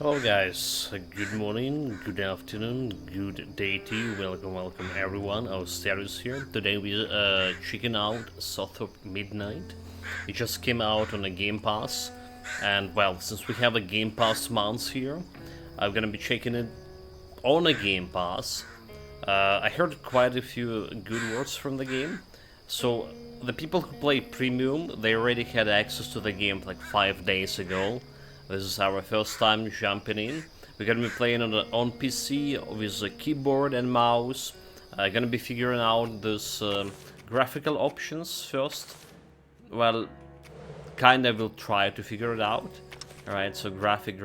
Hello guys, good morning, good afternoon, good day to you. Welcome everyone. Our status here. Today we checking out Southwark Midnight. It just came out on a Game Pass, and well, since we have a Game Pass month here, I'm gonna be checking it on a Game Pass. I heard quite a few good words from the game, so the people who play Premium, they already had access to the game like 5 days ago. This is our first time jumping in. We're gonna be playing on PC with a keyboard and mouse. Gonna be figuring out those graphical options first. Well, kinda will try to figure it out. Alright, so graphic.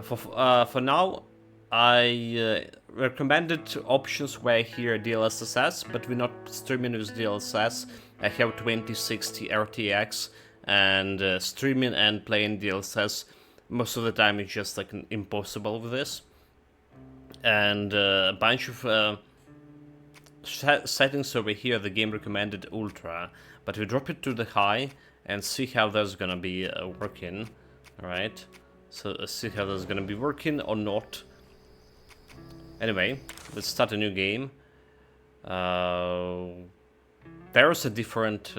For now, I recommended options where here DLSS, but we're not streaming with DLSS. I have 2060 RTX, and streaming and playing DLSS most of the time is just like impossible with this. And a bunch of settings over here, the game recommended ultra, but we drop it to the high and see how that's gonna be working. Alright, so see how that's gonna be working or not. Anyway, let's start a new game. There's a different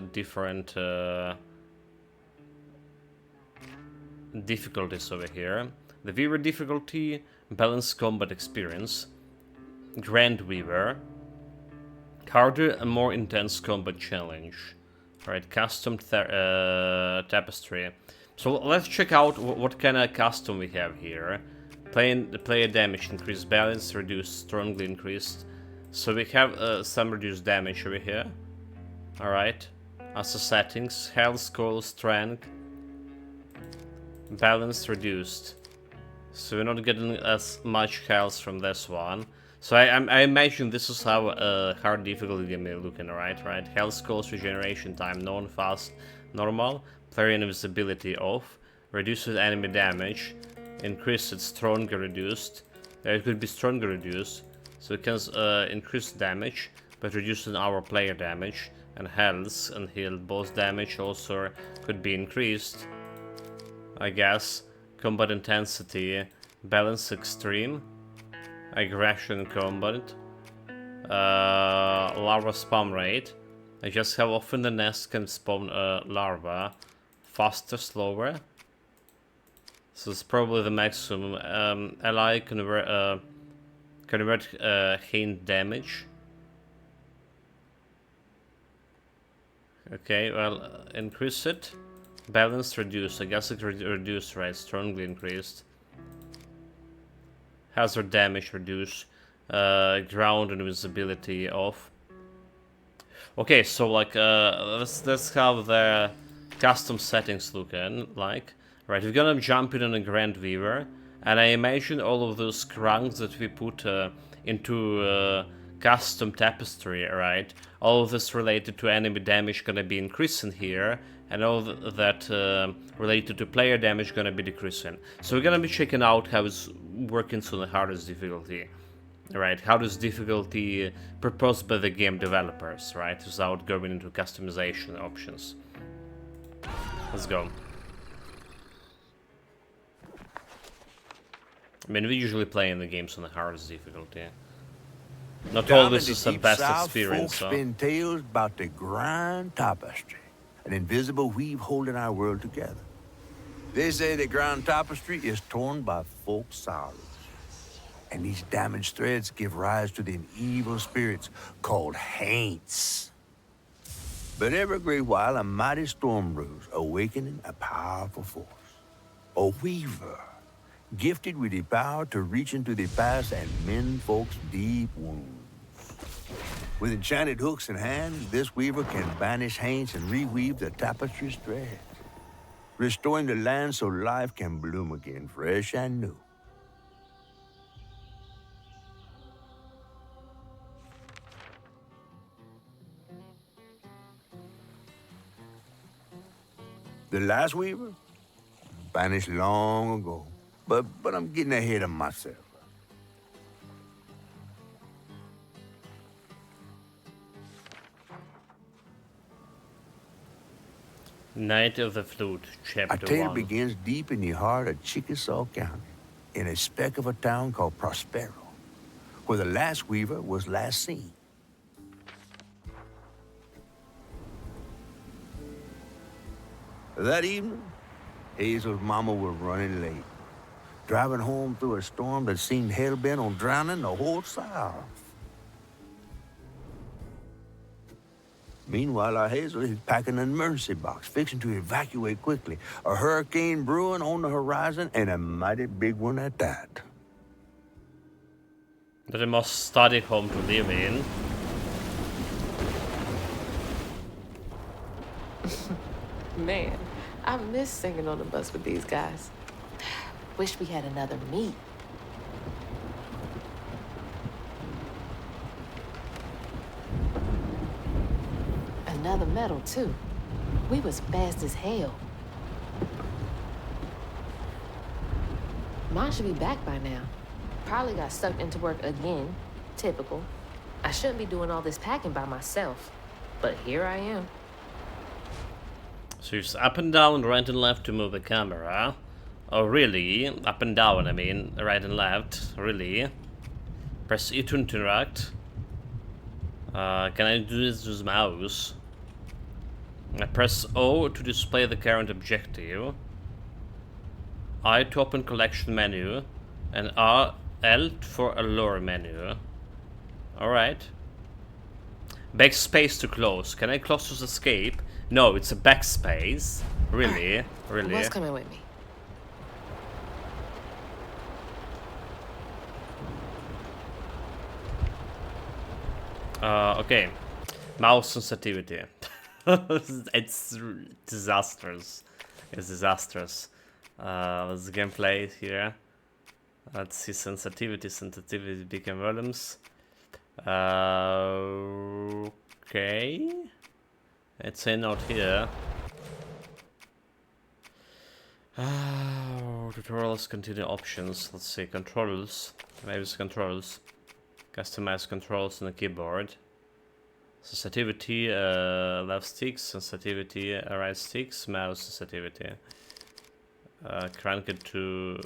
difficulties over here. The Weaver difficulty, balanced combat experience, Grand Weaver, harder and more intense combat challenge. Alright, custom tapestry. So let's check out what kind of custom we have here. Player damage increased, balance reduced, strongly increased. So we have some reduced damage over here. Alright. As the settings, health, skull, strength, balance reduced. So we're not getting as much health from this one. So I imagine this is how hard difficulty game is looking, right? Health, skulls, regeneration time, non-fast, normal, player invisibility off, reduces enemy damage, increased stronger reduced. It could be stronger reduced, so it can increase damage, but reducing our player damage, and health and heal both damage also could be increased, I guess. Combat intensity, balance extreme, aggression combat, larva spawn rate. I just how often the nest can spawn larva, faster, slower. So it's probably the maximum. Ally convert hint damage. Okay, well, increase it. Balance reduced. I guess it reduced, right? Strongly increased. Hazard damage reduced. Ground invisibility off. Okay, so like let's have the custom settings looking like. Right, we're gonna jump in on a Grand Weaver, and I imagine all of those crowns that we put into custom tapestry, right? All of this related to enemy damage gonna be increasing here, and all that related to player damage gonna be decreasing. So we're gonna be checking out how it's working on the hardest difficulty. Right, how does difficulty proposed by the game developers, right, without going into customization options. Let's go. I mean, we usually play in the games on the hardest difficulty. Not always is the best experience, folks spin tales about the Grand Tapestry, an invisible weave holding our world together. They say the Grand Tapestry is torn by folk sorrows, and these damaged threads give rise to them evil spirits called haints. But every great while, a mighty storm brews, awakening a powerful force. A weaver, gifted with the power to reach into the past and mend folks' deep wounds. With enchanted hooks in hand, this weaver can banish haints and reweave the tapestry's threads, restoring the land so life can bloom again, fresh and new. The last weaver vanished long ago, but I'm getting ahead of myself. Night of the Flute, Our Chapter tale 1. begins deep in the heart of Chickasaw County. in a speck of a town called Prospero, where the last weaver was last seen. That evening, Hazel's mama was running late, driving home through a storm that seemed hell-bent on drowning the whole South. Meanwhile, our Hazel is packing an emergency box, fixing to evacuate quickly. A hurricane brewing on the horizon, and a mighty big one at that. They must study home to live in. Man, I miss singing on the bus with these guys. Wish we had another meet. Another medal, too. We was fast as hell. Mine should be back by now. Probably got sucked into work again. Typical. I shouldn't be doing all this packing by myself. But here I am. So use up and down, right and left to move the camera. Oh really? Up and down, I mean. Right and left. Really? Press E to interact. Can I do this with mouse? I press O to display the current objective. I to open collection menu. And L for a lower menu. Alright. Backspace to close. Can I close to escape? No, it's a backspace. Really? Really? What's coming with me? Okay. Mouse sensitivity. It's disastrous. It's disastrous. Let's gameplay here. Let's see sensitivity, become volumes. Okay. It's a note here. Tutorials, continue options. Let's see, controls. Maybe it's controls. Customize controls on the keyboard. Sensitivity, left sticks, sensitivity, right sticks, mouse sensitivity. Crank it to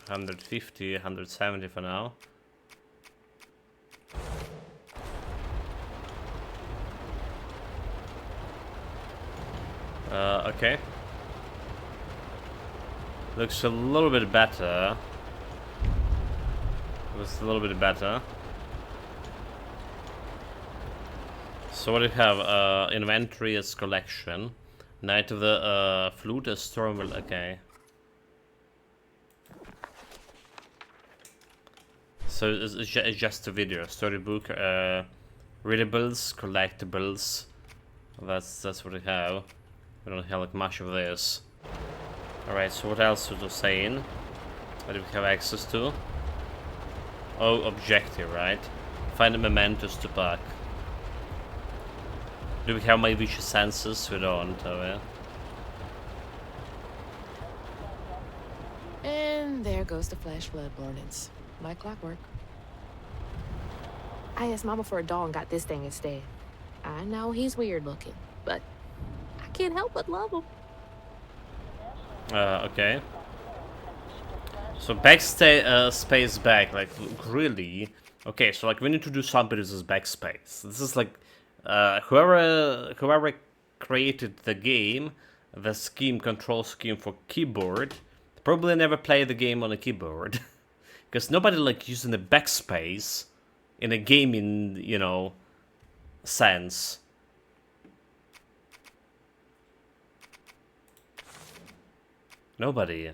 150, 170 for now. Okay. Looks a little bit better. Looks a little bit better. So what do we have? Inventory is collection. Night of the Flute is storm. Okay. So it's just a video. Storybook, readables, collectibles. That's what we have. We don't have like much of this. Alright, so what else was I saying? What do we have access to? Oh, objective, right? Find the mementos to pack. Do we have my vicious senses? We don't, have we? And there goes the flash flood warnings. Like clockwork. I asked Mama for a doll and got this thing instead. I know he's weird looking, but I can't help but love him. Okay. So backspace, space back, like really? Okay, so like we need to do something with this backspace. This is like whoever created the game, the control scheme for keyboard, probably never played the game on a keyboard, because nobody like using the backspace in a gaming, you know, sense. Nobody.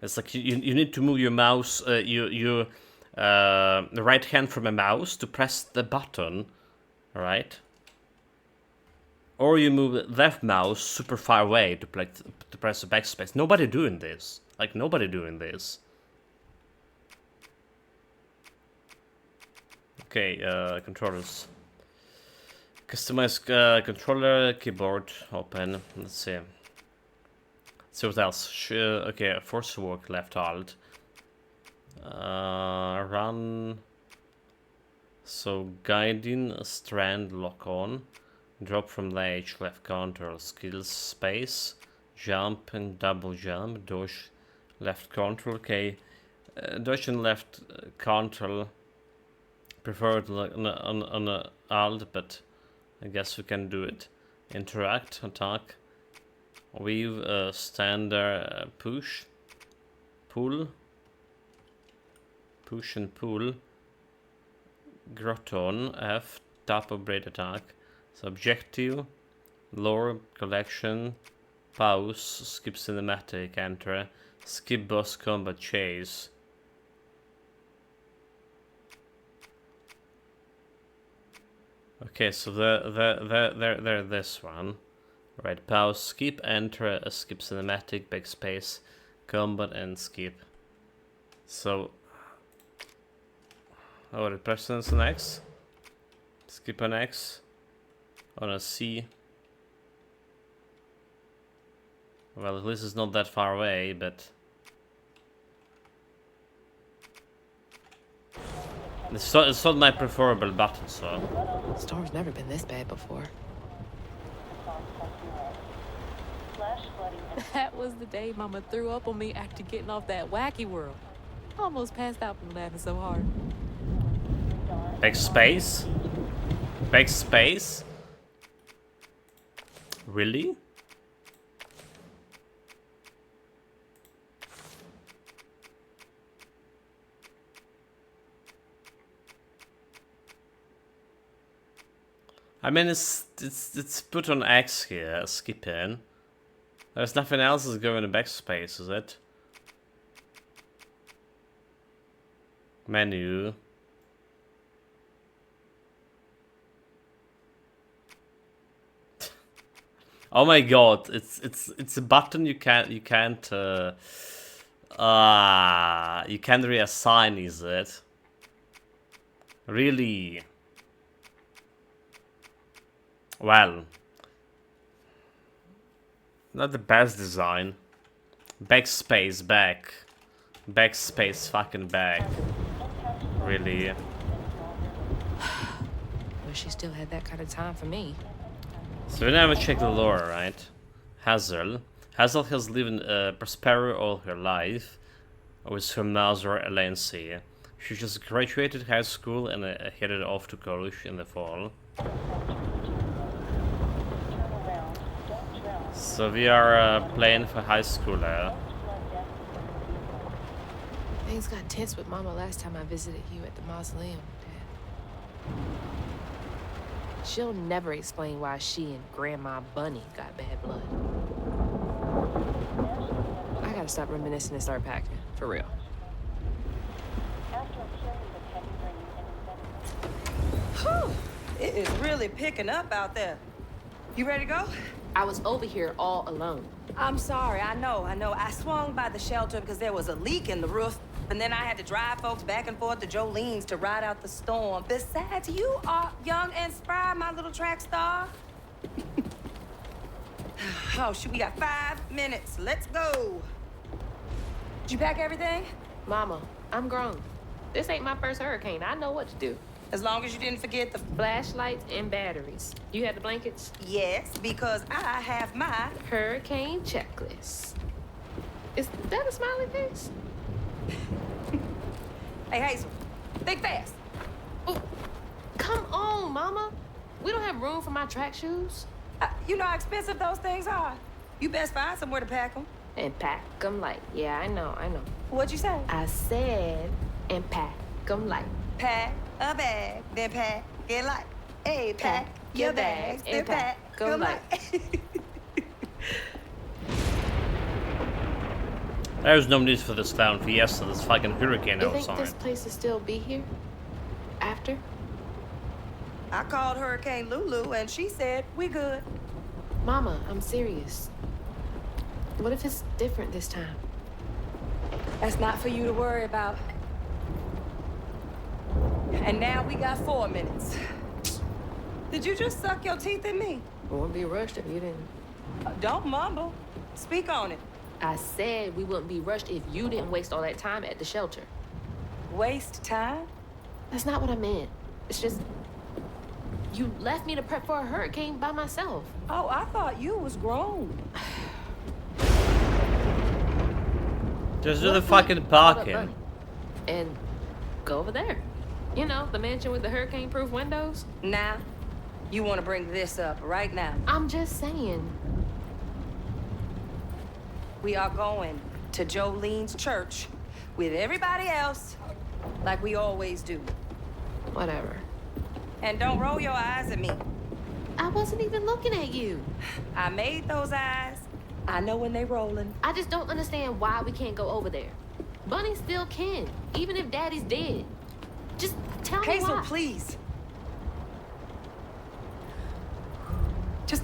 It's like you need to move your mouse, the right hand from a mouse to press the button, right? Or you move the left mouse super far away to press the backspace. Nobody doing this. Like nobody doing this. Okay, controllers. Customize controller, keyboard, open. Let's see. See what else. Okay, force walk, left alt. Run. So guiding, strand, lock on. Drop from ledge, left counter, skills, space. Jump and double jump, dodge, Left control, okay. Dutch and left control. Preferred on a alt, but I guess we can do it. Interact, attack, weave, standard, push, pull, push and pull. Grotton, F, tap upgrade attack. So objective, lore, collection, pause, skip cinematic, enter, skip boss combat chase. Okay, so there this one. Right, pause, skip, enter, skip cinematic, backspace, combat and skip. So oh, the presence an X. Skip an X. On a C. Well, at least it's not that far away, but it's not my preferable button, so. Storm's never been this bad before. That was the day Mama threw up on me after getting off that wacky world. Almost passed out from laughing so hard. Backspace? Backspace? Really? I mean, it's put on X here, skip in. There's nothing else that's going to backspace, is it? Menu. Oh my god, it's a button you can't reassign, is it? Really? Well, not the best design. Backspace back. Backspace fucking back. Really? Wish she still had that kind of time for me. So we never check the lore, right? Hazel. Hazel has lived in Prospero all her life with her mother, Elency. She just graduated high school and headed off to college in the fall. So we are playing for high schooler. Things got tense with Mama last time I visited you at the mausoleum, Dad. She'll never explain why she and Grandma Bunny got bad blood. I gotta stop reminiscing and start packing, for real. Whew, it is really picking up out there. You ready to go? I was over here all alone. I'm sorry, I know. I swung by the shelter because there was a leak in the roof, and then I had to drive folks back and forth to Jolene's to ride out the storm. Besides, you are young and spry, my little track star. Oh, shoot, we got 5 minutes. Let's go. Did you pack everything? Mama, I'm grown. This ain't my first hurricane. I know what to do. As long as you didn't forget the... Flashlights and batteries. You had the blankets? Yes, because I have my... Hurricane checklist. Is that a smiley face? Hey, Hazel, think fast. Oh, come on, Mama. We don't have room for my track shoes. You know how expensive those things are. You best find somewhere to pack them. And pack them light. Yeah, I know. What'd you say? I said, and pack them light. Pack a bag, then pack it light. Hey, pack your bags, then pack them light. There's no need for this clown fiesta, this fucking hurricane You think outside. this place will still be here? After? I called Hurricane Lulu and she said, we good. Mama, I'm serious. What if it's different this time? That's not for you to worry about. And now we got 4 minutes. Did you just suck your teeth at me? We wouldn't be rushed if you didn't. Don't mumble. Speak on it. I said we wouldn't be rushed if you didn't waste all that time at the shelter. Waste time? That's not what I meant. It's just... You left me to prep for a hurricane by myself. Oh, I thought you was grown. Just do What the if we fucking called up parking. Bunny and go over there? You know, the mansion with the hurricane-proof windows? Now, you want to bring this up right now. I'm just saying. We are going to Jolene's church with everybody else, like we always do. Whatever. And don't roll your eyes at me. I wasn't even looking at you. I made those eyes. I know when they rolling. I just don't understand why we can't go over there. Bunny still can, even if Daddy's dead. Just tell me Hazel, why. please. Just,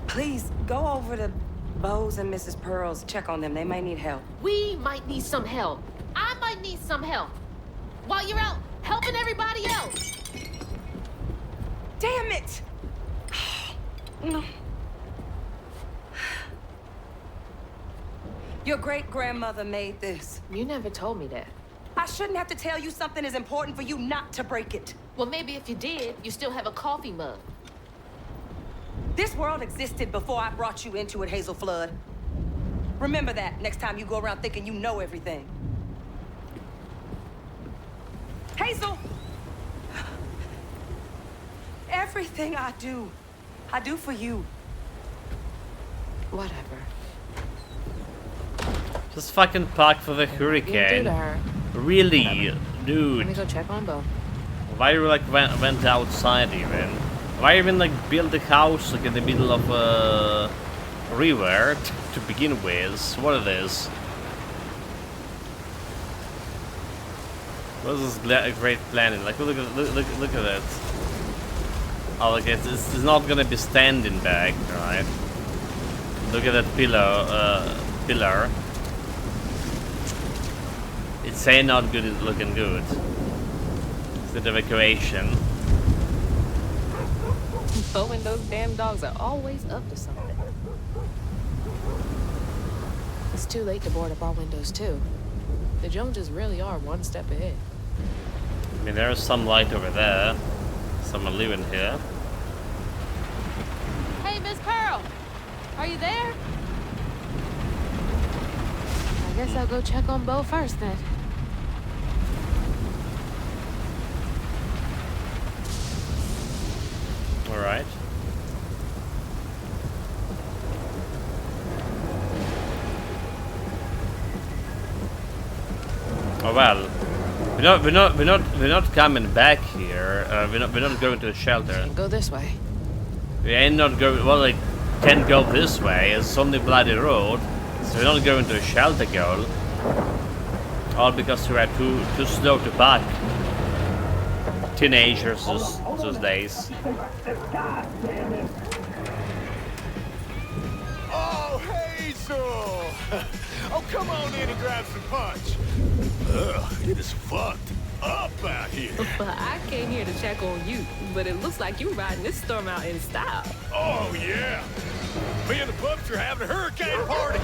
please, go over to Bose and Mrs. Pearl's. Check on them. They might need help. We might need some help. I might need some help. While you're out helping everybody else. Damn it! No. Your great-grandmother made this. You never told me that. I shouldn't have to tell you something is important for you not to break it. Well, maybe if you did, you still have a coffee mug. This world existed before I brought you into it, Hazel Flood. Remember that next time you go around thinking you know everything. Hazel! Everything I do for you. Whatever. Just fucking park for the You do hurricane. to her. Really, Let me dude. go check on Bo. Why you like went outside even? Why even like build a house like in the middle of a river to begin with? What it is? What is this great planning? Like look at that. Oh, like it's not gonna be standing back, right? Look at that pillar. It's saying not good, it's looking good. It's the evacuation. Bo and those damn dogs are always up to something. It's too late to board up our windows, too. The Joneses really are one step ahead. I mean, there's some light over there. Someone living here. Hey, Miss Pearl! Are you there? I guess I'll go check on Bo first, then. Alright. Oh well. We're not coming back here. We're not going to the shelter. And go this way. We ain't not going. Well, like, can't go this way. It's only bloody road, so we're not going to a shelter goal. All because we are too slow to park. Teenagers those days. Oh, Hazel! Oh, come on in and grab some punch. It is fucked up out here. But I came here to check on you, but it looks like you're riding this storm out in style. Oh, yeah. Me and the pups are having a hurricane party.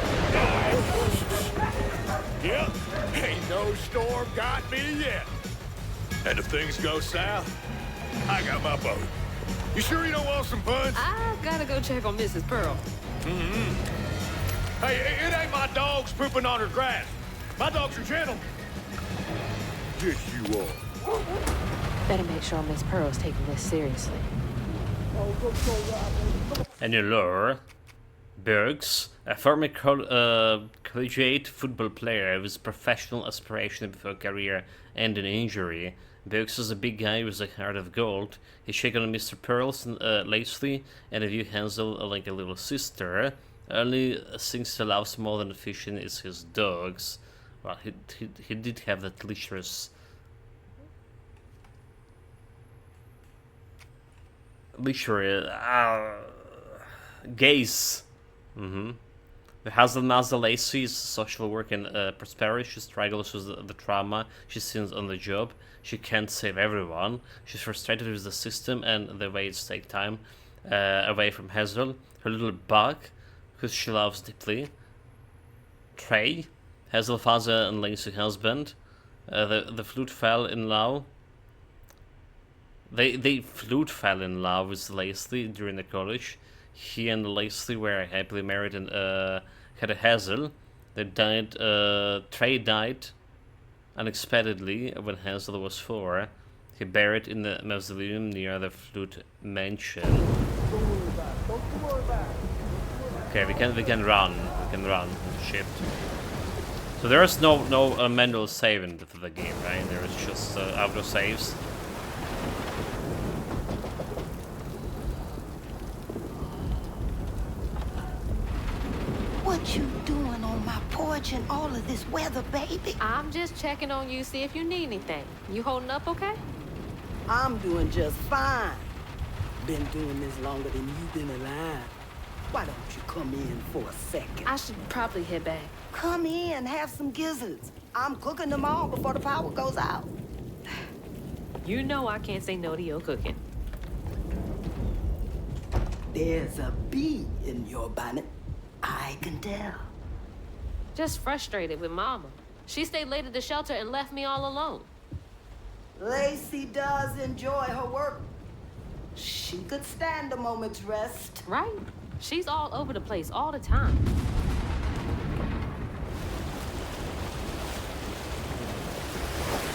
Yep, ain't no storm got me yet. And if things go south, I got my boat. You sure you don't want some punch? I gotta go check on Mrs. Pearl. Hey, it ain't my dogs pooping on her grass. My dogs are gentlemen. Yes, you are. Better make sure Miss Pearl's taking this seriously. And your lure, Bergs, a former collegiate football player with professional aspiration before career and an injury. Bergs is a big guy with a heart of gold. He's shaken on Mr. Pearls lately, and if you Hansel like a little sister. Only things he loves more than fishing is his dogs. Well, he did have that delicious gaze. The Hazelmaster Lacey is social work and prosperity. She struggles with the trauma she sees on the job. She can't save everyone. She's frustrated with the system and the way it's take time away from Hazel. Her little bug, who she loves deeply. Trey, Hazel father and Lacey husband. The flute fell in love. They flute fell in love with Lacey during the college. He and Lacey were happily married and had a Hazel. They died. Trey died unexpectedly when Hansel was 4. He buried in the mausoleum near the Flute Mansion. Okay, we can run. We can run. Shift. So there is no manual save in the game, right? There is just auto saves. What you doing on my porch in all of this weather, baby? I'm just checking on you, see if you need anything. You holding up okay? I'm doing just fine. Been doing this longer than you've been alive. Why don't you come in for a second? I should probably head back. Come in, have some gizzards. I'm cooking them all before the power goes out. You know I can't say no to your cooking. There's a bee in your bonnet. I can tell. Just frustrated with Mama. She stayed late at the shelter and left me all alone. Lacey does enjoy her work. She could stand a moment's rest. Right? She's all over the place all the time.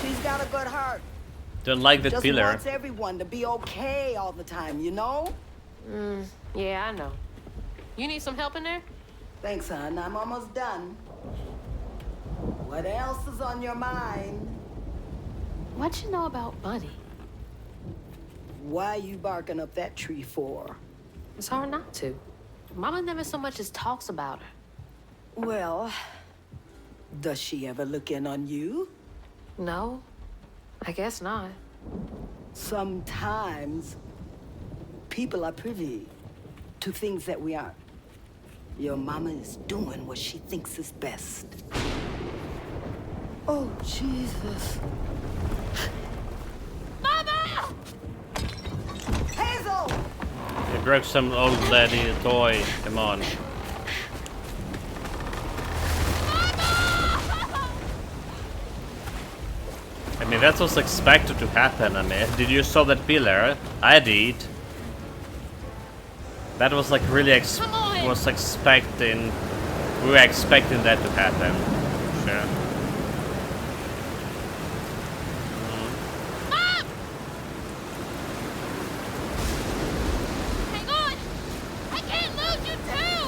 She's got a good heart. Don't like that Just pillar. wants everyone to be okay all the time, you know? Yeah, I know. You need some help in there? Thanks, hon. I'm almost done. What else is on your mind? What you know about Bunny? Why you barking up that tree for? It's hard not to. Mama never so much as talks about her. Well, does she ever look in on you? No, I guess not. Sometimes people are privy to things that we aren't. Your mama is doing what she thinks is best. Oh, Jesus. Mama! Hazel! They broke some old lady toy. Come on. I mean, that was expected to happen. I mean, did you saw that pillar? I did. That was like really was expecting. We were expecting that to happen. Sure. Mom! Hang on! I can't lose you too!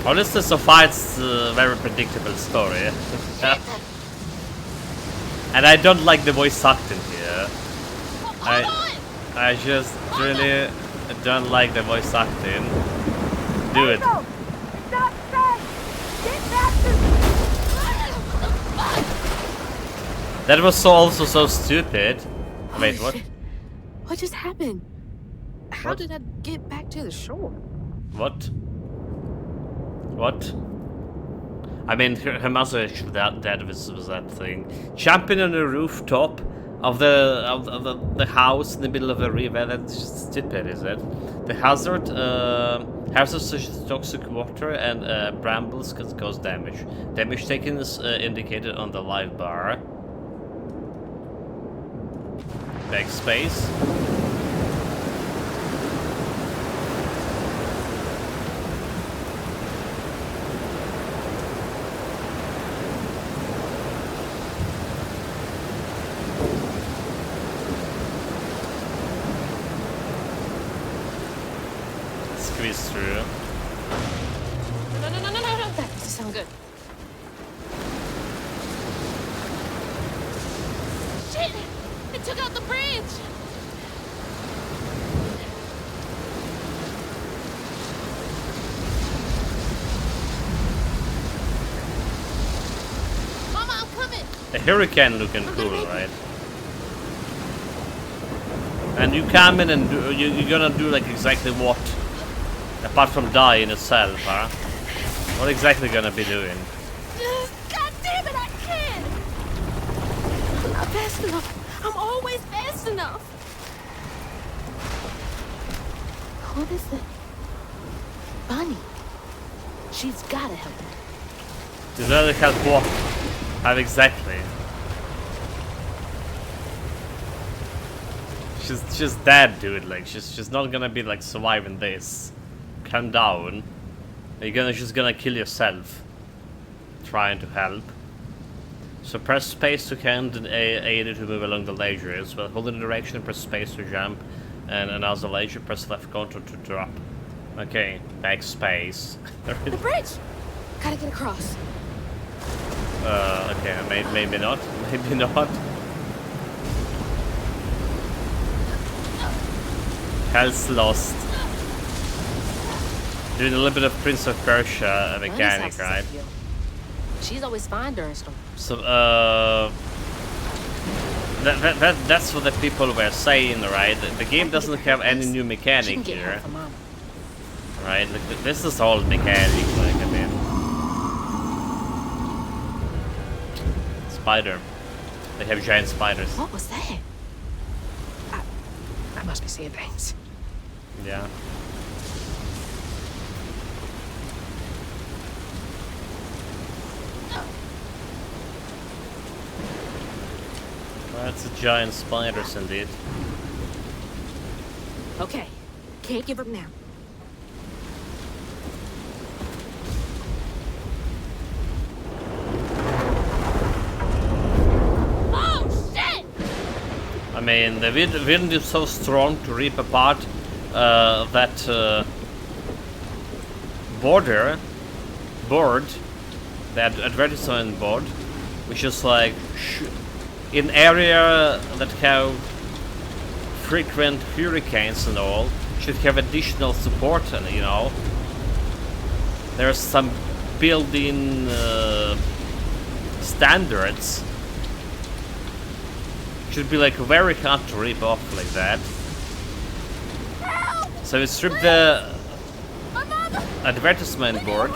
Oh, this is a fight's very predictable story. And I don't like the voice acting here. I just really don't like the voice acting. Do it. Stop fast! Get back to... That was also so stupid. Wait, what? Shit. What just happened? How What? did I get back to the shore? What? What? I mean, her mother actually that was that thing. Jumping on the rooftop of the house in the middle of the river. That's just stupid, is it? The hazard such as toxic water and brambles can cause damage. Damage taken is indicated on the live bar. Backspace. Squeeze through. No. That doesn't sound good. Shit! It took out the bridge! Mama, I'm coming! A hurricane looking cool, right? And you come in and you're gonna do like exactly what? Apart from die in itself, huh? What exactly gonna be doing? God damn it, I can't! I'm not fast enough. I'm always fast enough. What is it? Bunny. She's gotta help me. Does that help what? How exactly? She's dead, dude. Like she's not gonna be like surviving this. Calm down. You're just gonna kill yourself. Trying to help. So press space to count and A to move along the ledges. Well, hold in the direction, press space to jump. And as the ledge, press left control to drop. Okay, backspace. The bridge! Gotta get across. Okay, maybe not. Maybe not. Hell's lost. Doing a little bit of Prince of Persia mechanic, right? She's always fine during storms. So, that's what the people were saying, right? The game doesn't have any new mechanic here. Right? Like, this is all mechanic, like, I mean. Spider. They have giant spiders. What was that? I must be seeing things. Yeah. That's a giant spiders indeed. Okay, can't give up now. Oh shit! I mean, the wind is so strong to rip apart that board, that advertisement board, which is like in area that have frequent hurricanes and all, should have additional support, and you know, there's some built-in standards. Should be like very hard to rip off like that. So we stripped the advertisement board,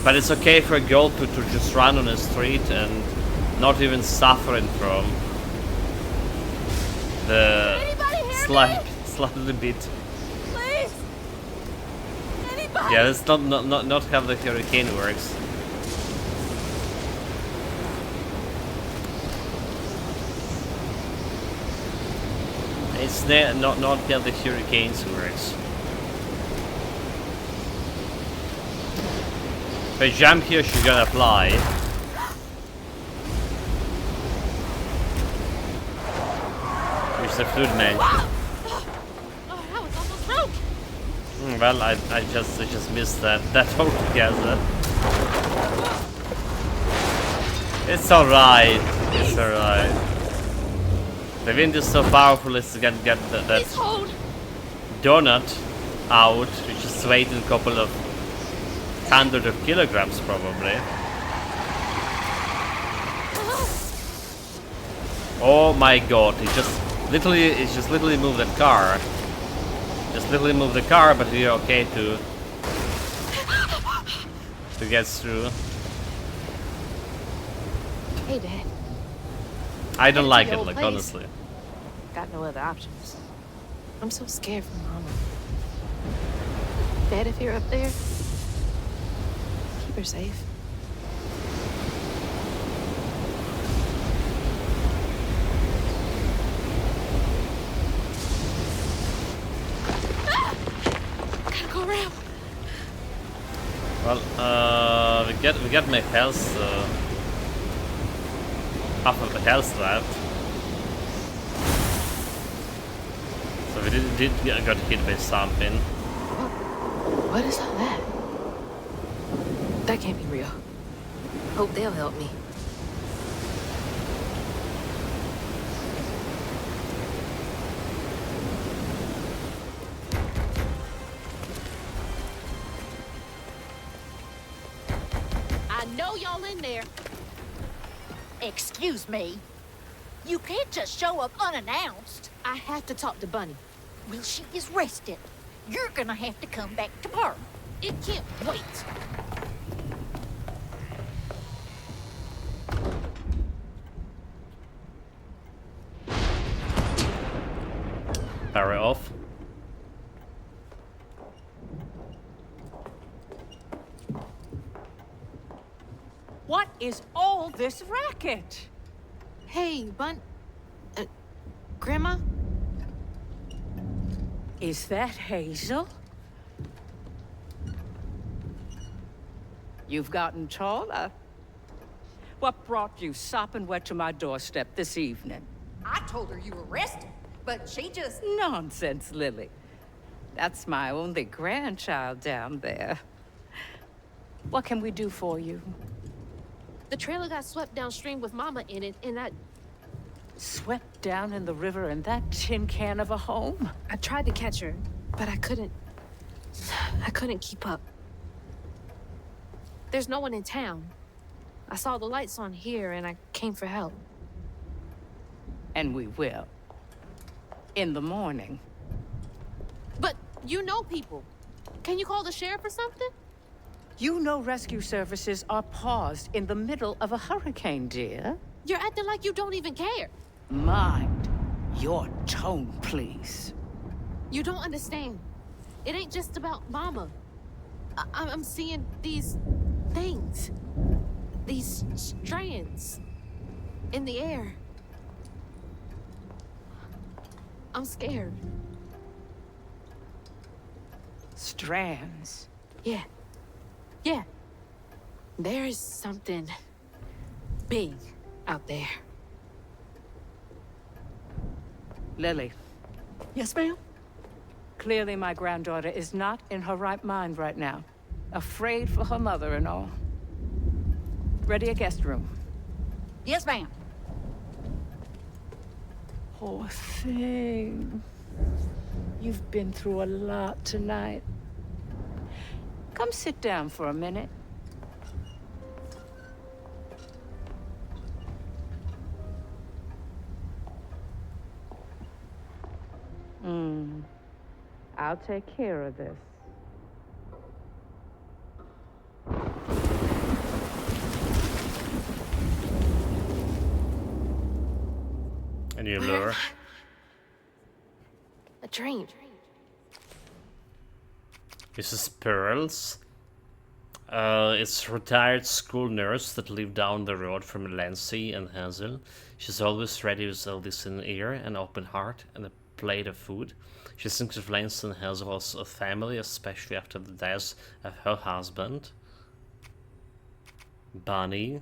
but it's okay for a girl to just run on the street and not even suffering from the slightly bit. Please! Anybody? Yeah, that's not how the hurricane works. It's not how the hurricanes works. If I jump here, she's gonna fly. Here's the fluid man. Oh, that was almost broke. Well, I just missed that altogether. It's alright. It's alright. The wind is so powerful, it's to get that donut out, which is weighing a couple of hundred of kilograms probably. Oh my god, it just literally moved that car. Just literally moved the car, but we're okay to get through. Hey, Dad. I don't like the it, old like place. honestly. Got no other options. I'm so scared for Mama. Dad, if you're up there, keep her safe. Gotta go around. Well, we get my health, half of the health left. So we got hit by something. What is all that? That can't be real. Hope they'll help me. I know y'all in there. Excuse me. You can't just show up unannounced. I have to talk to Bunny. Well, she is rested. You're gonna have to come back tomorrow. It can't wait. Parry off. What is all this racket? Hey, Grandma? Is that Hazel? You've gotten taller. What brought you sopping wet to my doorstep this evening? I told her you were resting, but she just... Nonsense, Lily. That's my only grandchild down there. What can we do for you? The trailer got swept downstream with Mama in it, and I Swept down in the river in that tin can of a home? I tried to catch her, but I couldn't keep up. There's no one in town. I saw the lights on here, and I came for help. And we will. In the morning. But you know people. Can you call the sheriff or something? You know rescue services are paused in the middle of a hurricane, dear. You're acting like you don't even care. Mind your tone, please. You don't understand. It ain't just about Mama. I'm seeing these things. These strands in the air. I'm scared. Strands? Yeah. Yeah. There is something big out there. Lily. Yes, ma'am? Clearly my granddaughter is not in her right mind right now. Afraid for her mother and all. Ready a guest room. Yes, ma'am. Poor thing. You've been through a lot tonight. Come sit down for a minute. I'll take care of this. And you lure. A dream. Mrs. Pearls. It's a retired school nurse that lived down the road from Lancy and Hazel. She's always ready with a listening ear, an open heart, and a plate of food. She thinks of Lancy and Hazel's family, especially after the death of her husband. Bunny.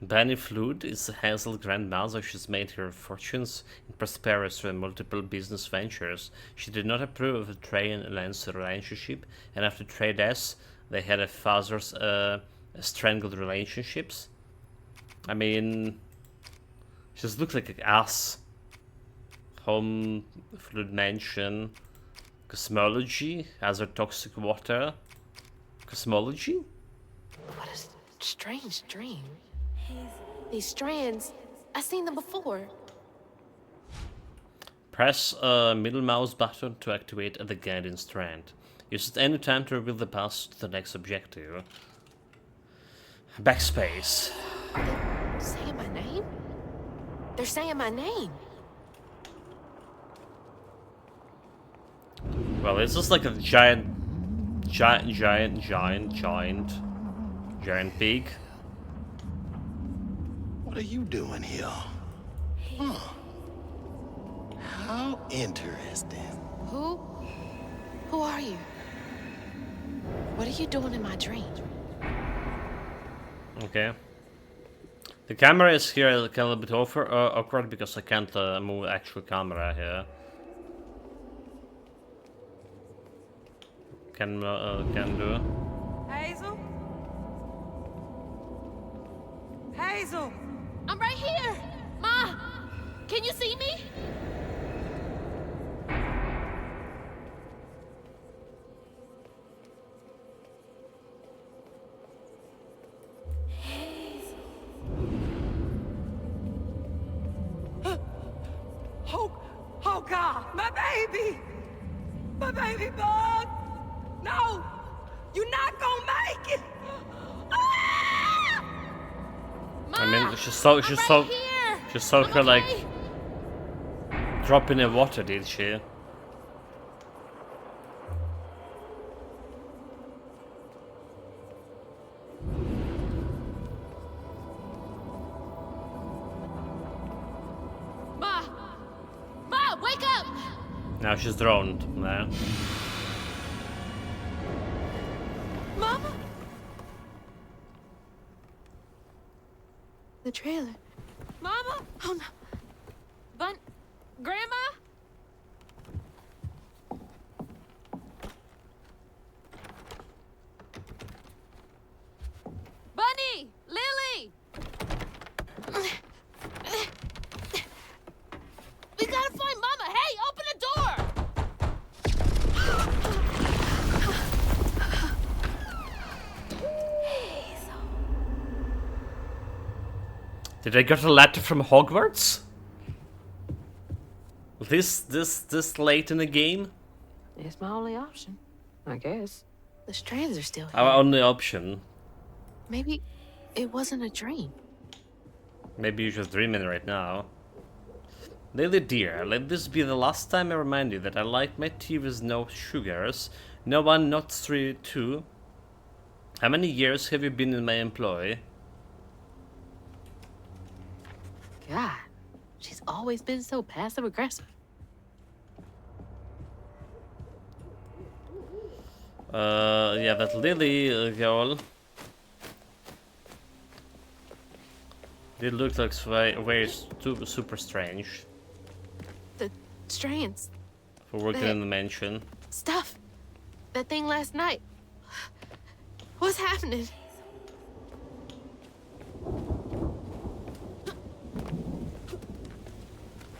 Bunny Flood is Hazel's grandmother. She's made her fortunes in prosperous through multiple business ventures. She did not approve of Trey and Lance's relationship, and after Trey's death, they had a father's strangled relationships. I mean, she just looks like an ass. Home, Flood Mansion, cosmology, other toxic water. Cosmology? What a strange dream. These strands, I've seen them before. Press middle mouse button to activate the guiding strand. Use it any time to reveal the path to the next objective. Backspace. Are they saying my name? They're saying my name. Well, it's just like a giant pig. What are you doing here? Huh. How interesting. Who are you? What are you doing in my dream? Okay. The camera is here a little bit awkward because I can't move actual camera here. Can do. Hazel? Hazel! I'm right here! Ma! Can you see me? Oh God, my baby! My baby bug! No! You're not gonna make it! Ah! Ma! I mean, she saw her like drop in the water, did she? Ma, wake up! Now she's drowned. There. Mama? The trailer. Mama! Oh no. Grandma? Bunny! Lily! We gotta find Mama! Hey, open the door! Did I get a letter from Hogwarts? This late in the game? It's my only option, I guess. The strands are still here. Our only option. Maybe it wasn't a dream. Maybe you're just dreaming right now. Lily dear, let this be the last time I remind you that I like my tea with no sugars. No one, not 3, 2. How many years have you been in my employ? God, she's always been so passive aggressive. Yeah, that Lily girl did look like very super strange The strands. for working in the mansion. Stuff. That thing last night. What's happening?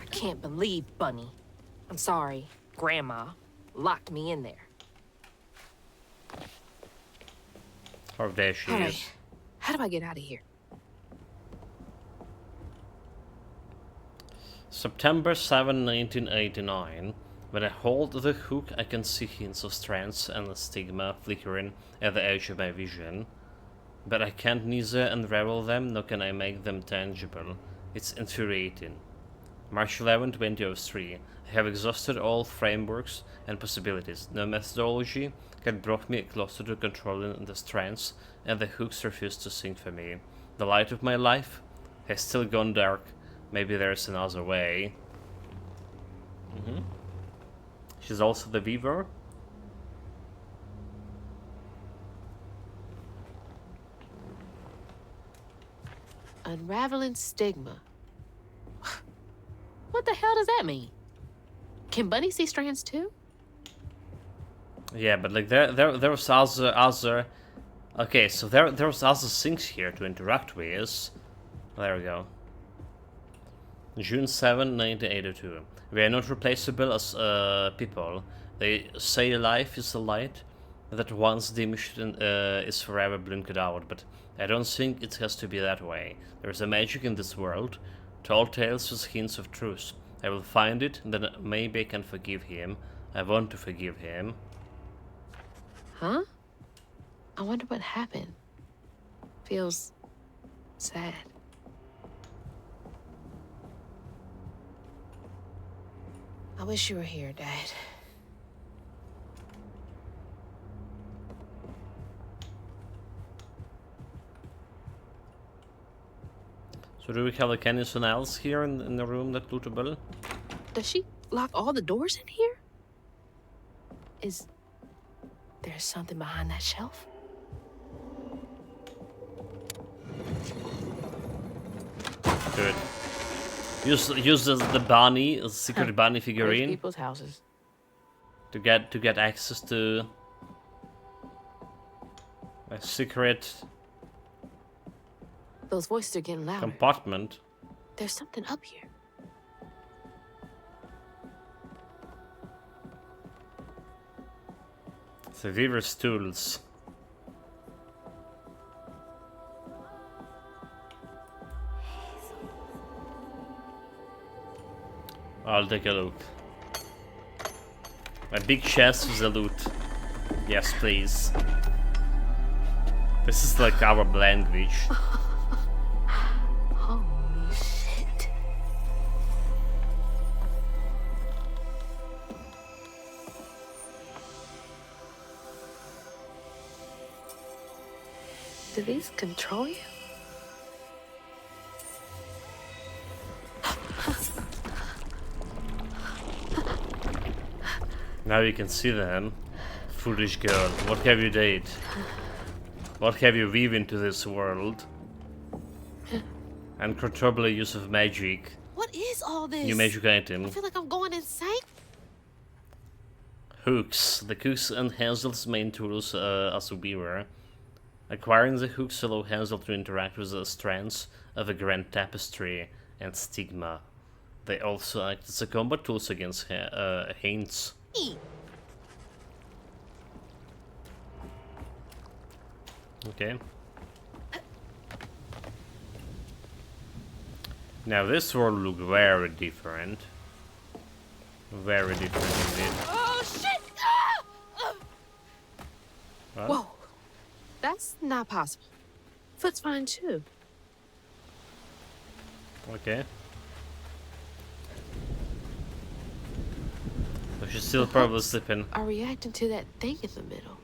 I can't believe Bunny. I'm sorry, Grandma locked me in there. Or there she Alright. is. How do I get out of here? September 7, 1989. When I hold the hook, I can see hints of strands and a stigma flickering at the edge of my vision. But I can't neither unravel them, nor can I make them tangible. It's infuriating. March 11, 2003. I have exhausted all frameworks and possibilities. No methodology had brought me closer to controlling the strands, and the hooks refused to sing for me. The light of my life has still gone dark. Maybe there's another way. She's also the weaver. Unraveling stigma. What the hell does that mean? Can Bunny see strands too? Yeah, but like there was other. Okay, so there was other things here to interact with. There we go. June 7, 1982. We are not replaceable as people. They say life is a light that once diminished is forever blinked out, but I don't think it has to be that way. There is a magic in this world, tall tales with hints of truth. I will find it, then maybe I can forgive him. I want to forgive him. Huh? I wonder what happened. Feels sad. I wish you were here, Dad. So do we have like anything else here in the room that's lootable? Does she lock all the doors in here? Is there something behind that shelf? Good. Use the bunny, the secret bunny Rich figurine people's houses. to get access to a secret Those voices are getting louder. compartment. There's something up here. The weaver's tools. I'll take a look. My big chest with the loot. Yes, please. This is like our language. Holy shit. Do these control you? Now you can see them. Foolish girl, what have you done? What have you weaved into this world? Uncontrollable use of magic. What is all this? New magic item. I feel like I'm going insane. Hooks. The hooks and Hansel's main tools as a weaver. Acquiring the hooks allow Hansel to interact with the strands of a grand tapestry and stigma. They also act as a combat tools against Haints. Okay. Now this world look very different. Very different indeed. Oh shit! What? Whoa, that's not possible. Foot's fine too. Okay. So she's still probably sleeping. Are reacting to that thing in the middle.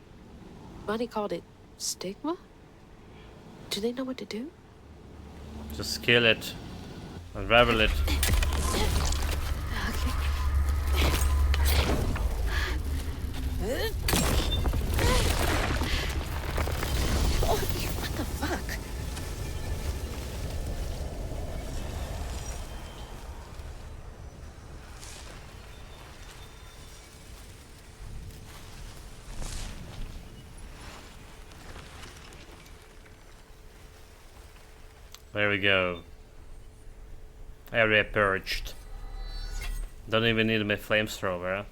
Bunny called it stigma? Do they know what to do? Just kill it. Unravel it. Oh, what the fuck? There we go. Area purged. Don't even need my flamethrower.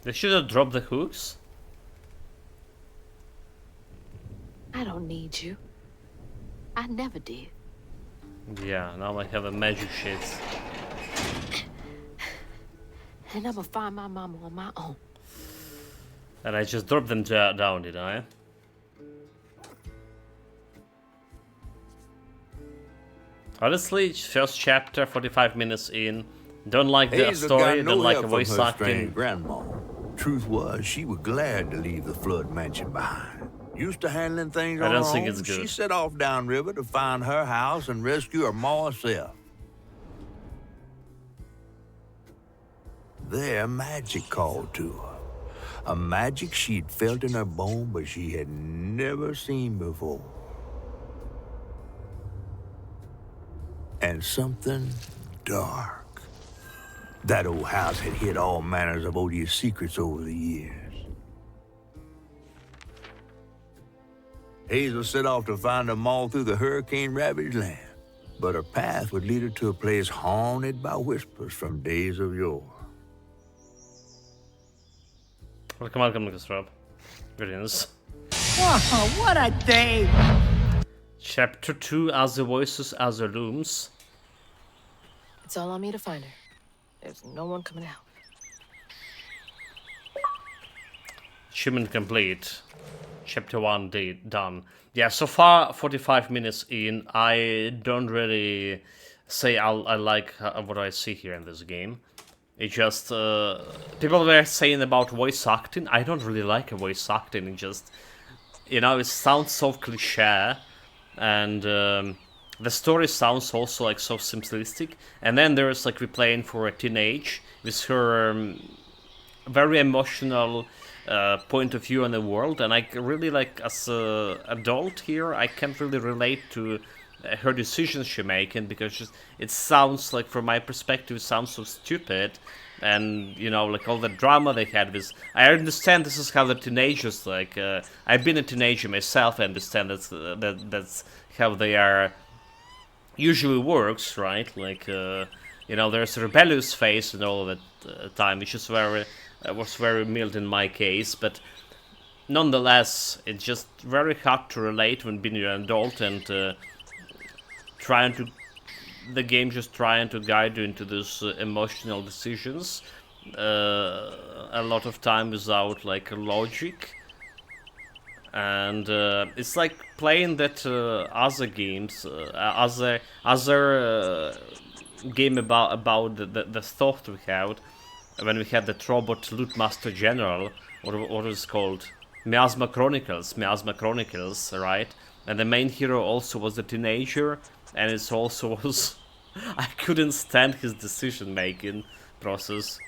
They should have dropped the hooks. I don't need you. I never did. Yeah, now I have a magic shit. And I'ma find my mama on my own. And I just dropped them down, did I? Honestly, first chapter, 45 minutes in. Don't like the Hazel story, got no don't like help the from voice her acting. strange grandma. Truth was, she was glad to leave the Flood mansion behind. Used to handling things I on don't her think own, it's good. she set off downriver to find her house and rescue her ma herself. There, magic called to her. A magic she'd felt in her bone, but she had never seen before. And something dark. That old house had hid all manners of odious secrets over the years. Hazel set off to find them all through the hurricane-ravaged land, but her path would lead her to a place haunted by whispers from days of yore. Welcome, Lucas Rob. Greetings. Oh, what a day! Chapter 2, As the Voices, As the Looms. It's all on me to find her. There's no one coming out. Achievement complete. Chapter 1 done. Yeah, so far 45 minutes in. I don't really say I like what I see here in this game. It just people were saying about voice acting. I don't really like a voice acting. It just, you know, it sounds so cliche, and the story sounds also like so simplistic. And then there's like replaying for a teenage with her very emotional point of view on the world, and I really like, as an adult here, I can't really relate to her decisions she making, because just, it sounds like, from my perspective, it sounds so stupid. And you know, like all the drama they had with, I understand this is how the teenagers, like I've been a teenager myself, I understand that's how they are usually works, right? Like you know, there's a rebellious phase and all of that time, which is very was very mild in my case, but nonetheless, it's just very hard to relate when being an adult and the game just trying to guide you into these emotional decisions a lot of time without like logic. And it's like playing that other games, other game about the thought we had when we had that robot Lootmaster General, what was it called? Miasma Chronicles, right? And the main hero also was a teenager, and it also was... I couldn't stand his decision-making process.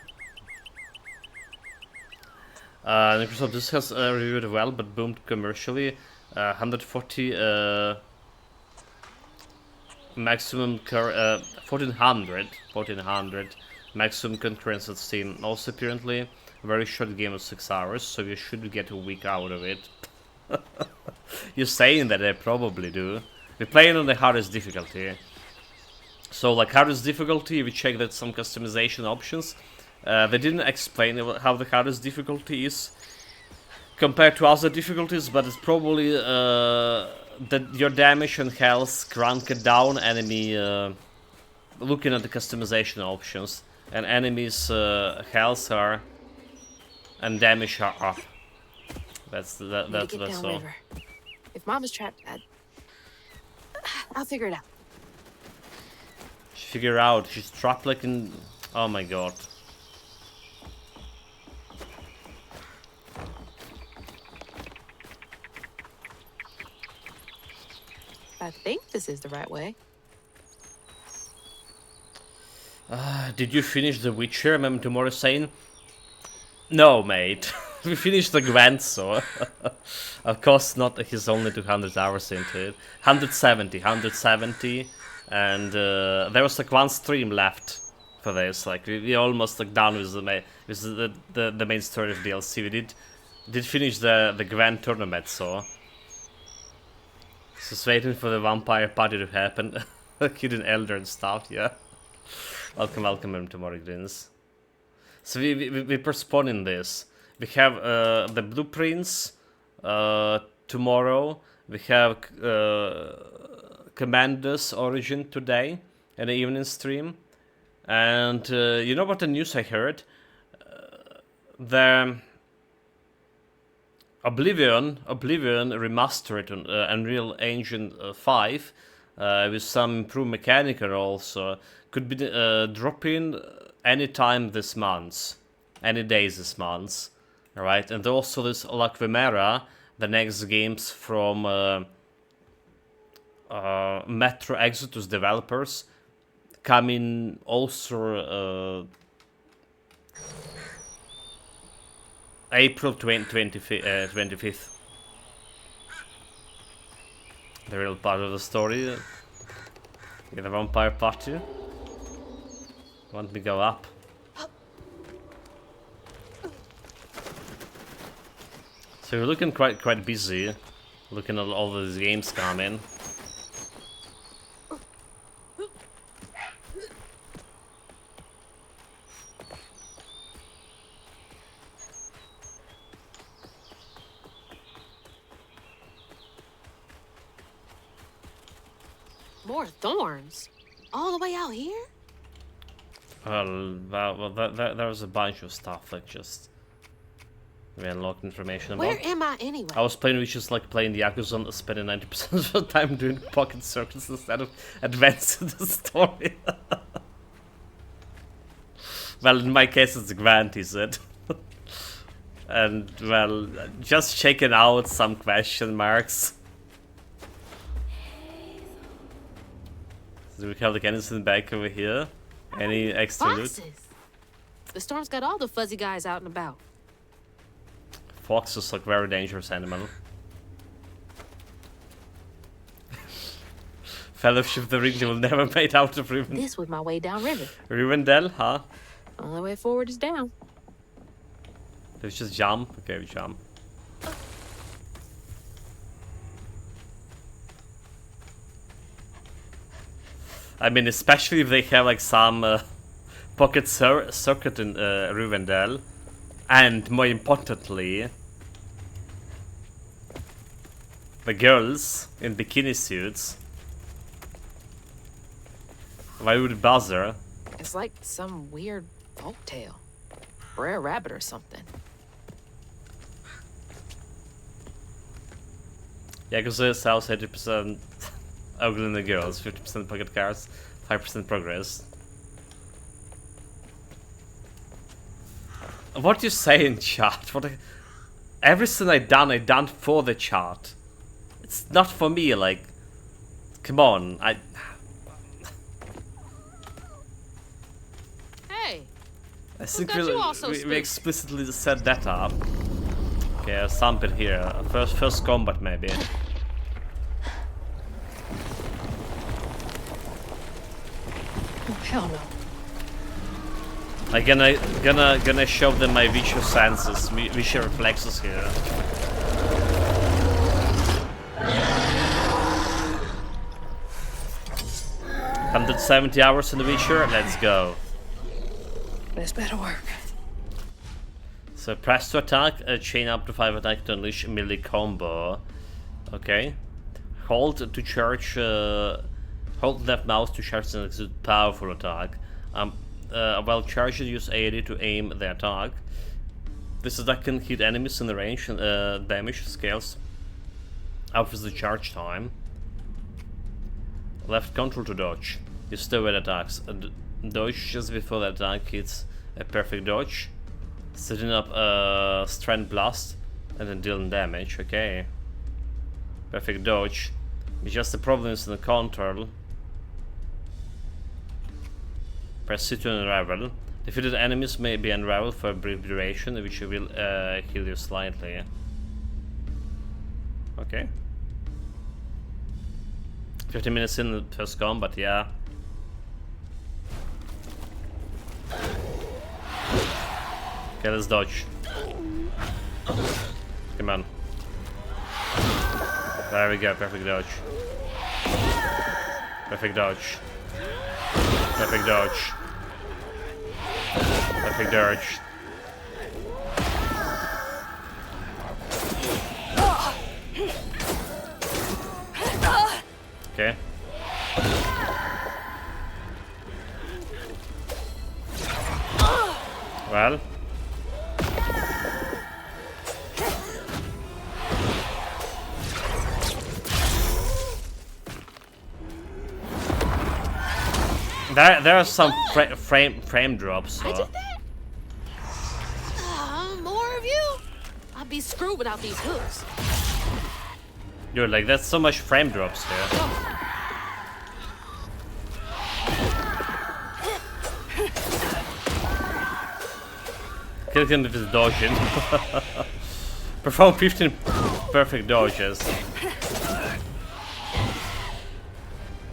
Microsoft, this has reviewed well, but boomed commercially. 140 maximum 1400 maximum concurrence at Steam. Also apparently a very short game of 6 hours, so you should get a week out of it. You're saying that I probably do. We're playing on the hardest difficulty. So like hardest difficulty, we check that some customization options. They didn't explain how the hardest difficulty is compared to other difficulties, but it's probably that your damage and health cranked down enemy looking at the customization options, and enemies health are and damage are up. That's all. River. If Mama's trapped, I'll figure it out. Figure out she's trapped like in. Oh my god. I think this is the right way. Did you finish The Witcher? Remember tomorrow saying? No, mate. We finished the Gwent, so of course not. He's only 200 hours into it. 170, and there was like one stream left for this. Like we almost like done with the main story of DLC. We did finish the Gwent tournament, so just waiting for the vampire party to happen. Hidden Elder and stuff. Yeah. Welcome tomorrow, Grins. So we're postponing this. We have the blueprints tomorrow. We have Commander's Origin today in the evening stream. And you know what the news I heard? The Oblivion remastered on Unreal Engine 5 with some improved mechanical also could be dropping anytime this month, any days this month. Alright, and also this La Quimera, the next games from Metro Exodus developers, coming also April 25th. The real part of the story. The vampire party. Want me to go up? So we're looking quite busy, looking at all these games coming. More thorns? All the way out here? Well, there was a bunch of stuff, like just we unlocked information about. Where am I anyway? I was playing, which is like playing the Yakuza, spending 90% of the time doing pocket circuits instead of advancing the story. Well, in my case, it's Grant, is it? And well, just checking out some question marks. Do we have like anything back over here? Any extra Foxes. loot? The storm's got all the fuzzy guys out and about. Fox is like very dangerous animal. Fellowship of the Ring will never made out of Riven. This was my way down river. Rivendell, huh? Only way forward is down. Let's just jump. Okay, we jump. I mean, especially if they have like some pocket circuit in Rivendell, and more importantly, the girls in bikini suits. Why would it bother? It's like some weird folktale. Brer Rabbit or something. Yakuza sells 80% ugly in the girls, 50% pocket cars, 5% progress. What you say in chat? Everything I done for the chat. It's not for me, like, come on, Hey, I think got you all so we spooked? explicitly set that up. Okay, I'll stamp it here. First combat maybe. hell no. I'm gonna show them my visual senses, visual reflexes here. 170 hours in the Witcher, let's go. This better work. So press to attack, chain up to 5 attack to unleash melee combo. Okay. Hold to charge, hold left mouse to charge and execute powerful attack. While charging, use AD to aim the attack. This attack can hit enemies in the range and damage scales out with the charge time. Left control to dodge. Use stowaway attacks. Dodge just before the attack hits a perfect dodge. Setting up a strand blast and then dealing damage. Okay. Perfect dodge. It's just the problem is in the control. Press C to unravel. Defeated enemies may be unraveled for a brief duration, which will heal you slightly. Okay. 50 minutes in the first combat, yeah. Okay, let's dodge. Come on. There we go, perfect dodge. Perfect dodge. Perfect dodge. Perfect dodge. Okay. Well. There are some frame drops. So. I did that? More of you? I'd be screwed without these hooks. Dude, like that's so much frame drops here. Kill him with his dodging. Perform 15 perfect dodges.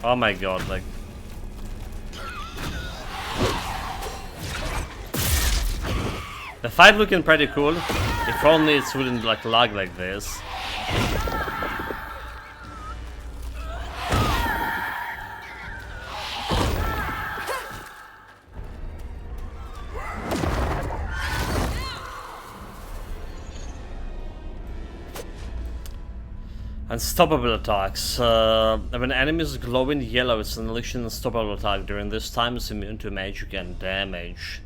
Oh my god, like. The fight looking pretty cool. If only it wouldn't like lag like this. Unstoppable attacks. When enemies glow in yellow, it's an unstoppable attack. During this time, it's immune to magic and damage.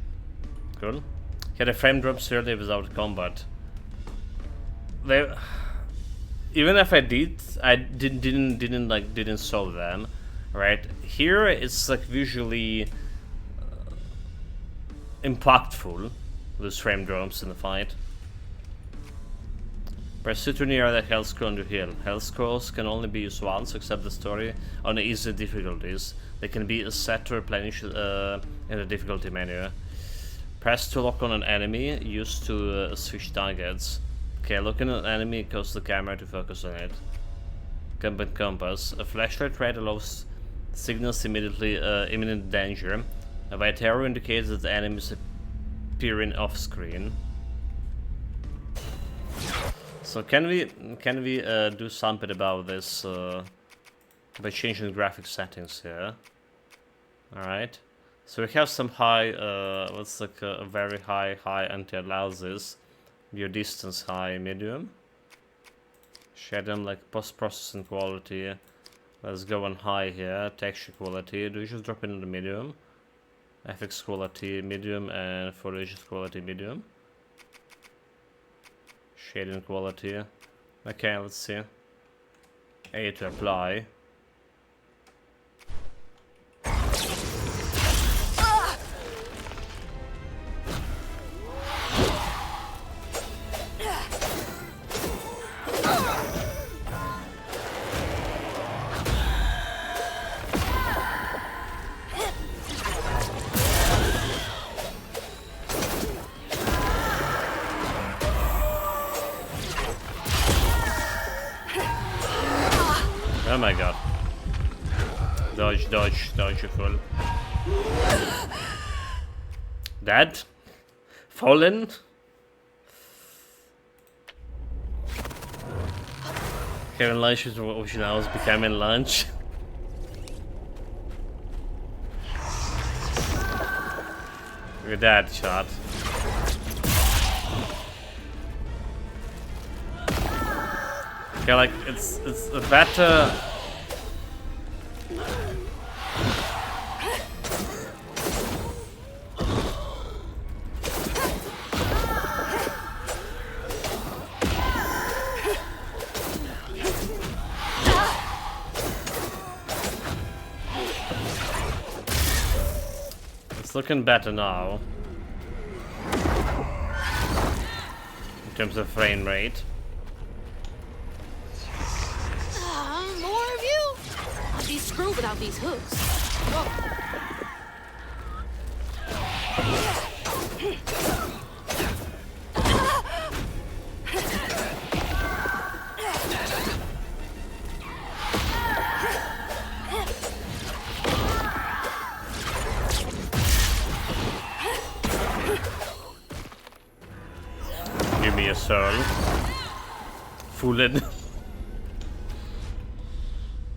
Cool. Yeah, the frame drops here, they without combat. They, even if I didn't solve them, right? Here it's like visually impactful. Those frame drops in the fight. Press to near the health scroll to heal. Health scrolls can only be used once, except the story on the easy difficulties. They can be set to replenish in the difficulty menu. Press to lock on an enemy, used to switch targets. Okay, looking at an enemy causes the camera to focus on it. Combat compass. A flashlight red allows signals immediately imminent danger. A white arrow indicates that the enemy is appearing off screen. So can we do something about this by changing the graphic settings here? All right. So we have some high, what's like a very high anti-louses, view distance high, medium. Shadow like post-processing quality. Let's go on high here. Texture quality. Do you just drop it in the medium? FX quality medium and foliage quality medium. Shading quality. Okay, let's see. A to apply. Oh my god. Dodge, dodge, dodge, you fool. Dead? Fallen? Having lunch with Ocean House becoming lunch. Look at that shot. Okay, like it's a better. It's looking better now in terms of frame rate. More of you? I'd be screwed without these hooks. Give me a soul. Fooled.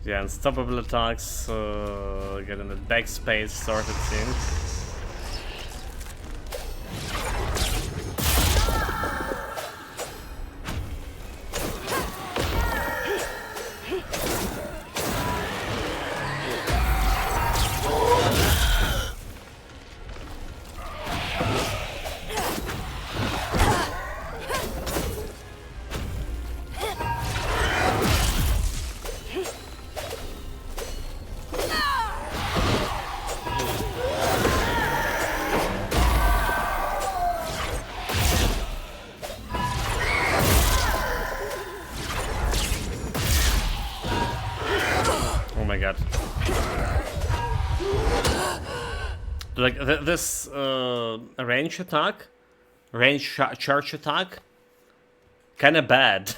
Yeah, unstoppable attacks, getting the backspace started soon. Oh my god. Like this range attack, charge attack, kind of bad.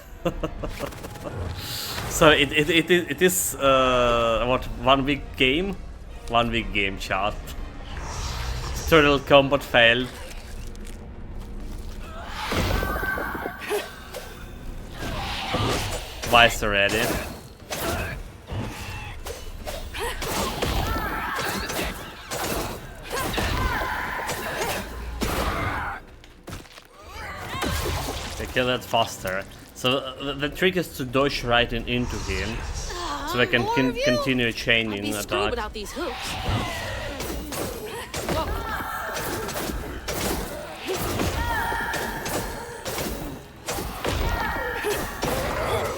So it is what, 1 week game, chat. Turtle combat failed. Twice already. Kill that faster. So the trick is to dodge right into him, so they can continue chaining attack. Without these hooks.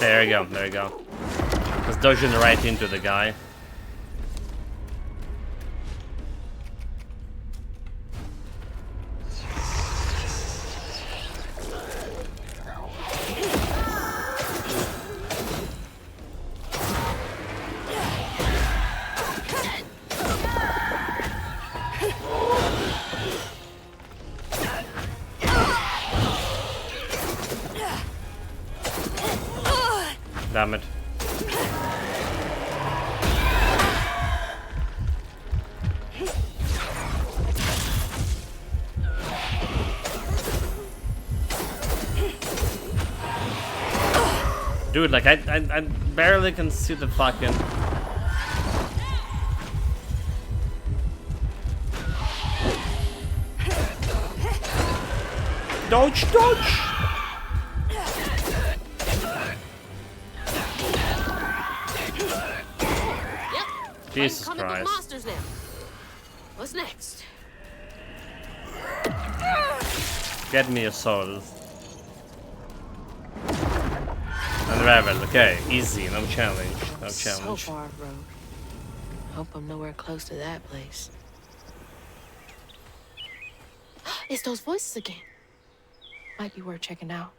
There you go. There you go. Just dodging right into the guy. Damn it. Dude, like I barely can see the fucking. Dodge, dodge! Jesus Coming with Christ. monsters now. What's next? Get me a soul. Unravel, okay, easy, no challenge, no So challenge. far, road. Hope I'm nowhere close to that place. It's those voices again. Might be worth checking out.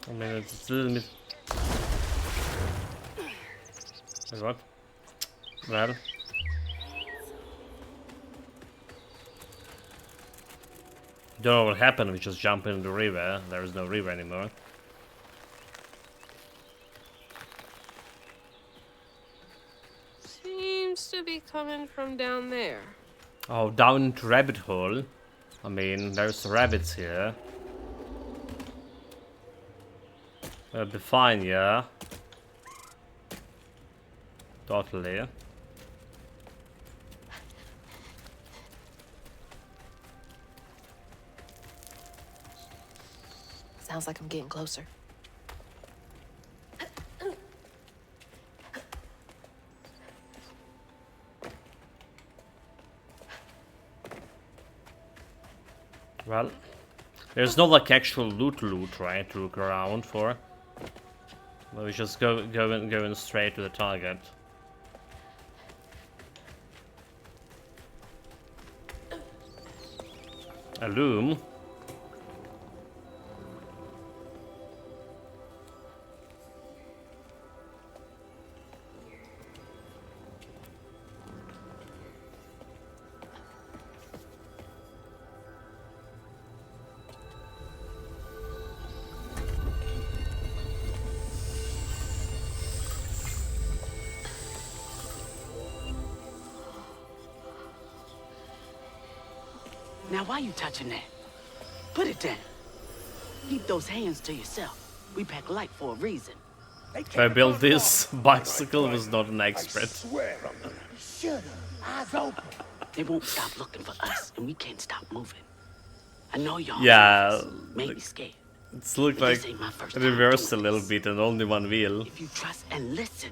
I mean, it's a little bit. Wait, what? Well. Don't know what happened, we just jumped in the river. There is no river anymore. See be coming from down there? Oh, down into rabbit hole. I mean, there's rabbits here. We'll be fine, yeah. Totally. Sounds like I'm getting closer. Well, there's no like actual loot, right, to look around for. But we just going straight to the target. A loom. Now, why you touching that? Put it down. Keep those hands to yourself. We pack light for a reason. If I built this bicycle, was not an expert. Shut up. Eyes open. They won't stop looking for us, and we can't stop moving. I know y'all. Yeah, Maybe scared. it's looked But like this ain't my first time reversed a doing little this. bit and only one wheel. If you trust and listen,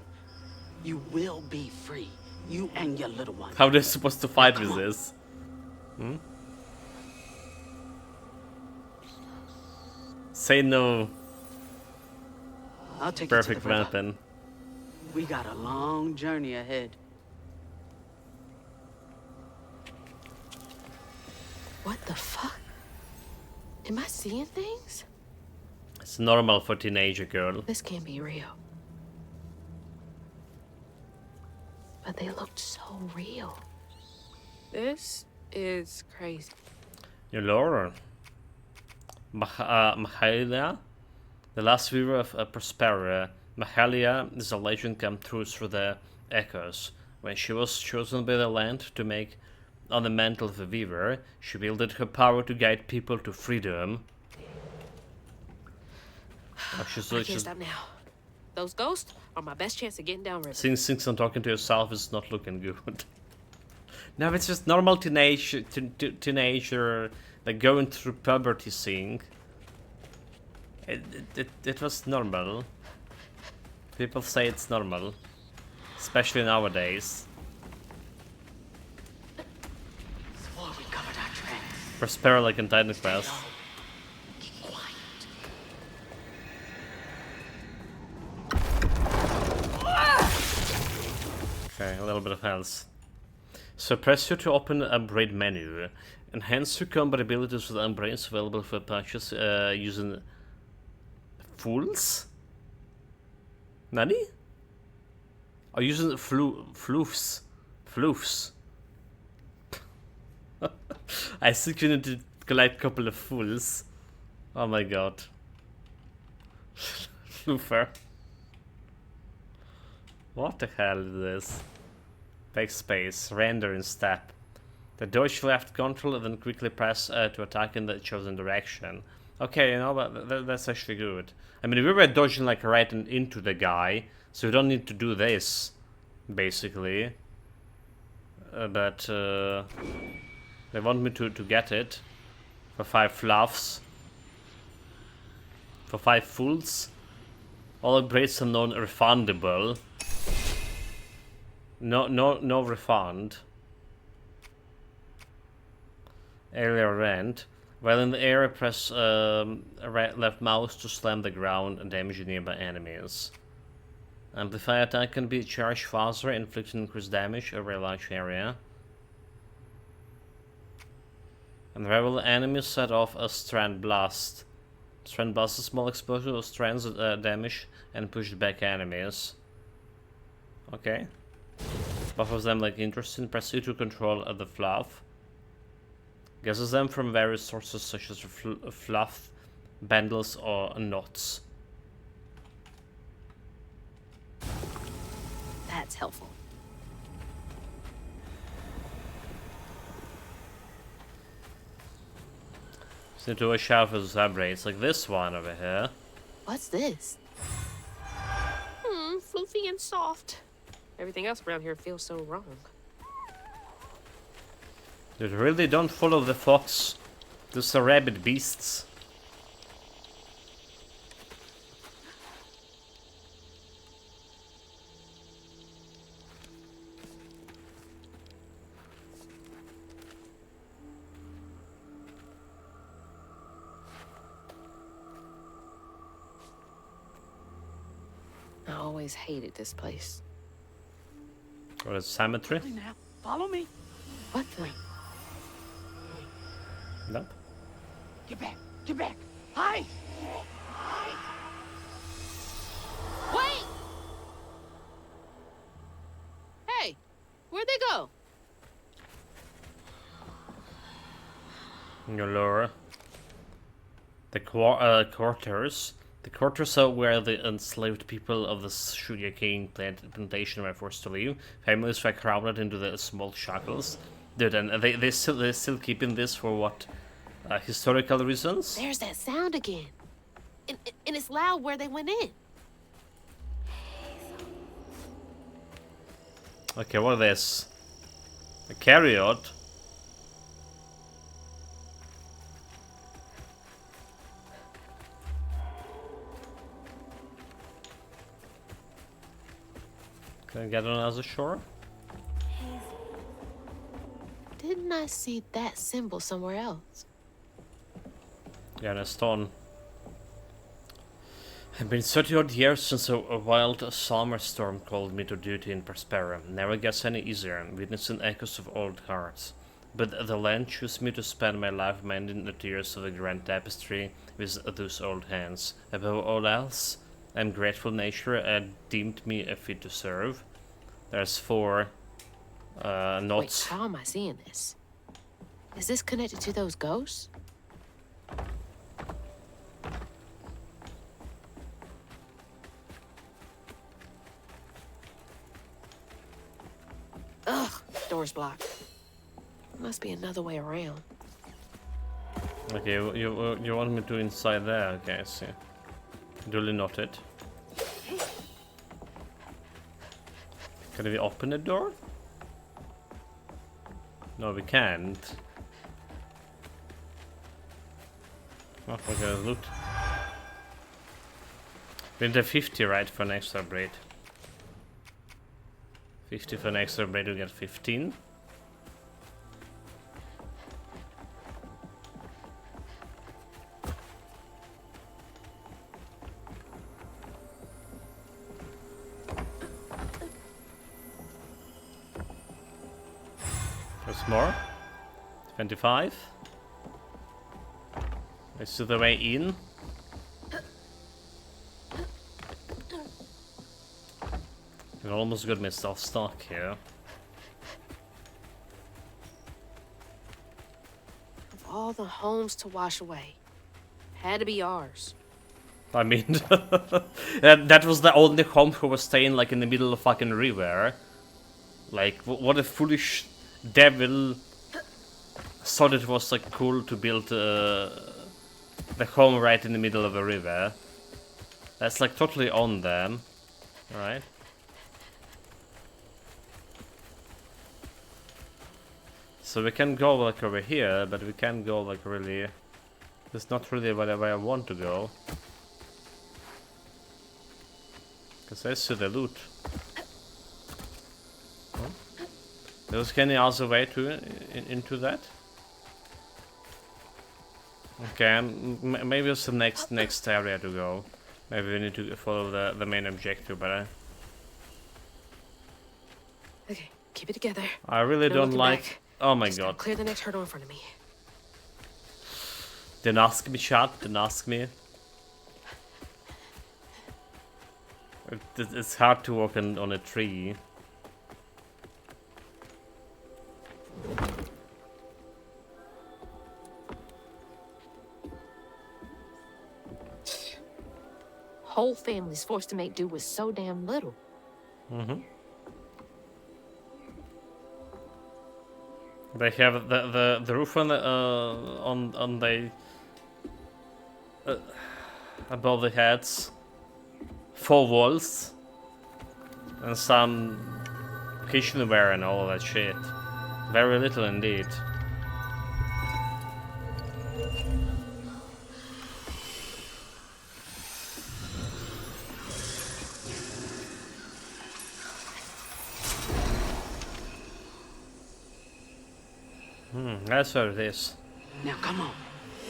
you will be free. You and your little one. How are they supposed to fight with this? Hmm? Say no. I'll take Perfect you to the river. weapon. We got a long journey ahead. What the fuck? Am I seeing things? It's normal for teenager girl. This can't be real. But they looked so real. This is crazy. Your lore. Mahalia, the last weaver of Prospera. Mahalia is a legend come true through the echoes. When she was chosen by the land to make on the mantle of a weaver, she wielded her power to guide people to freedom. Oh, I can't stop now. Those ghosts are my best chance of getting downriver. Since I'm talking to yourself, it's not looking good. No, it's just normal teenager, like going through puberty thing. It was normal. People say it's normal, especially nowadays. Swore we covered our tracks. Prospera like in Titan Quest. Keep quiet. Okay, a little bit of health. So press U to open the upgrade menu. Enhance your combat abilities with upgrades available for purchase using Fools? Nani? Oh, using floofs. Floofs. I think you need to collect a couple of fools. Oh my god. Floofer. What the hell is this? Backspace, render in step. The dodge left control and then quickly press to attack in the chosen direction. Okay, you know, but that's actually good. I mean, we were dodging like right into the guy, so we don't need to do this, basically. But they want me to get it for 5 fluffs, for 5 fools. All upgrades are non-refundable. No refund. Area rent. While in the area, press left mouse to slam the ground and damage nearby enemies. Amplify attack can be charged faster, inflicting increased damage over a large area. Unravel enemies, set off a Strand Blast. Strand Blast is a small explosion of strands damage and push back enemies. Okay. Both of them like interesting. Press U to control the fluff. Gathers them from various sources such as fluff, bundles, or knots. That's helpful. Need to watch out for Zabrates, like this one over here. What's this? Floofy and soft. Everything else around here feels so wrong. Dude, really don't follow the fox. Those are rabid beasts. I always hated this place. Or a cemetery? Now, follow me. What the? Nope. Get back. Get back. Hi. Wait! Hey, where'd they go? Your Laura. The quarters. The quarters are where the enslaved people of the sugarcane plantation were forced to live. Families were crowded into the small shackles. Dude, and they still keeping this for what? Historical reasons? There's that sound again. And it's loud where they went in. Okay, what is this? A chariot? Can I get on as a shore? Didn't I see that symbol somewhere else? Yeah, in a stone. It's been 30 odd years since a wild summer storm called me to duty in Prospera. Never gets any easier, witnessing echoes of old hearts. But the land chose me to spend my life mending the tears of the grand tapestry with those old hands. Above all else, I'm grateful nature had deemed me a fit to serve. There's 4 knots. Wait, how am I seeing this? Is this connected to those ghosts? Ugh, door's blocked. Must be another way around. Okay, you want me to inside there? Okay, I see. Duly noted. Can we open the door? No, we can't. Oh, okay, look. We need a 50, right, for an extra braid. 50 for an extra braid, we get 15. There's more. 25. Let's do the way in. I almost got myself stuck here. Of all the homes to wash away, had to be ours. I mean, that was the only home who was staying like in the middle of fucking river. Like, what a foolish devil thought it was like cool to build the home right in the middle of a river. That's like totally on them, right? So we can go like over here, but we can't go like really. It's not really where I want to go. Because I see the loot. Oh. There's any other way to into that? Okay, maybe it's the next area to go. Maybe we need to follow the main objective, but Okay, keep it together. I really No don't looking like. back. Oh my Just gotta god! clear the next hurdle in front of me. Don't ask me, chat. Don't ask me. It's hard to walk on a tree. Whole family's forced to make do with so damn little. Mm-hmm. They have the roof on the above the heads, 4 walls, and some kitchenware and all of that shit. Very little indeed. That's what it is. Now come on,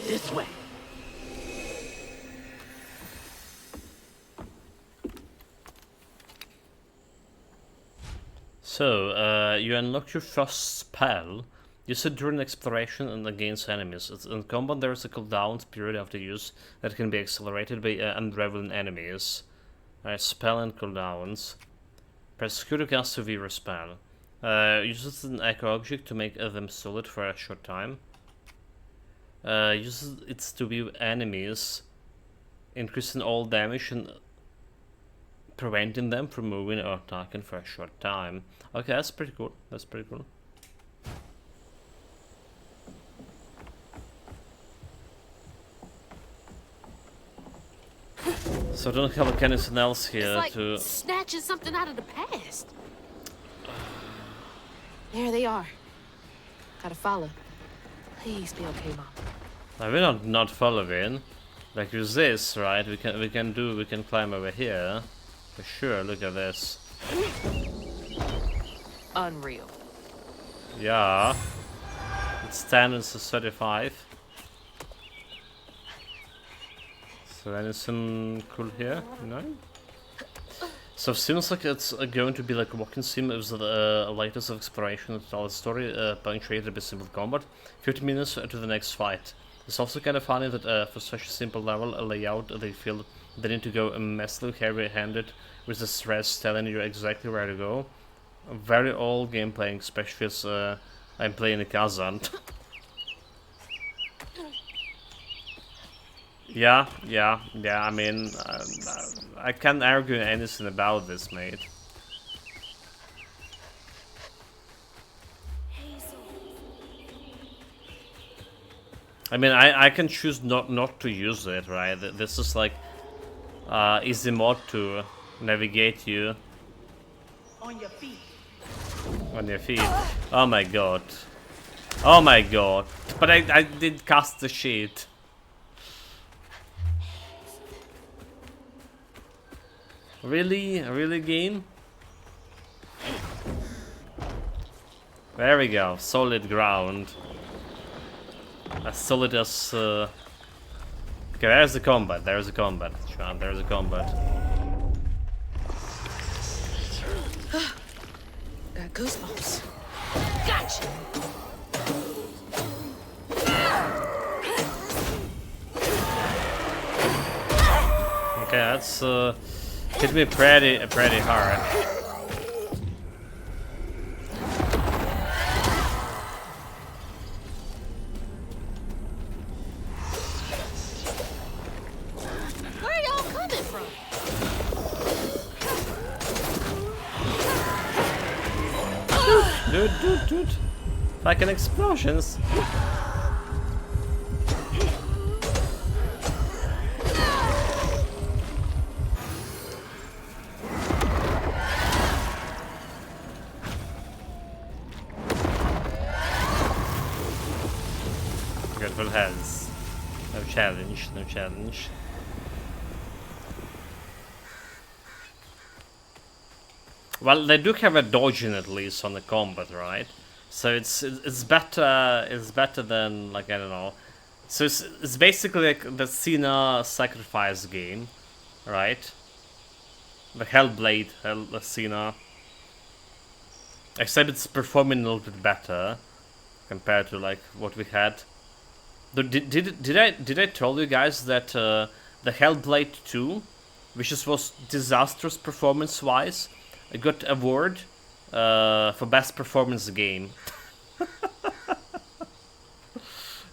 this way. So, you unlock your first spell. Use it during exploration and against enemies. In combat, there is a cooldown period after use that can be accelerated by unraveling enemies. Spell and cooldowns. Press Q to cast a Weaver spell. Use it as an echo object to make them solid for a short time. Use it to view enemies, increasing all damage and preventing them from moving or attacking for a short time. Okay, that's pretty cool. That's pretty cool. So I don't have anything else here It's like to... snatching something out of the past. There they are. Gotta follow. Please be okay, Mom. We're not following. Like with this, right? We can climb over here. For sure, look at this. Unreal. Yeah. It's 10 and it's 35. So anything cool here? No? So it seems like it's going to be like a walking sim with the latest of exploration and all the story, punctuated by simple combat. 50 minutes to the next fight. It's also kind of funny that for such a simple level layout, they feel they need to go massively heavy-handed with the stress telling you exactly where to go. Very old game playing, especially as I'm playing a Kazan. Yeah, I mean, I can't argue anything about this, mate. I mean, I can choose not to use it, right? This is like easy mod to navigate you. On your feet. On your feet. Oh my god. Oh my god. But I did cast the sheet. Really? Really, game? There we go. Solid ground. As solid as... Okay, there's the combat. There's the combat. Sean, there's the combat. Got goosebumps. Gotcha! Okay, that's hit me pretty hard. Where are y'all coming from? Dude. Fucking explosions. Good full heads. No challenge, no challenge. Well, they do have a dodging at least on the combat, right? So it's better than, like, I don't know. So it's basically like the Cena sacrifice game, right? The Hellblade, Cena. Except it's performing a little bit better compared to like what we had. Did I tell you guys that the Hellblade 2, which was disastrous performance-wise, I got award for best performance game.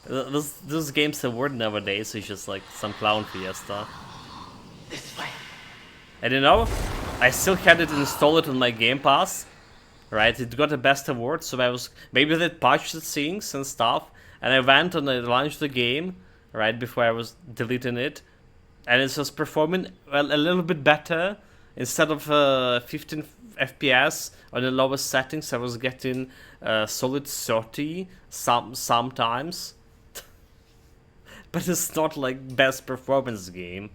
Those games award nowadays is just like some clown fiesta. This way. And you know, I still had it installed on my Game Pass, right? It got the best award, so I was maybe they patched the things and stuff, and I went and I launched the game, right before I was deleting it, and it's just performing well a little bit better. Instead of 15 FPS on the lowest settings, I was getting solid 30 sometimes. But it's not like best performance game.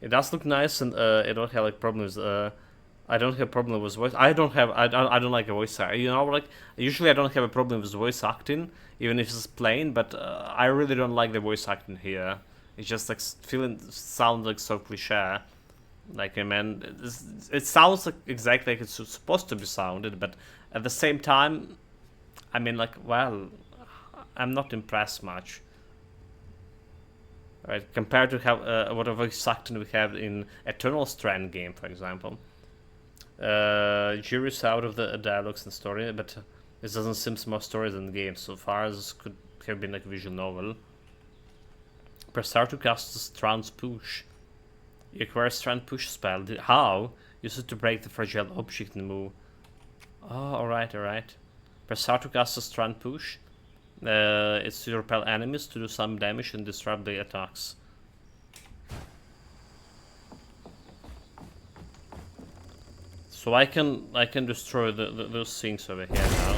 It does look nice, and I don't have like problems. I don't have a problem with voice. I don't like a voice actor. You know, like usually I don't have a problem with voice acting, even if it's plain. But I really don't like the voice acting here. It's just like sounds like so cliche. Like, I mean, it sounds like exactly like it's supposed to be sounded, but at the same time, I mean, like, well, I'm not impressed much. Right, compared to how what a voice acting we have in Eternal Strand game, for example. Jury's out of the dialogues and story, but this doesn't seem more story than the game so far. This could have been like a visual novel. Press start to cast the Strand's Push. You acquire Strand Push spell. How? Use it to break the fragile object and move. Oh, alright, alright. Press start to cast the Strand Push. It's to repel enemies to do some damage and disrupt the attacks. So I can destroy those things over here now.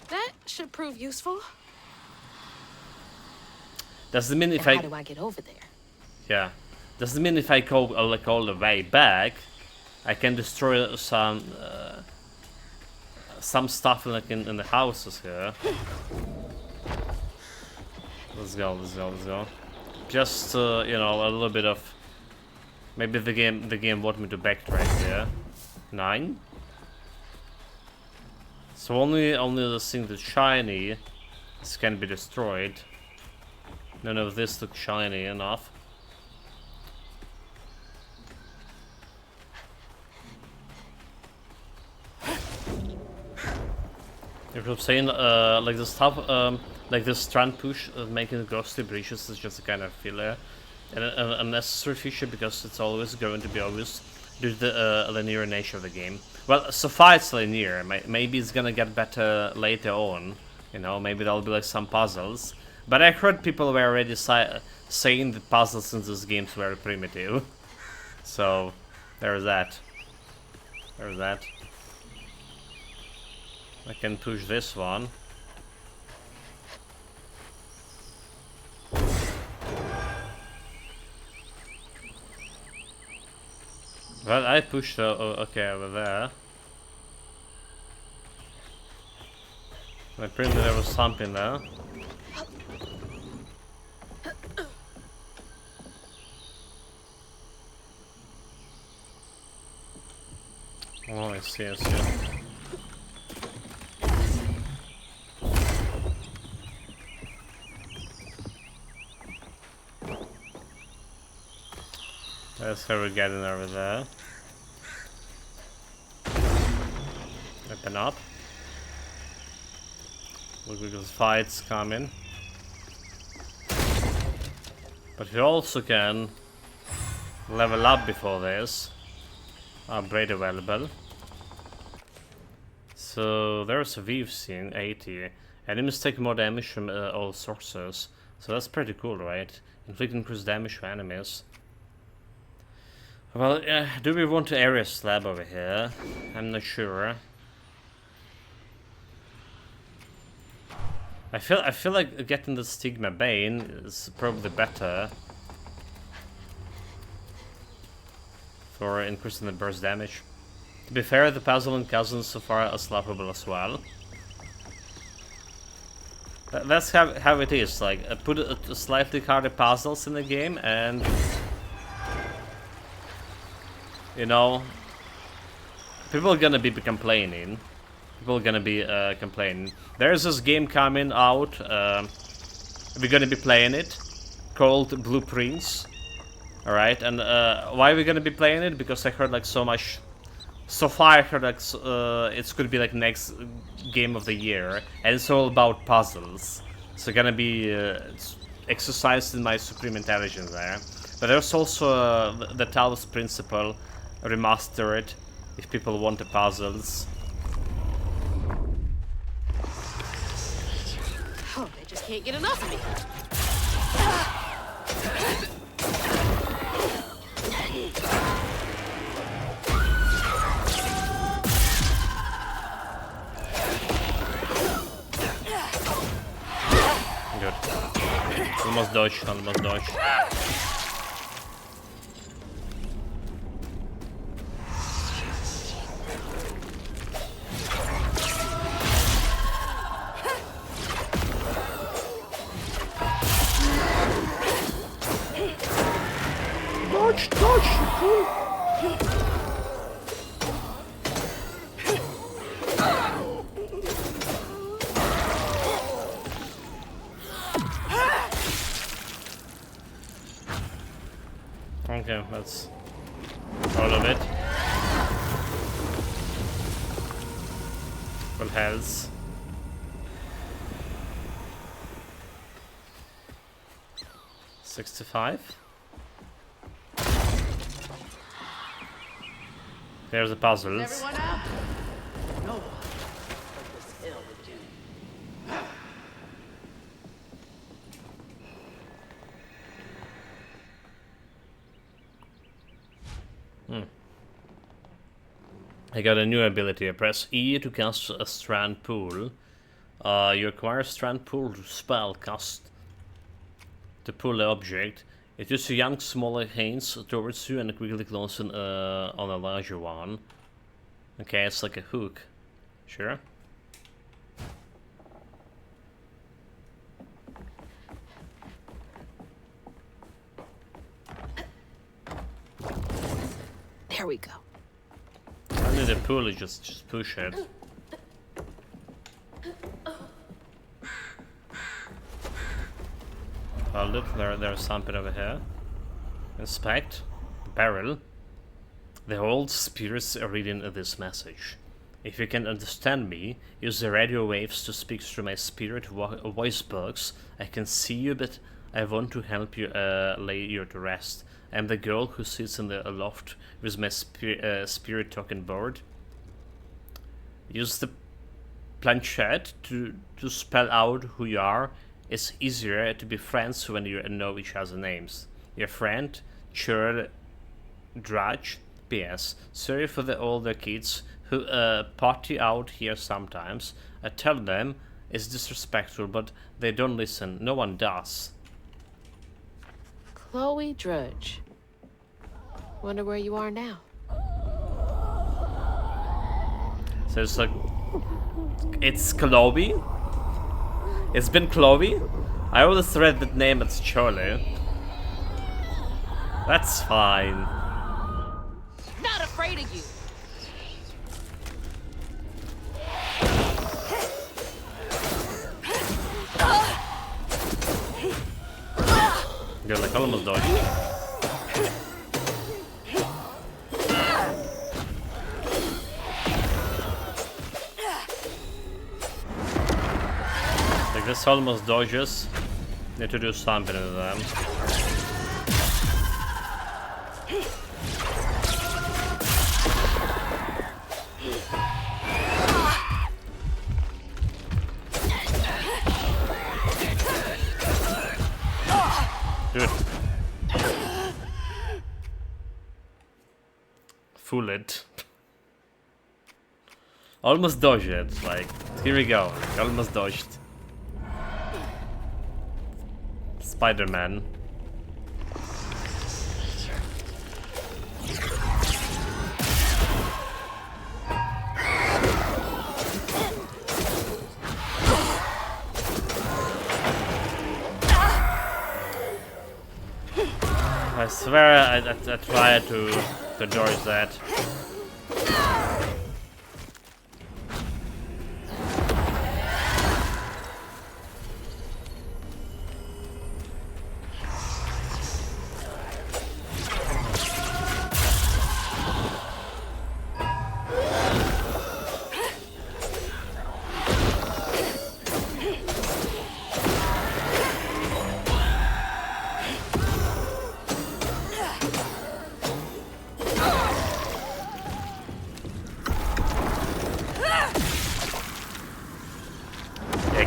That should prove useful. Does it mean if How do I get over there? Yeah. Does it mean if I go like all the way back, I can destroy some stuff like in the houses here? Let's go, let's go, let's go. Just you know, a little bit of maybe the game want me to backtrack here. 9. So only the thing that's shiny can be destroyed. None of this looks shiny enough. If I'm saying like the stuff like the Strand Push making the ghostly breaches is just a kind of filler and a unnecessary feature because it's always going to be obvious due to the linear nature of the game. Well, so far it's linear. Maybe it's gonna get better later on. You know, maybe there'll be like some puzzles. But I heard people were already saying the puzzles in this game's very primitive. So there's that. There's that. I can push this one. Well, I pushed okay over there. I printed there was something there. Oh, I see, I see. That's how we're getting over there. Open up. Look at those fights coming. But we also can level up before this. Upgrade available. So there's a we've seen 80. Enemies take more damage from all sources. So that's pretty cool, right? Inflict increased damage to enemies. Well, do we want to area slab over here? I'm not sure. I feel like getting the Stigma Bane is probably better for increasing the burst damage. To be fair, the puzzle and cousins so far are slappable as well. That's how it is. Like, put a slightly harder puzzles in the game, and you know, people are gonna be complaining. People are gonna be complaining. There's this game coming out. We're gonna be playing it, called Blueprints. All right, and why are we gonna be playing it? Because I heard like so much. So far, I heard like it's gonna be like next game of the year, and it's all about puzzles. So gonna be exercised in my supreme intelligence there. But there's also the Talos Principle remastered if people want the puzzles. Oh, they just can't get enough of me. Almost dodge, almost dodge. Dodge, dodge! Okay, that's all of it. Full health. $65. There's the puzzles. Everyone out? No. What the hell would you? I got a new ability. I press E to cast a strand pool. You acquire a strand pool spell cast to pull the object. It uses young, smaller hands towards you and quickly closes on a larger one. Okay, it's like a hook. Sure. There we go. Only the pool is just push it. Hold it, there's something over here. Inspect. Barrel. The old spirits are reading this message. If you can understand me, use the radio waves to speak through my spirit voice box. I can see you, but I want to help you lay you to rest. I'm the girl who sits in the loft with my spirit talking board. Use the planchette to spell out who you are. It's easier to be friends when you know each other's names. Your friend, Churl Drudge. P.S. Sorry for the older kids who party out here sometimes. I tell them it's disrespectful, but they don't listen. No one does. Chloe Drudge. Wonder where you are now. So it's like... It's Chloe? It's been Chloe? I always read that name as Charlie. That's fine. Not afraid of you. You're like almost dodged. Like this almost dodges. Need to do something to them. Dude. Fool it. Almost dodged it, like, here we go, almost dodged. Spider-Man. I swear I tried to dodge that.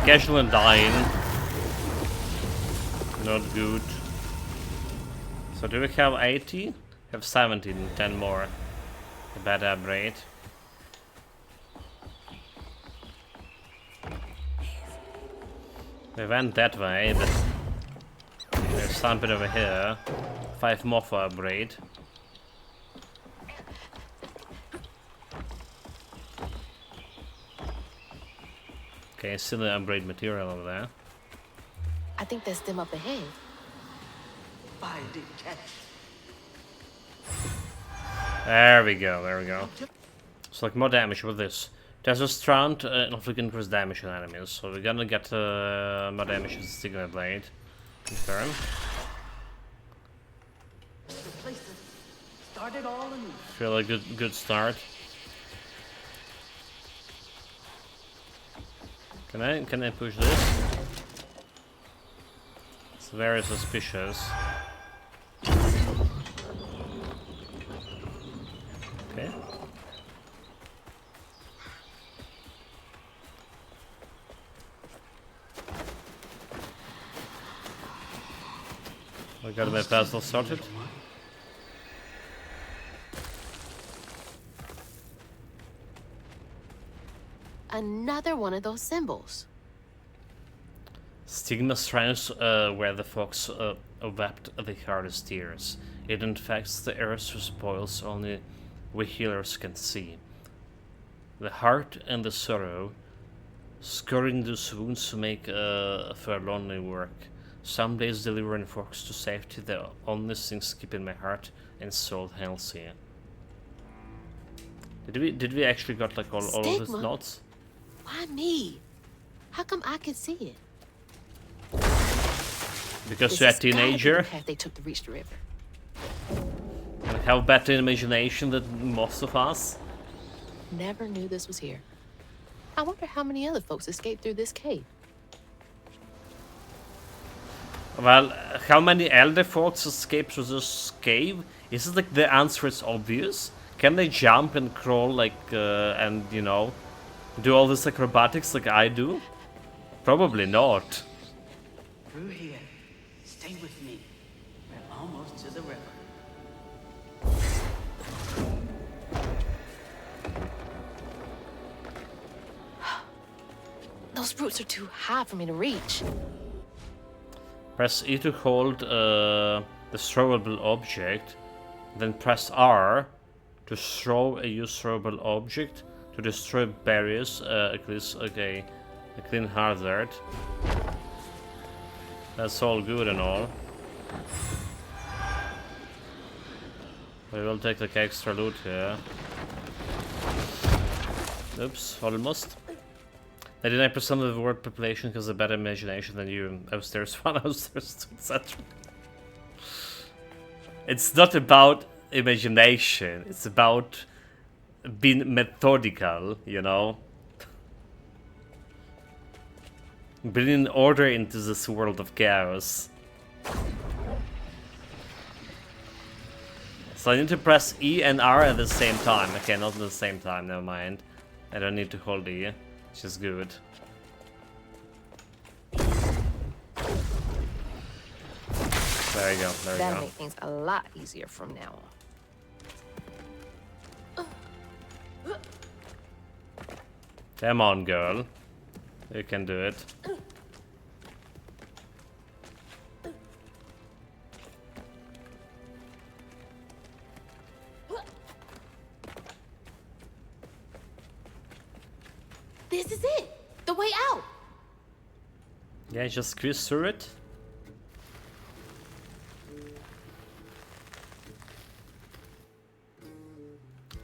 Casual and dying. Not good. So do we have 80? We have 17, 10 more. A bad upgrade. We went that way, but something over here. 5 more for upgrade. Okay, still the upgrade material over there. I think that's them up ahead. Fire didn't catch. There we go, there we go. So like more damage with this. There's a strand and we can increase damage on enemies, so we're gonna get more damage with the Stigma Blade. Confirm. Started all anew. Feel like good start. Can I push this? It's very suspicious. Okay. I got my puzzle sorted. Another one of those symbols. Stigma strands where the fox wept the hardest tears. It infects the earth whose spoils only we healers can see. The heart and the sorrow, scouring those wounds to make for lonely work. Some days delivering fox to safety, the only things keeping my heart and soul healthy. Did we actually got like all of these notes? Why me? How come I can see it? Because you're a teenager They took to reach the river. and have better imagination than most of us. Never knew this was here. I wonder how many other folks escaped through this cave. Well, how many elder folks escape through this cave? Is it like the answer is obvious? Can they jump and crawl like and you know do all this acrobatics like I do? Probably not. Through here. Stay with me. We're almost to the river. Those roots are too high for me to reach. Press E to hold the throwable object, then press R to throw a throwable object to destroy barriers. At least, okay, a clean hazard. That's all good and all. We will take like extra loot here. Oops, almost. 99% of the world population has a better imagination than you. Upstairs one, upstairs two, etc. It's not about imagination, it's about being methodical, you know? Bringing order into this world of chaos. So I need to press E and R at the same time. Okay, not at the same time, never mind. I don't need to hold E. Which is good. There you go, there you That'll go. make things a lot easier from now on. Come on, girl. You can do it. This is it! The way out! Yeah, just squeeze through it.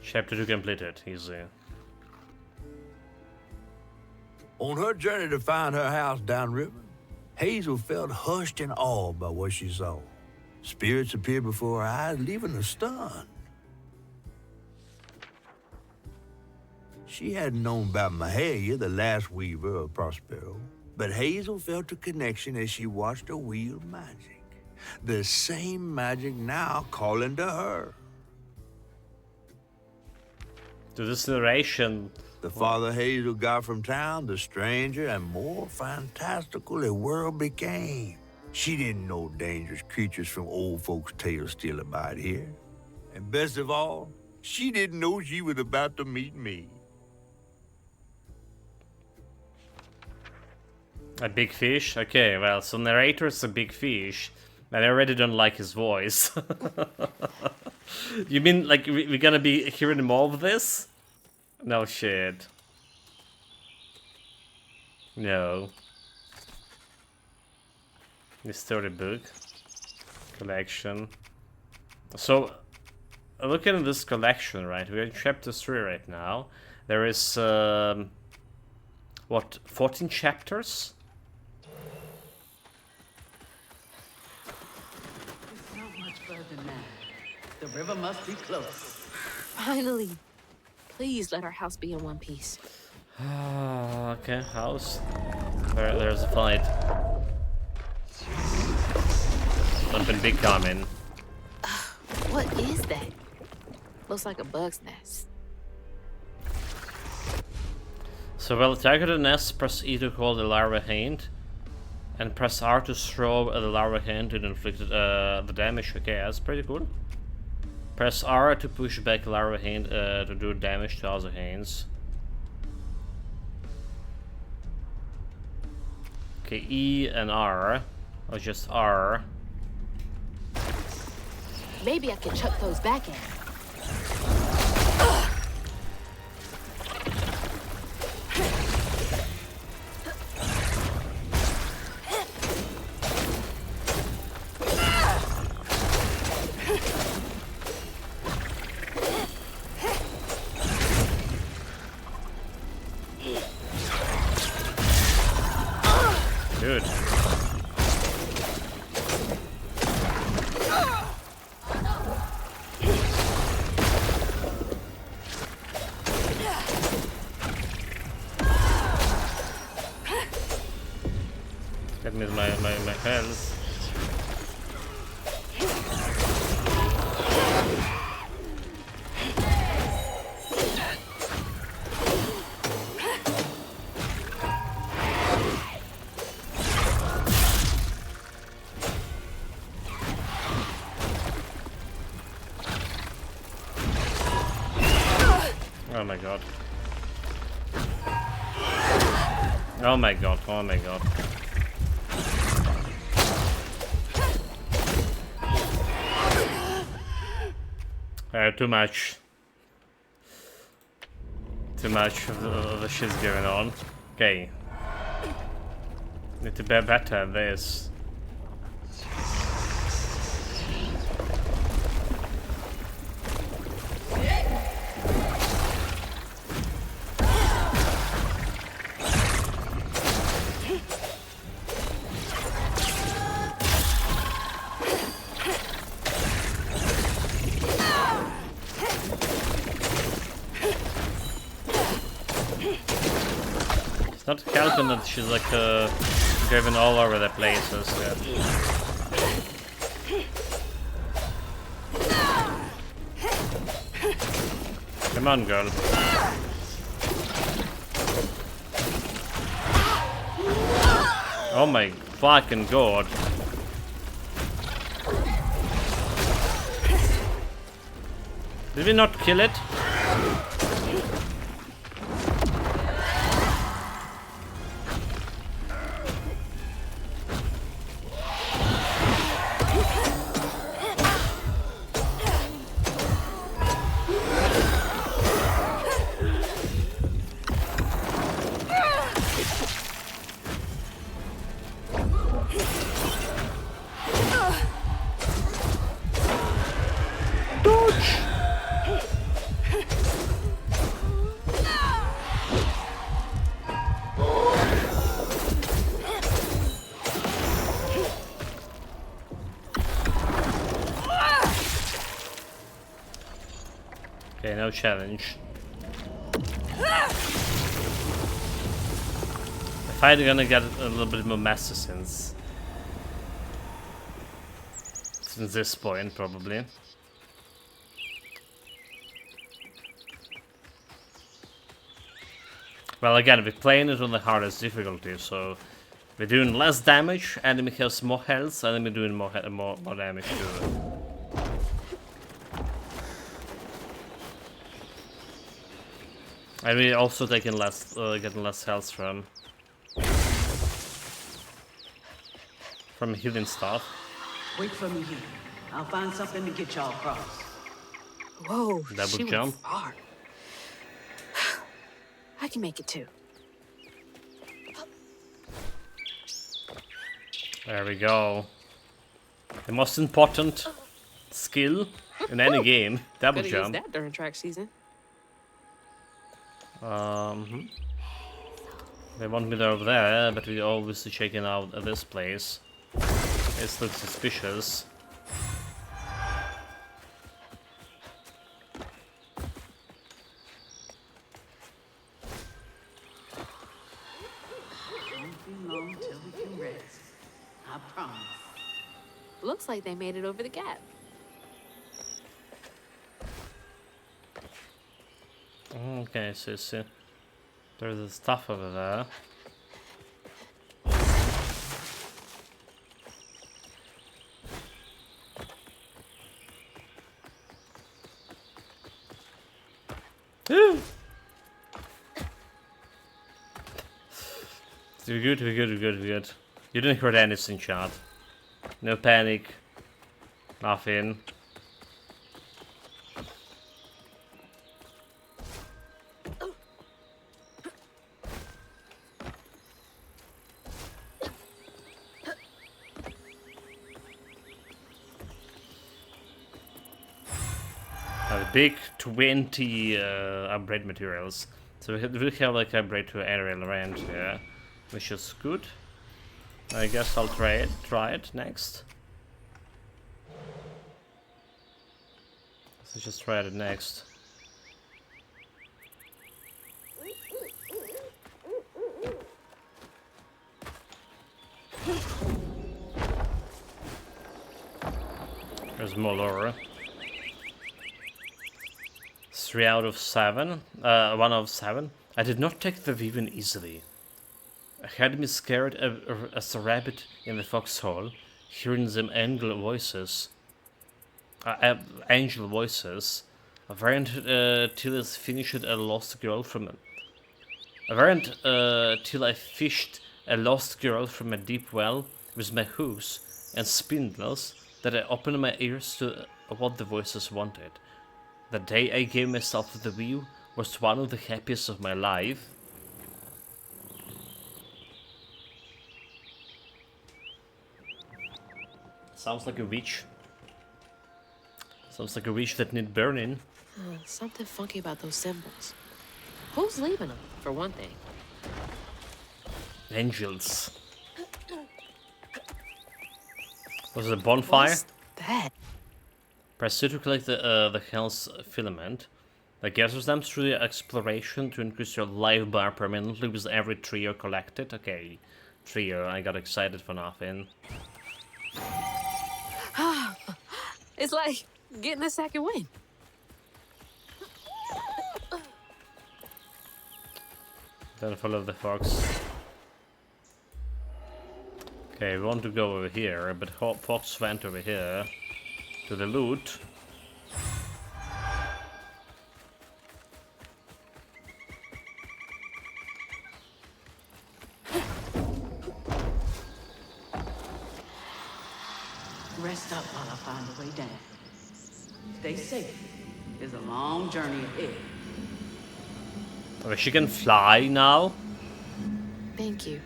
Chapter 2 completed, easy. On her journey to find her house downriver, Hazel felt hushed and awed by what she saw. Spirits appeared before her eyes, leaving her stunned. She hadn't known about Mahalia, the last weaver of Prospero, but Hazel felt a connection as she watched her wield magic. The same magic now calling to her. To this narration. The farther Hazel got from town, the stranger and more fantastical the world became. She didn't know dangerous creatures from old folks' tales still abide here. And best of all, she didn't know she was about to meet me. A big fish? Okay, well, so narrator is a big fish. And I already don't like his voice. You mean like we're gonna be hearing more of this? No shit. No. The storybook collection. So, looking at this collection, right? We're in chapter 3 right now. There is what, 14 chapters? It's not much further now. The river must be close. Finally. Please let our house be in one piece. Okay, house. There's a fight. Something big coming. What is that? Looks like a bug's nest. So while target the nest, press E to call the larva hand, and press R to throw the larva hand to inflict the damage. Okay, that's pretty cool. Press R to push back larva hand to do damage to other hands. Okay, E and R, or just R. Maybe I could chuck those back at him. Good. That means my health. Oh my god. Oh my god, oh my god. Too much. Too much of the shit's going on. Okay. Need to be better at this. Not helping that she's like driven all over the places. Yeah. Come on, girl. Oh my fucking god. Did we not kill it? Okay, no challenge. The fight gonna get a little bit more messy since this point, probably. Well, again, we're playing it on the hardest difficulty, so we're doing less damage, enemy has more health, enemy doing more damage too. And we also taking less, getting less health from healing stuff. Wait for me here. I'll find something to get y'all across. Whoa, Double she jump. went far. I can make it too. There we go. The most important skill in any game, double Could've jump. used that during track season. They want me over there, but we're obviously checking out this place. This looks suspicious. Won't be long till we can rest. I promise. Looks like they made it over the gap. Okay, so there's the stuff over there. We're good, we're good, we're good, we're good. You didn't hurt anything, chat. No panic. Nothing. Big 20 upgrade materials. So we have like upgrade to aerial range here, which is good. I guess I'll try it next. Let's just try it next. There's more lore. 3 out of 7. 1 out of 7. I did not take the Vivian easily. I had me scared as a rabbit in the foxhole, hearing them angel voices. I weren't till I finished a lost girl from. I weren't till I fished a lost girl from a deep well with my hooks and spindles that I opened my ears to what the voices wanted. The day I gave myself to the view was one of the happiest of my life. Sounds like a witch. Sounds like a witch that need burning. Something funky about those symbols. Who's leaving them, for one thing? Angels. Was it a bonfire? What's that? Press C to collect the Hell's filament. That gathers them through the exploration to increase your life bar permanently with every trio collected. Okay, trio. I got excited for nothing. It's like getting a second win. Then follow the fox. Okay, we want to go over here, but Fox went over here to the loot. Rest up while I find a way down. Stay safe. There's a long journey ahead. Oh, she can fly now. Thank you.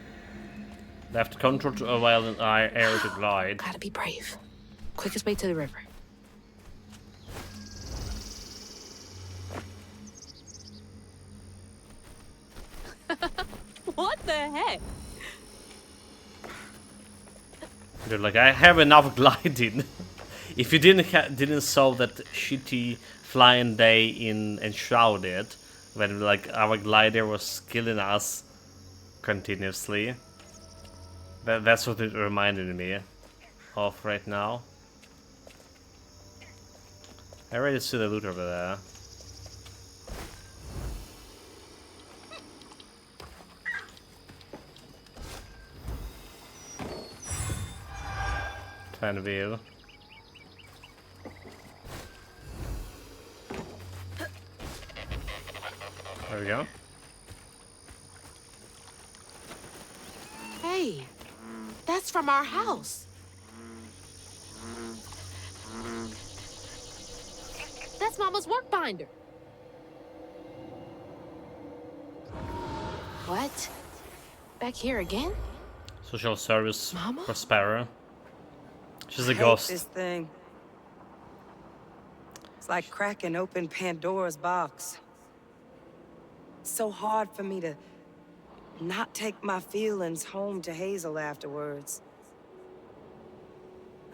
Left control to while in air to glide. Gotta be brave. Quickest way to the river. What the heck? They're like, I have enough gliding. If you didn't solve that shitty flying day in Enshrouded, when like our glider was killing us continuously, that's what it reminded me of right now. I already see the loot over there. Fan view. There we go. Hey, that's from our house. That's Mama's work binder. What? Back here again? Social service Mama? Prospera. She's a I hate ghost. this thing. It's like cracking open Pandora's box. It's so hard for me to not take my feelings home to Hazel afterwards.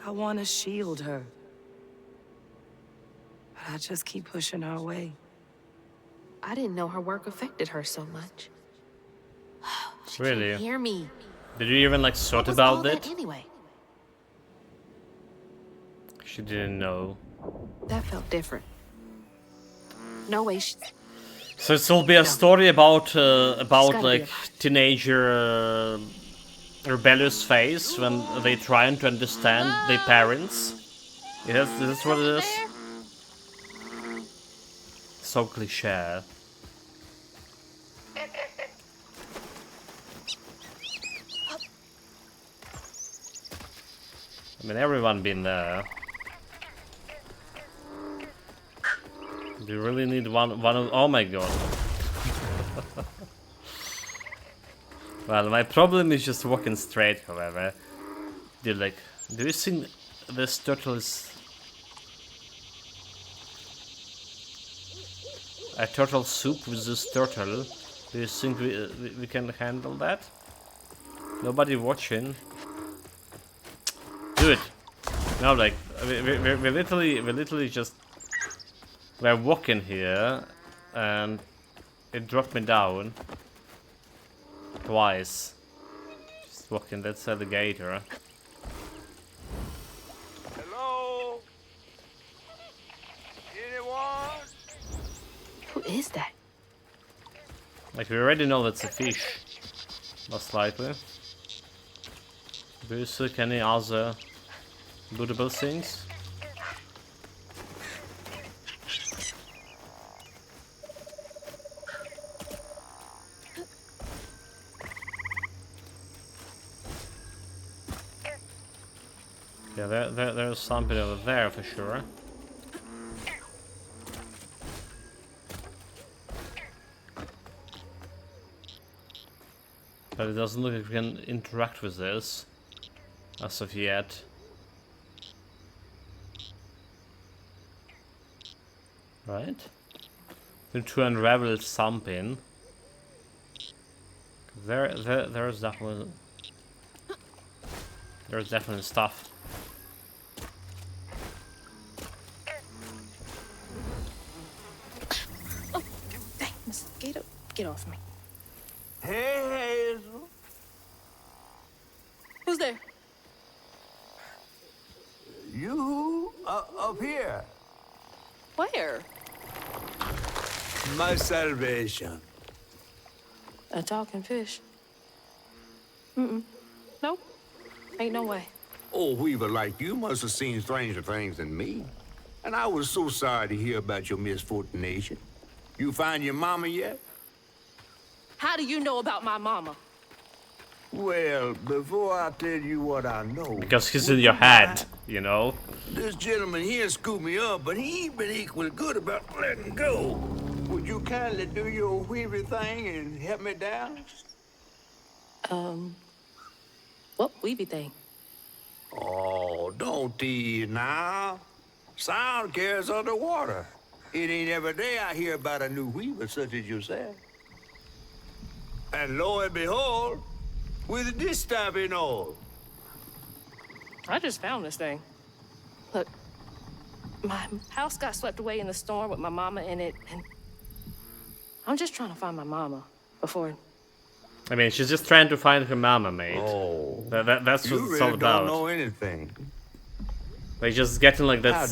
I want to shield her. But I just keep pushing her away. I didn't know her work affected her so much. She Really? can't hear me. Did you even like thought What was all about that it? anyway? She didn't know. That felt different. No way. So it will be a story about gotta like be teenager rebellious phase when they trying to understand their parents. Yes, this is what it is. So cliche. I mean, everyone been there. Do you really need one of? Oh my god. Well, my problem is just walking straight. However, do you think this turtle is a turtle soup with this turtle? Do you think we can handle that? Nobody watching. Do it. No, like we literally just we're walking here, and it dropped me down twice. Just walking. That's alligator. Hello? Anyone? Who is that? Like, we already know that's a fish, most likely. Do you see any other beautiful things? Yeah, there's something over there for sure. But it doesn't look like we can interact with this as of yet. Right? We need to unravel something. There's definitely stuff. Oh, dang, mosquito, get off me. Hey, Hazel. Who's there? You up here. Where? My salvation. A talking fish? Mm-mm. Nope. Ain't no way. Oh, Weaver, like you must have seen stranger things than me. And I was so sorry to hear about your misfortunation. You find your mama yet? How do you know about my mama? Well, before I tell you what I know... Because he's in your head, you know? This gentleman here scooped me up, but he ain't been equally good about letting go. Would you kindly do your Weaver thing and help me down? What weavy thing? Oh, don't tease now. Sound carries underwater. It ain't every day I hear about a new weaver such as yourself. And lo and behold, with this stuff and all. I just found this thing. Look, my house got swept away in the storm with my mama in it, and I'm just trying to find my mama before... I mean, she's just trying to find her mama, mate. Oh. That's what it's all about. You don't know anything. They're just getting like that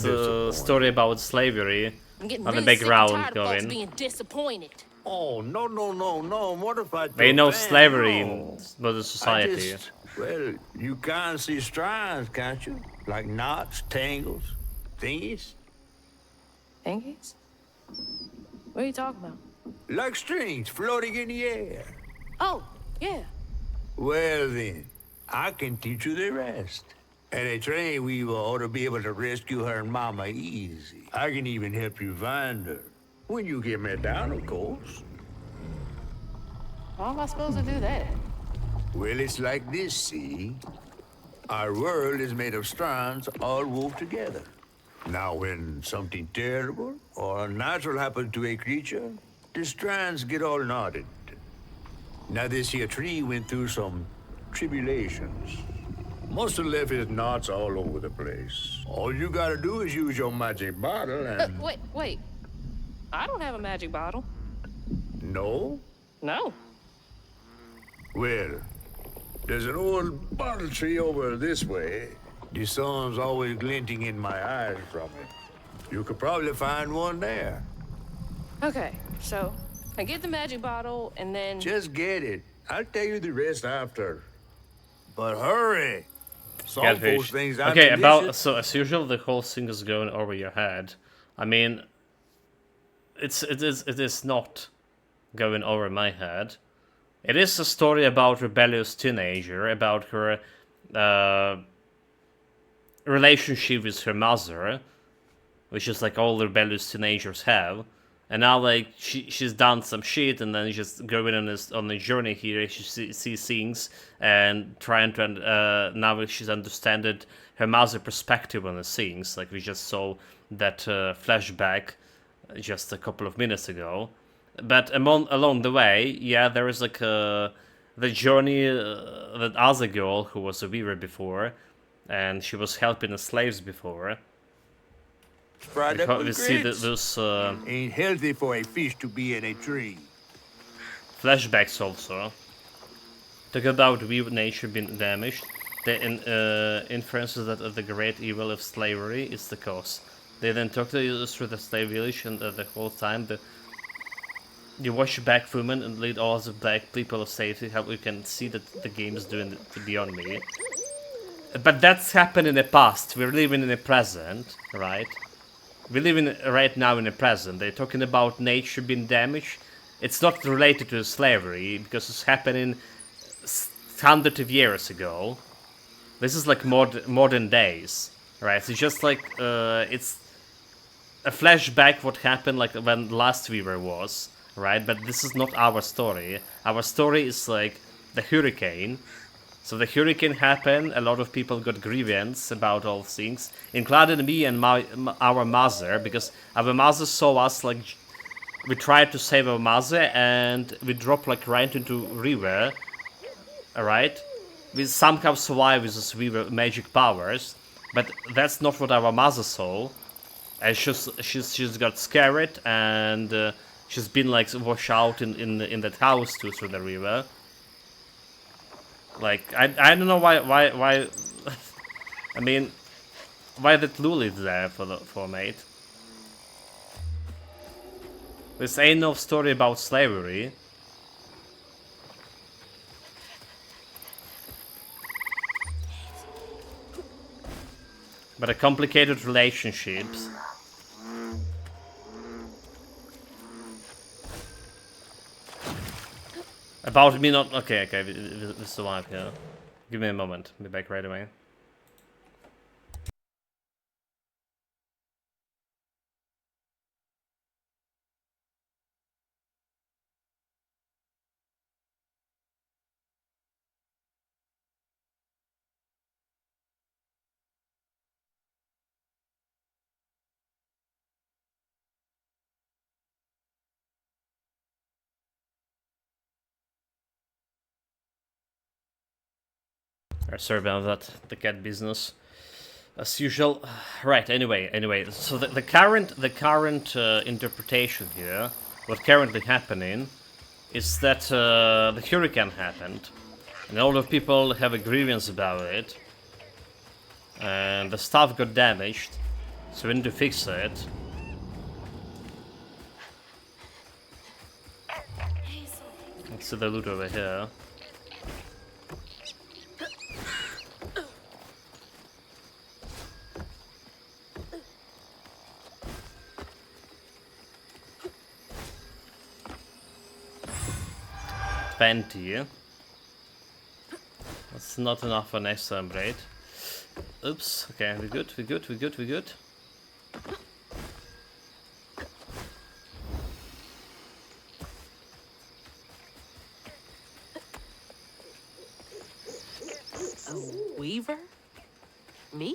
story about slavery I'm getting on the really sick and background tired of folks going. being disappointed. Oh, no. What if I... They know slavery No. in modern society. Well, you can't see strands, can't you? Like knots, tangles, thingies. Thingies? What are you talking about? Like strings floating in the air. Oh, yeah. Well then, I can teach you the rest. And a train weaver ought to be able to rescue her mama easy. I can even help you find her. When you get me down, of course. How am I supposed to do that? Well, it's like this, see? Our world is made of strands all wove together. Now, when something terrible or unnatural happens to a creature, the strands get all knotted. Now, this here tree went through some tribulations. Must have left his knots all over the place. All you gotta do is use your magic bottle and... Wait. I don't have a magic bottle. No? No. Well, there's an old bottle tree over this way. The sun's always glinting in my eyes from it. You could probably find one there. Okay, so I get the magic bottle and then... Just get it. I'll tell you the rest after. But hurry! Some Catfish. folks things Okay, so as usual, the whole thing is going over your head. I mean, it is not going over my head. It is a story about rebellious teenager, about her relationship with her mother, which is like all rebellious teenagers have. And now, like, she's done some shit, and then just going on a journey here. She sees things and trying to now she's understanding her mother's perspective on the things. Like we just saw that flashback just a couple of minutes ago. But along the way, yeah, there is like the journey that other girl who was a weaver before, and she was helping the slaves before. We see those ain't healthy for a fish to be in a tree. Flashbacks also. Talk about weird nature being damaged. The inferences that the great evil of slavery is the cause. They then talk to us through the slave village, and the whole time you watch back women and lead all the black people of safety. How we can see that the game is doing beyond me. But that's happened in the past. We're living in the present, right? We live right now in the present. They're talking about nature being damaged. It's not related to slavery because it's happening hundreds of years ago. This is like modern days, right? It's just like it's a flashback what happened like when last Weaver was, right? But this is not our story. Our story is like the hurricane. So the hurricane happened, a lot of people got grievance about all things, including me and our mother, because our mother saw us, like, we tried to save our mother, and we dropped, like, right into river, alright? We somehow survived with this river magic powers, but that's not what our mother saw, and she's got scared, and she's been, like, washed out in that house too through the river. Like, I don't know why I mean, why that Lulu is there for mate. This ain't no story about slavery. But a complicated relationships. About me not... Okay, this is the wife, yeah. Give me a moment. Be back right away. Sorry about that, the cat business, as usual. Right. Anyway. So the current interpretation here, what currently happening, is that the hurricane happened, and a lot of people have a grievance about it, and the stuff got damaged, so we need to fix it. Let's see the loot over here. That's not enough for next time, right? Oops. Okay, we're good, we're good, we're good, we're good. A weaver? Me?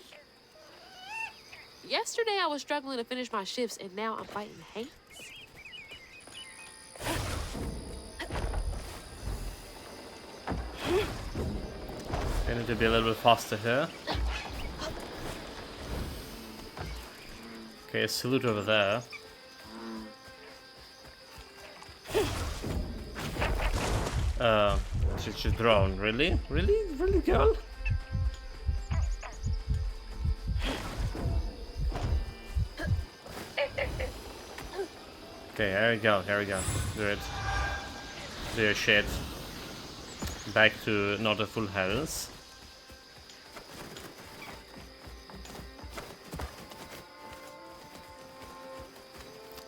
Yesterday I was struggling to finish my shifts, and now I'm fighting Hanks. I need to be a little bit faster here. Okay, a salute over there. She's drone. Really? Really? Really, girl? Okay, here we go, here we go. Do it. Do your shit. Back to not a full health.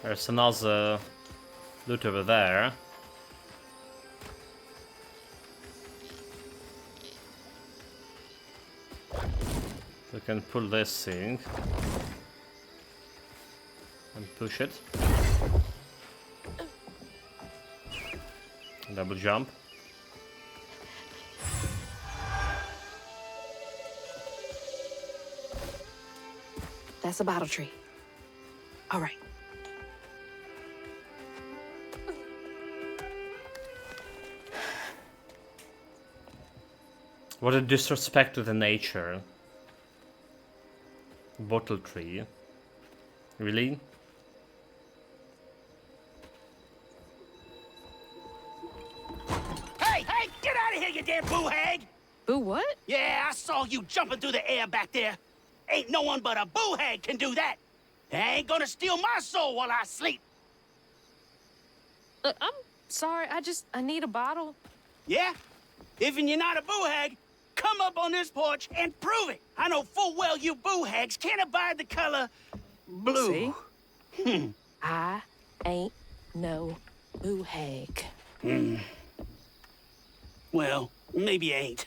There's another loot over there. We can pull this thing and push it. Double jump. That's a bottle tree. All right. What a disrespect to the nature. Bottle tree. Really? Hey, get out of here, you damn boo hag! Boo what? Yeah, I saw you jumping through the air back there. Ain't no one but a boo hag can do that. They ain't gonna steal my soul while I sleep. Look, I'm sorry. I need a bottle. Yeah? Even you're not a boo hag, come up on this porch and prove it. I know full well you boo hags can't abide the color blue. See? I ain't no boo hag. Well, maybe you ain't.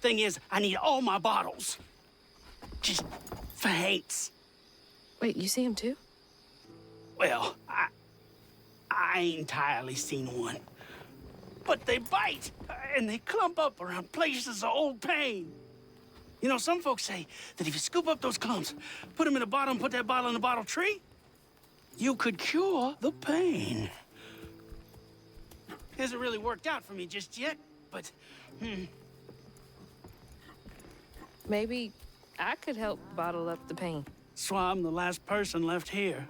Thing is, I need all my bottles. Just for Hanks. Wait, you see him too? Well, I ain't entirely seen one. But they bite, and they clump up around places of old pain. You know, some folks say that if you scoop up those clumps, put them in a bottle and put that bottle in a bottle tree, you could cure the pain. Hasn't really worked out for me just yet, but, Maybe I could help bottle up the pain. That's why I'm the last person left here.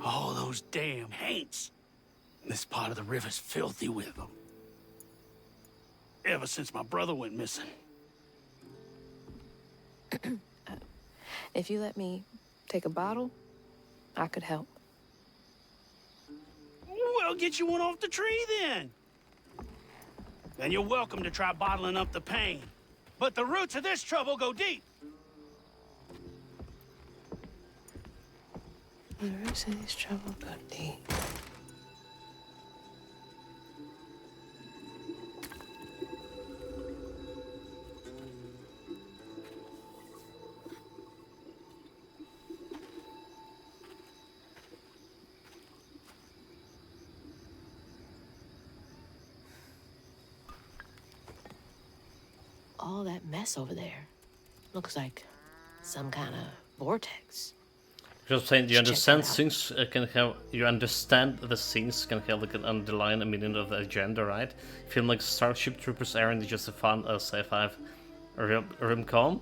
All those damn Haints. This part of the river's filthy with them. Ever since my brother went missing. If you let me take a bottle, I could help. Well, get you one off the tree then. Then you're welcome to try bottling up the pain. But the roots of this trouble go deep. The roots of this trouble go deep. All that mess over there looks like some kind of vortex. Just saying, you understand things can have. You understand the things can have like an underlying meaning of the agenda, right? Film like Starship Troopers aren't just a fun sci-fi rom-com.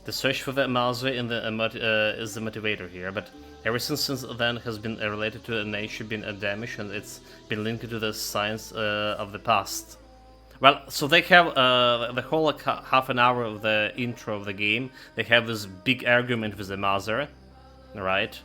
The search for the Mauser in the is the motivator here, but everything since then has been related to a nature being damaged, and it's been linked to the science of the past. Well, so they have the whole like, half an hour of the intro of the game. They have this big argument with the mother, right?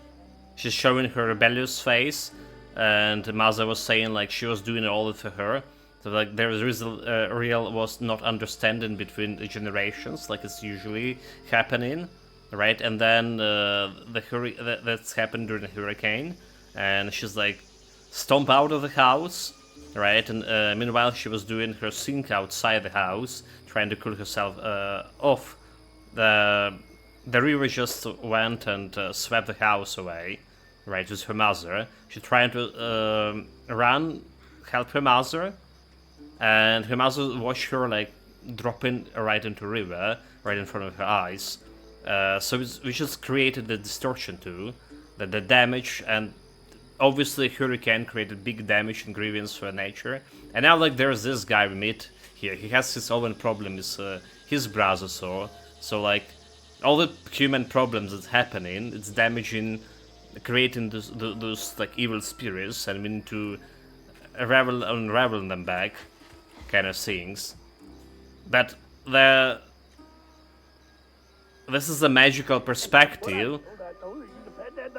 She's showing her rebellious face, and the mother was saying like she was doing all it for her. So like there is a real was not understanding between the generations, like it's usually happening, right? And then that's happened during the hurricane, and she's like stomp out of the house. Right, and meanwhile she was doing her sink outside the house, trying to cool herself off the river just went and swept the house away, right, with her mother. She tried to help her mother, and her mother watched her like dropping right into river, right in front of her eyes. So we just created the distortion too, the damage, and obviously hurricane created big damage and grievance for nature. And now like there's this guy we meet here. He has his own problems, his brother saw. So like all the human problems that's happening, it's damaging, creating those like evil spirits, and we need to unravel them back, kind of things. But this is a magical perspective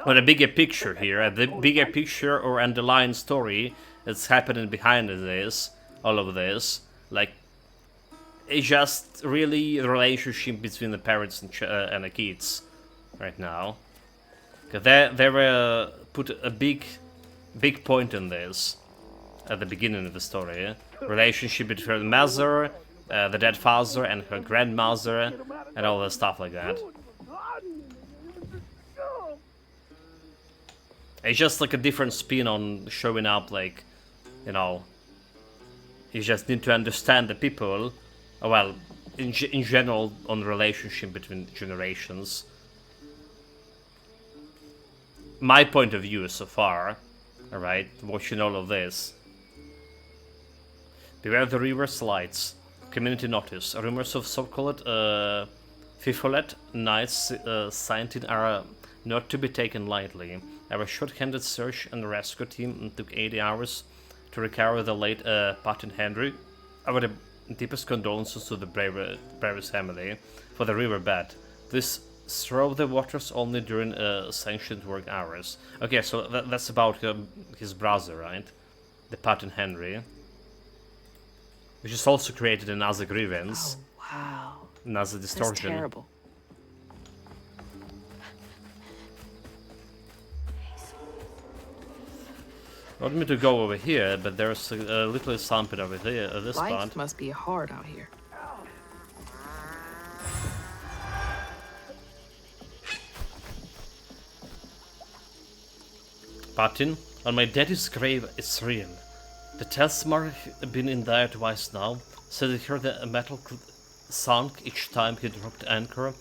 on a bigger picture here, the bigger picture or underlying story that's happening behind this, all of this, like it's just really the relationship between the parents and the kids right now. Cause they were put a big point in this at the beginning of the story. Relationship between the mother, the dead father, and her grandmother, and all that stuff like that. It's just like a different spin on showing up, like, you know, you just need to understand the people, well, in general, on the relationship between generations. My point of view so far, alright, watching all of this. Beware the river slides. Community notice. Rumors of so-called Fifolet Knights sighting are not to be taken lightly. Our short-handed search and rescue team took 80 hours to recover the late Patton Henry. Our deepest condolences to the Bravis family for the riverbed. This through the waters only during sanctioned work hours. Okay, so that's about his brother, right? The Patton Henry. Which is also created another grievance. Oh, wow. Another distortion. That's terrible. I want me to go over here, but there's a little something over here at this Life spot. must be hard out here. Patton, on my daddy's grave, it's real. The test mark been in there twice now, said he heard the metal sunk each time he dropped anchor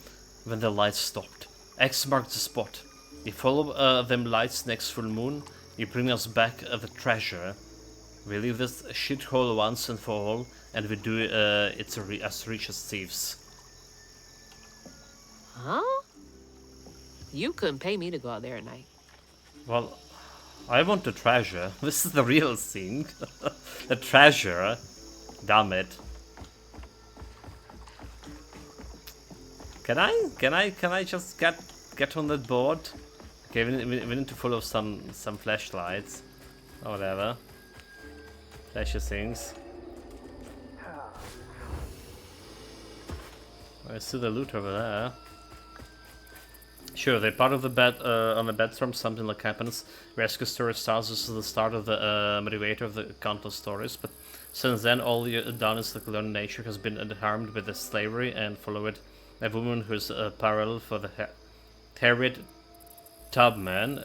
when the lights stopped. X marked the spot. You follow them lights next full moon, you bring us back the treasure. We leave this shithole once and for all, and we do it as rich as thieves. Huh? You couldn't pay me to go out there at night. Well, I want the treasure. This is the real thing. The treasure. Damn it. Can I just get on that board? Okay, we need to follow some flashlights. Or whatever. Flashy things. I see the loot over there. Sure, they're part of the bed on the bedroom. Something like happens. Rescue story starts. This is the start of the motivator of the countless stories. But since then, all you've done is like learn nature has been harmed with the slavery and follow it. A woman who is parallel for the Harriet Tubman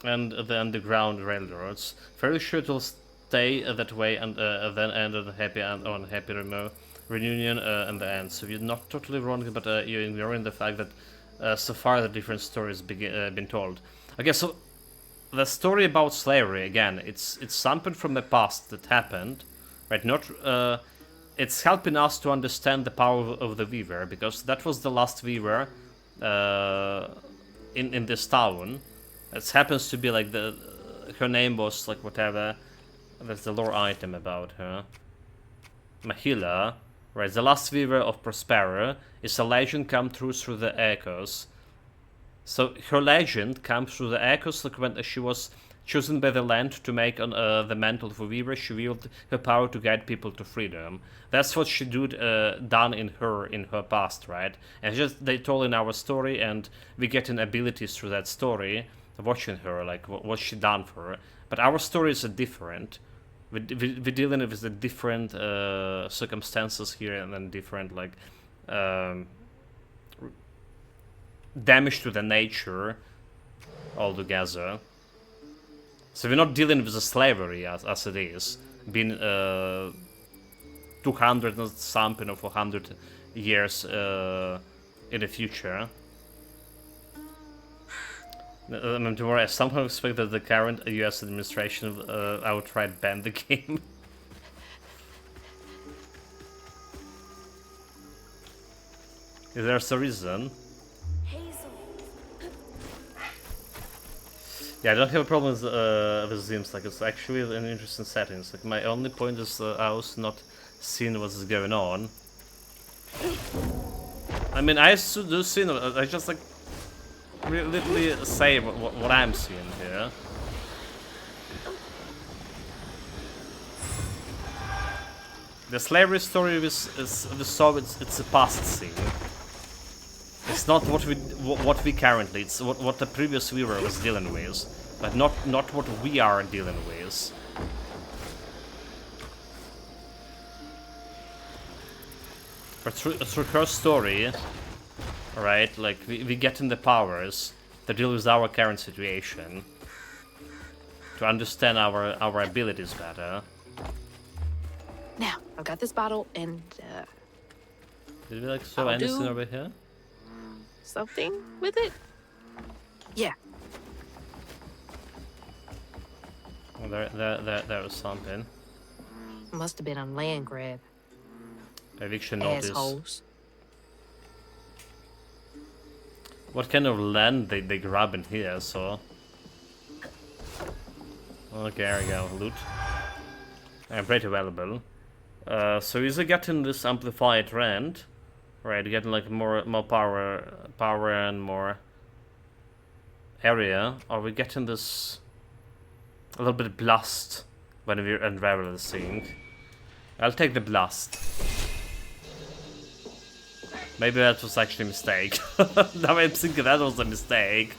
and the Underground Railroads. Fairly sure it'll stay that way and then end on a happy and on happy reunion in the end. So you're not totally wrong, but you're ignoring the fact that so far the different stories been told. Okay, so the story about slavery again, it's something from the past that happened, right? Not it's helping us to understand the power of the Weaver, because that was the last Weaver in this town. It happens to be like her name was like whatever. That's the lore item about her. Mahila. Right, the last Weaver of Prospera is a legend come through the echoes. So her legend comes through the echoes, like when she was chosen by the land to make the mantle of a Weaver, she wielded her power to guide people to freedom. That's what she done in her past, right? And just they told in our story, and we getting abilities through that story, watching her, like what she done for her. But our stories are different. we're dealing with the different circumstances here, and then different like damage to the nature altogether. So we're not dealing with the slavery as it is, being 200 and something or 400 years in the future. Tomorrow, I somehow expect that the current US administration will outright ban the game. Is there a reason? Yeah, I don't have a problem with Sims. Like, it's actually an interesting setting. Like, my only point is I was not seeing what's going on. I mean, I do see. I just like literally say what I'm seeing here. The slavery story we saw. It's a past scene. It's not what we currently. It's what the previous viewer was dealing with, but not what we are dealing with. But through her story, right? Like we get in the powers to deal with our current situation, to understand our abilities better. Now I've got this bottle, and did we like saw anything over here? Something with it? Yeah. Well, there was something. Must have been a land grab. Eviction notice. Assholes. What kind of land they grab in here? So. Okay, there we go. Loot. Pretty valuable. So is it getting this amplified rend? Right, getting like more power and more area. Are we getting this a little bit blast when we unravel this thing? I'll take the blast. Maybe that was actually a mistake. Now I'm thinking that was a mistake.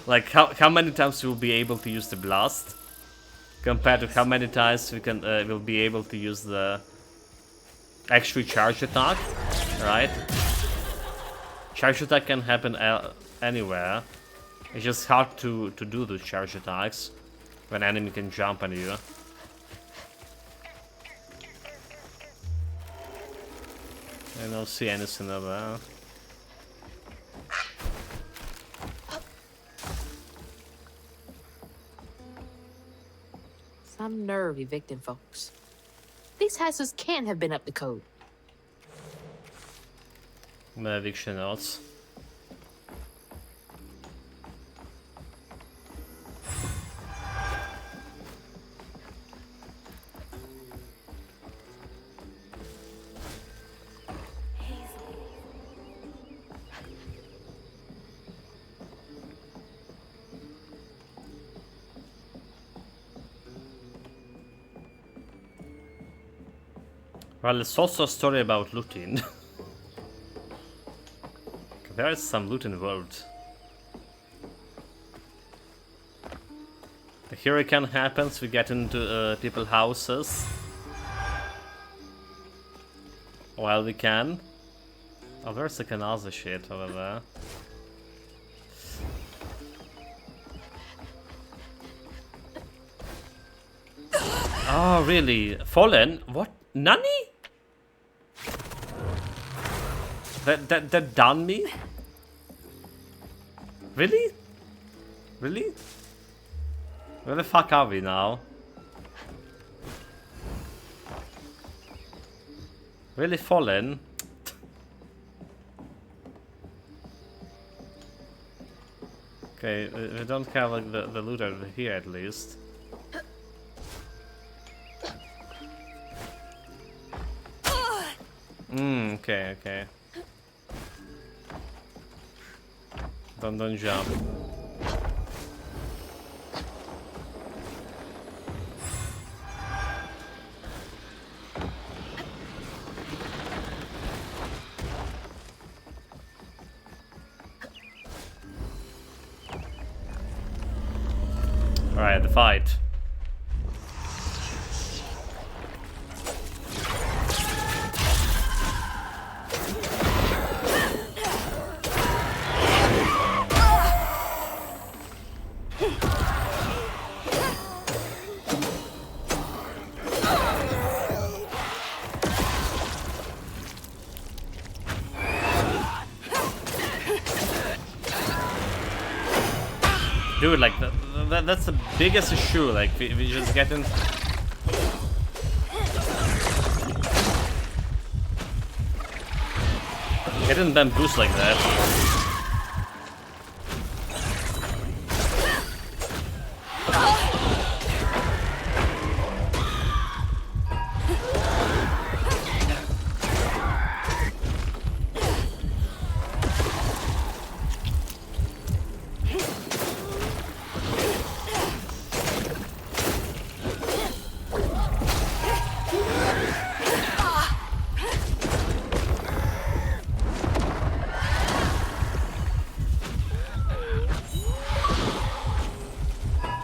Like how many times we'll be able to use the blast compared to how many times we can we'll be able to use the actual charge attack, right? Charge attack can happen anywhere. It's just hard to do those charge attacks when enemy can jump on you. I don't see anything over there. Some nerve evicting folks. These houses can't have been up to code. The eviction notes. Well, it's also a story about looting. There is some loot involved. The hurricane happens, we get into people's houses. While we can. Oh, there's like another shit over there. Oh, really? Fallen? What? Nani? That done me? Really? Really? Where the fuck are we now? Really Fallen? Okay, we don't have like the loot over here at least. Okay, okay. Don't jump. Alright, the fight. Dude, like, that's the biggest issue, like, we just getting... Getting bamboos like that.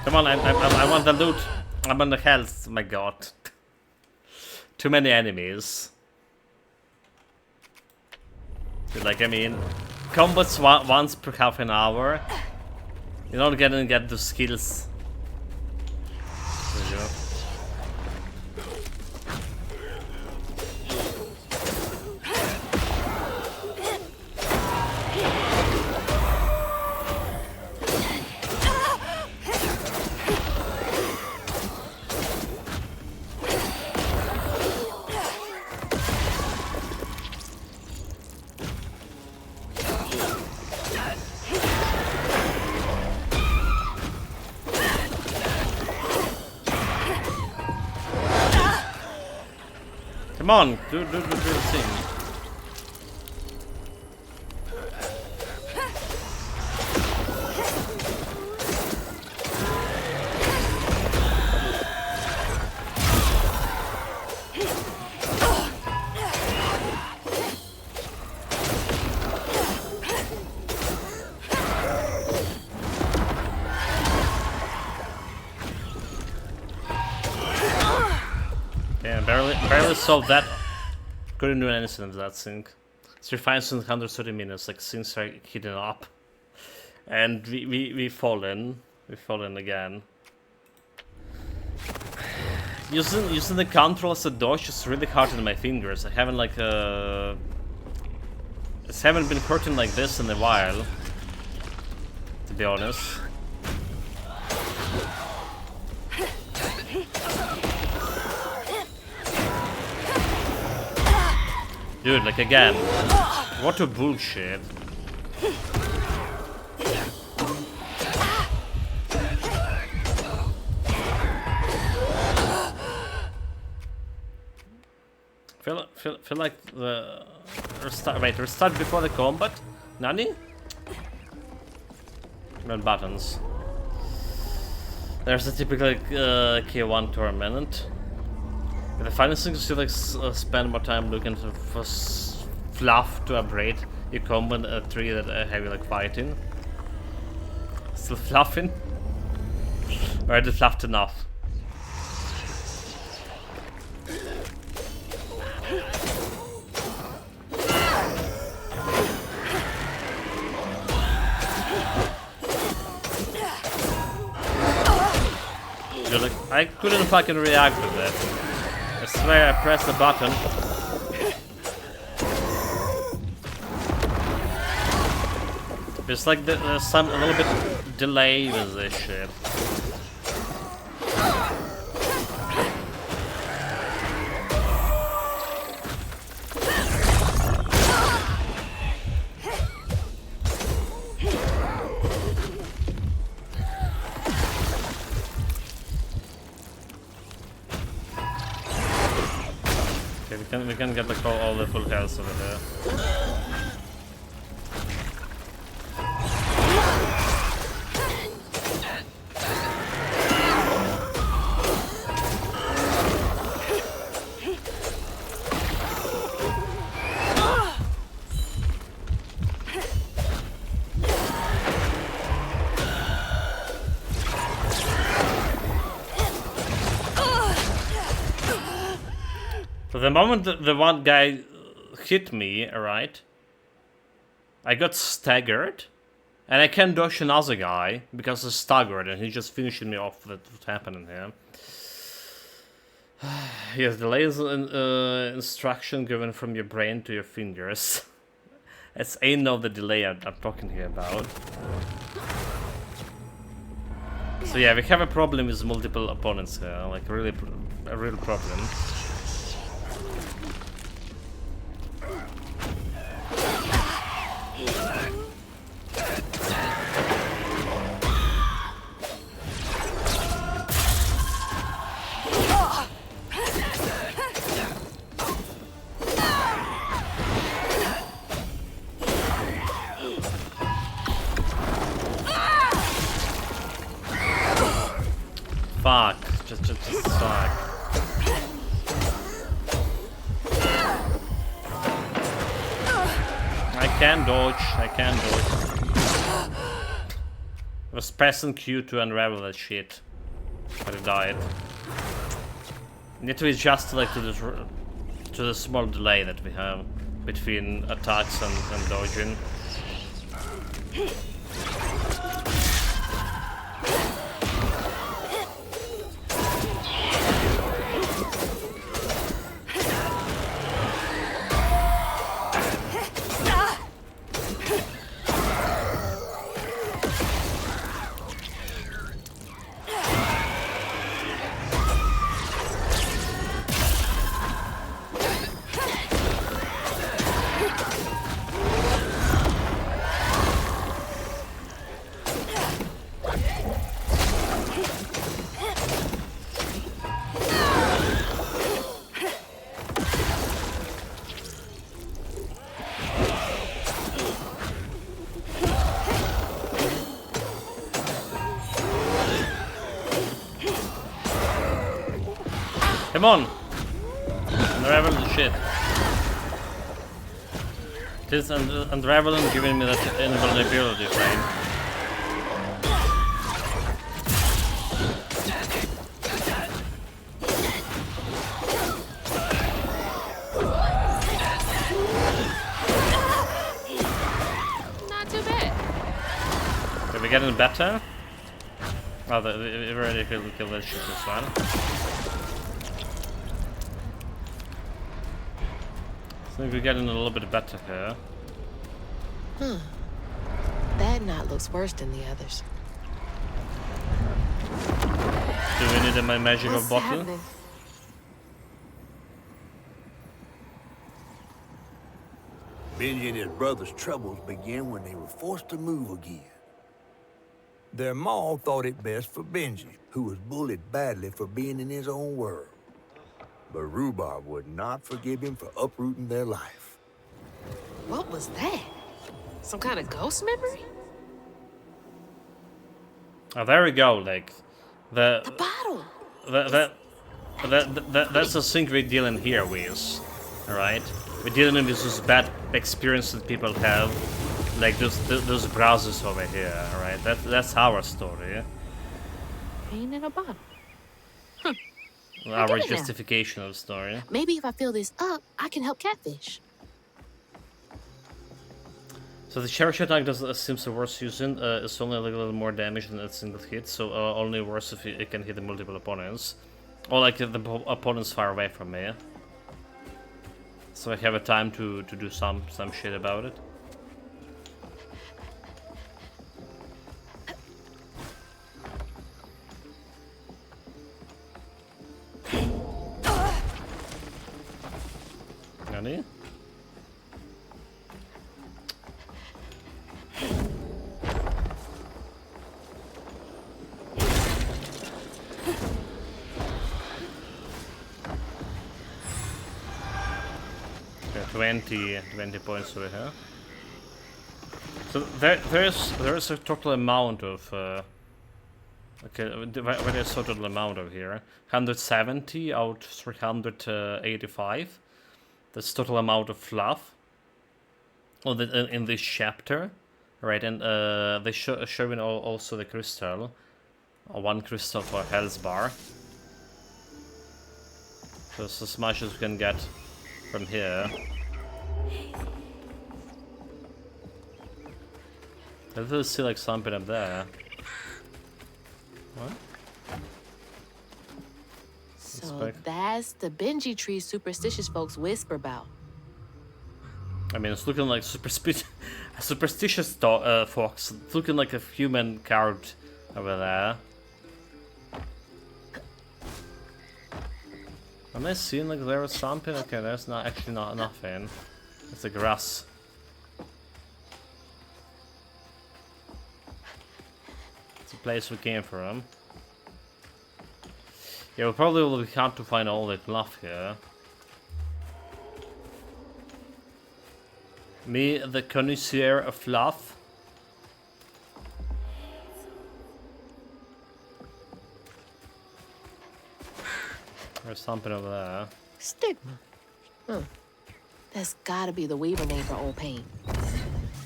Come on, I want the loot. I'm on the health, my god. Too many enemies. Dude, like, I mean, combats once per half an hour. You're not gonna get the skills. There you go. Come on, do the thing. Barely solved that. Couldn't do anything with that thing. It's refined in 130 minutes, like things are heating up. And we fallen. We fallen again. Using the control as a dodge is really hard on my fingers. I haven't like haven't been hurting like this in a while, to be honest. Dude, like again, what a bullshit. Feel like the restart before the combat. Nani? Red buttons. There's a typical K1 tournament. The final thing is to like spend more time looking for fluff to upgrade your combat tree that have you like fighting. Still fluffing? Or is it fluffed enough? You're like, I couldn't fucking react with that. I swear I pressed the button. It's like there's some a little bit delay with this shit. We can get like all the full health over there. So the moment the one guy hit me, right, I got staggered, and I can't dodge another guy because he's staggered and he's just finishing me off. That's what's happening here. Yes, delay is an instruction given from your brain to your fingers. It's ain't no the delay I'm talking here about. So yeah, we have a problem with multiple opponents here, like really a real problem. Fuck, just fuck. I can dodge. I was pressing Q to unravel that shit, but I died. Need to adjust like to the small delay that we have between attacks and dodging. Come on! Unravel the shit. It is unraveling, giving me that invulnerability frame. Not too bad. Are we getting better? Oh, we already killed that shit as well. I think we're getting a little bit better here. That knot looks worse than the others. Do we need a magical What's bottle? happening? Benji and his brother's troubles began when they were forced to move again. Their maw thought it best for Benji, who was bullied badly for being in his own world. But Rhubarb would not forgive him for uprooting their life. What was that? Some kind of ghost memory? Oh, there we go. Like the bottle. That's the thing we're dealing here with. All right, we're dealing with this bad experience that people have, like those browsers over here. All right, that's our story. Ain't in a bottle. Our justification of the story. Maybe if I fill this up, I can help Catfish. So the charge attack seems the worst using. It's only like a little more damage than a single hit, so only worse if it can hit the multiple opponents. Or like if the opponents far away from me. So I have a time to do some shit about it. Nani? Okay, 20 points over here. So there's a total amount of okay, what is total amount of here? 170 out 385. That's total amount of fluff in this chapter, right? And they showing also the crystal, one crystal for health bar. So it's as much as we can get from here. I do see like something up there. What? So that's the Benji tree superstitious folks whisper about. I mean, it's looking like superstitious fox. It's looking like a human carved over there. Am I seeing like there was something? Okay, there's not actually not nothing. It's the grass. It's the place we came from. Yeah, we probably will have to find all that fluff here. Me, the connoisseur of fluff. There's something over there. Stigma. Huh. That's gotta be the Weaver name for Old Pain.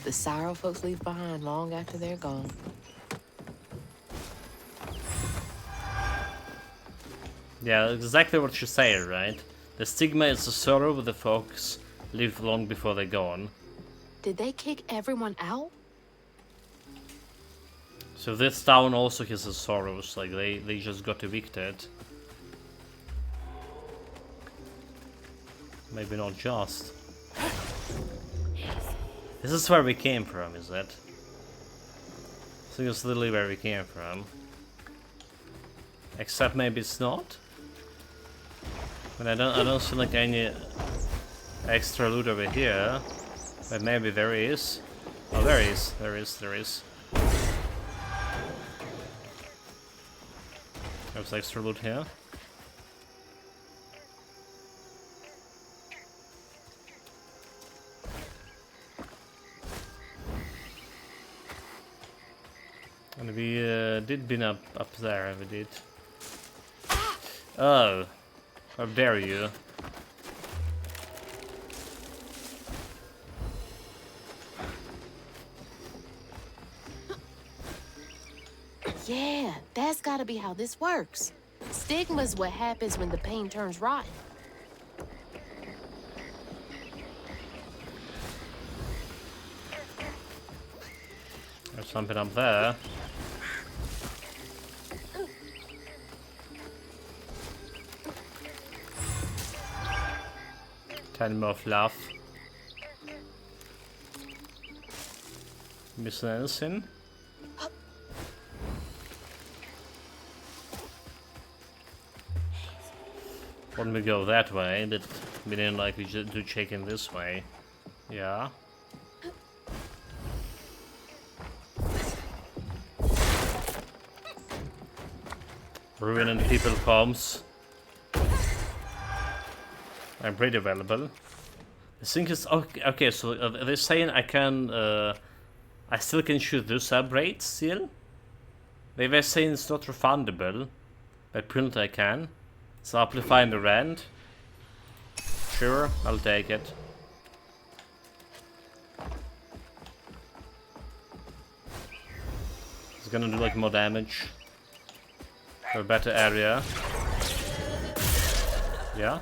The sorrow folks leave behind long after they're gone. Yeah, exactly what you say, right? The stigma is the sorrow the folks live long before they're gone. Did they kick everyone out? So this town also has the sorrows, like they just got evicted. Maybe not just. This is where we came from, is it? I think it's literally where we came from. Except maybe it's not. But I don't see like any extra loot over here. But maybe there is. Oh, there is. There's extra loot here. And we did been up there, we did. Oh, how dare you? Yeah, that's gotta be how this works. Stigma's what happens when the pain turns rotten. There's something up there. Ten more fluff. Missing anything? Wouldn't we go that way? But we didn't like we should do checking this way. Yeah. Ruining people comes. I'm pretty available. I think it's okay. So they're saying I can, I still can shoot this upgrade still. They were saying it's not refundable, but apparently I can. So amplifying the rand. Sure, I'll take it. It's gonna do like more damage. For a better area. Yeah.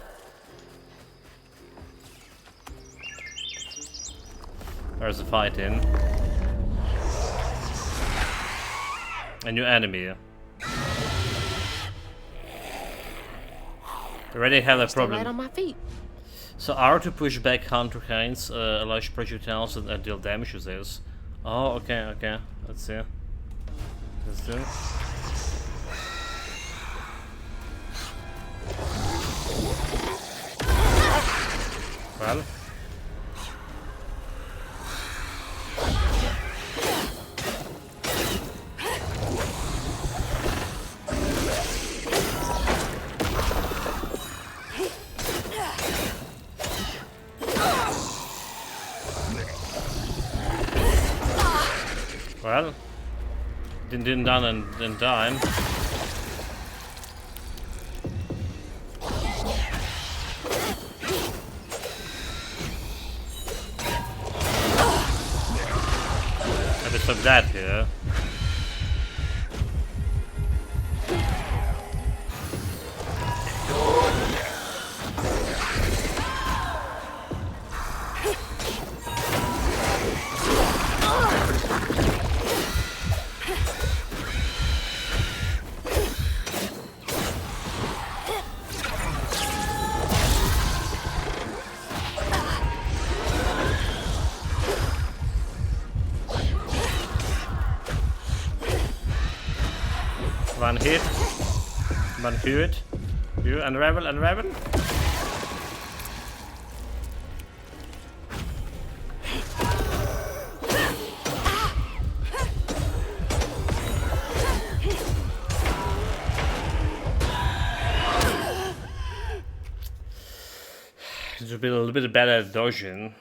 There's a fight in. A new enemy. Already have a problem. Right on my feet. So R to push back Hunter Heinz large projectiles and deal damage with this. Oh, okay. Let's see. Let's do. Well. Well, didn't done in time. A bit of that here. One hit. One hit. You unravel. should be a little bit better at dodging.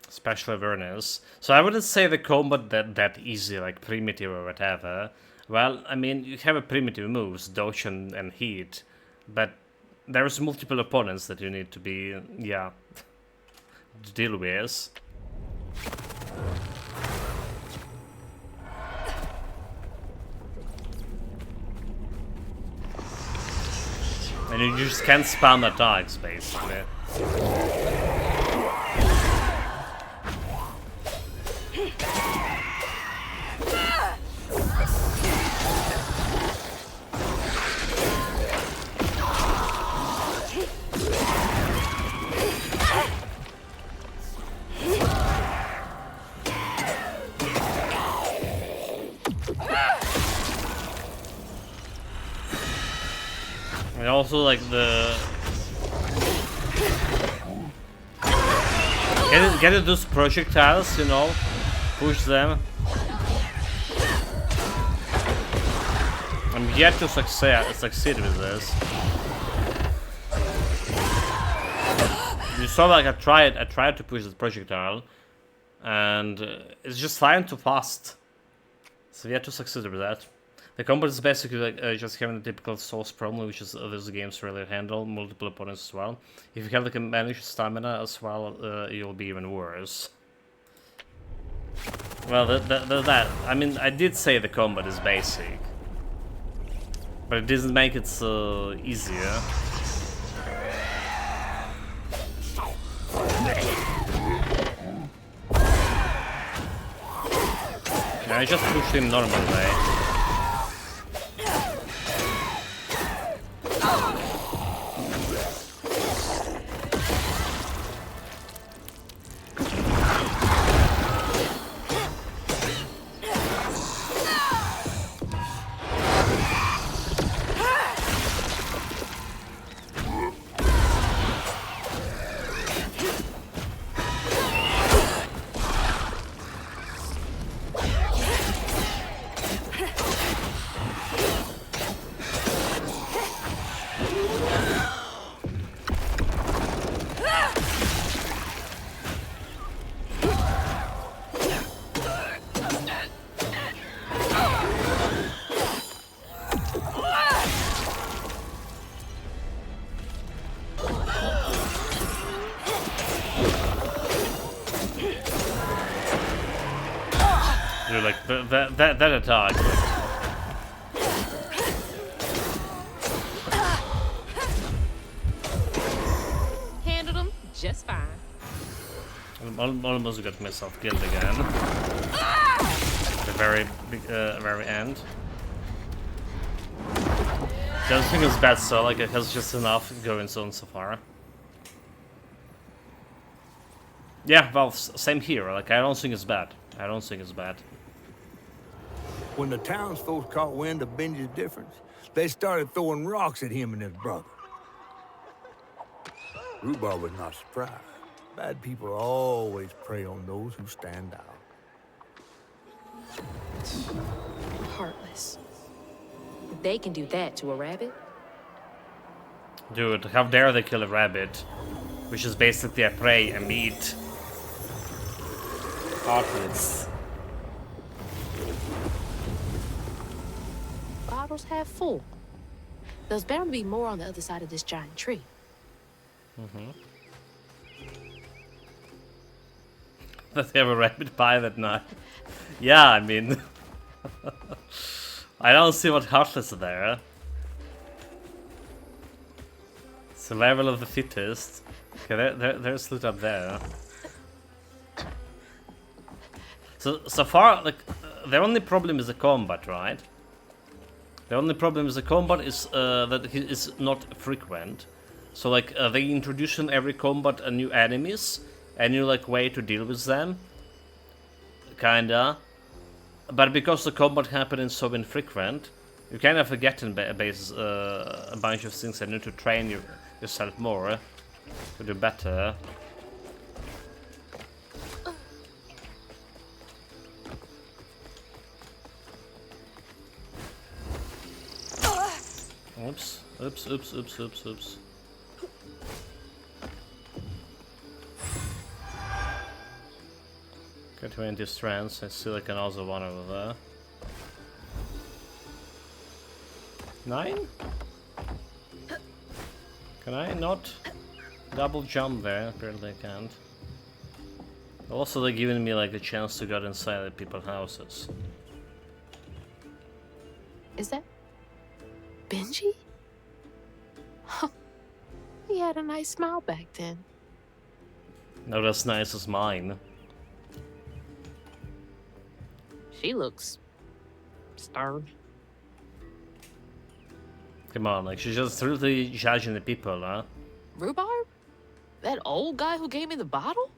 Special awareness. So I wouldn't say the combat that easy, like primitive or whatever. Well, I mean, you have a primitive moves, dodge and hit, but there's multiple opponents that you need to be, yeah, to deal with. And you just can't spam attacks, basically. And also, like, the... Get it those projectiles, you know? Push them. I'm yet to succeed with this. You saw, like, I tried to push the projectile, and it's just flying too fast. So yet to succeed with that. The combat is basically like just having the typical Souls problem, which is those games really handle multiple opponents as well. If you have like a managed stamina as well, you'll be even worse. Well, that I mean, I did say the combat is basic, but it doesn't make it so easier. Yeah, I just pushed him normally. Dude, like that attack. Handled him just fine. I almost got myself killed again. At the very end. I don't think it's bad, so like it has just enough going on so far. Yeah, well, same here. Like I don't think it's bad. I don't think it's bad. When the townsfolk caught wind of Benji's difference, they started throwing rocks at him and his brother. Rhubarb was not surprised. Bad people always prey on those who stand out. Heartless. They can do that to a rabbit? Dude, how dare they kill a rabbit? Which is basically a prey, a meat. Heartless. Bottles half full. There's bound to be more on the other side of this giant tree. Mm-hmm. Does he have a rabbit pie that night? Yeah, I mean... I don't see what Heartless is there. Survival of the fittest. Okay, there's loot up there. So far, like, the only problem is the combat, right? The only problem is the combat is that it is not frequent. So like they introduce in every combat a new enemies, a new like way to deal with them, kinda. But because the combat happening so infrequent, you kind of forget in base a bunch of things and need to train yourself more to do better. Oops, oops, oops, oops, oops, oops. 20 strands. I see like another one over there. 9? Can I not double jump there? Apparently I can't. Also, they're giving me like a chance to get inside the people's houses. Is that Benji? Huh. He had a nice smile back then. Not as nice as mine. She looks starved. Come on, like she's just really judging the people, huh? Rhubarb? That old guy who gave me the bottle?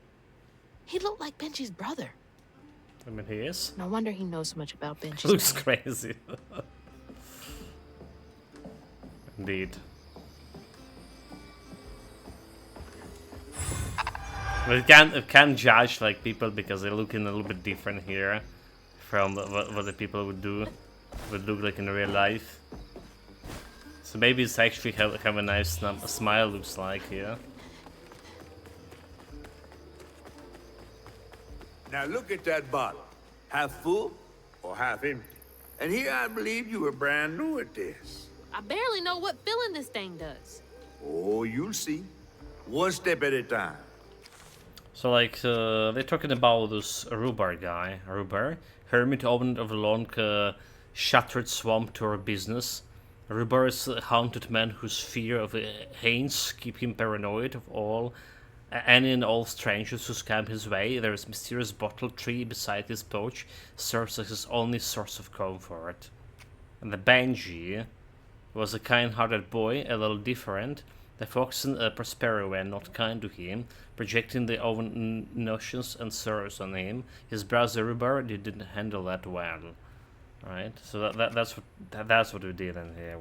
He looked like Benji's brother. I mean, he is. No wonder he knows so much about Benji. Looks crazy. Indeed. But it can't judge like people because they're looking a little bit different here from what the people would look like in real life. So maybe it's actually how a nice smile looks like here. Now look at that bottle. Half full or half empty? And here I believe you were brand new at this. I barely know what filling this thing does. Oh, you'll see. One step at a time. So like they're talking about this Rhubarb guy, Rhubarb, hermit owner of a long shattered swamp tour business. Rhubarb is a haunted man whose fear of Haines keep him paranoid of all any and all strangers who scam his way. There is a mysterious bottle tree beside his porch, serves as his only source of comfort. And the Benji was a kind-hearted boy, a little different. The Fox and Prospero were not kind to him, projecting their own notions and sorrows on him. His brother Rhubarb didn't handle that well. Right? So that's what we did in here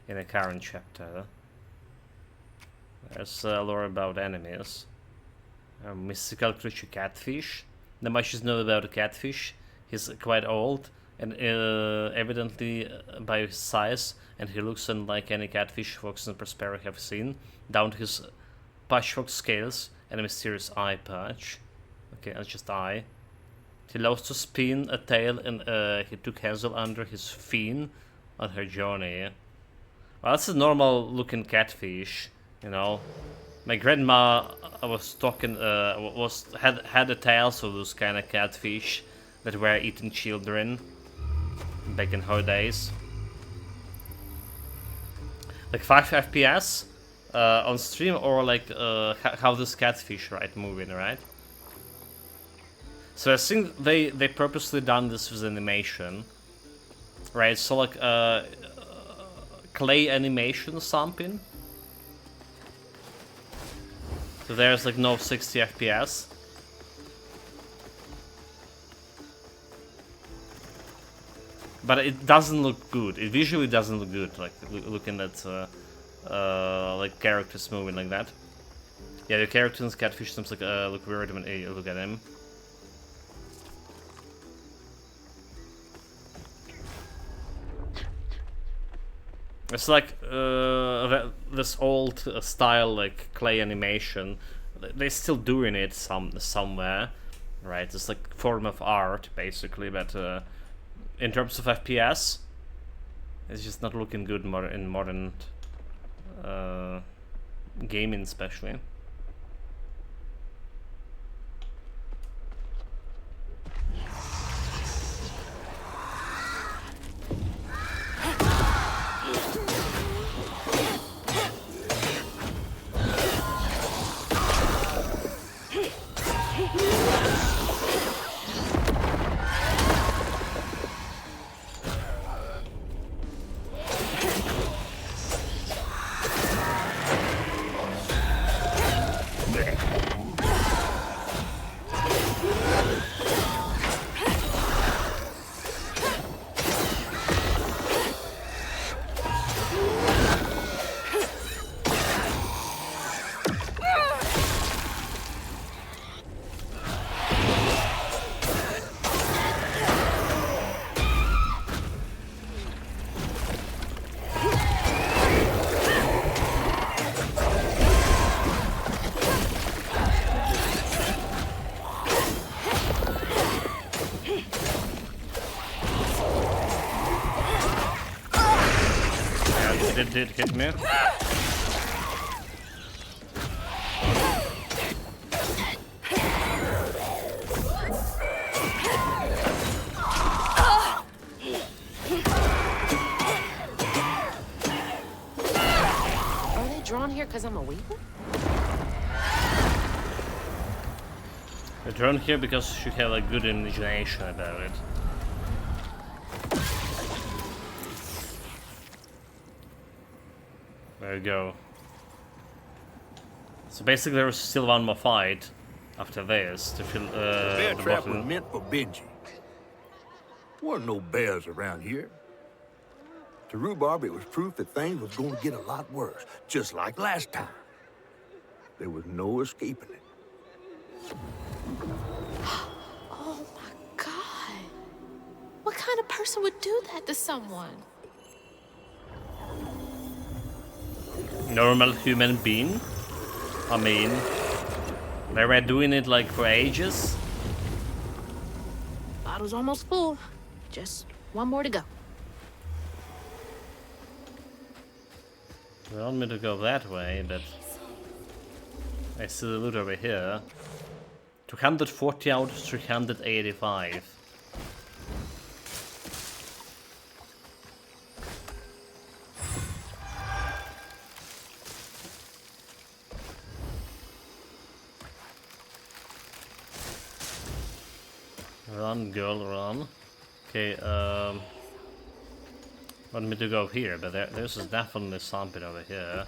in the current chapter. There's lore about enemies. A mystical creature catfish. Not much is known about a catfish. He's quite old and evidently by his size, and he looks unlike any catfish Fox and Prospero have seen, down to his patchwork scales and a mysterious eye patch. Okay, that's just eye. He loves to spin a tail, and he took Hazel under his fin on her journey. Well, that's a normal looking catfish, you know. My grandma was talking, had the tails of those kind of catfish that were eating children back in her days. Like 5 FPS on stream, or like how this catfish moving, right? So I think they purposely done this with animation, right? So like clay animation or something. So there's like no 60 FPS. But it doesn't look good. It visually doesn't look good. Like looking at like characters moving like that. Yeah, the character in Catfish seems like look weird when you look at him. It's like this old style, like clay animation. They're still doing it somewhere, right? It's like form of art basically, but in terms of FPS, it's just not looking good in modern gaming, especially. did hit me. Are they drawn here because I'm a weaver? They're drawn here because you have a good imagination about it. There you go. So basically there's still one more fight after this to fill Bear the trap bottle. was meant for Benji. Weren't no bears around here. To Rhubarb, it was proof that things was going to get a lot worse, just like last time. There was no escaping it. Oh my God. What kind of person would do that to someone? Normal human being. I mean, they were doing it like for ages. Bottle's almost full. Just one more to go. They want me to go that way, but I see the loot over here. 240 out of 385. Run, girl, run. Okay, want me to go here, but there's definitely something over here.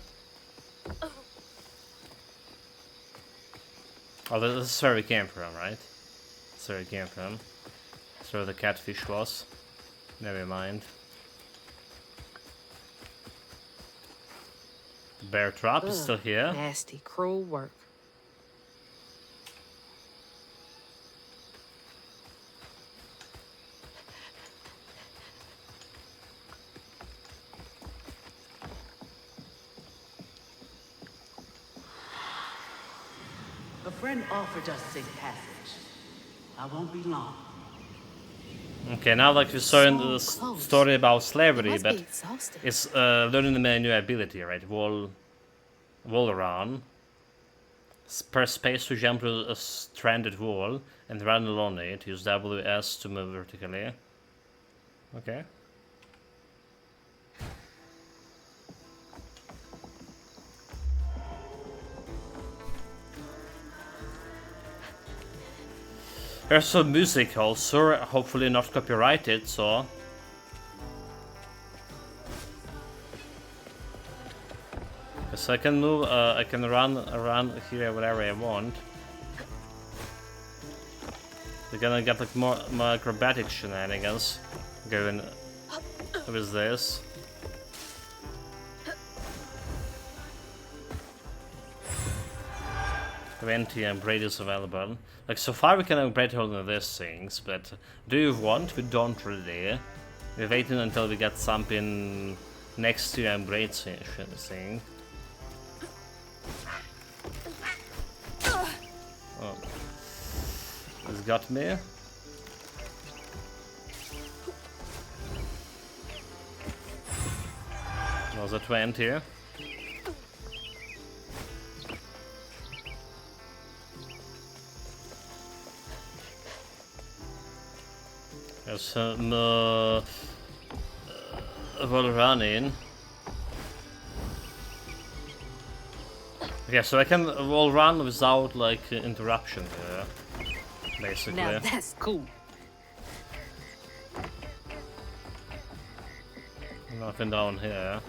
Oh, this is where we came from, right? That's where we came from. That's where the catfish was. Never mind. Bear trap is still here. Nasty, cruel work. A friend offered us safe passage. I won't be long. Okay, now like we saw in the story about slavery, Must but be exhausted. it's learning a new ability, right? Wall run. Press space to jump to a stranded wall and run along it. Use WS to move vertically. Okay. There's some music also, hopefully not copyrighted, so... So I can move, I can run around here wherever I want. We're gonna get like more acrobatic shenanigans going with this. Upgrade is available. Like so far we can upgrade all of these things, but do you want? We don't really. We're waiting until we get something next to upgrade thing. Oh. It's got me. Was a 20 here. There's some wall running. Okay, so I can wall run without like interruption here, basically. Now that's cool. Nothing down here.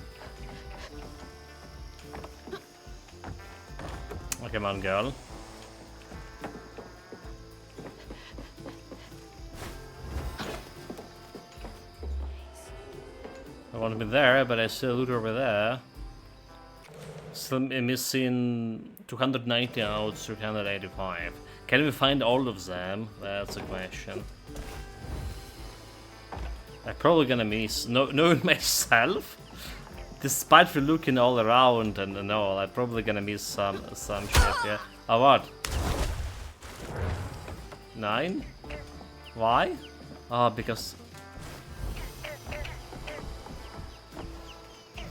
Oh, come on, girl. I want to be there, but I see a loot over there. Still missing 290 out of 385. Can we find all of them? That's a question. I'm probably gonna miss. Knowing myself, despite looking all around and all, I'm probably gonna miss some shit here. Oh, what? 9? Why? Oh, because...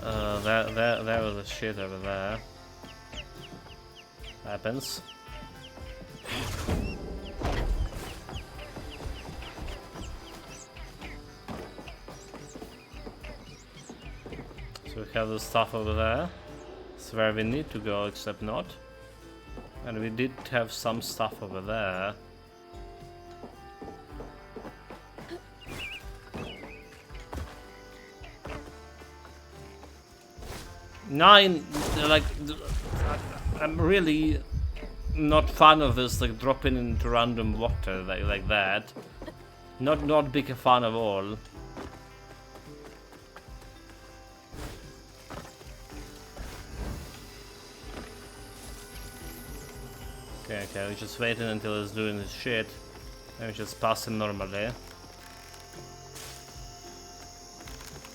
There was a shit over there. Happens. So we have the stuff over there. It's where we need to go, except not. And we did have some stuff over there. I'm really not fan of this, like dropping into random water like that. Not big a fan of all. Okay, we're just waiting until he's doing his shit. And we just pass him normally.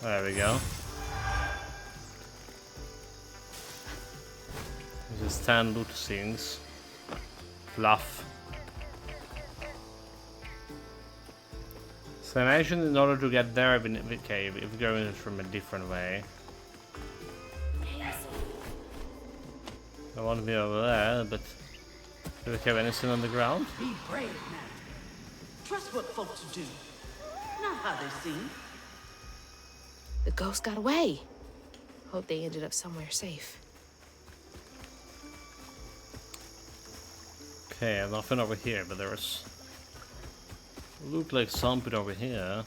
There we go. Just 10 loot things. Fluff. So imagine in order to get there, okay, if we're going from a different way. I want to be over there, but do we have anything on the ground? Be brave now. Trust what folks do, not how they seem. The ghost got away. Hope they ended up somewhere safe. Okay, nothing over here, but there's looked like something over here.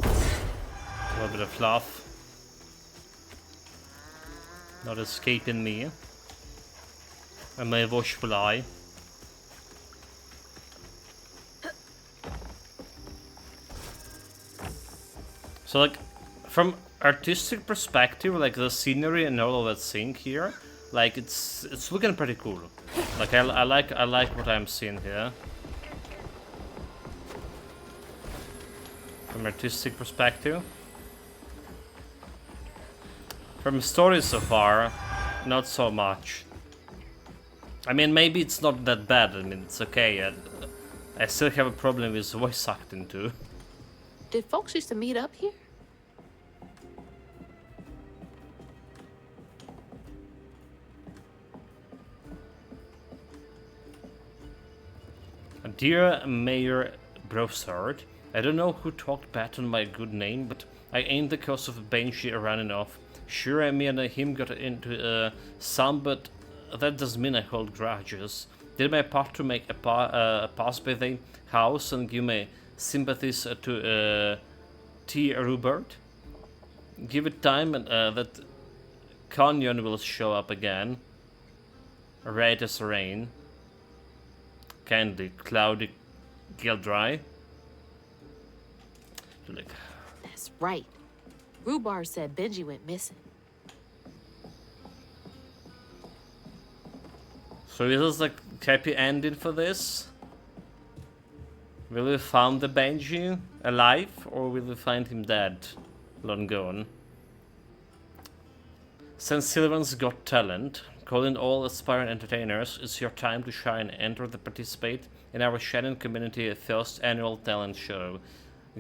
A little bit of fluff. Not escaping me. And my watchful eye. So like, from artistic perspective, like the scenery and all of that thing here, like it's looking pretty cool. Like I like what I'm seeing here. From artistic perspective. From story so far, not so much. I mean, maybe it's not that bad. I mean, it's okay. I still have a problem with voice acting too. Did folks used to meet up here? Dear Mayor Brossard, I don't know who talked bad on my good name, but I ain't the cause of Banshee running off. Sure, me and him got into some, but that doesn't mean I hold grudges. Did my part to make a pass by the house and give my sympathies to T. Rupert? Give it time and that canyon will show up again. Red as rain. Candy, cloudy, Gildry. That's right. Rhubarb said Benji went missing. So is this like happy ending for this? Will we find the Benji alive, or will we find him dead, long gone? St. Sylvan's Got Talent. Calling all aspiring entertainers, it's your time to shine. Enter and participate in our Shannon Community first annual talent show.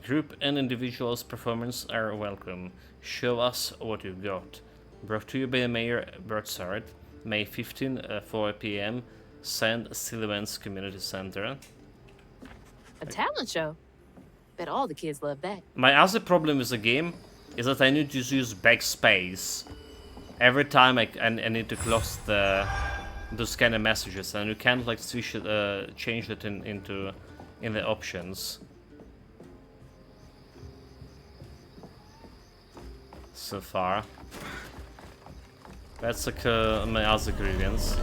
Group and individuals' performance are welcome. Show us what you got. Brought to you by Mayor Brossard, May 15, 4 p.m. St. Sylvan's Community Center. A talent show? Bet all the kids love that. My other problem with the game is that I need to use backspace every time I need to close those kind of messages, and you can't like switch it, change it in the options. So far, that's like my other grievance.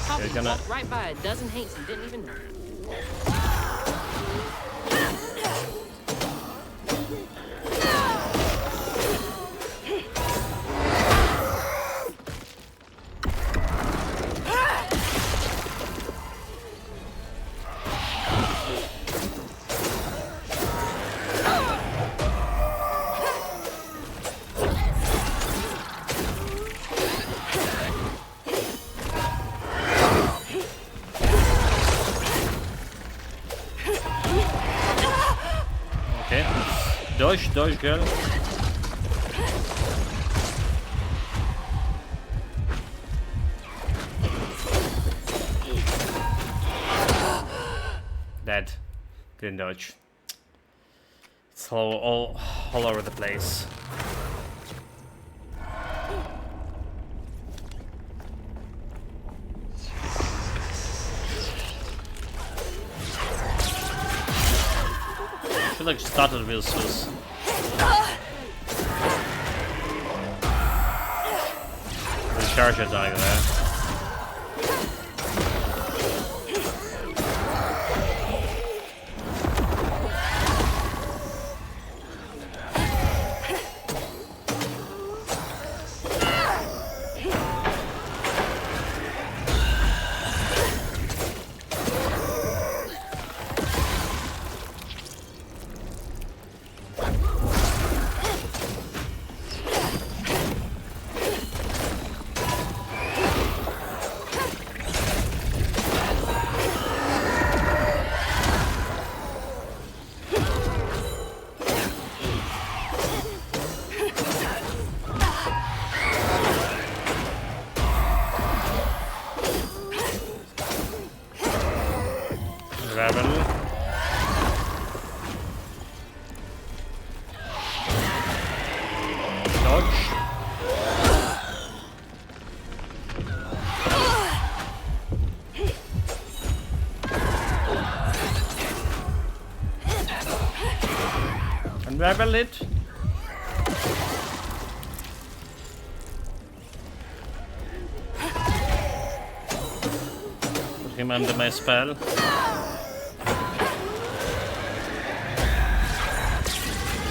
Probably walked right by a dozen haints and didn't even know. Dodge, dodge, girl. Dead. Didn't dodge. It's all over the place. I feel like started with Swiss. The charge attack there. Unravel it. Put him under my spell.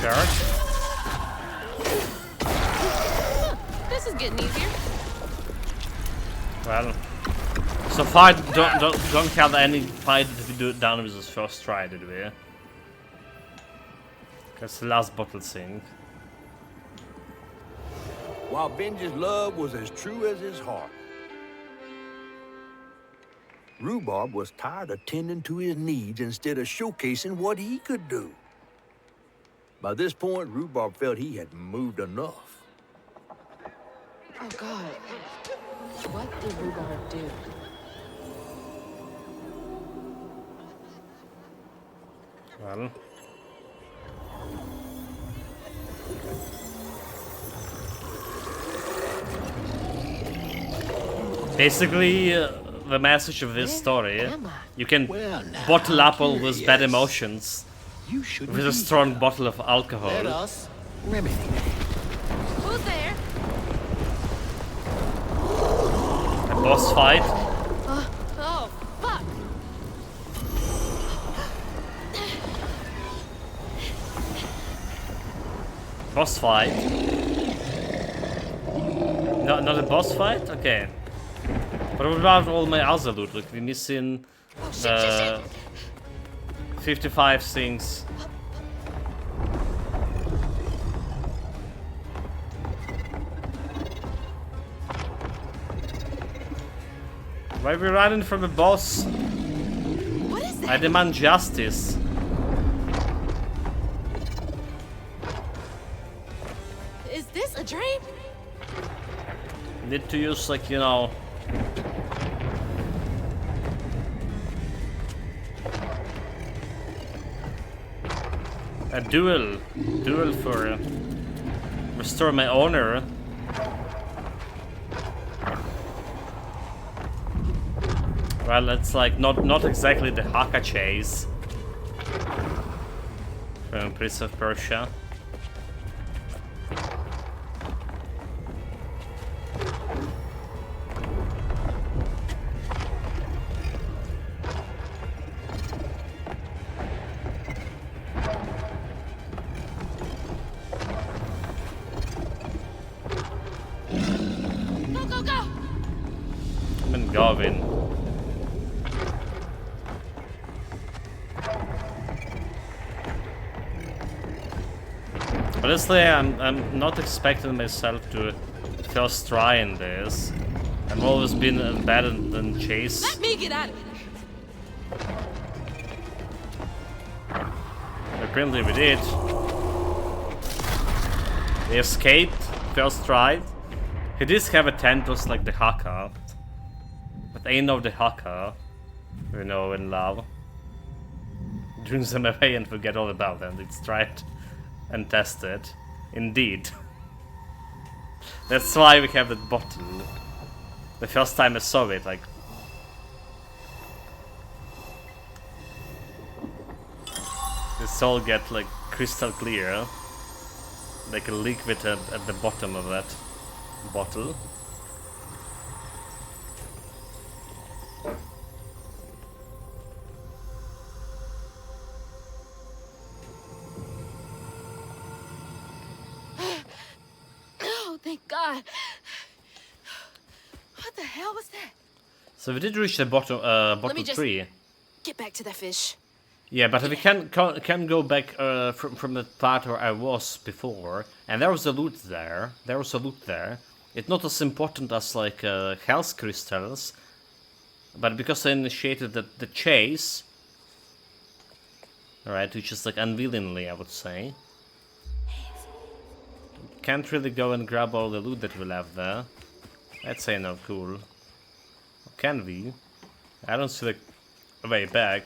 Charge. This is getting easier. Well, so far don't count any fight that we do down with his first try, did we? That's the last bottle thing. While Benji's love was as true as his heart, Rhubarb was tired of tending to his needs instead of showcasing what he could do. By this point, Rhubarb felt he had moved enough. Oh, God. What did Rhubarb do? Well... Basically, the message of this story, you can bottle up all those bad emotions with a strong bottle of alcohol. Let us remedy. Who's there? A boss fight. Oh, fuck. Boss fight. No, not a boss fight? Okay. But what about all my other loot? Look, we're missing 55 things. Why are we running from a boss? What is that? I demand justice. Is this a dream? Need to use, like, you know... a duel for restore my honor. Well, it's like not exactly the Haka chase from Prince of Persia. Garvin. Honestly, I'm not expecting myself to first try in this. I've always been better than Chase. Let me get out of here. Apparently we did. They escaped first try. He did have a tent just like the Haka. But ain't no the Haka, you know, in love. Brings them away and forget all about them. It's tried and tested. Indeed. That's why we have that bottle. The first time I saw it, like... This all get like crystal clear. Like a liquid at the bottom of that bottle. Oh, thank God. What the hell was that? So we did reach the bottom, bottle 3. Get back to that fish. Yeah, but we can go back from the part where I was before, and there was a loot there. There was a loot there. It's not as important as like health crystals, but because I initiated the chase, alright, which is like unwillingly, I would say. Can't really go and grab all the loot that we left there. I'd say no, cool. Can we? I don't see the way back.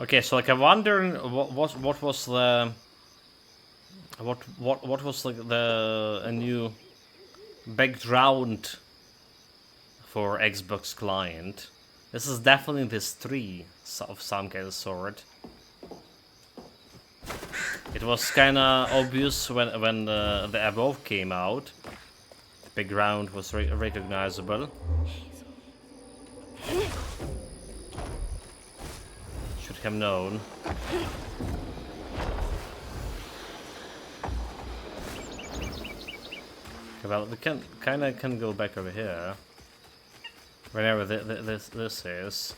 Okay, so like I'm wondering what was the what was like a new background for Xbox client. This is definitely this 3 of some kind of sort. It was kinda obvious when the above came out. The background was recognizable. Should have known. Well, we can go back over here. Whenever this is.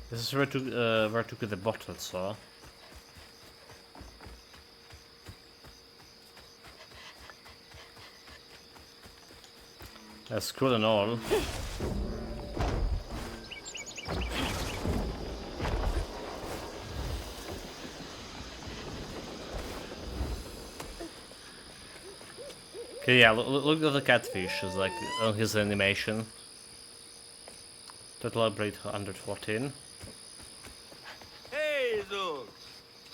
This is where to get the bottle, so. That's cool and all. Okay, yeah, look at the catfish, it's like on his animation. Total upgrade 114. Hey, Zul.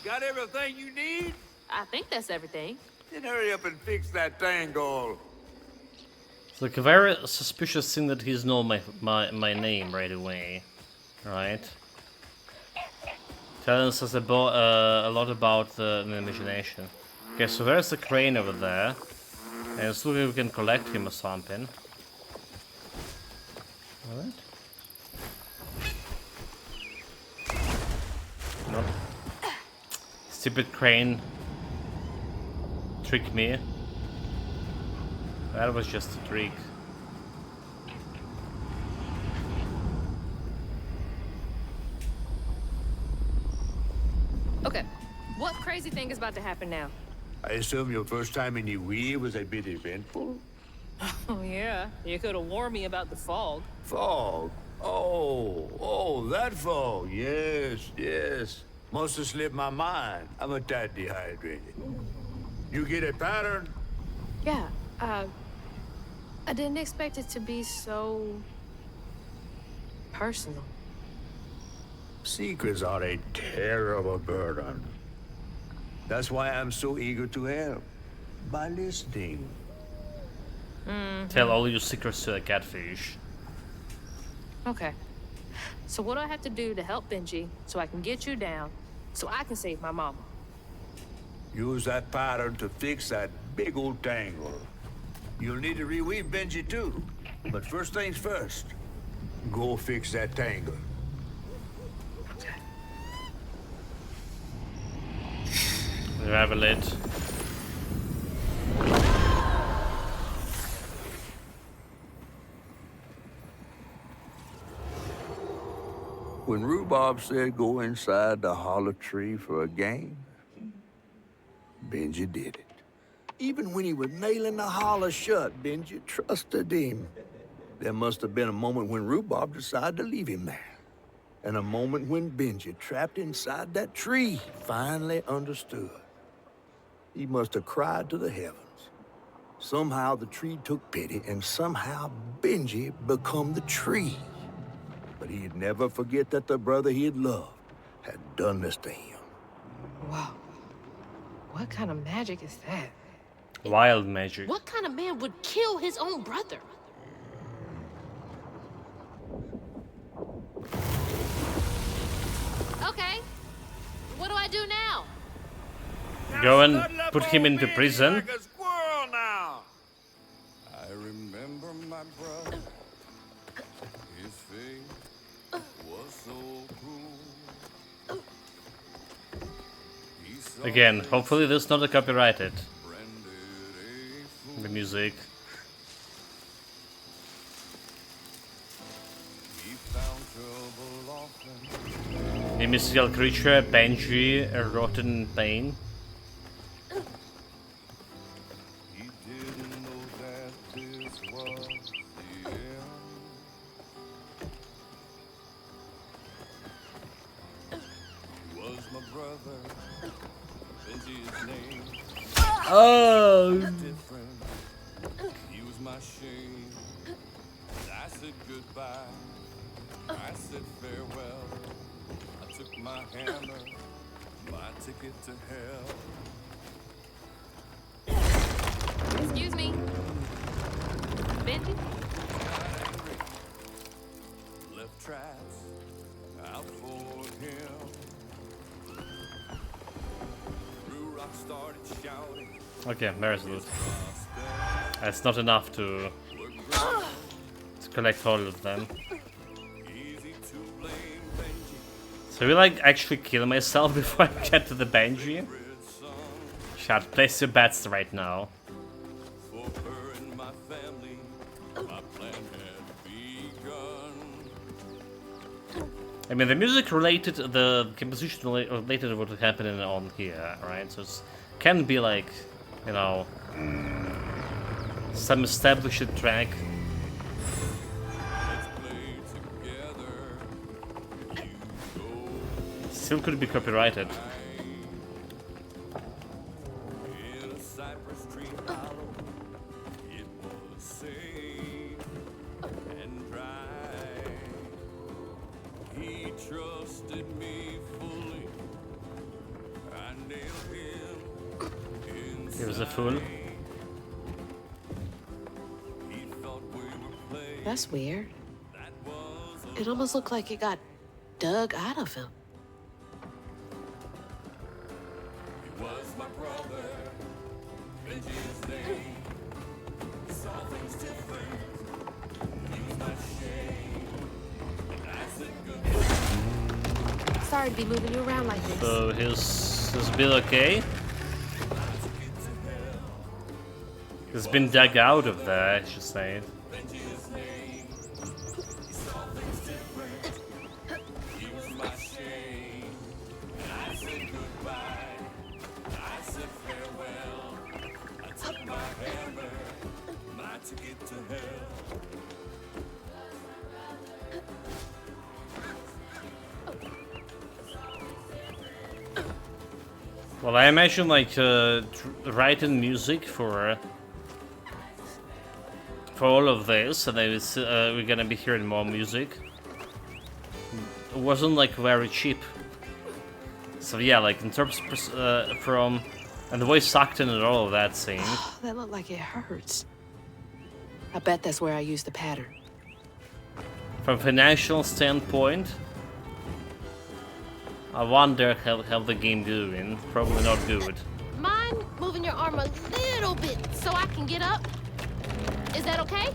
Got everything you need? I think that's everything. Then hurry up and fix that tangle. It's like a very suspicious thing that he's know my name right away, right? Tells us about a lot about the imagination. Okay, so there's the crane over there. And let's look if we can collect him or something. Alright. Nope. Stupid crane. Trick me. That was just a trick. Okay, what crazy thing is about to happen now? I assume your first time in the Wii was a bit eventful? Oh, yeah. You could have warned me about the fog. Fog? Oh, that fog. Yes, yes. Must have slipped my mind. I'm a tad dehydrated. You get a pattern? Yeah, I didn't expect it to be so... personal. Secrets are a terrible burden. That's why I'm so eager to help. By listening. Tell all your secrets to a catfish. Okay. So what do I have to do to help Benji so I can get you down, so I can save my mama? Use that pattern to fix that big old tangle. You'll need to reweave Benji too. But first things first. Go fix that tangle. Unravel it. When Rhubarb said go inside the hollow tree for a game, Benji did it. Even when he was nailing the holler shut, Benji trusted him. There must have been a moment when Rhubarb decided to leave him there. And a moment when Benji, trapped inside that tree, finally understood. He must have cried to the heavens. Somehow the tree took pity, and somehow Benji become the tree. But he'd never forget that the brother he had loved had done this to him. Wow. What kind of magic is that? Wild magic. What kind of man would kill his own brother? Okay. What do I do now? Go and put him into prison. Like a squirrel now. I remember my brother. His fate was so cruel. Again, hopefully this is not copyrighted. The music. A mystical creature, Benji, a rotten pain. Oh! He was my shame. I said goodbye. I said farewell. I took my hammer, my ticket to hell. Excuse me. Benji? Left tracks out for him. Blue Rock started shouting. Okay, there's loot. That's not enough to collect all of them. So will I actually kill myself before I get to the Benji? Chat, place your bets right now. I mean, the music related, the composition related to what is happening on here, right? So it can be like, you know, some established track. Still could be copyrighted. He was a fool. That's weird. It almost looked like it got dug out of him. Sorry to be moving you around like this. So his bill okay? He's been dug out of there, I should say. Well, I imagine like writing music for all of this, and we're gonna be hearing more music. It wasn't like very cheap. So yeah, like in terms from and the voice acting and all of that scene. That looked like it hurts. I bet that's where I used the pattern. From financial standpoint, I wonder how the game doing. Probably not good. Mind moving your arm a little bit so I can get up? Is that okay?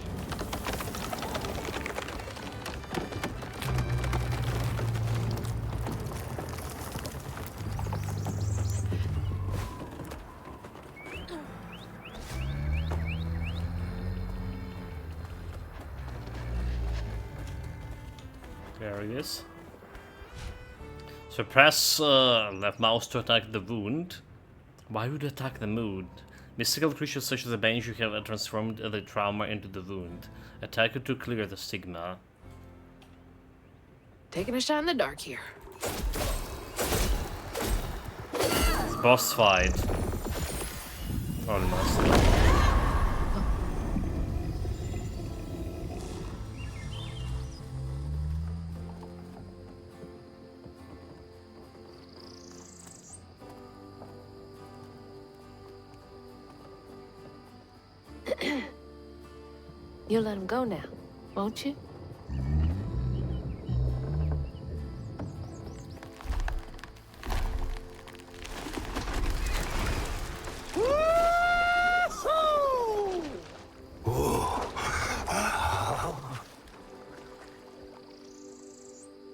There he is. So press left mouse to attack the wound. Why would you attack the wound? Mystical creatures such as the Banshee have transformed the trauma into the wound. Attack it to clear the stigma. Taking a shot in the dark here. It's boss fight. Almost. You'll let him go now, won't you?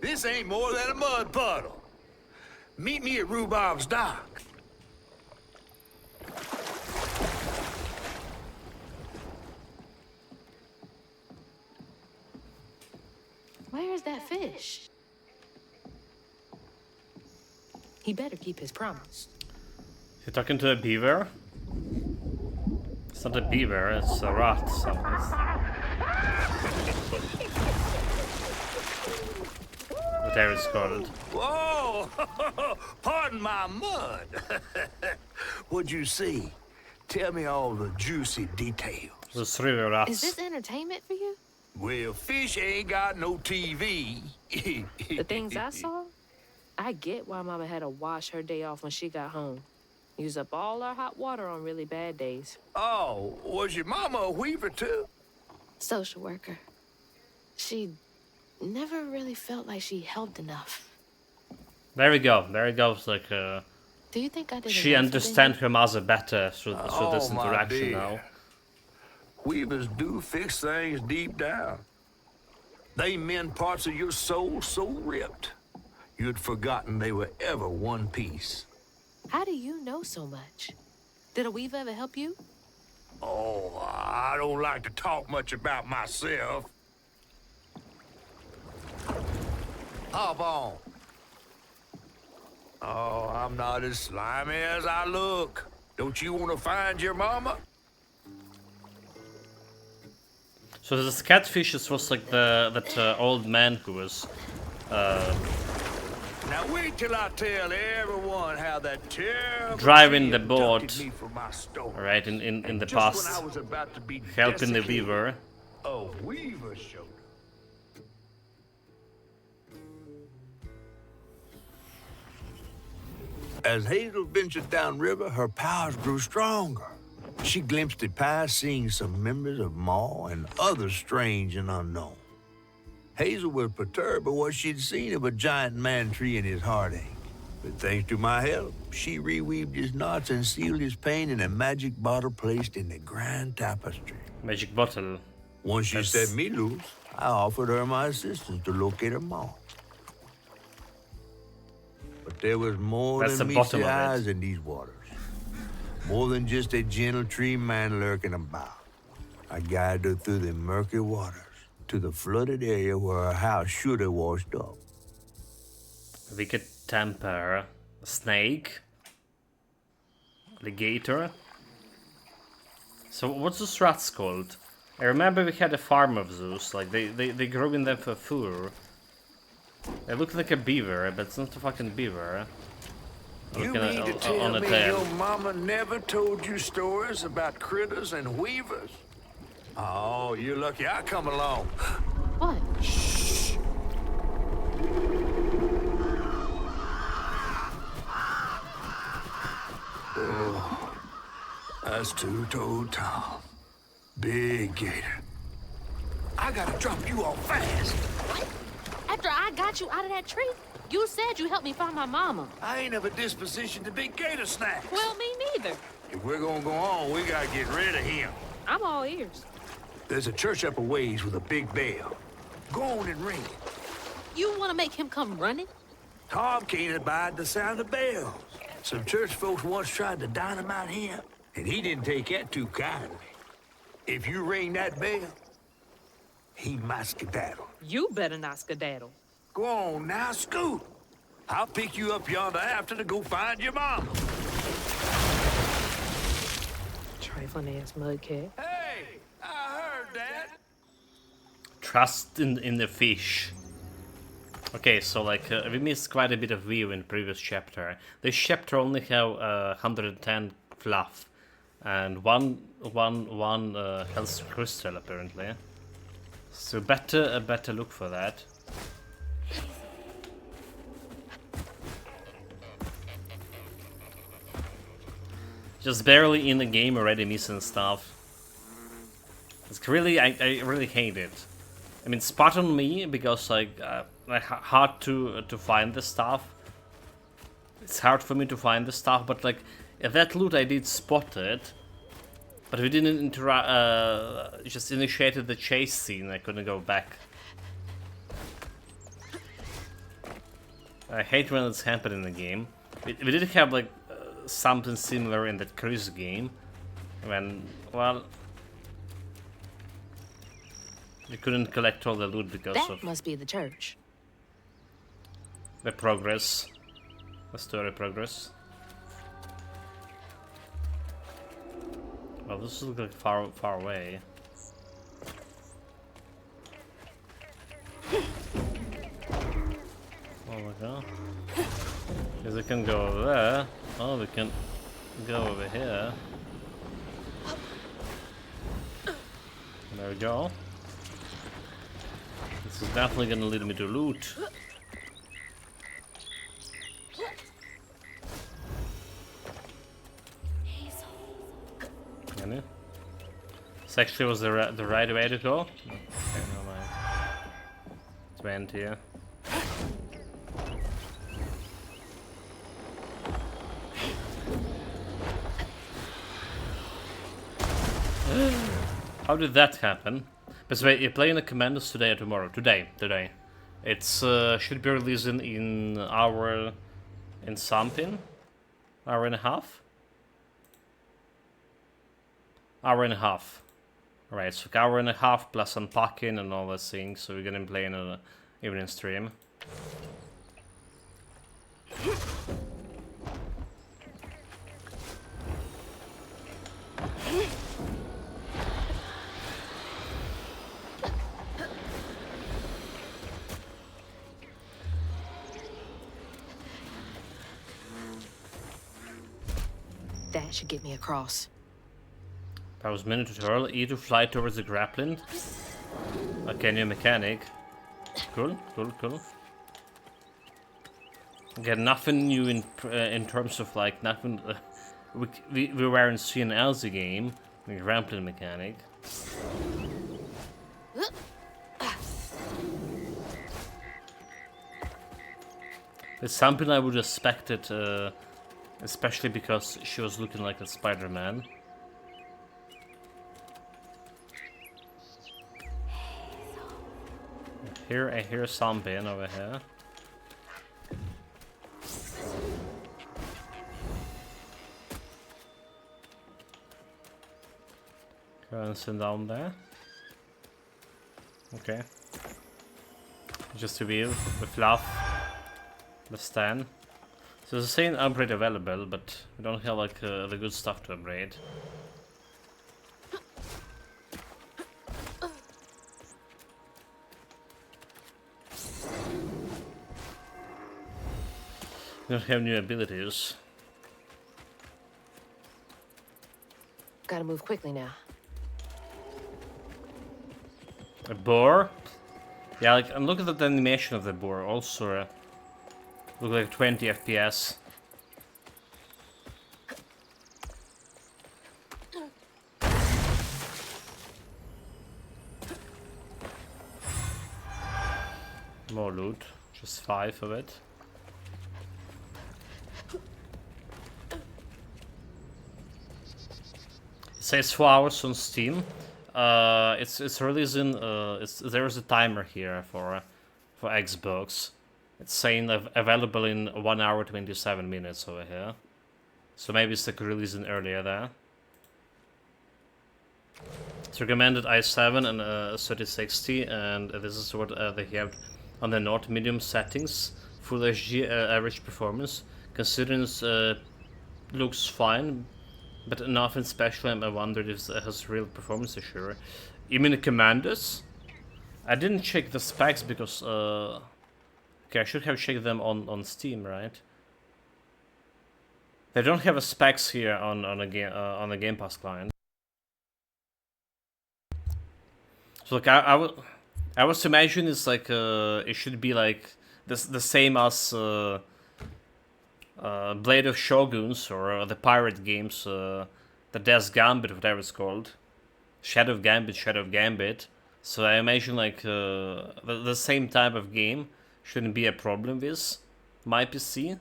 This ain't more than a mud puddle. Meet me at Rhubob's dock. Where is that fish? He better keep his promise. You're talking to a beaver? It's not a beaver, it's a rat. Whatever it's called. Whoa! Pardon my mud. What'd you see? Tell me all the juicy details. The 3 rats. Is this entertainment for you? Well, fish ain't got no TV. The things I saw? I get why Mama had to wash her day off when she got home. Use up all our hot water on really bad days. Oh, was your mama a weaver too? Social worker. She never really felt like she helped enough. There we go. There it goes. Like, Do you think I did she enough understands her mother better through this my interaction dear. now. Weavers do fix things deep down. They mend parts of your soul so ripped, you'd forgotten they were ever one piece. How do you know so much? Did a weaver ever help you? Oh, I don't like to talk much about myself. Hop on. Oh, I'm not as slimy as I look. Don't you want to find your mama? So this catfishes was like that old man who was Now wait till I tell everyone how that terrible driving tree the boat, abducted me from my store. right, in the Just when past, I was about to be helping the desiccated, weaver. a weaver showed up. As Hazel ventured downriver, her powers grew stronger. She glimpsed it past, seeing some members of Maw and others strange and unknown. Hazel was perturbed by what she'd seen of a giant man tree in his heartache. But thanks to my help, she reweaved his knots and sealed his pain in a magic bottle placed in the grand tapestry. Magic bottle. Once she That's- set me loose, I offered her my assistance to locate her Maw. But there was more That's than the meets bottom the of it. eyes in these waters. More than just a gentle tree man lurking about. I guided her through the murky waters to the flooded area where her house should have washed up. Wicked temper. Snake. Alligator. So what's those rats called? I remember we had a farm of those. Like they grew in them for fur. They look like a beaver, but it's not a fucking beaver. You Looking mean at- to tell on a me tail. your mama never told you stories about critters and weavers? Oh, you're lucky I come along. What? Shh. Oh, that's two-toed Tom. Big gator. I gotta drop you off fast. What? After I got you out of that tree, you said you helped me find my mama. I ain't of a disposition to be gator snacks. Well, me neither. If we're gonna go on, we gotta get rid of him. I'm all ears. There's a church up a ways with a big bell. Go on and ring it. You want to make him come running? Tom can't abide the sound of bells. Some church folks once tried to dynamite him, and he didn't take that too kindly. If you ring that bell, he might skedaddle. You better not skedaddle. Go on now, scoot. I'll pick you up yonder after to go find your mom. trifling ass mudcat. Hey, I heard that. Trust in the fish. Okay, so like we missed quite a bit of view in the previous chapter. This chapter only have 110 fluff and one health crystal apparently. So better look for that. Just barely in the game already missing stuff. It's really I really hate it. I mean, spot on me because like hard to find the stuff. It's hard for me to find the stuff, but like that loot I did spot it, but we didn't just initiated the chase scene. I couldn't go back. I hate when it's happened in the game. We did have like something similar in that Chris game when, well, you couldn't collect all the loot because That of must be the church. the progress, the story progress. Well, this looks like far away. Oh my god. Because we can go over there. Oh, we can go over here. There we go. This is definitely gonna lead me to loot. Can you? This actually was the right way to go. Okay, never mind. 20, yeah. How did that happen? By the way, you're playing the Commandos today or tomorrow? Today. It's should be releasing in hour and something. Hour and a half? Hour and a half. Alright, so hour and a half plus unpacking and all those things, so we're gonna play in an evening stream. That should get me across. Pause minute tutorial. E to fly towards the grappling. Okay, new mechanic. Cool. Again, nothing new in terms of like nothing. We weren't seeing else the game. The grappling mechanic. It's something I would have expected, especially because she was looking like a Spider-Man. Here, I hear something over here. Go and sit down there. Okay. Just to view the fluff, the stand. So there's a same upgrade available, but we don't have like the good stuff to upgrade. We don't have new abilities. Gotta move quickly now. A boar? Yeah, like, and look at the animation of the boar. Also, look like 20 FPS. More loot, just 5 of it. It says 4 hours on Steam. It's releasing. There's a timer here for Xbox. It's saying available in 1 hour 27 minutes over here. So maybe it's like releasing earlier there. It's recommended i7 and 3060, and this is what they have on the not medium settings. Full HD average performance. Considering looks fine. But nothing special, and I wondered if it has real performance issue. You mean the Commanders? I didn't check the specs because, okay, I should have checked them on Steam, right? They don't have a specs here on the Game Pass client. So like I was imagining it's like it should be like the same as Blade of Shoguns or the pirate games, the Death's Gambit, whatever it's called, Shadow of Gambit. So I imagine like the same type of game shouldn't be a problem with my PC.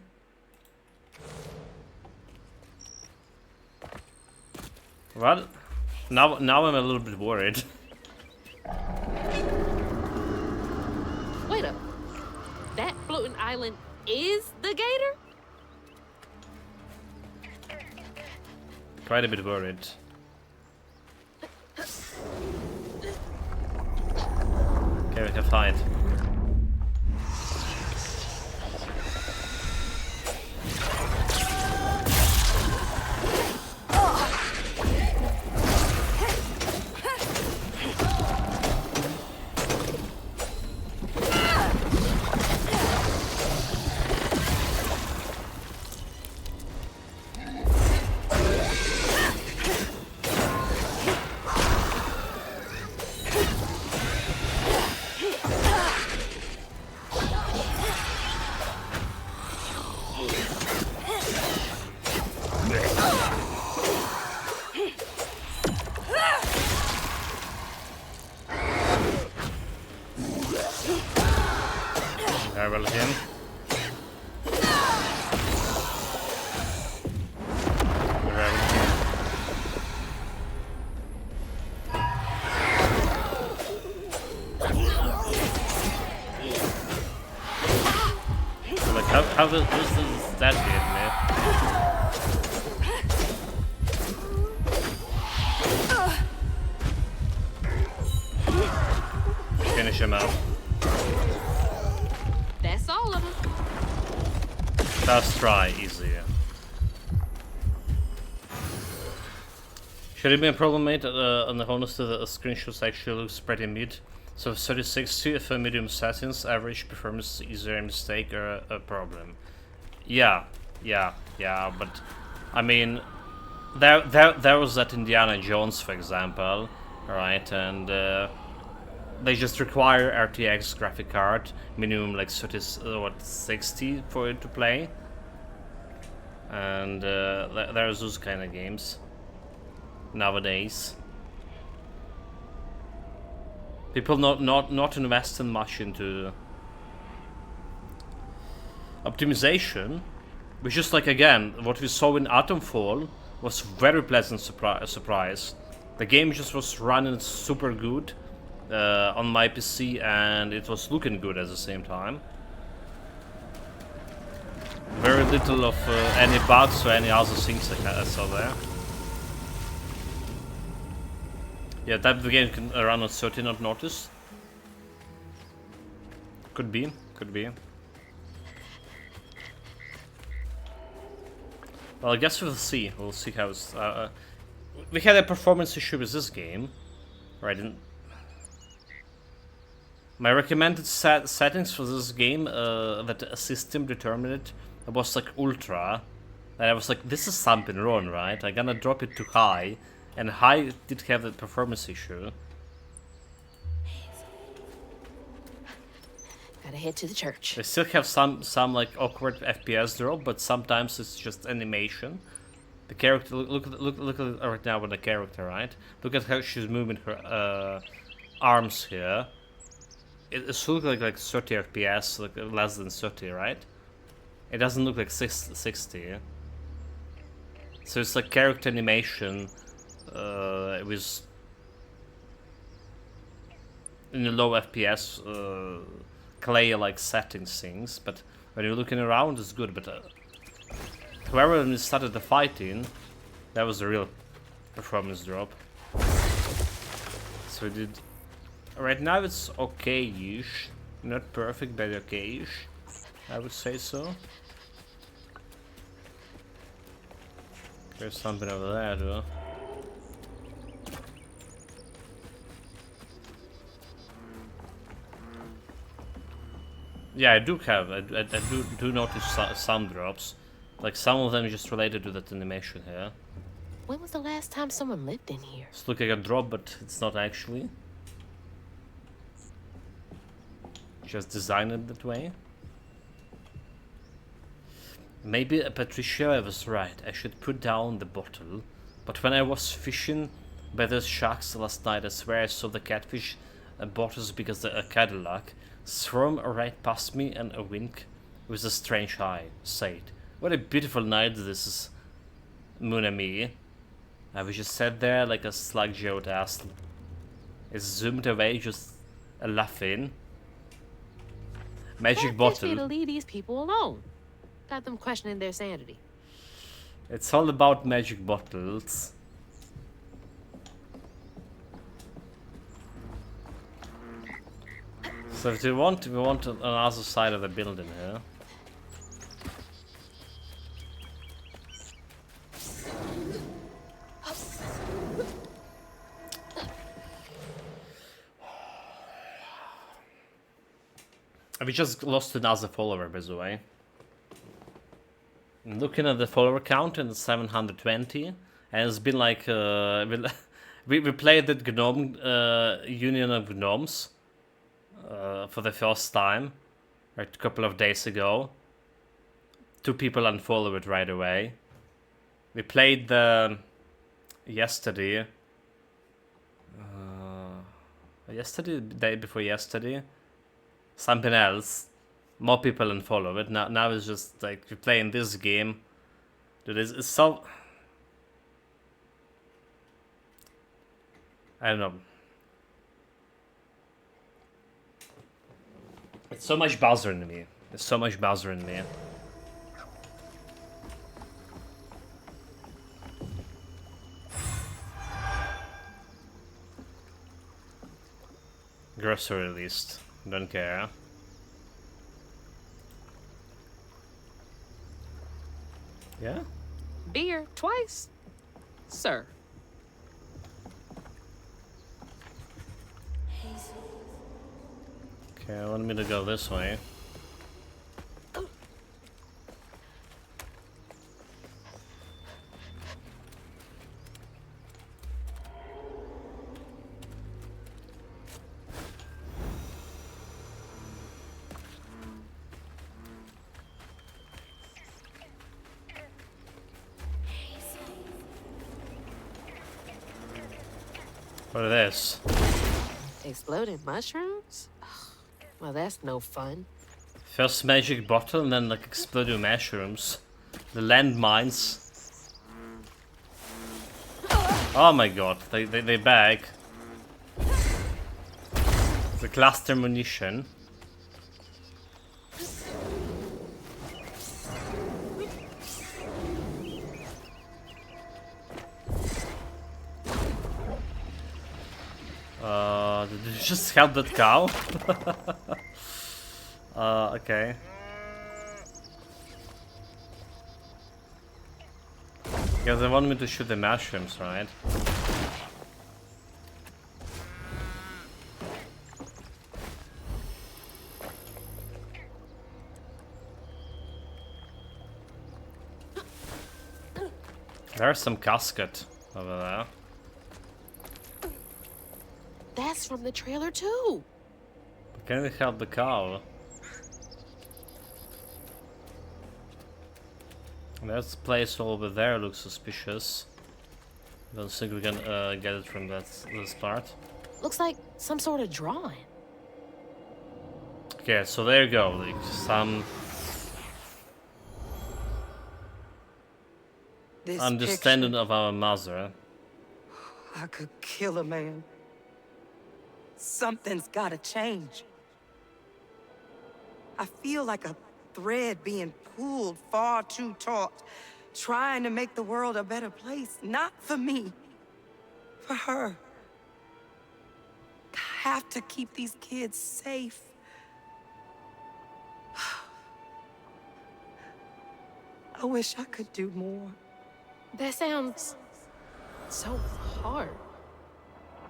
Well, now I'm a little bit worried. Wait up. That floating island is the gator? Quite a bit worried. Okay, we can fight. Very well him. Very well him. Like how does that hit me? Finish him out. That's all of them. First try, easier. Should it be a problem, mate? On the honesty, the screenshots actually looks pretty mid. So 3060 for medium settings, average performance is there a mistake or a problem? Yeah, but I mean, there was that Indiana Jones, for example, right? And they just require RTX graphic card, minimum like 60 for it to play. And there's those kind of games nowadays. People not investing much into optimization, which is like, again, what we saw in Atomfall was very pleasant surprise. The game just was running super good on my PC, and it was looking good at the same time. Very little of any bugs or any other things I saw there. Yeah, type of the game can run on 30 not noticed. Could be. Well, I guess we'll see. We'll see how it's. We had a performance issue with this game, right? My recommended settings for this game that a system determined it was like ultra, and I was like, this is something wrong, right? I'm gonna drop it to high, and high did have the performance issue. Gotta head to the church. They still have some like awkward FPS drop, but sometimes it's just animation. The character, look at it right now with the character, right? Look at how she's moving her arms here. It looks like 30 FPS, like less than 30, right? It doesn't look like 60. So it's like character animation with in the low FPS clay-like settings things, but when you're looking around, it's good. But whoever when we started the fighting, that was a real performance drop. So we did. Right now it's okay-ish, not perfect, but okay-ish, I would say so. There's something over there, too. Yeah, I do have. I do notice some drops. Like some of them just related to that animation here. When was the last time someone lived in here? It's looking like a drop, but it's not actually. Just designed it that way. Maybe Patricia was right. I should put down the bottle. But when I was fishing by those sharks last night, I swear I saw the catfish bottles because a Cadillac swam right past me and a wink with a strange eye. Said, "What a beautiful night this is, mon ami." I was just sat there like a slug-jawed ass. It zoomed away, just laughing. Magic bottle. Need to leave these people alone. Got them questioning their sanity. It's all about magic bottles. So if we want another side of the building here. We just lost another follower, by the way. I'm looking at the follower count and it's 720, and it's been like we played that Gnome Union of Gnomes for the first time, right, a couple of days ago. 2 people unfollowed right away. We played the yesterday, the day before yesterday. Something else. More people unfollow it. Now it's just like we're playing this game. Dude, it's so. I don't know. It's so much bothering me. It's so much bothering me. Grocery list. Don't care. Yeah? Beer twice? Sir. Okay, I want me to go this way. What are this? Exploding mushrooms? Well, that's no fun. First magic bottle and then like exploding mushrooms. The landmines. Oh my god, they back. The cluster munition. Did you just help that cow? Okay. Because they want me to shoot the mushrooms, right? There's some casket over there. That's from the trailer too. Can we help the cow? That place over there looks suspicious. Don't think we can get it from this part. Looks like some sort of drawing. Okay, so there you go. Like some This understanding picture, of our mother. I could kill a man. Something's gotta change. I feel like a thread being pulled far too taut, trying to make the world a better place. Not for me, for her. I have to keep these kids safe. I wish I could do more. That sounds so hard.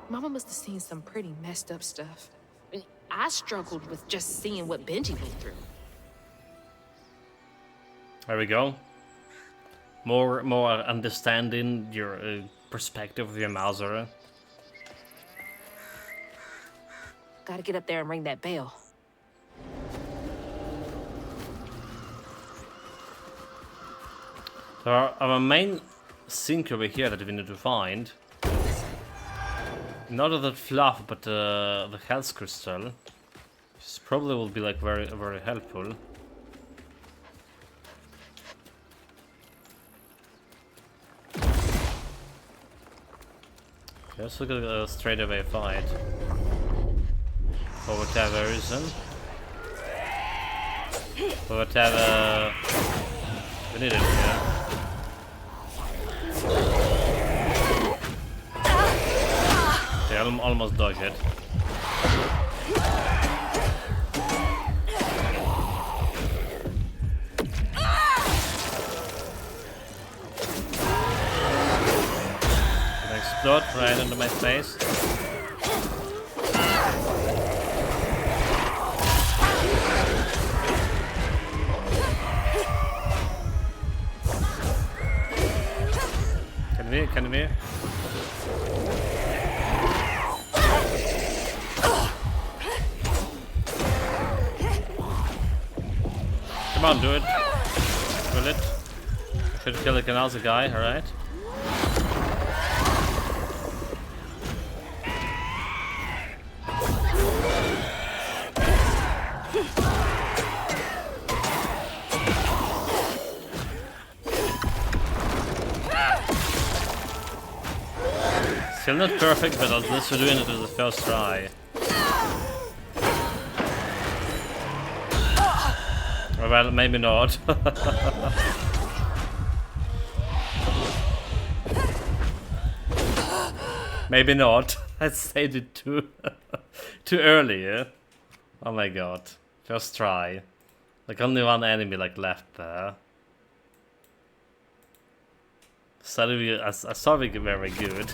Mama must have seen some pretty messed up stuff. I struggled with just seeing what Benji went through. There we go. More understanding your perspective of your Mauser. Gotta get up there and ring that bell. So our main sink over here that we need to find. Not of the fluff, but the health crystal. This probably will be like very helpful. Let's look at a straight away fight. For whatever reason. For whatever we need it here. Okay, I almost dodged it. Explode right into my face. Can we? Come on, do it. Will it? Should kill the canals guy, alright. Still not perfect, but at least we're doing it as the first try. Or well, maybe not. Maybe not. I said it too early, yeah? Oh my god. First try. Like only one enemy like left there. Suddenly, I saw we get very good.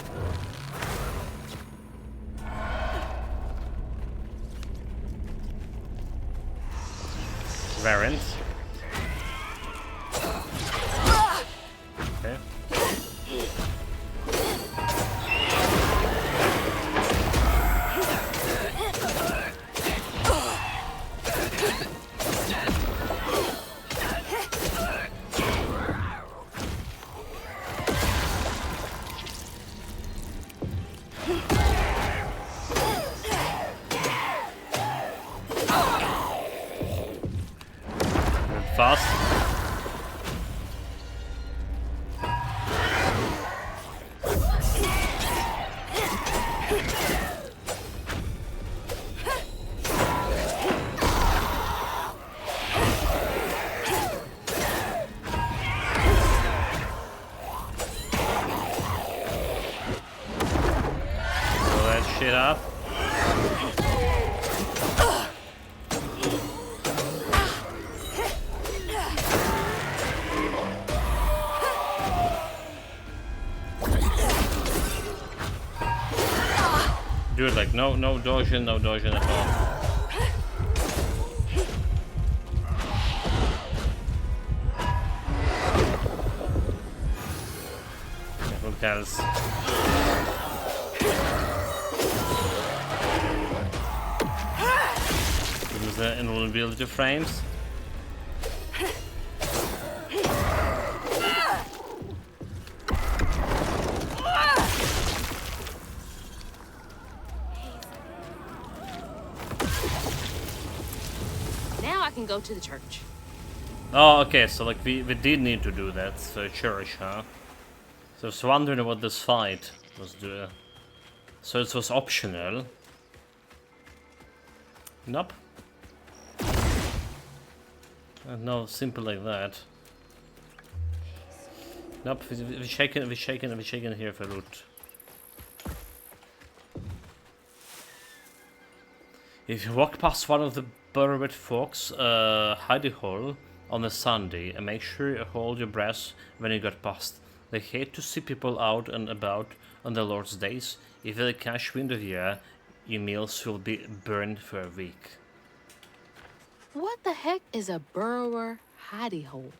Variant. Okay. Fast. Blow that shit up. Dude, like no dodging at all. What else? Use the invulnerability frames. Go to the church. Oh, okay, so like we did need to do that, so church, huh? So I was wondering what this fight was doing. So it was optional. Nope. No, simple like that. Nope, we're shaking here for loot. If you walk past one of the Buried Fox hidey hole on a Sunday, and make sure you hold your breath when you get past They hate to see people out and about on the Lord's days. If they catch wind of you, your meals will be burned for a week. What the heck is a burrower hidey hole?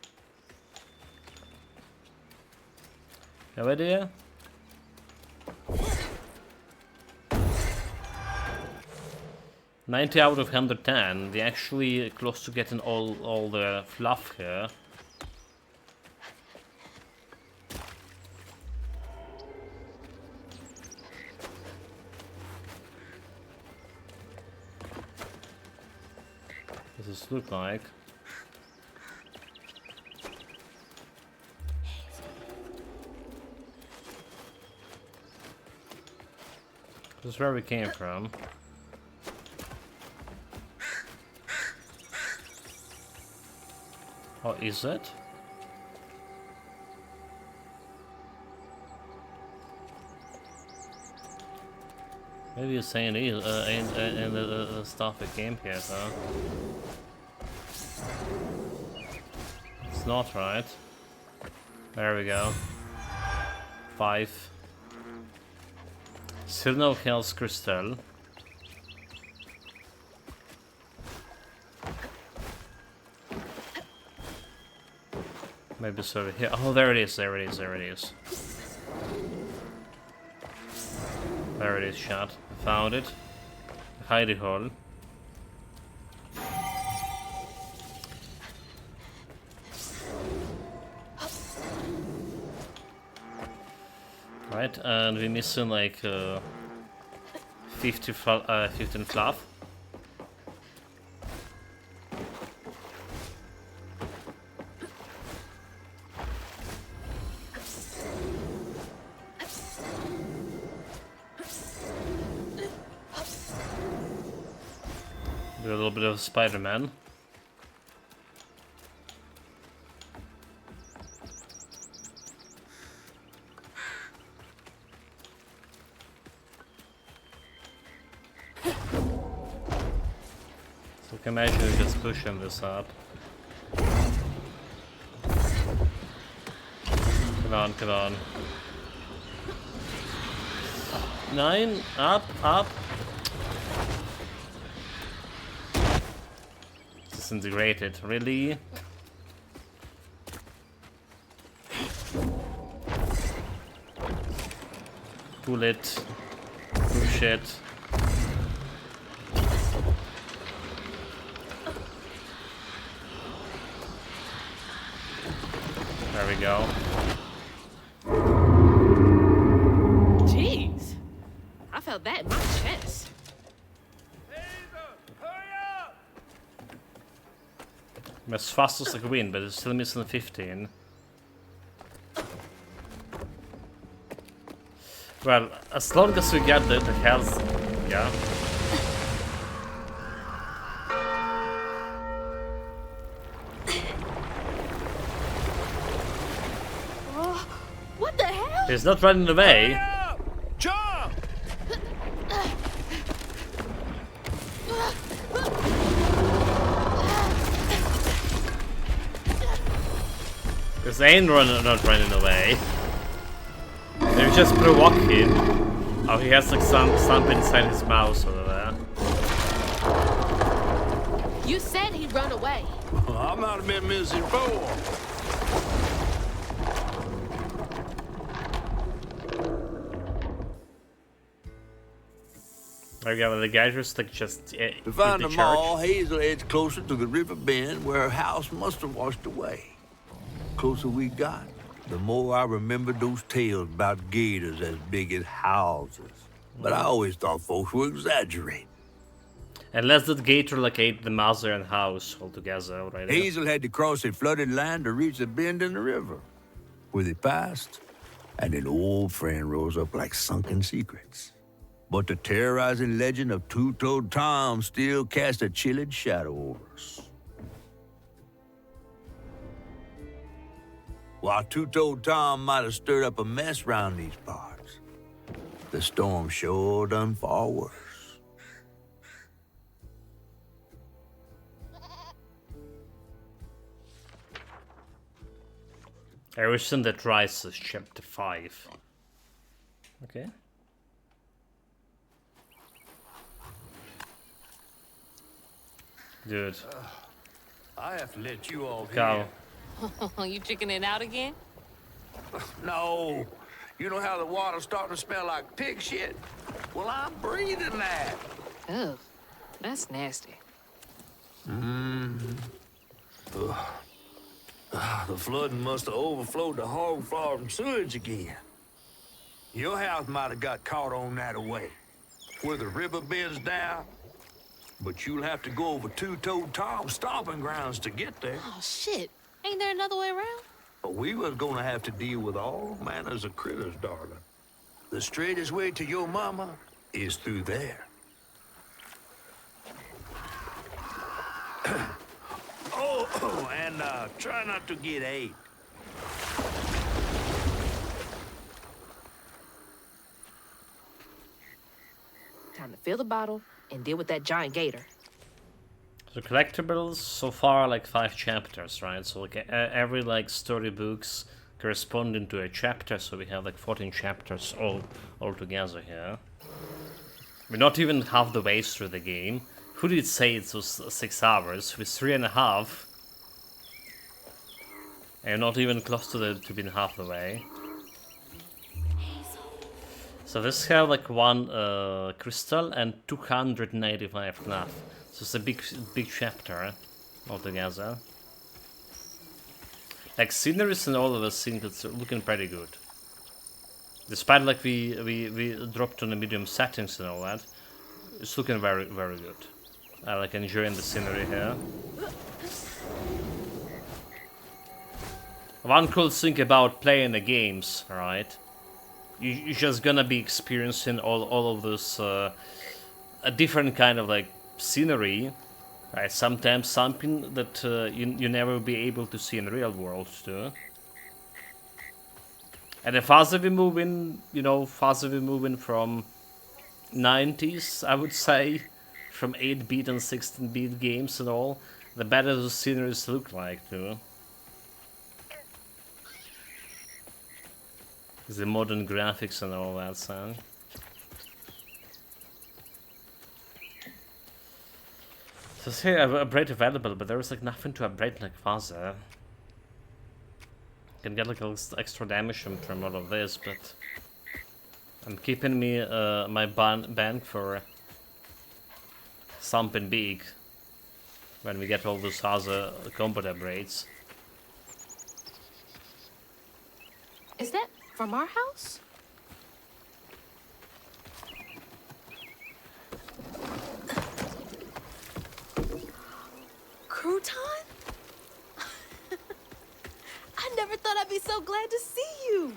No idea? $90 out of 110. We're actually close to getting all the fluff here. What does this look like? This is where we came from. Oh, is it? Maybe you're saying it is, and the stuff that came here, though. It's not right. There we go. 5. Still no Hell's Crystal. Maybe it's over here. Oh, there it is, there it is, there it is. There it is, chat. Found it. Hidey hole. Right, and we're missing like 15 fluff. Do a little bit of Spider-Man. So can imagine just pushing this up. Come on, come on. 9, up, up. Disintegrated, really? Pull it. Push it. There we go. Jeez. I felt that in my chest. I'm as fast as I can win, but it's still missing 15. Well, as long as we get the health, yeah. What the hell? He's not running away. Jump! Because they ain't not running away. They're just provoking. Oh, he has like something inside his mouth over there. You said he'd run away. I'm not been missing before. There we go, the guys just like To find the them church. all, Hazel heads closer to the river bend where her house must have washed away. Closer we got, the more I remembered those tales about gators as big as houses. But I always thought folks were exaggerating. Unless that gator like ate the mother and house altogether, right? Hazel had to cross a flooded land to reach the bend in the river. Where they passed, and an old friend rose up like sunken secrets. But the terrorizing legend of Two-Toed Tom still cast a chilling shadow over us. While Two-Toed Tom might have stirred up a mess round these parts, the storm sure done far worse. Everything That Rises, Chapter 5. Okay. Dude. I have to let you all Carl. You chickening out again? No. You know how the water's starting to smell like pig shit? Well, I'm breathing that. Ugh, that's nasty. The flooding must have overflowed the hog farm sewage again. Your house might have got caught on that way, where the river bends down. But you'll have to go over Two-Toed Tom's stomping grounds to get there. Oh, shit. Ain't there another way around? But we was gonna have to deal with all manners of critters, darling. The straightest way to your mama is through there. And try not to get ate. Time to fill the bottle and deal with that giant gator. So collectibles so far like 5 chapters, right? So like every like storybooks corresponding to a chapter, so we have like 14 chapters all together here. We're not even half the way through the game. Who did say it was 6 hours? With 3.5. And not even close to being half the way. So this have like 1 crystal and 295 knapp. So it's a big chapter altogether. Like sceneries and all of us think it's looking pretty good. Despite like we dropped on the medium settings and all that, it's looking very good. I like enjoying the scenery here. One cool thing about playing the games, right? You're just gonna be experiencing all of this a different kind of like scenery, right? Sometimes something that you never be able to see in the real world too. And the faster we move in, you know, faster we move in from 90s, I would say, from 8-bit and 16-bit games and all, the better the sceneries look like too. The modern graphics and all that stuff. So say upgrade available, but there is like nothing to upgrade like faster. Can get like a little extra damage from all of this, but I'm keeping me my bank for something big when we get all those other combat upgrades. Is that from our house? Crouton? I never thought I'd be so glad to see you.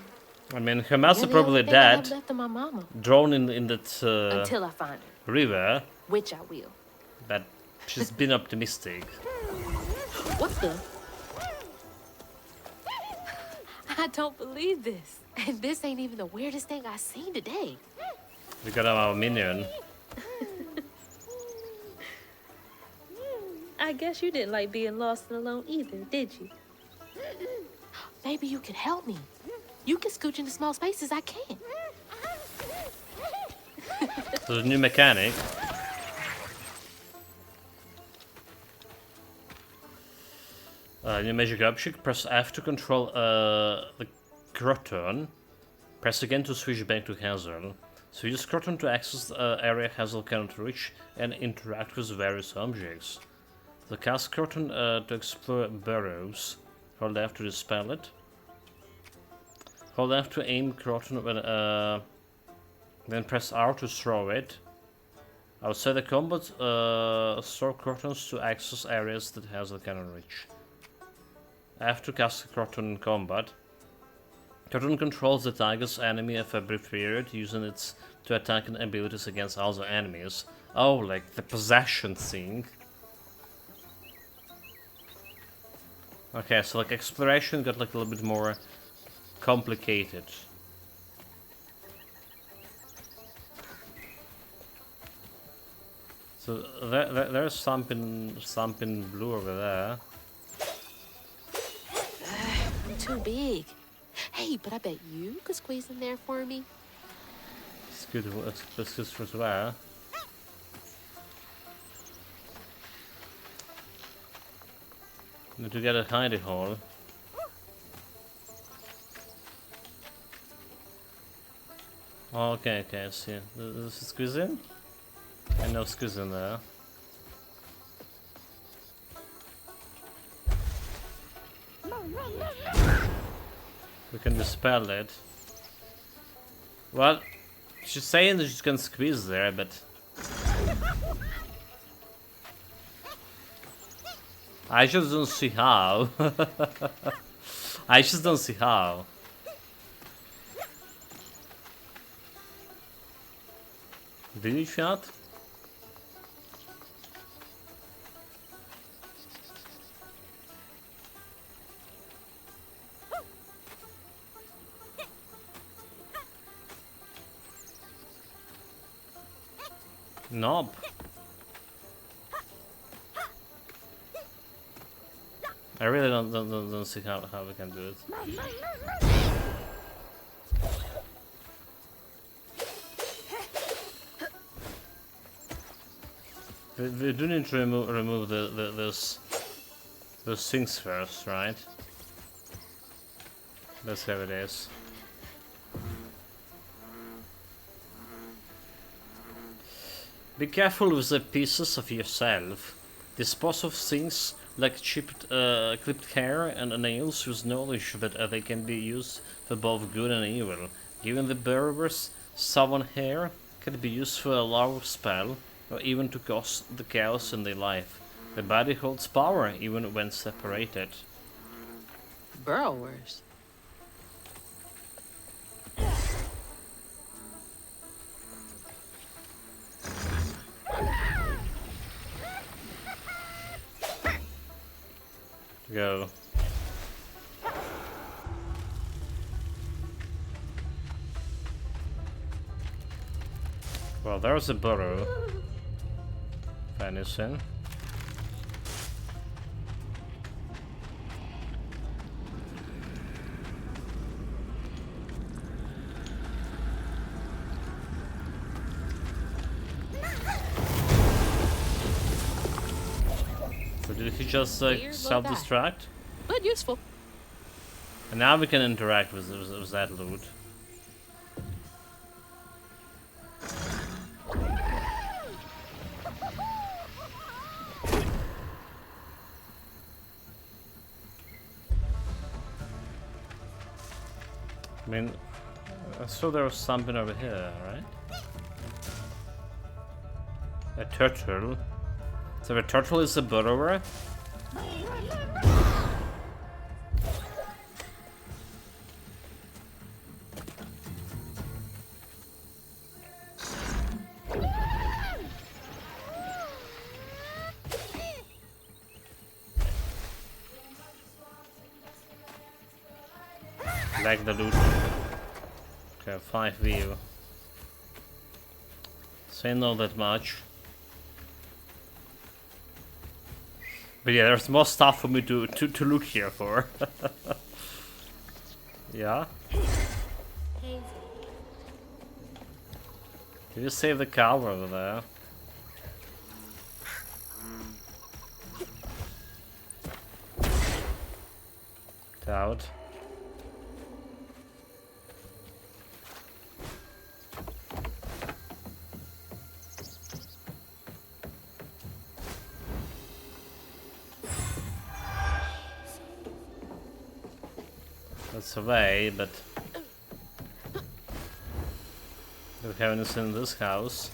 I mean, her master You're the probably only thing I have dead, left of my mama. drowned in that Until I find her, river, which I will. but she's been optimistic. What the? I don't believe this. And this ain't even the weirdest thing I've seen today. We got our minion. I guess you didn't like being lost and alone either, did you? Maybe you can help me. You can scooch into small spaces I can't. So the new mechanic. New magic object. Press F to control the Croton. Press again to switch back to Hazel. So use Croton to access the area Hazel cannot reach and interact with various objects. So cast Croton to explore burrows. Hold F to dispel it. Hold F to aim Croton when then press R to throw it. Outside the combat, throw Crotons to access areas that Hazel cannot reach. F to cast Croton in combat. Croton controls the target's enemy for a brief period, using it to attack and abilities against other enemies. Oh, like the possession thing. Okay, so like exploration got like a little bit more complicated. So there's something blue over there. I'm too big. Hey, but I bet you could squeeze in there for me. Squeeze for where? Need to get a hidey hole. Oh, okay, I see. This is squeeze in? And no squeeze in there. We can dispel it. Well, she's saying that she's gonna squeeze there, but I just don't see how. I just don't see how. Delete shot? Knob. I really don't see how we can do it. We do need to remove those things first, right? That's how it is. Be careful with the pieces of yourself. Dispose of things like clipped hair and nails with knowledge that they can be used for both good and evil. Given the Burrower's sawn hair can be used for a large spell, or even to cause the chaos in their life. The body holds power even when separated. Burrowers. Go. Well, there's a burrow. Venison. So did he just self-destruct? But useful. And now we can interact with that loot. I mean, I saw there was something over here, right? A turtle. So the turtle is a burrower? Like the loot. Okay, 5 view. Say not that much. But yeah, there's more stuff for me to look here for. Yeah? Did you save the cow over there? Get out. That's away, but we haven't seen this house.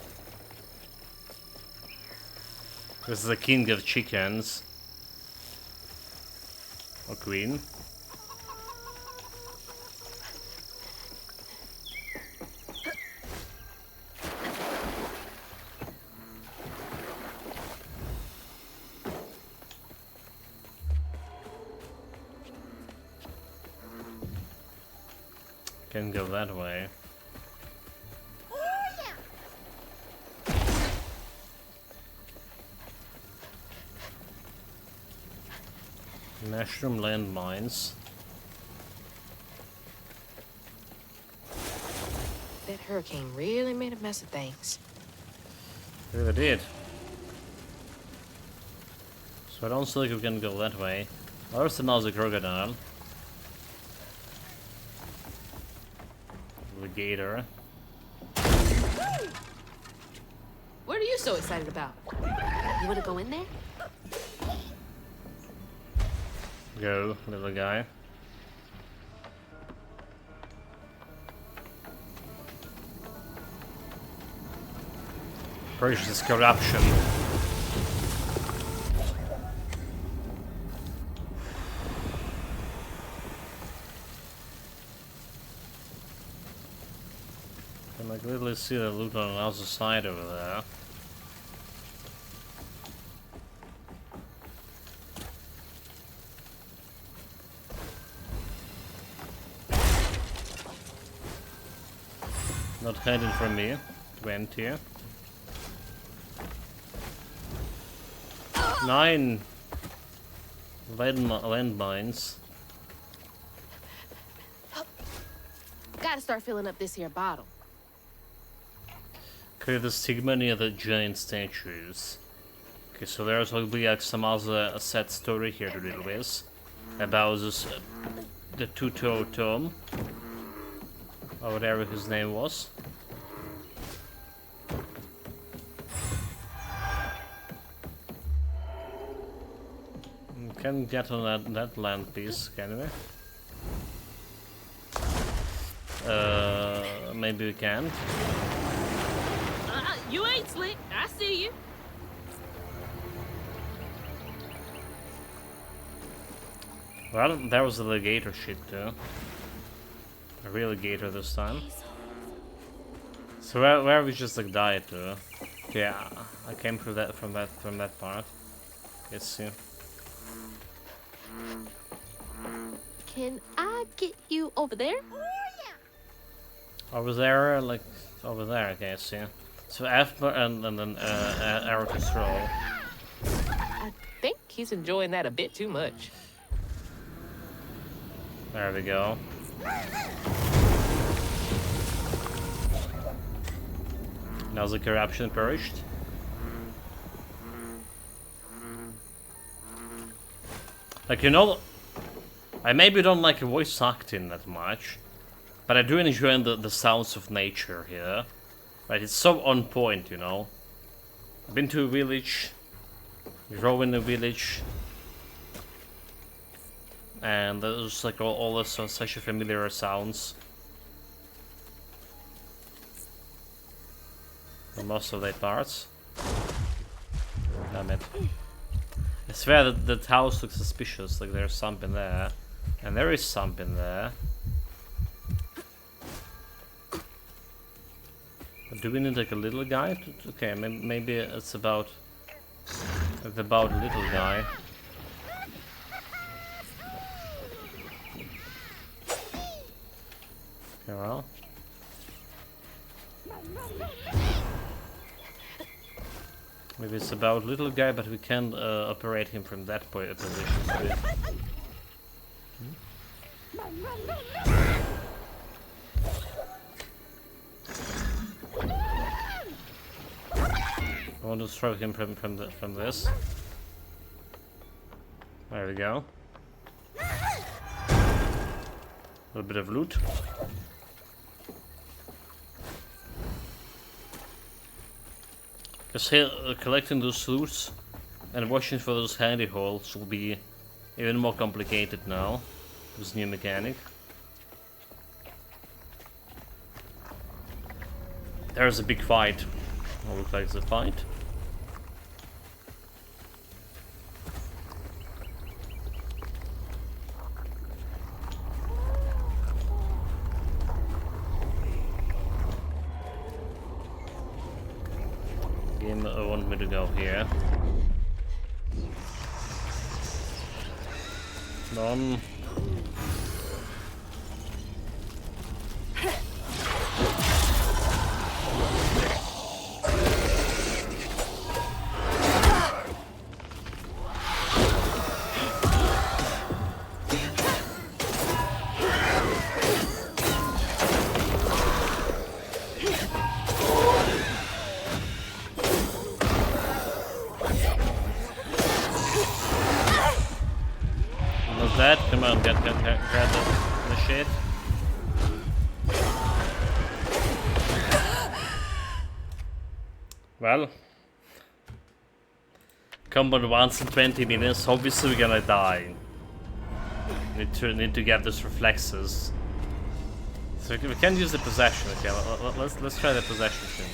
This is the king of chickens. Or queen. Can go that way. Mushroom landmines. hurricane really made a mess of things. Really did. So I don't think we can go that way. There's another crocodile. The gator. What are you so excited about? You wanna go in there? Go, little guy. Precious corruption. Can I clearly see the loot on the other side over there? Not hiding from me. 20. 9 landmines. Gotta start filling up this here bottle. Clear the stigma near the giant statues. Okay, so there's will be like some other sad story here to deal with about this the two-toed Tom or whatever his name was. Can get on that land piece, can we? Maybe we can't. You ain't slick. I see you. Well, there was the alligator shit too. A real gator this time. So where we just like died to? Yeah, I came through that from that part. Let's see. Can I get you over there? Over there, like over there, I guess. Yeah. So F and then arrow to throw. I think he's enjoying that a bit too much. There we go. Now the corruption perished. Like, you know, I maybe don't like voice acting that much, but I do enjoy the sounds of nature here. Right, it's so on point, you know. I've been to a village, grow in a village, and there's like all this such a familiar sounds. For most of the parts. Damn it. I swear that the house looks suspicious, like there's something there. And there is something there. But do we need like a little guy? Okay, maybe it's about little guy. Okay, well. Maybe it's about little guy, but we can't operate him from that position. I want to throw him from this. There we go. A little bit of loot. Because here, collecting those loots and watching for those handy holes will be even more complicated now. This new mechanic. There's a big fight. It looks like it's a fight. Game want me to go here. None. that. Come on, grab the shit. Well, combat once in 20 minutes. Obviously, we're gonna die. Need to get those reflexes. So we can use the possession. Okay, let's try the possession thing.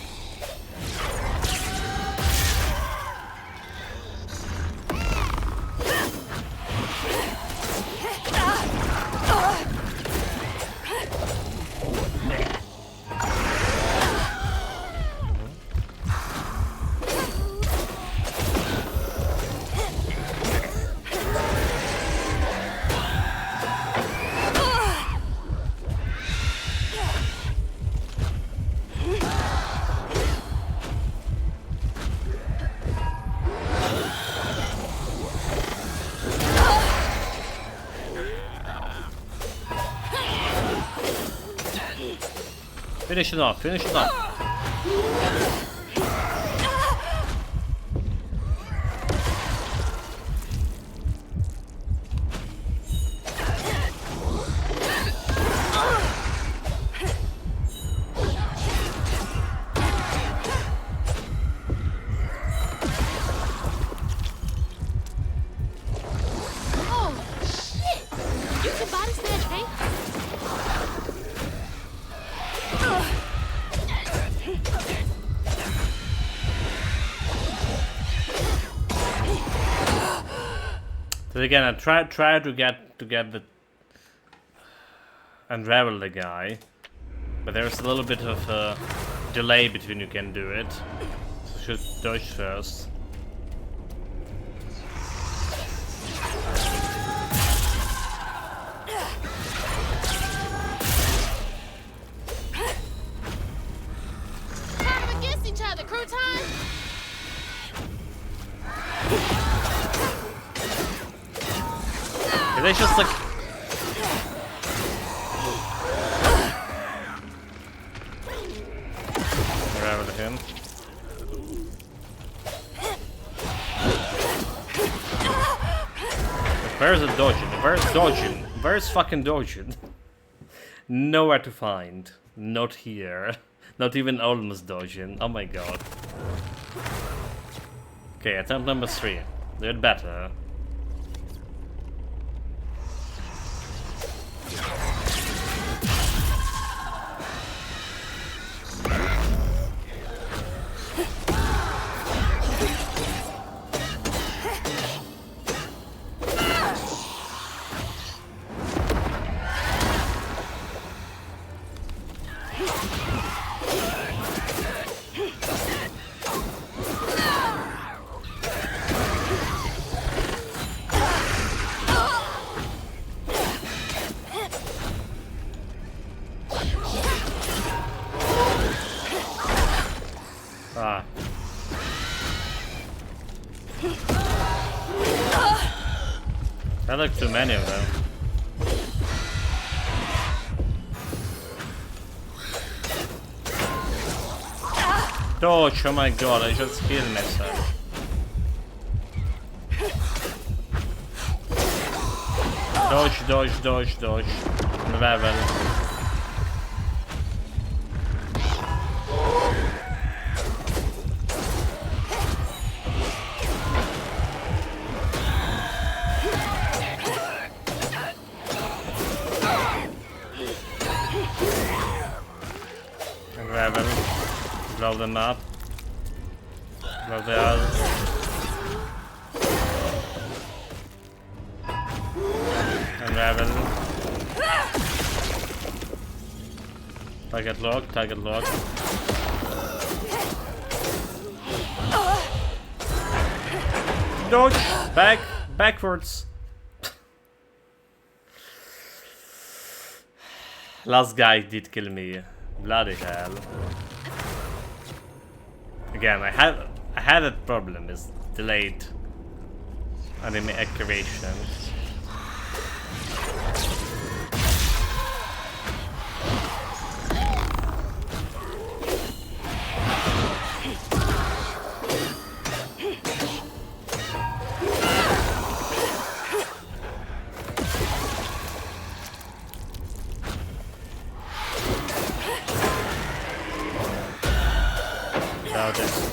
Finish it off, finish it off. Oh, shit! You can body snatch, Hank. So again, I try to get the unravel the guy, but there's a little bit of a delay between you can do it. So should dodge first. Turn them against each other, Crouton. They just like unravel him. Where's the dodging? Where's dodging? Where's fucking dodging? Nowhere to find. Not here. Not even almost dodging. Oh my god. Okay, attempt number 3. Do it better. Ah. That look too many of them. Dodge, oh my god, I just killed myself. Dodge, dodge, dodge, dodge. Unravel. Unravel. Blow them up. Blow the others. Unravel. Target lock, target lock. Dodge! Back! Backwards! Last guy did kill me. Bloody hell. Again, I had that problem, is delayed anime activation.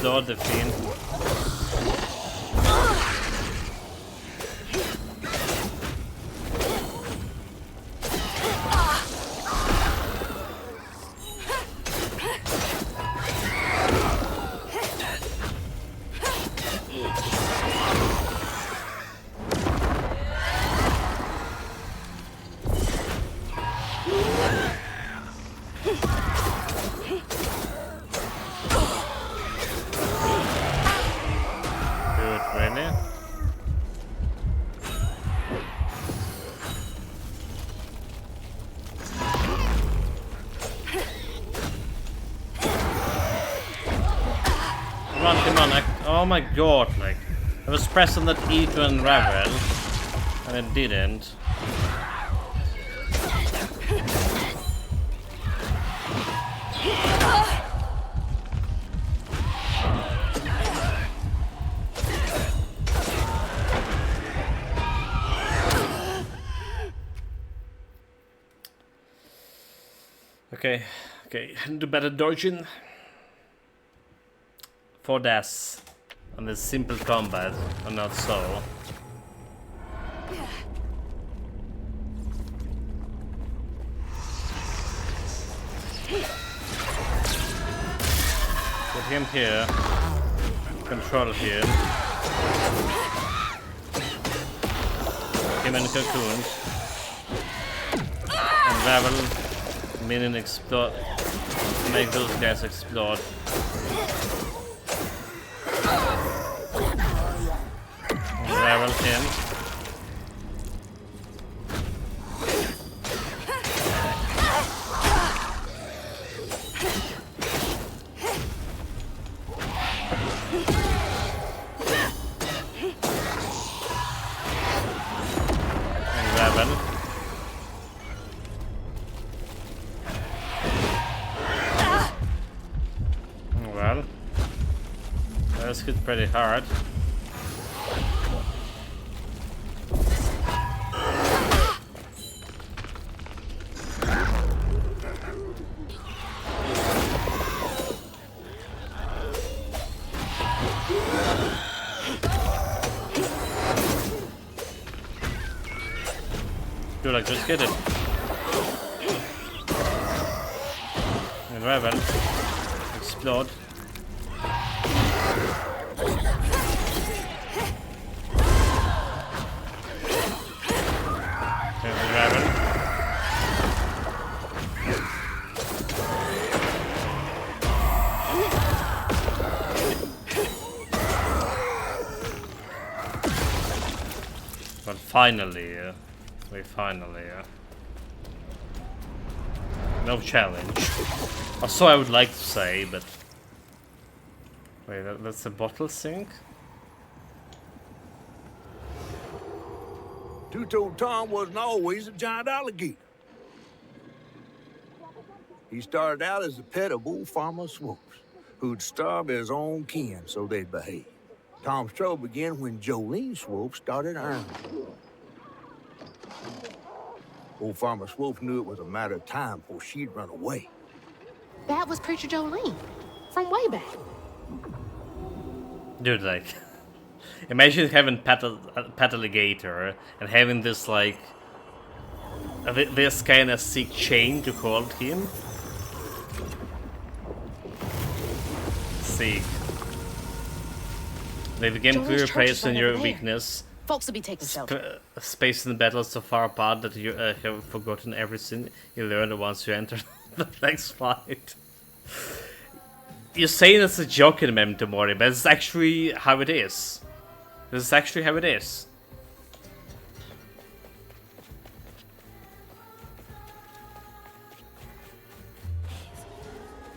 explode the fiend. Oh my god, like, I was pressing that E to unravel, and it didn't. Okay, do better dodging. For this. On this simple combat, or not so. Put him here. Control him. Him in cocoons. Unravel. Minion explode. Make those guys explode. Unravel him. Unravel. Well, that's hit pretty hard. Dude, like, just get it. Unravel. Explode. Unravel. But finally, no challenge. Or so I would like to say, but wait, that's a bottle sink? Two-Toed Tom wasn't always a giant alligator. He started out as a pet of old Farmer Swoops, who'd starve his own kin so they'd behave. Tom's trouble began when Jolene Swope started ironing. Old Farmer Swope knew it was a matter of time before she'd run away. That was Preacher Jolene from way back. Dude, like, imagine having pet alligator and having this, like, this kind of sick chain to hold him. Sick. They begin to replace in your weakness. Folks will be taking shelter. Space in the battle so far apart that you have forgotten everything you learned once you enter the next fight. You're saying it's a joke in Memento Mori, but it's actually how it is. This is actually how it is.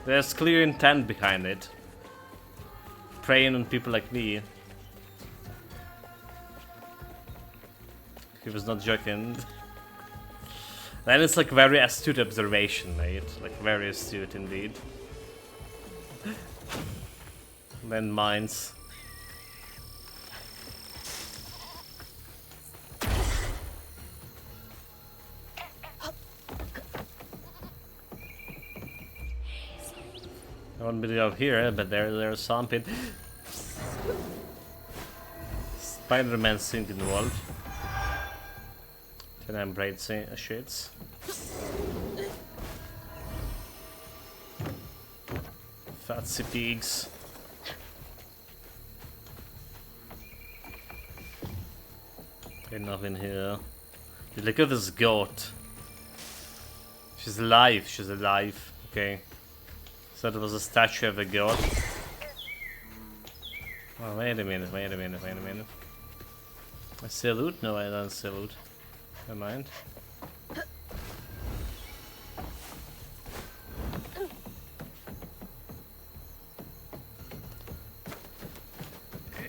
There's clear intent behind it. Preying on people like me. He was not joking. Then it's like very astute observation, mate. Like very astute indeed. Then mines. I won't be up here, but there's something. Spider-Man sync involved. Then I'm braid shits. Fancy pigs. Okay, nothing here. Dude, look at this goat. She's alive, she's alive. Okay. So there was a statue of a goat. Oh, wait a minute. I salute? No, I don't salute. Never mind.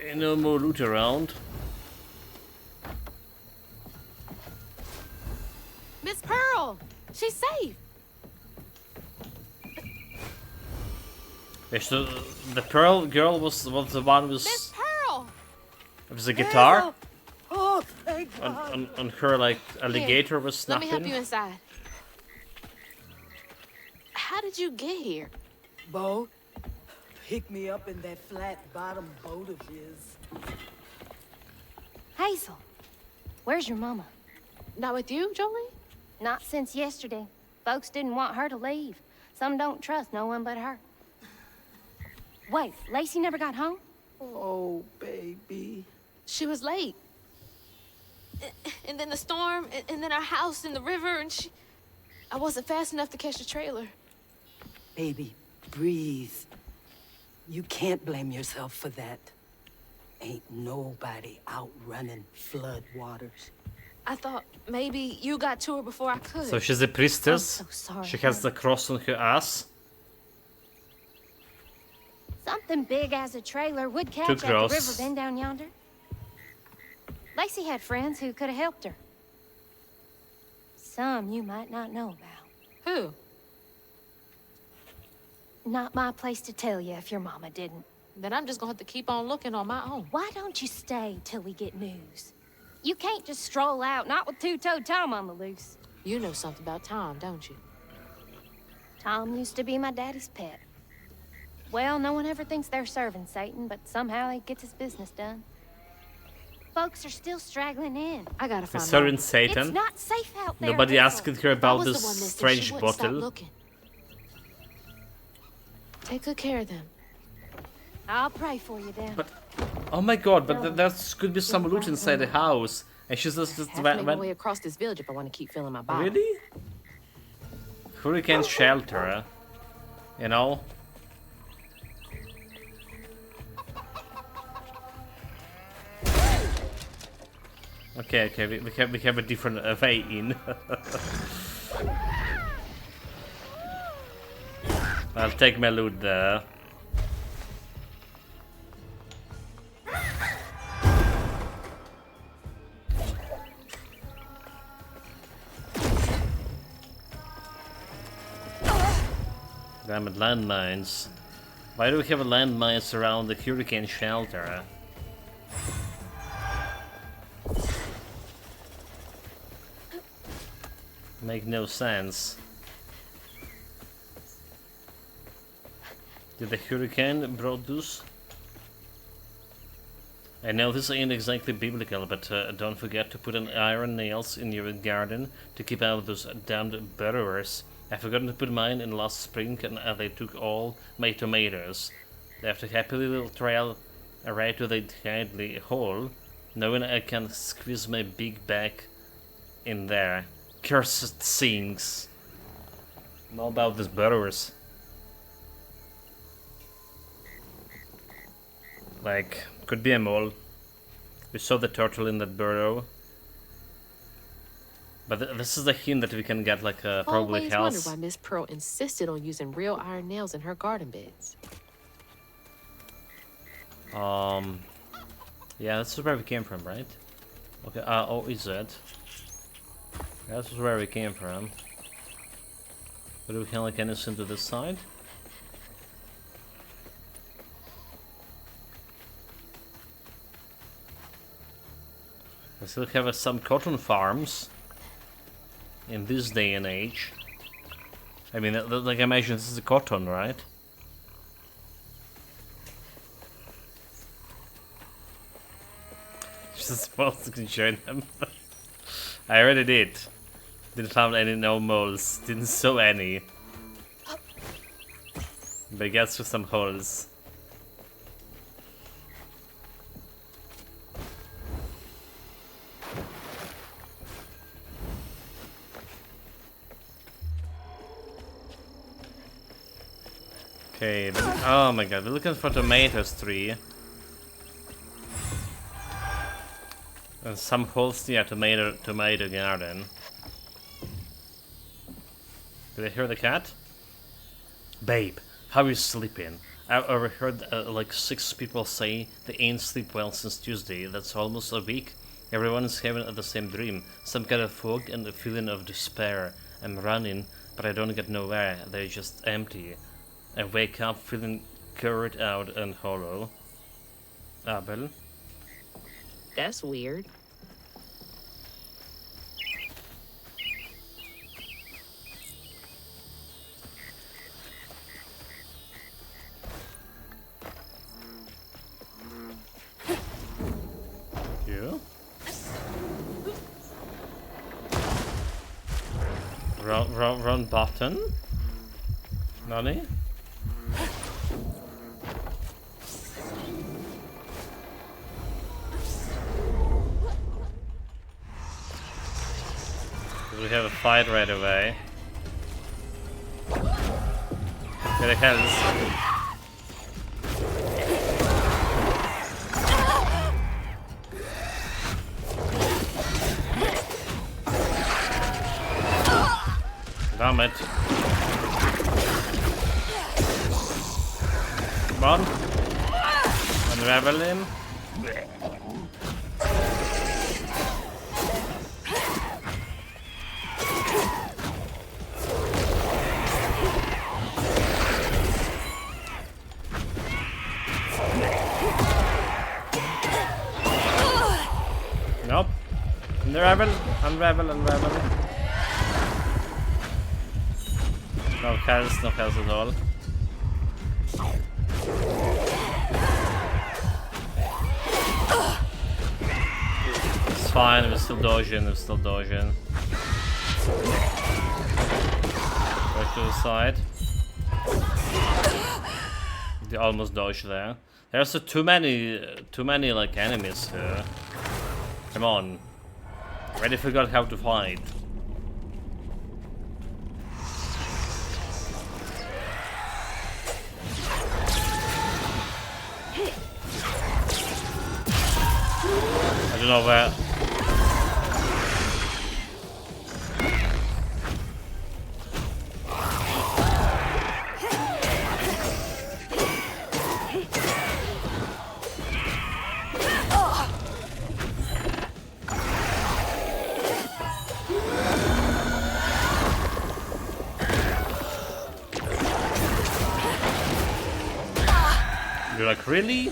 Ain't no more loot around. Miss Pearl! She's safe! Wait, so the Pearl girl was the one with... Miss Pearl! With the guitar? Oh, thank God. On her, like, alligator was Let snapping? me help you inside. How did you get here? Bo, pick me up in that flat bottom boat of his. Hazel, where's your mama? Not with you, Jolie? Not since yesterday. Folks didn't want her to leave. Some don't trust no one but her. Wait, Lacey never got home? Oh, baby. She was late. And then the storm, and then our house in the river, and I wasn't fast enough to catch the trailer. Baby, breathe. You can't blame yourself for that. Ain't nobody out running flood waters. I thought maybe you got to her before I could. So she's a priestess. I'm so sorry, She has the cross on her ass. Something big as a trailer would catch Too at the gross. river bend down yonder. Lacey had friends who could have helped her. Some you might not know about. Who? Not my place to tell you if your mama didn't. Then I'm just gonna have to keep on looking on my own. Why don't you stay till we get news? You can't just stroll out, not with two-toed Tom on the loose. You know something about Tom, don't you? Tom used to be my daddy's pet. Well, no one ever thinks they're serving Satan, but somehow he gets his business done. Folks are still straggling in. I gotta find Serving Mom. Satan. It's not safe out there. Nobody Hazel. asked her I about was this the one that said she strange wouldn't stop bottle. looking. Take good care of them. I'll pray for you then. But oh my god! But there could be some loot inside the house, and she's just Have to make my way across this village if I want to keep filling my bottle. Really? Hurricane shelter, you know. Okay, we have a different way in. I'll take my loot there. Damn it, landmines. Why do we have landmines around the hurricane shelter? Make no sense. Did the hurricane brought this? I know this ain't exactly biblical, but don't forget to put an iron nails in your garden to keep out those damned burrowers. I forgot to put mine in last spring and they took all my tomatoes. They have to happily little trail right to the deadly hole, knowing I can squeeze my big back in there. Cursed things. Know about these burrowers. Like, could be a mole. We saw the turtle in that burrow. But this is the hint that we can get, like, probably Always health. wondered why Miss Pearl insisted on using real iron nails in her garden beds. Yeah, this is where we came from, right? Okay, oh, is it? That's where we came from. But we can, like, innocent to this side? We still have some cotton farms in this day and age. I mean, like I imagine this is a cotton, right? just supposed to join them. I already did. Didn't find any no moles. Didn't sew any. But I guess with some holes. Okay, oh my god, we're looking for tomatoes tree. And some holes near tomato garden. Did I hear the cat? Babe, how are you sleeping? I overheard like 6 people say they ain't sleep well since Tuesday. That's almost a week. Everyone is having the same dream. Some kind of fog and a feeling of despair. I'm running, but I don't get nowhere. They're just empty. I wake up feeling curved out and hollow. Abel? That's weird. You? Run button? Nani? We have a fight right away. Where the hell is... Damn it. Come on. Unravel him. Nope. Unravel. No kills at all. It's fine, we're still dodging. Back to the side. They almost dodged there. There's too many like enemies here. Come on. Already forgot how to fight. I don't know where. You're like, really?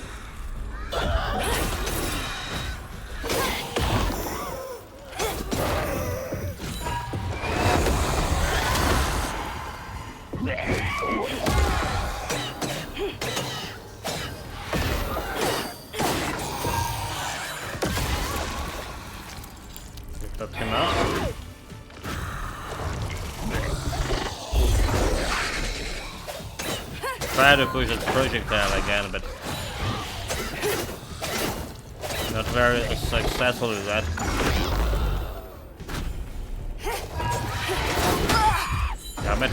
That came out. Try to push that projectile again, but not very successful with that. Damn it.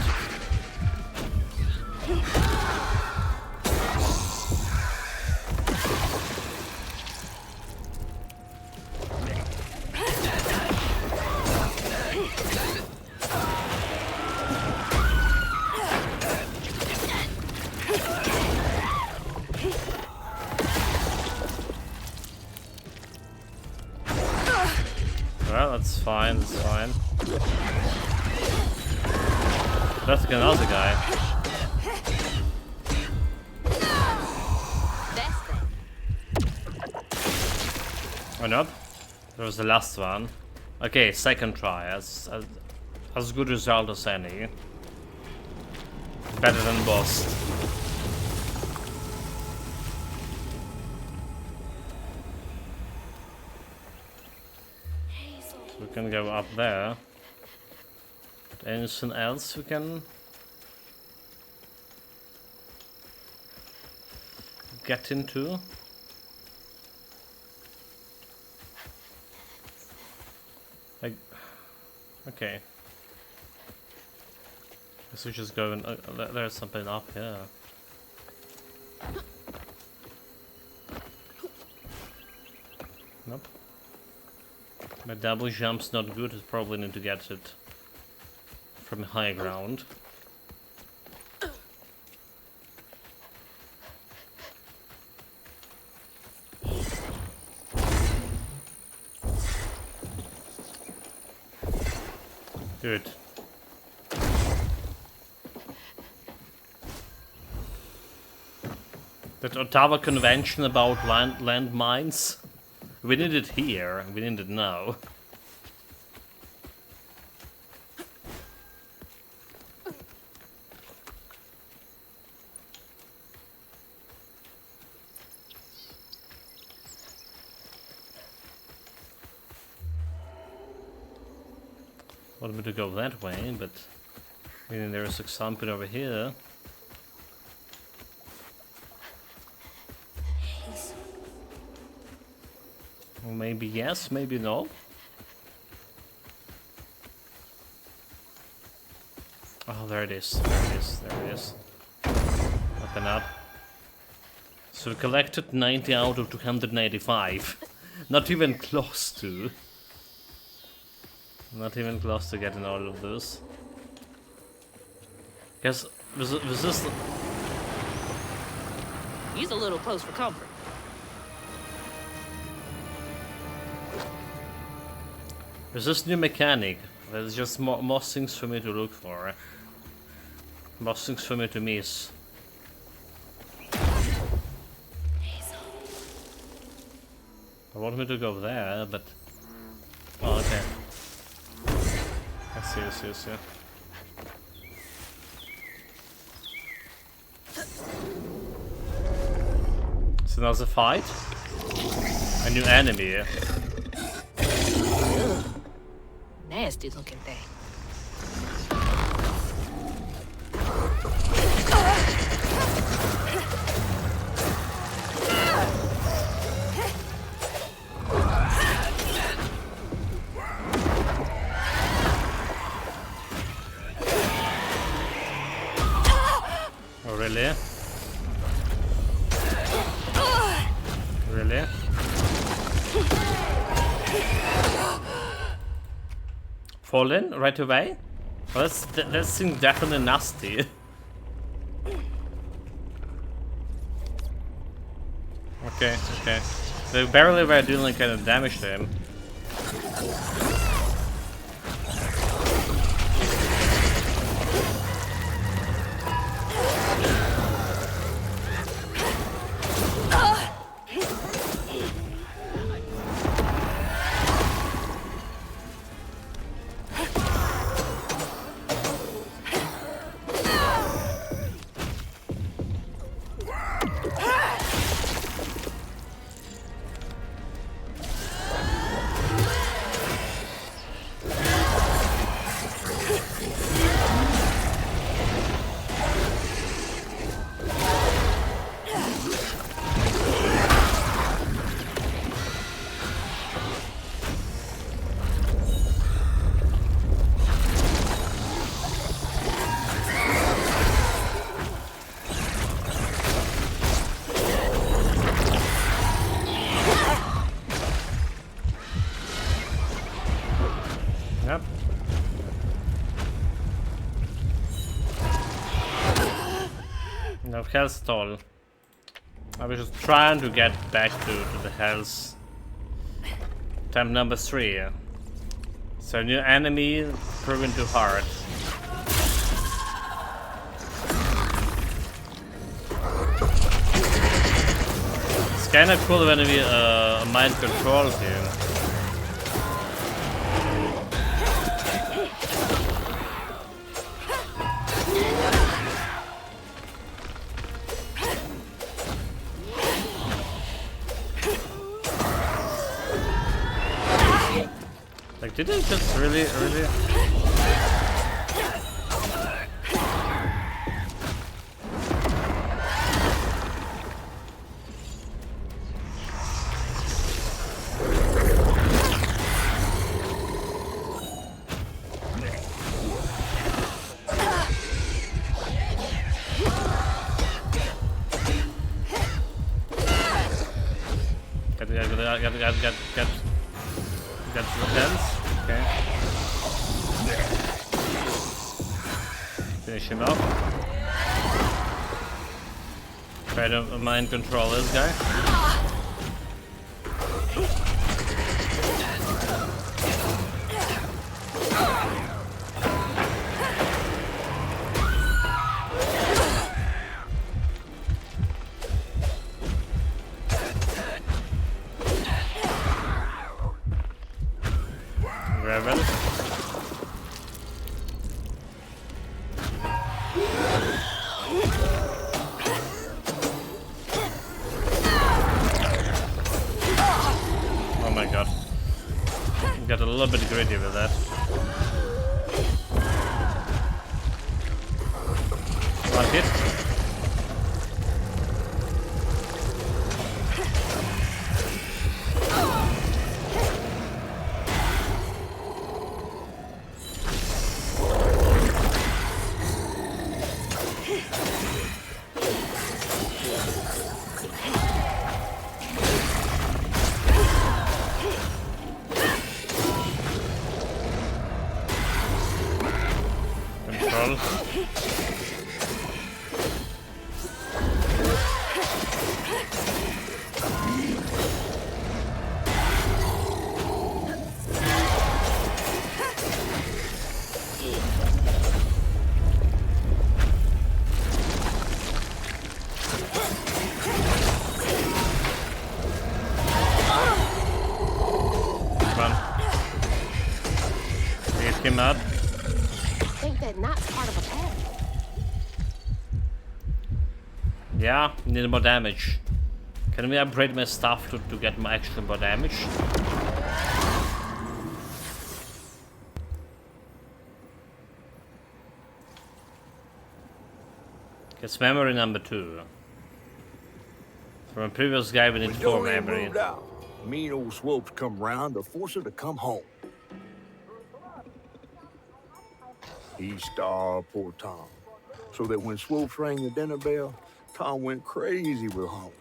Well, that's fine, That's another guy. Oh no, that was the last one. Okay, second try, as good result as any. Better than boss. So we can go up there. Anything else we can get into? Like, okay. Guess we just go and there's something up here. Nope. My double jump's not good. I probably need to get it from high ground. Good. That Ottawa Convention about landmines. We need it here. We need it now. Wanted me to go that way, but I mean, there's something over here. Well, maybe yes, maybe no. Oh, there it is. There it is. There it is. Open up. So we collected 90 out of 285. Not even close to. Not even close to getting all of this. Guess was this? He's a little close for comfort. There's this new mechanic. There's just more things for me to look for. More things for me to miss. I want me to go there, but... Oh, okay. I see, I see, I see. So now's a fight? A new enemy. Ugh. Nasty looking thing. Oh, really? Really? Fallen right away? Well, that seems definitely nasty. Okay, okay. They barely were doing like kind of damage to him. Yep. No health stall. I was just trying to get back to the health. Time number 3. So new enemy proven too hard. It's kinda cool when we mind control here. Like, did they just really? Get to the fence. Okay. Finish him up. Try to mind control this guy. Gravel. Oh my god. Got a little bit greedy with that. One hit. Control. Come on. Get him up. I think that knot's part of a pattern. Yeah, need more damage. Can we upgrade my stuff to get my actual more damage? It's memory number 2. From a previous guy we need 4 memory. Moved out. Mean old Swopes come round to force her to come home. He starved poor Tom, so that when Swopes rang the dinner bell, Tom went crazy with hunger.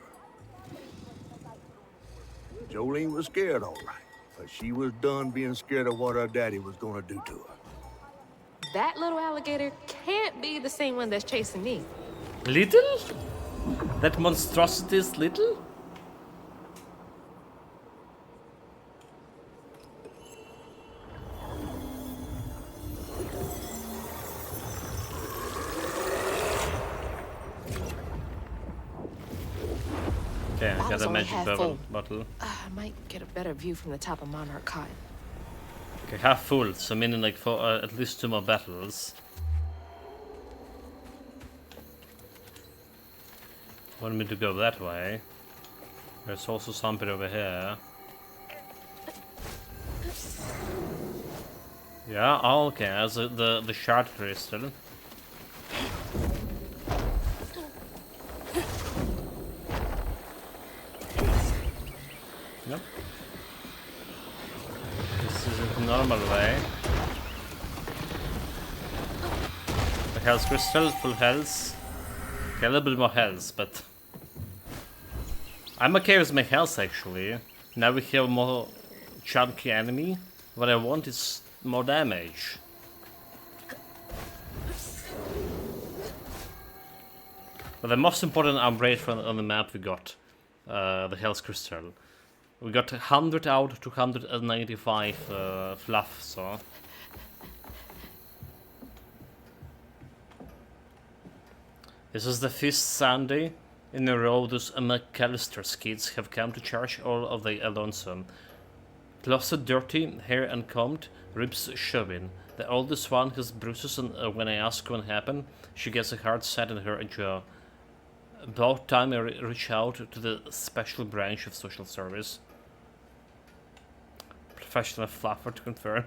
Jolene was scared, all right, but she was done being scared of what her daddy was gonna do to her. That little alligator can't be the same one that's chasing me. Little? That monstrosity is little? Okay, I got Bottle's a only magic half bubble full. bottle. I might get a better view from the top of Monarch Cotton. Okay, half full, so meaning like for at least 2 more battles. Want me to go that way? There's also something over here. Yeah, oh, okay, as the shard crystal. Yep. This is the normal way. The health crystal, full health. Okay, a little bit more health, but I'm okay with my health actually. Now we have more chunky enemy. What I want is more damage. But the most important upgrade on the map we got, the health crystal. We got 100 out to 195 fluff, so. This is the 5th Sunday in a row those McAllister's kids have come to church all of the lonesome. Closet dirty, hair uncombed, ribs showing. The oldest one has bruises, and when I ask what happened, she gets a hard set in her jaw. About time I reach out to the special branch of social service. professional fluffer to confirm.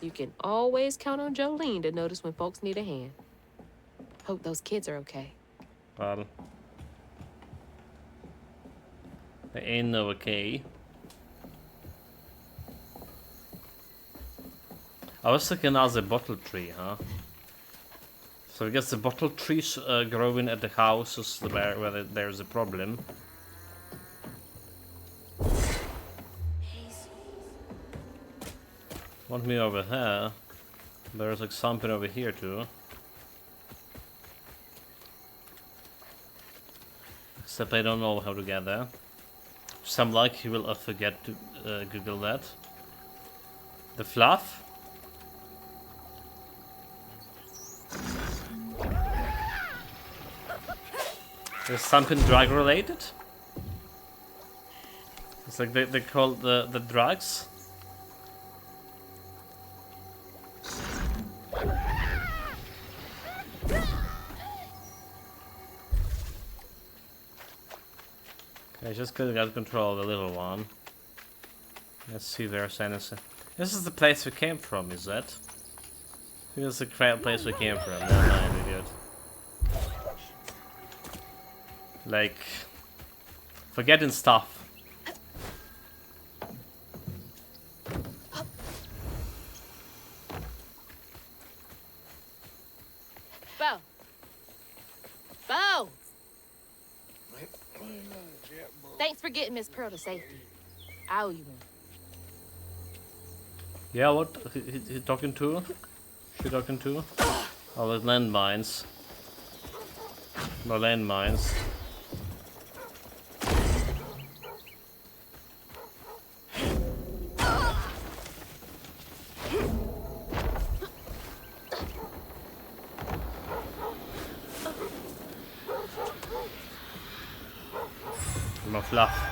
You can always count on Jolene to notice when folks need a hand. Hope those kids are okay. Well, they ain't no okay. I was thinking as a bottle tree, huh? So I guess the bottle trees growing at the houses where there's a problem. Want me over here? There's like something over here too. Except I don't know how to get there. Some luck you will forget to Google that. The fluff? There's something drug related? It's like they call the drugs. Okay, just couldn't get control of the little one. Let's see if there's anything. This is the place we came from, is that? Here's the place we came from. Never mind, idiot. Like, forgetting stuff. Bo. Bo. Thanks for getting Miss Pearl to safety. I owe you one. Yeah, what? He talking to? She talking to? Oh, the landmines. No landmines. My fluff.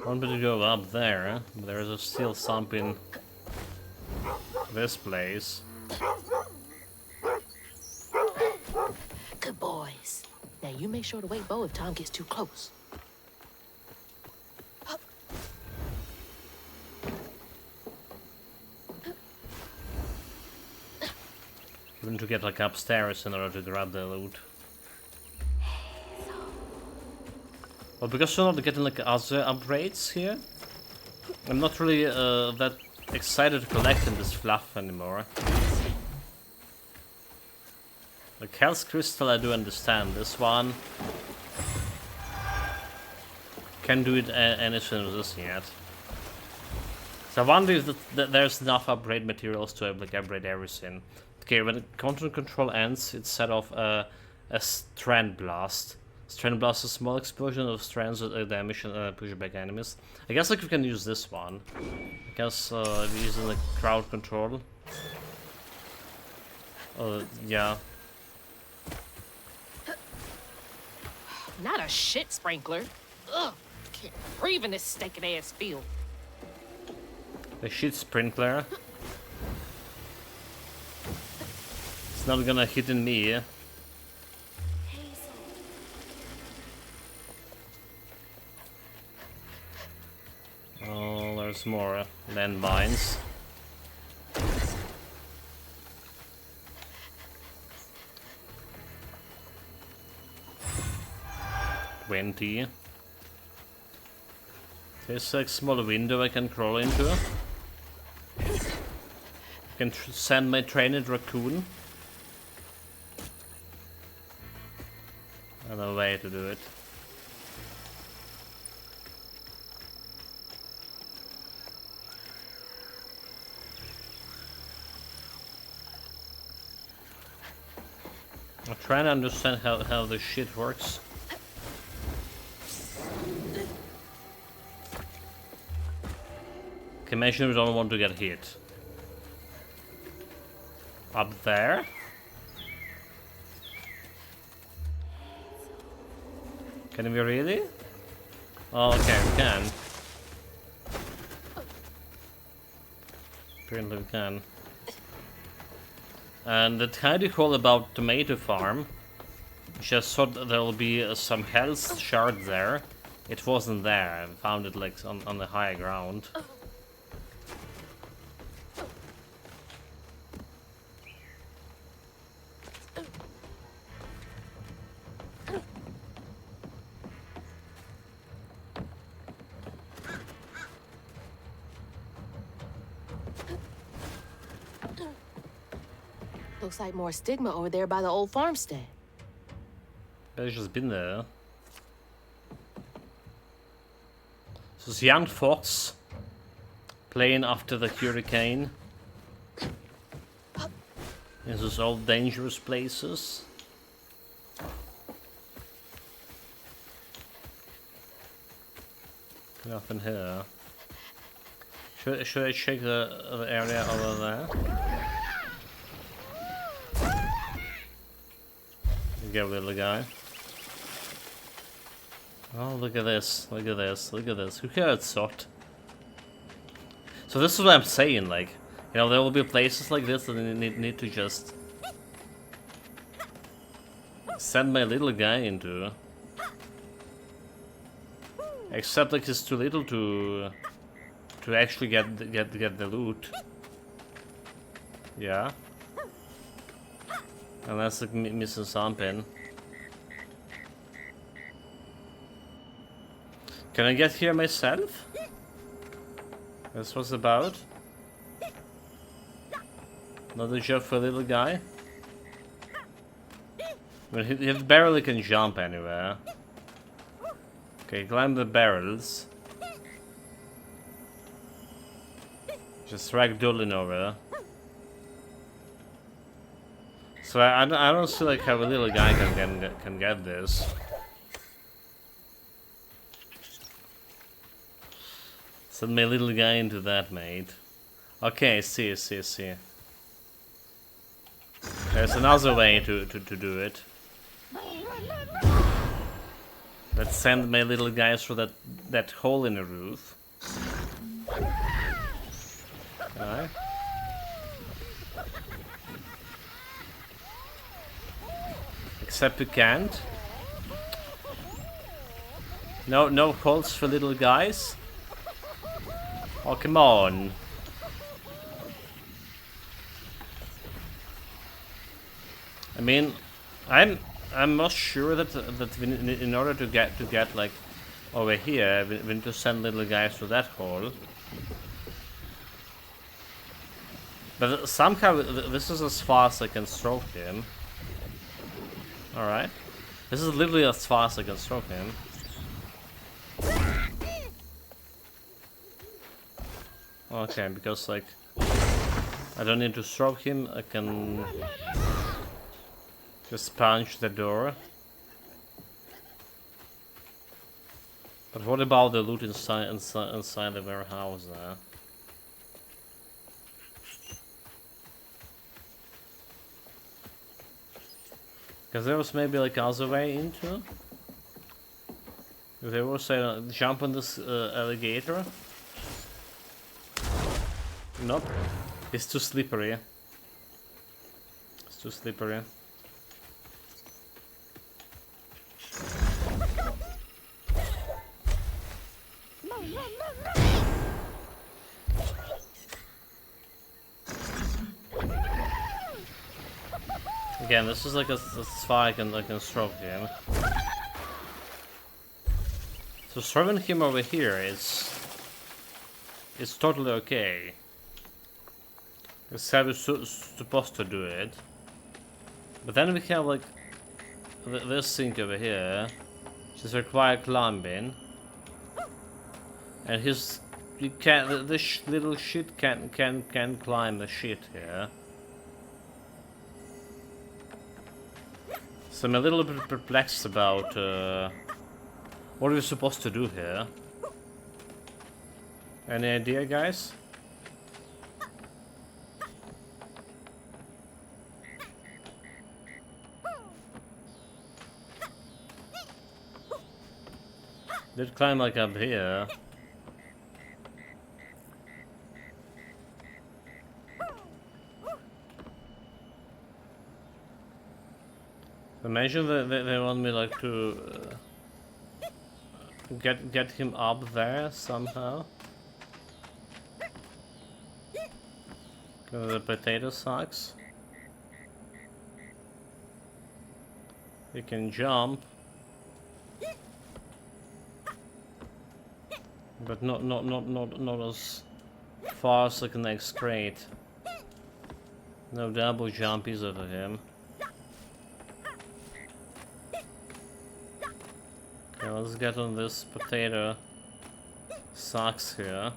I wanted to go up there, but there's still something. This place. Good boys. Now you make sure to wake Bo if Tom gets too close. Even to get like upstairs in order to grab the loot. Well, because we're not getting like other upgrades here, I'm not really that excited to collect in this fluff anymore. Like Hell's Crystal, I do understand. This one can't do it anything with this yet. So I wonder if there's enough upgrade materials to like upgrade everything. Okay, when the content control ends, it's set off a strand blast. Strand blast is a small explosion of strands with damage and push back enemies. I guess like we can use this one. I guess we're using the crowd control. Yeah. Not a shit sprinkler. Ugh, can't breathe in this stinking ass field. The shit sprinkler. It's not gonna hit in me. Oh, there's more landmines. There's like a small window I can crawl into. I can send my trained raccoon. Another way to do it. I'm trying to understand how this shit works. Okay, make sure we don't want to get hit. Up there? Can we really? Oh, okay, we can. Apparently we can. And the tidy hole about tomato farm. Just thought that there will be some health shard there. It wasn't there. I found it like on the higher ground. Looks like more stigma over there by the old farmstead. It's just been there. So it's young fox playing after the hurricane in those old dangerous places. Nothing here. Should I check the area over there? Get little guy. Oh, look at this, look at this, look at this. Who cares, sort? So this is what I'm saying, like, you know, there will be places like this that I need to just send my little guy into. Except like he's too little to actually get the loot. Yeah. Unless like missing something. Can I get here myself? That's what's about. Another job for a little guy. I mean, he barely can jump anywhere. Okay, climb the barrels. Just ragdolling over. So I don't see like how a little guy can get this. Send my little guy into that, mate. Okay, see. There's another way to do it. Let's send my little guy through that hole in the roof. Alright. Except we can't. No holes for little guys. Oh, come on. I mean, I'm not sure that we, in order to get like over here, we need to send little guys to that hole. But somehow this is as far as I can stroke him. All right, this is literally as far as I can stroke him. Okay, because like I don't need to stroke him, I can just punch the door. But what about the loot inside the warehouse there? Because there was maybe like other way into. If they were saying jump on this alligator. Nope. It's too slippery. It's too slippery. Again, this is like as far I can stroke him. So stroking him over here is totally okay. Seb is supposed to do it. But then we have like this thing over here, which require climbing. And this little shit can climb the shit here. So I'm a little bit perplexed about what we're supposed to do here. Any idea, guys? Did climb like up here. Imagine they want me like to get him up there somehow. Go to the potato sacks. He can jump, but not as far as like the next crate. No double jumpies over him. Okay, let's get on this potato sacks here.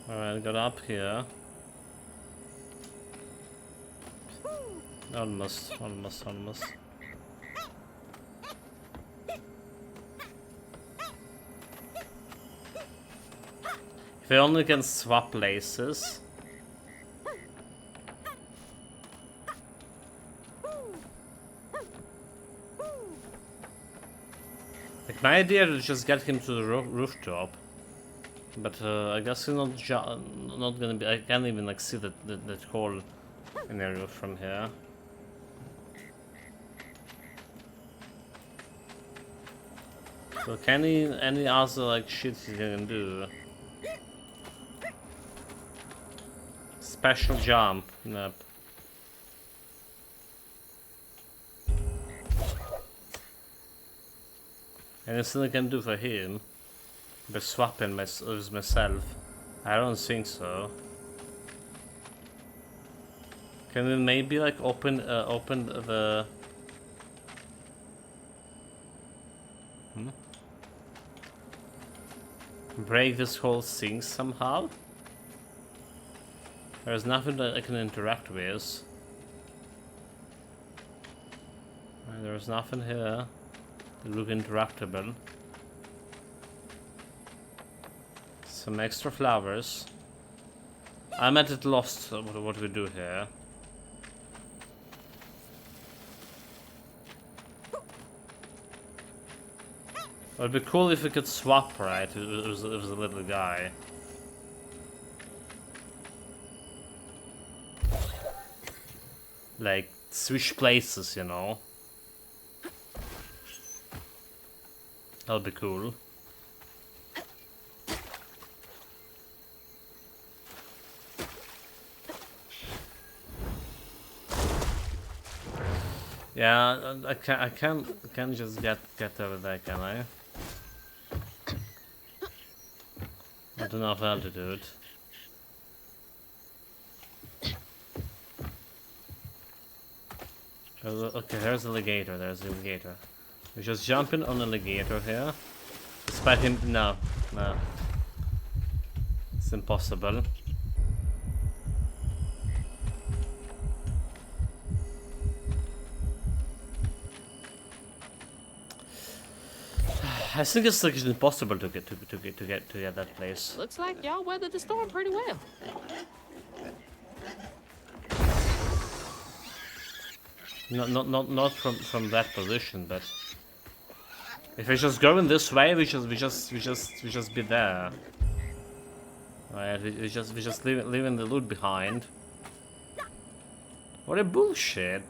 Alright, got up here. Almost. If I only can swap places. Like, my idea is just get him to the rooftop. But I guess he's not gonna be. I can't even like see that hole in the roof from here. So can he any other like shit he can do? Special jump. Nope. Anything I can do for him? But swapping myself? I don't think so. Can we maybe like open the? Break this whole thing somehow? There's nothing that I can interact with. There's nothing here that look interactable. Some extra flowers. I'm at it lost what we do here. It'd be cool if we could swap, right? It was a little guy. Like, switch places, you know? That'll be cool. Yeah, I can't just get over there, can I? Not enough altitude. Okay, there's the alligator. There's the alligator. We're just jumping on the alligator here. Despite him, no, it's impossible. I think it's like impossible to get that place. Looks like y'all weathered the storm pretty well. Not from that position, but if we just go in this way, we just be there. Right, we just leaving the loot behind. What a bullshit!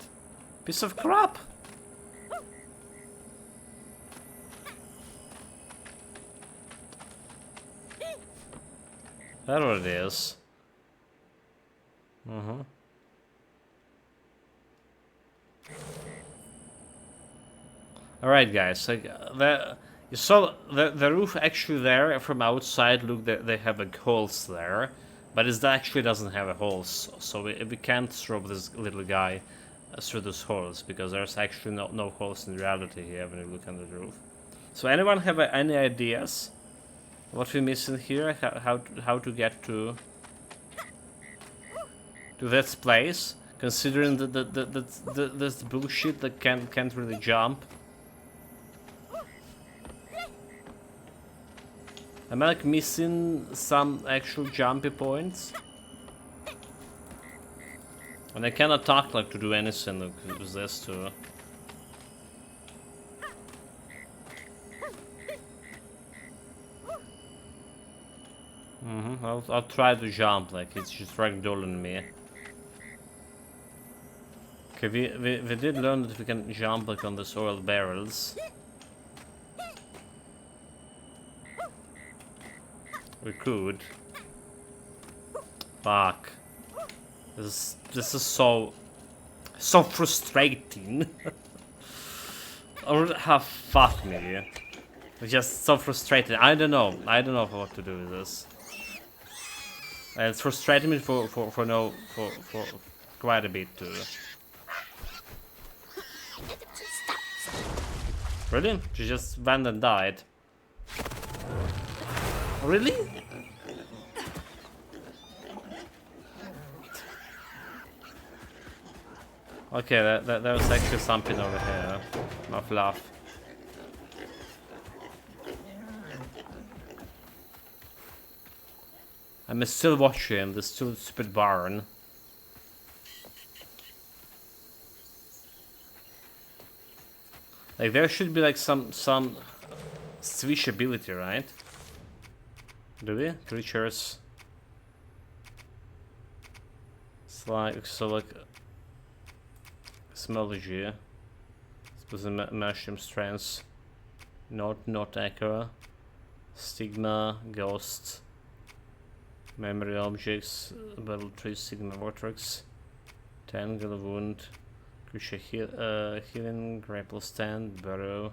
Piece of crap! That's what it is. Alright guys, like you saw the roof actually there from outside. Look, they have like holes there, but it actually doesn't have a holes, so we can't throw this little guy through those holes because there's actually no holes in reality here when you look under the roof. So anyone have any ideas what we're missing here? How to get to this place? Considering this bullshit that can't really jump. Am I like missing some actual jumpy points? And I cannot talk like to do anything with this too. I'll try to jump, like it's just ragdolling me. Okay, we did learn that we can jump like on the oil barrels. We could. Fuck. This is so frustrating. Or fuck me. It's just so frustrating. I don't know what to do with this. It's frustrating me for quite a bit too. Really? She just went and died. Really? Okay, there was actually something over here. My fluff. I'm still watching this stupid barn. Like there should be like some swish ability, right? Do we? Creatures. It's like Cosmology. Suppose the mushroom strands. Not echo. Stigma, ghost. Memory objects, battle tree, Sigma vortex. Tangle wound. Creature healing, grapple stand, burrow.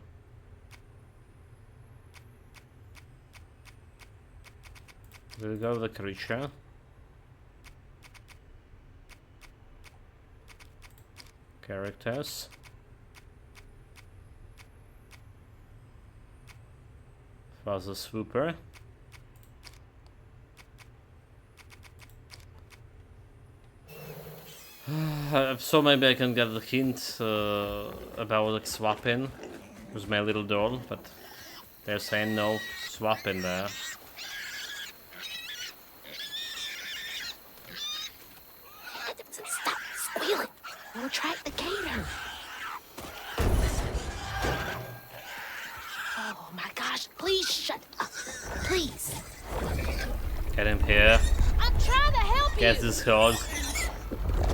We'll go with the creature. Characters. Father Swooper. So maybe I can get a hint about like swapping with my little doll, but they're saying no swapping there. Stop squealing. We'll attract the gator. Oh my gosh, please shut up. Please. Get him here. I'm trying to help you. Get this hog.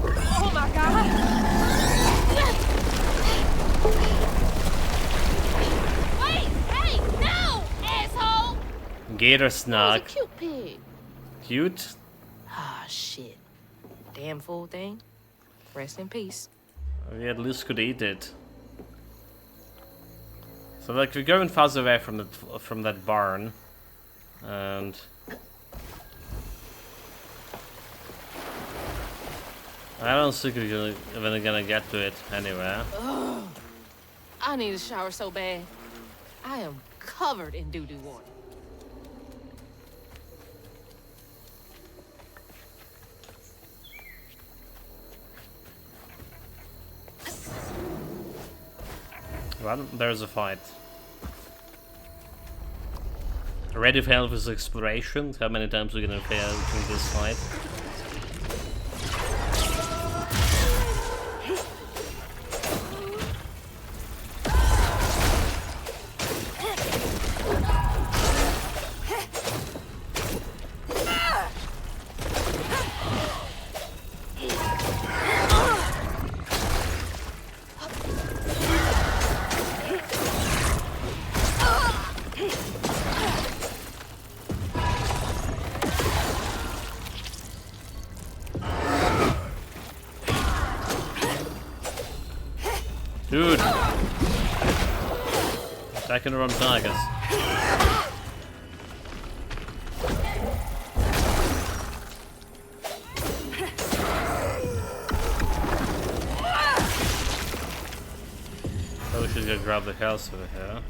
Oh my god. Wait, hey, no, asshole. Gator snag. Cute pig. Cute? Ah, shit. Damn fool thing. Rest in peace. We at least could eat it. So like we're going fast away from that barn, and I don't think we're gonna get to it anywhere. Ugh. I need a shower so bad. I am covered in doo-doo water. Well, there's a fight. Ready for help with exploration? How many times are we gonna fail in this fight? Dude! Attacking the wrong targets. Probably should go grab the house over here.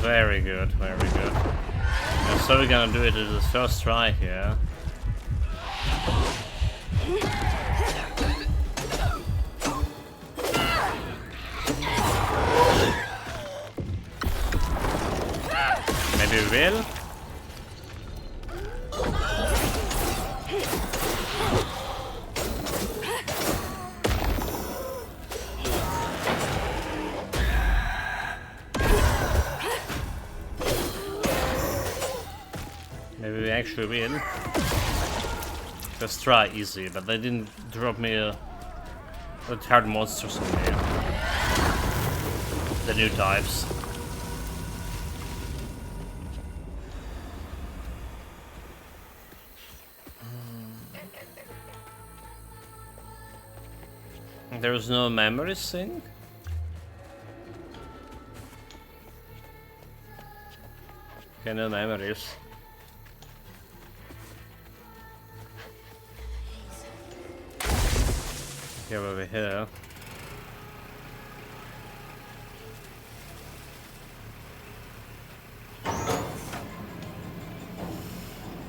Very good, very good. And so we're gonna do it as the first try here. Maybe we will? actually win. Just try easy, but they didn't drop me a hard monsters on me. The new types. There's no memory sync? Okay, no memories. Okay, over here.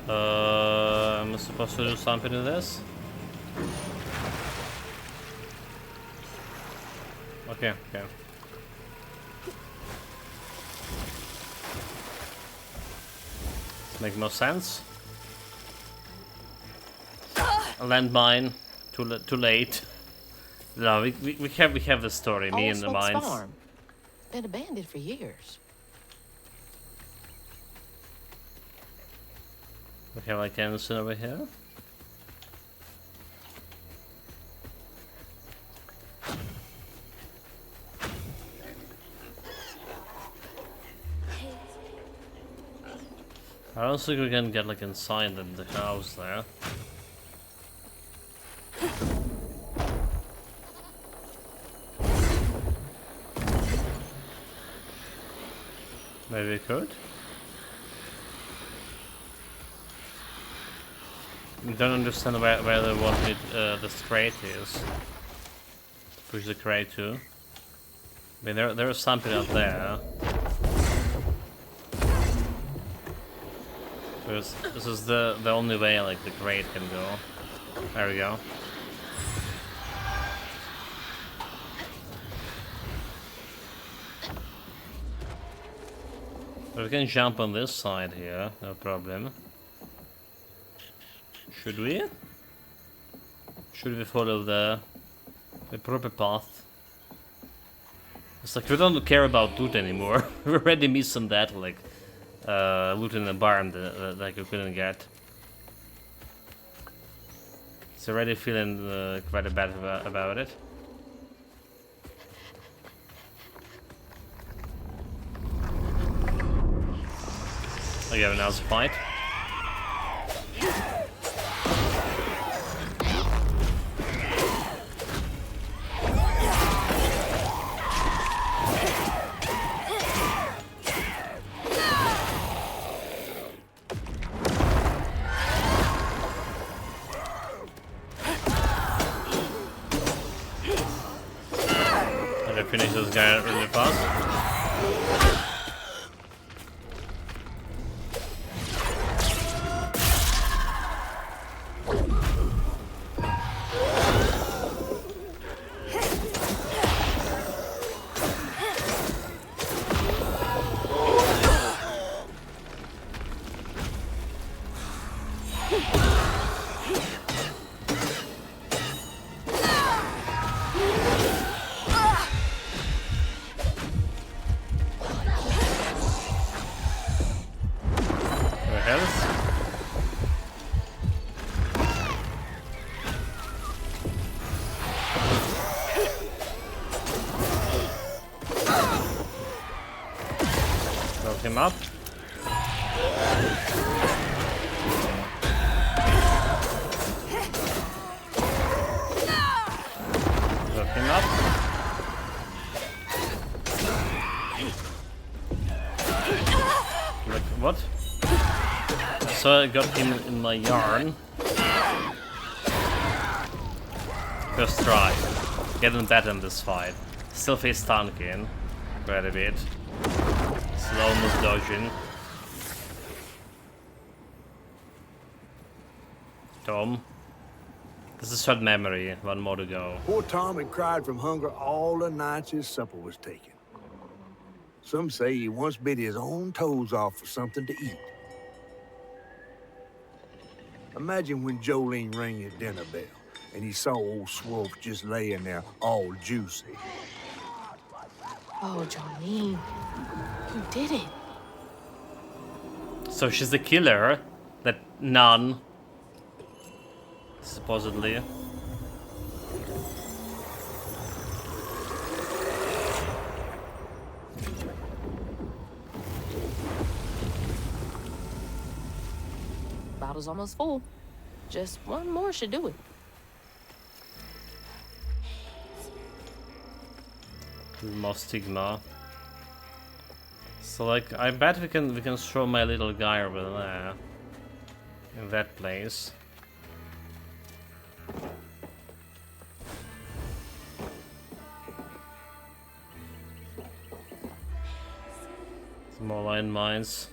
I'm supposed to do something to this? Okay, okay. Make more sense. A landmine. Too late. No, we have the story. Me and the mines. Farm. Been abandoned for years. We have like Anderson over here. I don't think we can get like inside the house there. Maybe we could. I don't understand where they want me this crate is. Push the crate to. I mean there is something up there. This is the only way like the crate can go. There we go. But we can jump on this side here, no problem. Should we? Should we follow the proper path? It's like we don't care about loot anymore. We already missed some that like loot in the barn that you couldn't get. It's already feeling quite bad about it. Oh yeah, now's the fight. Okay, finish this guy really fast. Him up. Look him up. Like what? So I got him in my yarn. First try. Getting better in this fight. Still face tanking quite a bit. Still almost dodging. Tom. This is short memory. One more to go. Poor Tom had cried from hunger all the nights his supper was taken. Some say he once bit his own toes off for something to eat. Imagine when Jolene rang his dinner bell and he saw old Swolf just laying there all juicy. Oh, Jolene. You did it. So she's the killer. That nun, supposedly. Bottle's almost full. Just one more should do it. More stigma. So like, I bet we can throw my little guy over there, in that place. Some more landmines.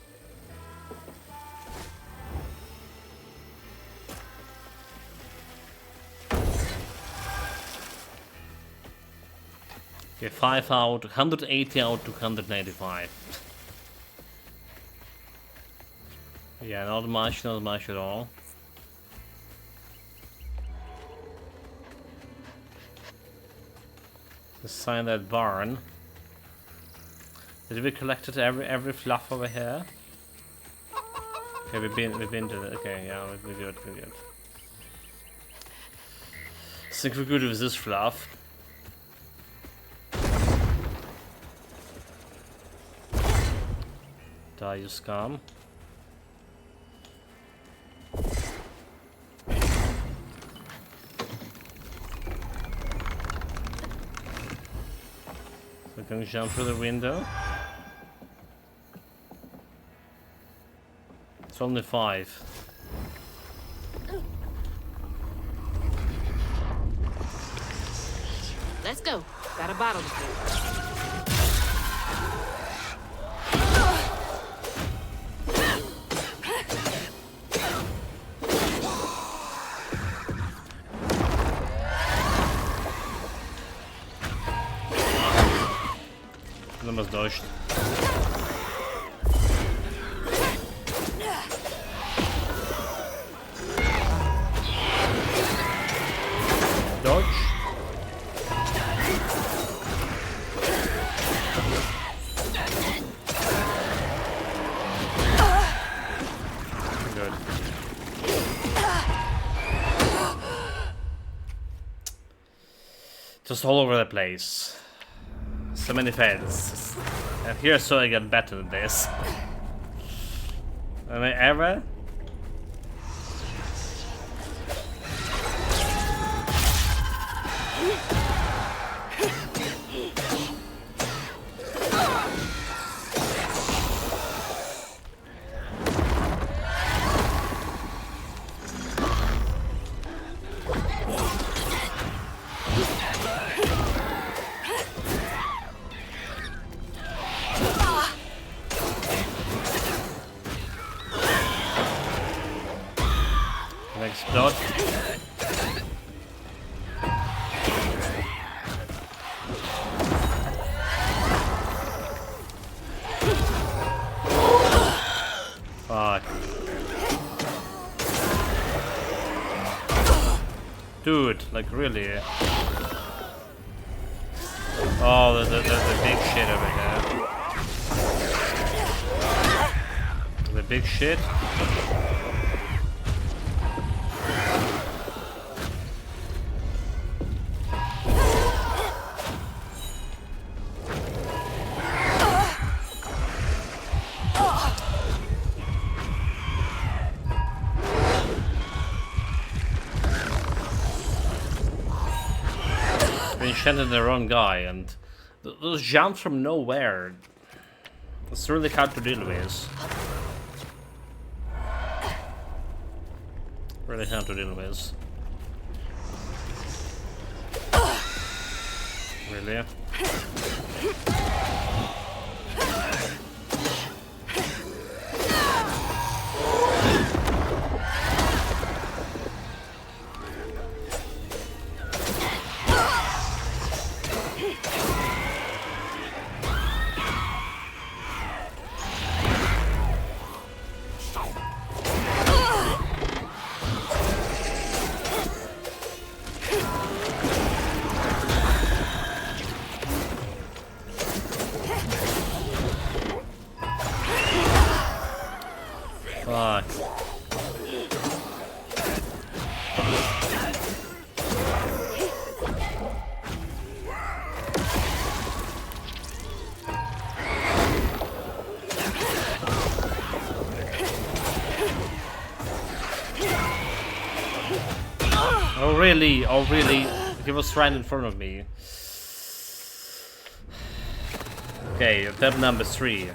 Okay, 5 out, 180 out to 195. Yeah, not much at all. Let's sign that barn. Did we collected every fluff over here? Okay, we've been to the, okay, yeah, we're good. I think we're good with this fluff. Die, you scum. So can we jump through the window? It's only 5. Let's go. Got a bottle to fill. Almost dodged. Dodge. Good. Just all over the place. So many fans. And here's so I get better than this. Am I ever? Explode. Fuck. Dude, like really? Oh, the big shit over here. The big shit? Enchanted the wrong guy, and those jumps from nowhere, it's really hard to deal with. Really hard to deal with. Really? Oh really? Oh really? He was right in front of me. Okay, attempt number 3.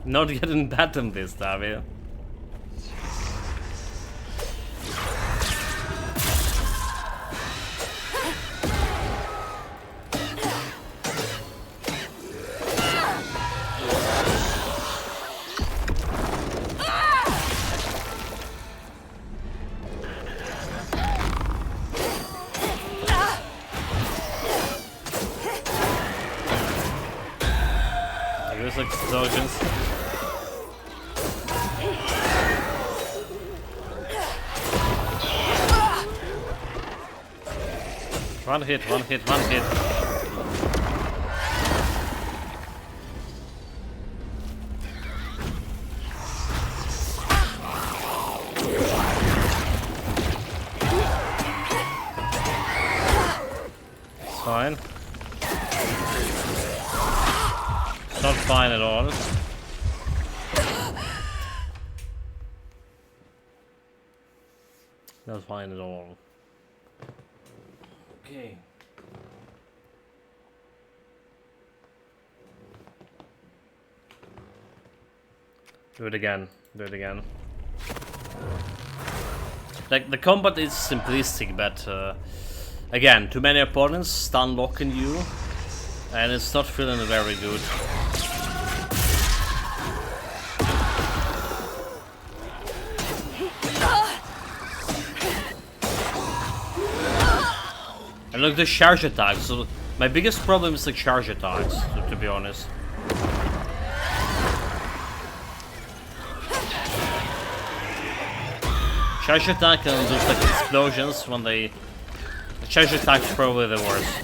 Not getting bottom this time, yeah. Explosions. One hit, one hit, one hit. It's fine. Not fine at all. Not fine at all. Okay. Do it again. Do it again. Like, the combat is simplistic, but again, too many opponents stun locking you, and it's not feeling very good. And look, the charge attacks. So my biggest problem is the charge attacks, to be honest. Charge attack and those like explosions when they... The charge attack is probably the worst.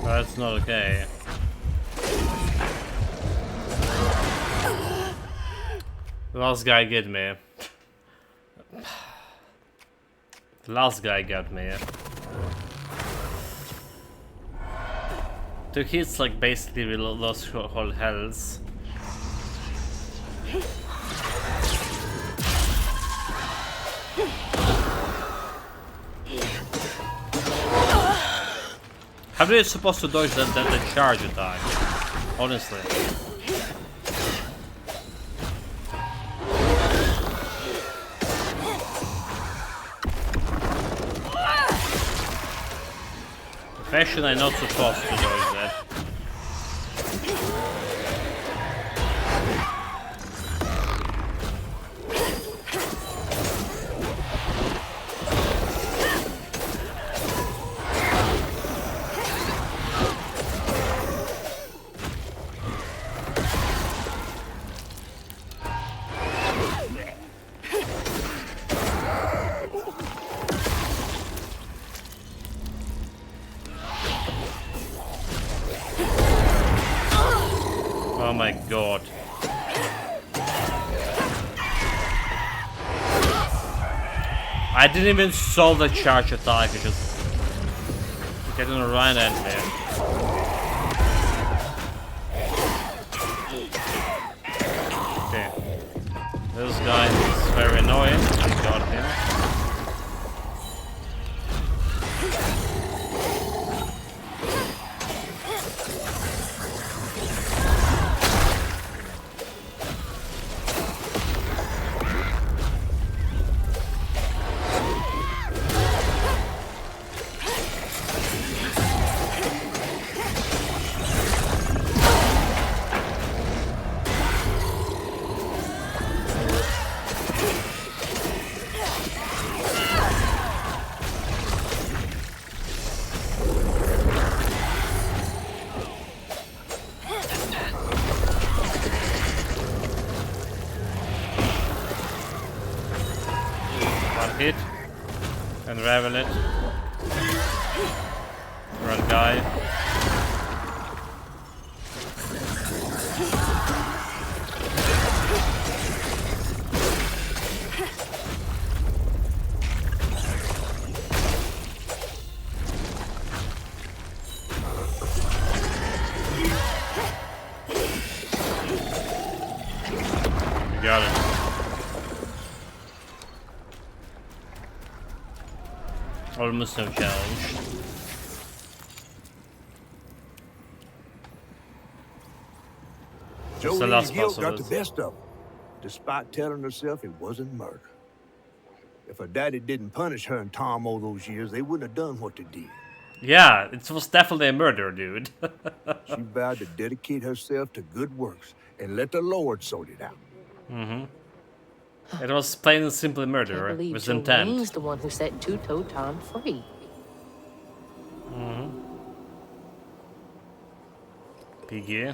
That's not okay. The last guy get me. The last guy got me. 2 hits, like, basically we lost whole health. How are you supposed to dodge that charge attack? Honestly. Fashion, I'm not supposed to dodge that. Oh my god. I didn't even solve the charge attack, it's just getting right at me. Okay. This guy is very annoying. I got him. Unravel it. Run guy. You got it. Almost no challenge. Jolene's guilt got the best of her, despite telling herself it wasn't murder. If her daddy didn't punish her and Tom all those years, they wouldn't have done what they did. Yeah, it was definitely a murder, dude. She vowed to dedicate herself to good works and let the Lord sort it out. Mm-hmm. It was plain and simply murder with intent. Jolene's the one who set Two-Toe Tom free. Mm-hmm. Piggy.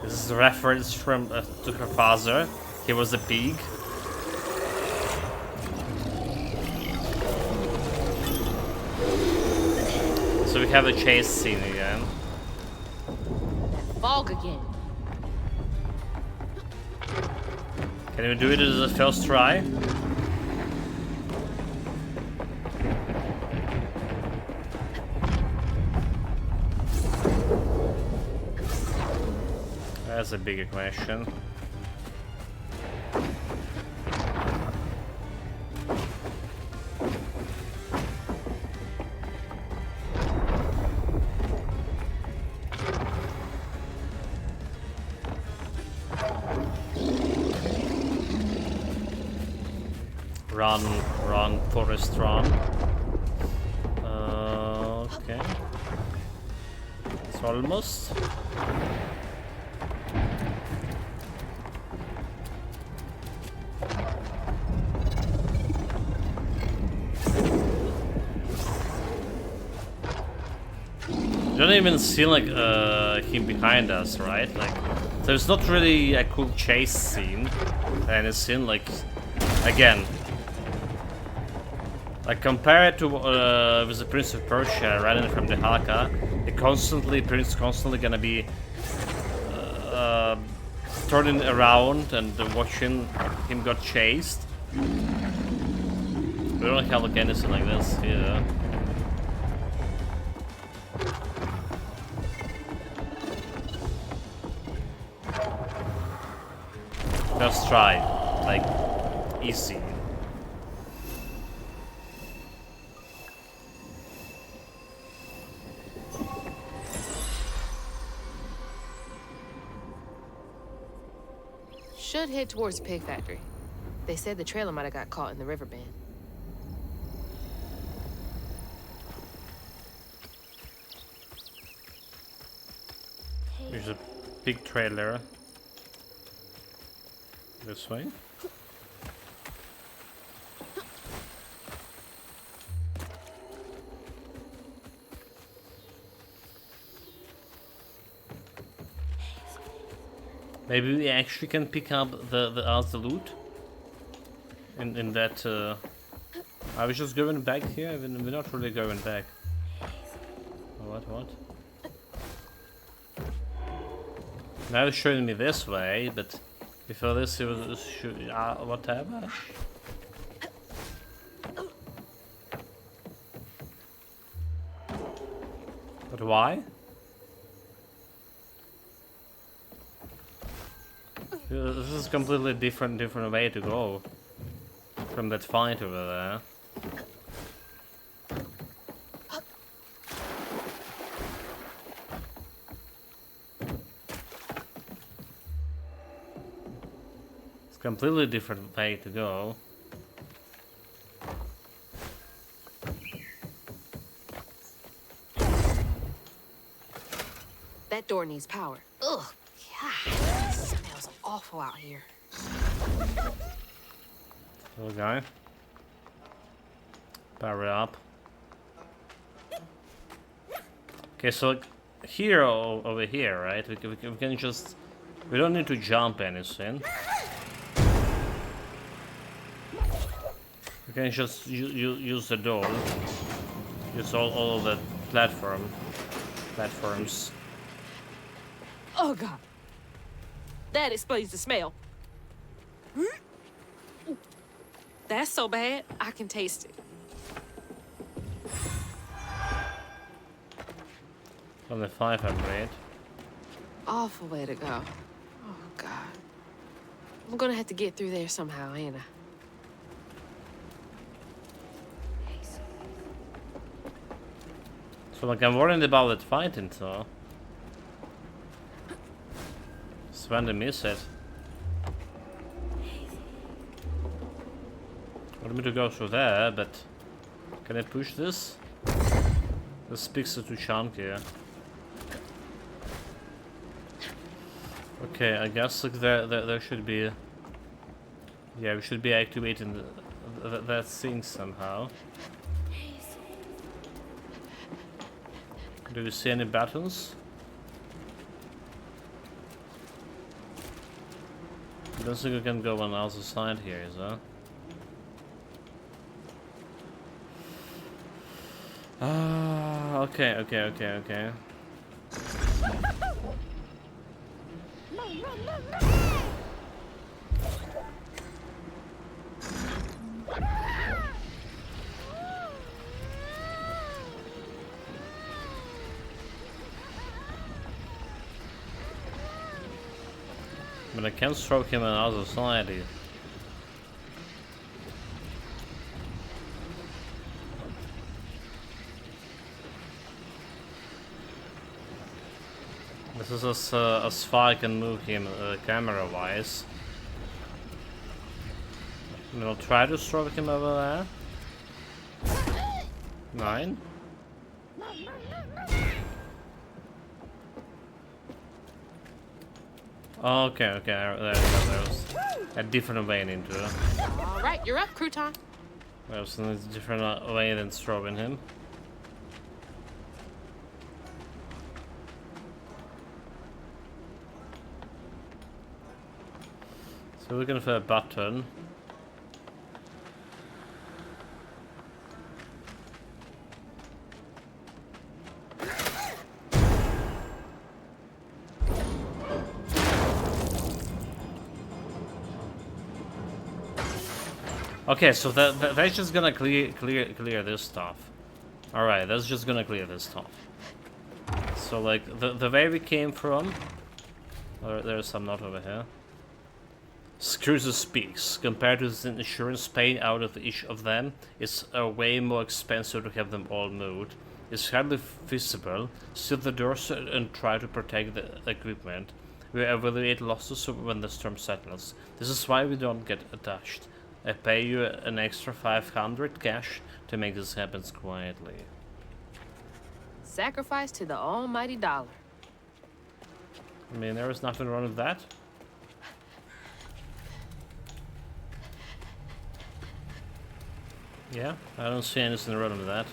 This is a reference from to her father. He was a pig. So we have a chase scene again. Fog again. Can we do it as a first try? That's a bigger question. Run, Forrest, run. Okay. It's almost. You don't even see like him behind us, right? Like, there's not really a cool chase scene, and it's in like, again, like compare it to with the Prince of Persia running from the Halakha. Prince constantly gonna be turning around and watching him got chased. We don't have like anything like this here. Just try, like, easy. Should head towards the pig factory. They said the trailer might have got caught in the river bend. There's a big trailer. This way. Maybe we actually can pick up the loot in that. I was just going back here. We're not really going back. What? Now it's showing me this way, but before this it was whatever. But why? This is completely different way to go from that fight over there. It's completely different way to go. That door needs power. Ugh, God, it smells awful out here. Little guy. Power up. Okay, so like here over here, right? We can just. We don't need to jump anything. We We can just use the door. Use all of the platforms. Oh God. That explains the smell. That's so bad, I can taste it. Only 500. Awful way to go. Oh God. I'm gonna have to get through there somehow, ain't I? So like I'm worried about that fighting, so. Sven to miss it. I want me to go through there, but can I push this? This speaks to chunky. Okay, I guess like there should be. Yeah, we should be activating that thing somehow. Do you see any buttons? I don't think we can go on the other side here, is there? Ah, okay. But I can stroke him on the other side here. This is as far I can move him camera-wise. I'll try to stroke him over there. 9. Okay, there was a different way into it. Alright, you're up, Crouton. There was a different way than stroking him. So we're looking for a button. Okay, so that's just gonna clear this stuff. All right, that's just gonna clear this stuff. So like the way we came from, there's some note over here. Scrooge speaks. Compared to the insurance paid out of each of them, it's way more expensive to have them all moved. It's hardly feasible. Seal the doors and try to protect the equipment. We evaluate losses when the storm settles. This is why we don't get attached. I pay you an extra 500 cash to make this happen quietly. Sacrifice to the almighty dollar. I mean, there is nothing wrong with that. Yeah, I don't see anything wrong with that.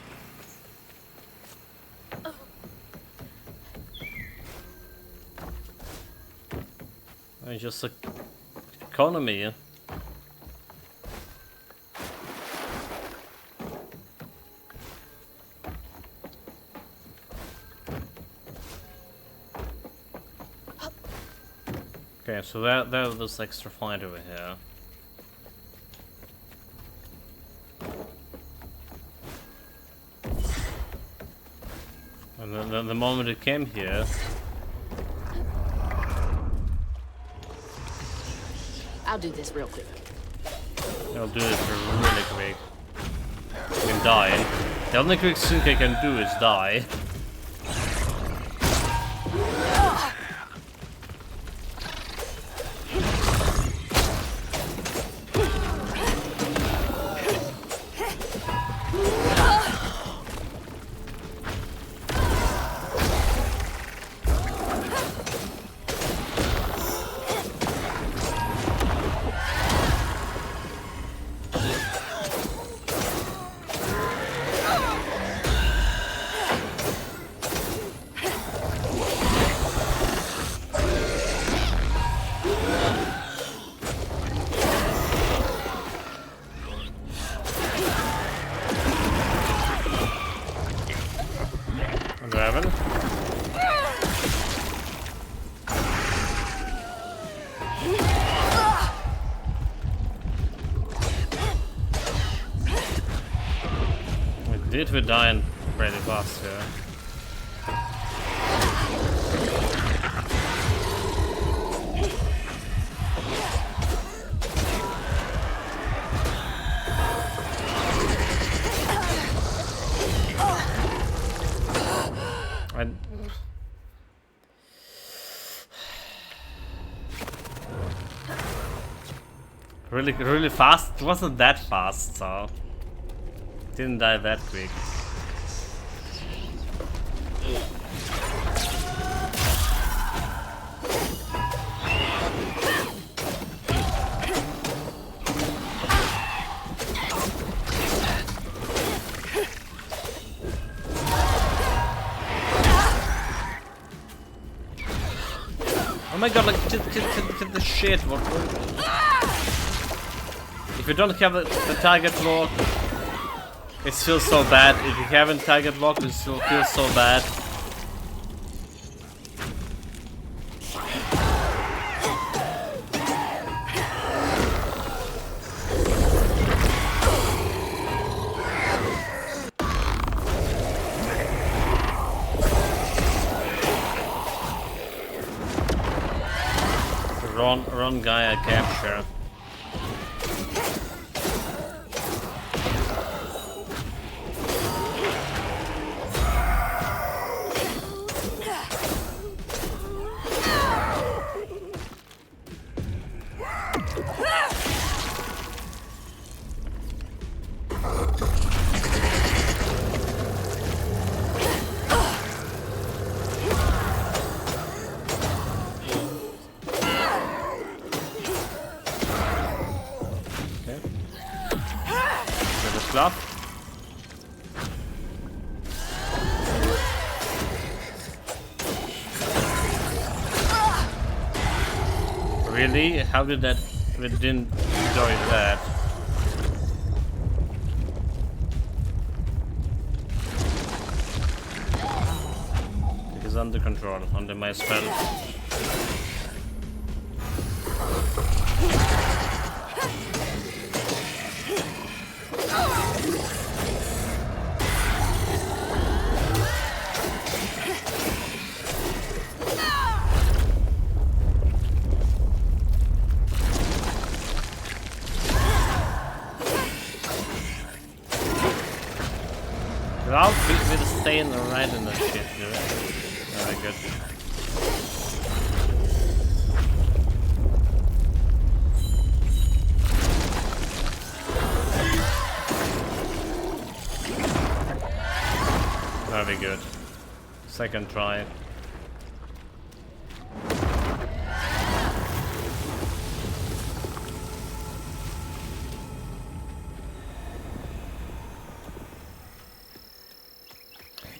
It's just like economy. Yeah? Okay, so that was this extra flight over here. And then the moment it came here, I'll do this real quick. I'll do it really quick. I can die. The only quick thing I can do is die. Evan. We're dying pretty fast here. Really fast. It wasn't that fast, so didn't die that quick. Oh my god, like, get the shit, what? If you don't have the target lock, it feels so bad. If you haven't target lock, it still feels so bad. Wrong guy I capture. Really? How did that... We didn't enjoy that. It is under control, under my spell. We're staying right in that shit, dude. Very good. Very good. Second try.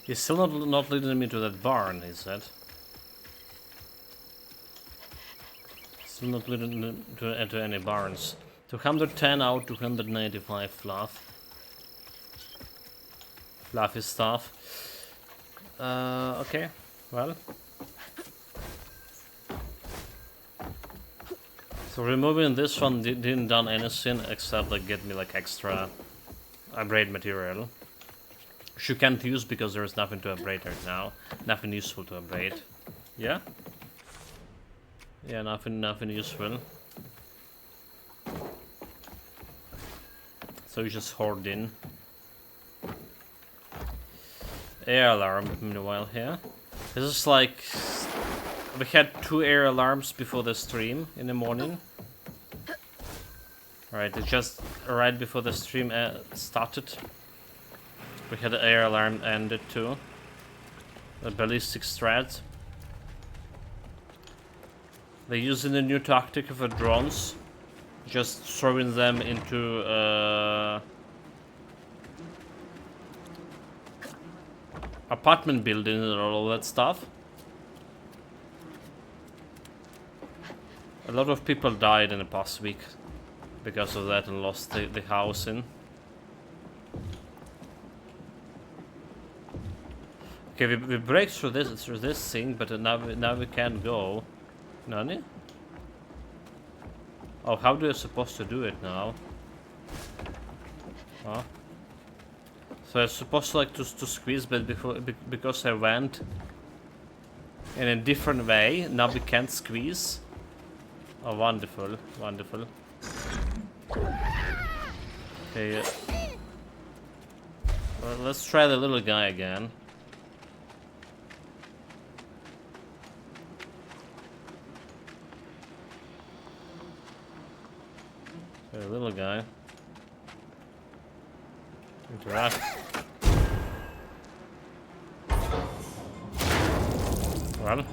He's still not leading me to that barn, he said. Still not leading to any barns. 210 out, 295 fluff. Fluffy stuff. Okay, well. So removing this one didn't done anything except like get me like extra upgrade material. Which you can't use because there is nothing to upgrade right now. Nothing useful to upgrade. Yeah? Yeah, nothing useful. So you just hoard in. Air alarm meanwhile here. This is like... We had 2 air alarms before the stream in the morning. Right, it's just right before the stream started. We had the air alarm ended too. The ballistic strat. They're using the new tactic of the drones. Just throwing them into apartment buildings and all that stuff. A lot of people died in the past week because of that and lost the housing. Okay, we break through this thing, but now we can't go. Nani? Oh, how do I supposed to do it now? Huh? So I'm supposed to like to squeeze, but because I went in a different way, now we can't squeeze. Oh, wonderful, wonderful. Okay. Well, let's try the little guy again. Okay, little guy. Interact. Well.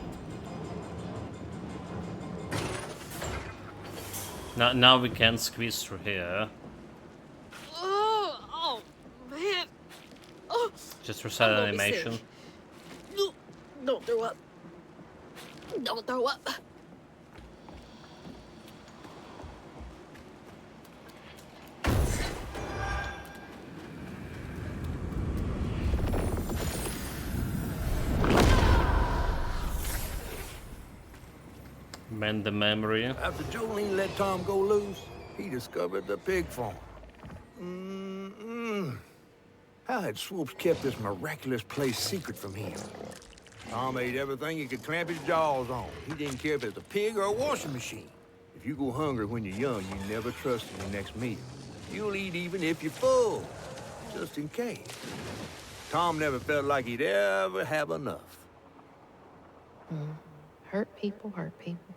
Now we can squeeze through here. Oh man. Oh, Just reset I'm gonna be animation. sick. No, don't throw up. Don't throw up. Mend the memory. After Jolene let Tom go loose, he discovered the pig farm. How had Swoops kept this miraculous place secret from him? Tom ate everything he could clamp his jaws on. He didn't care if it's a pig or a washing machine. If you go hungry when you're young, you never trust in your next meal. You'll eat even if you're full, just in case. Tom never felt like he'd ever have enough. Hurt people hurt people.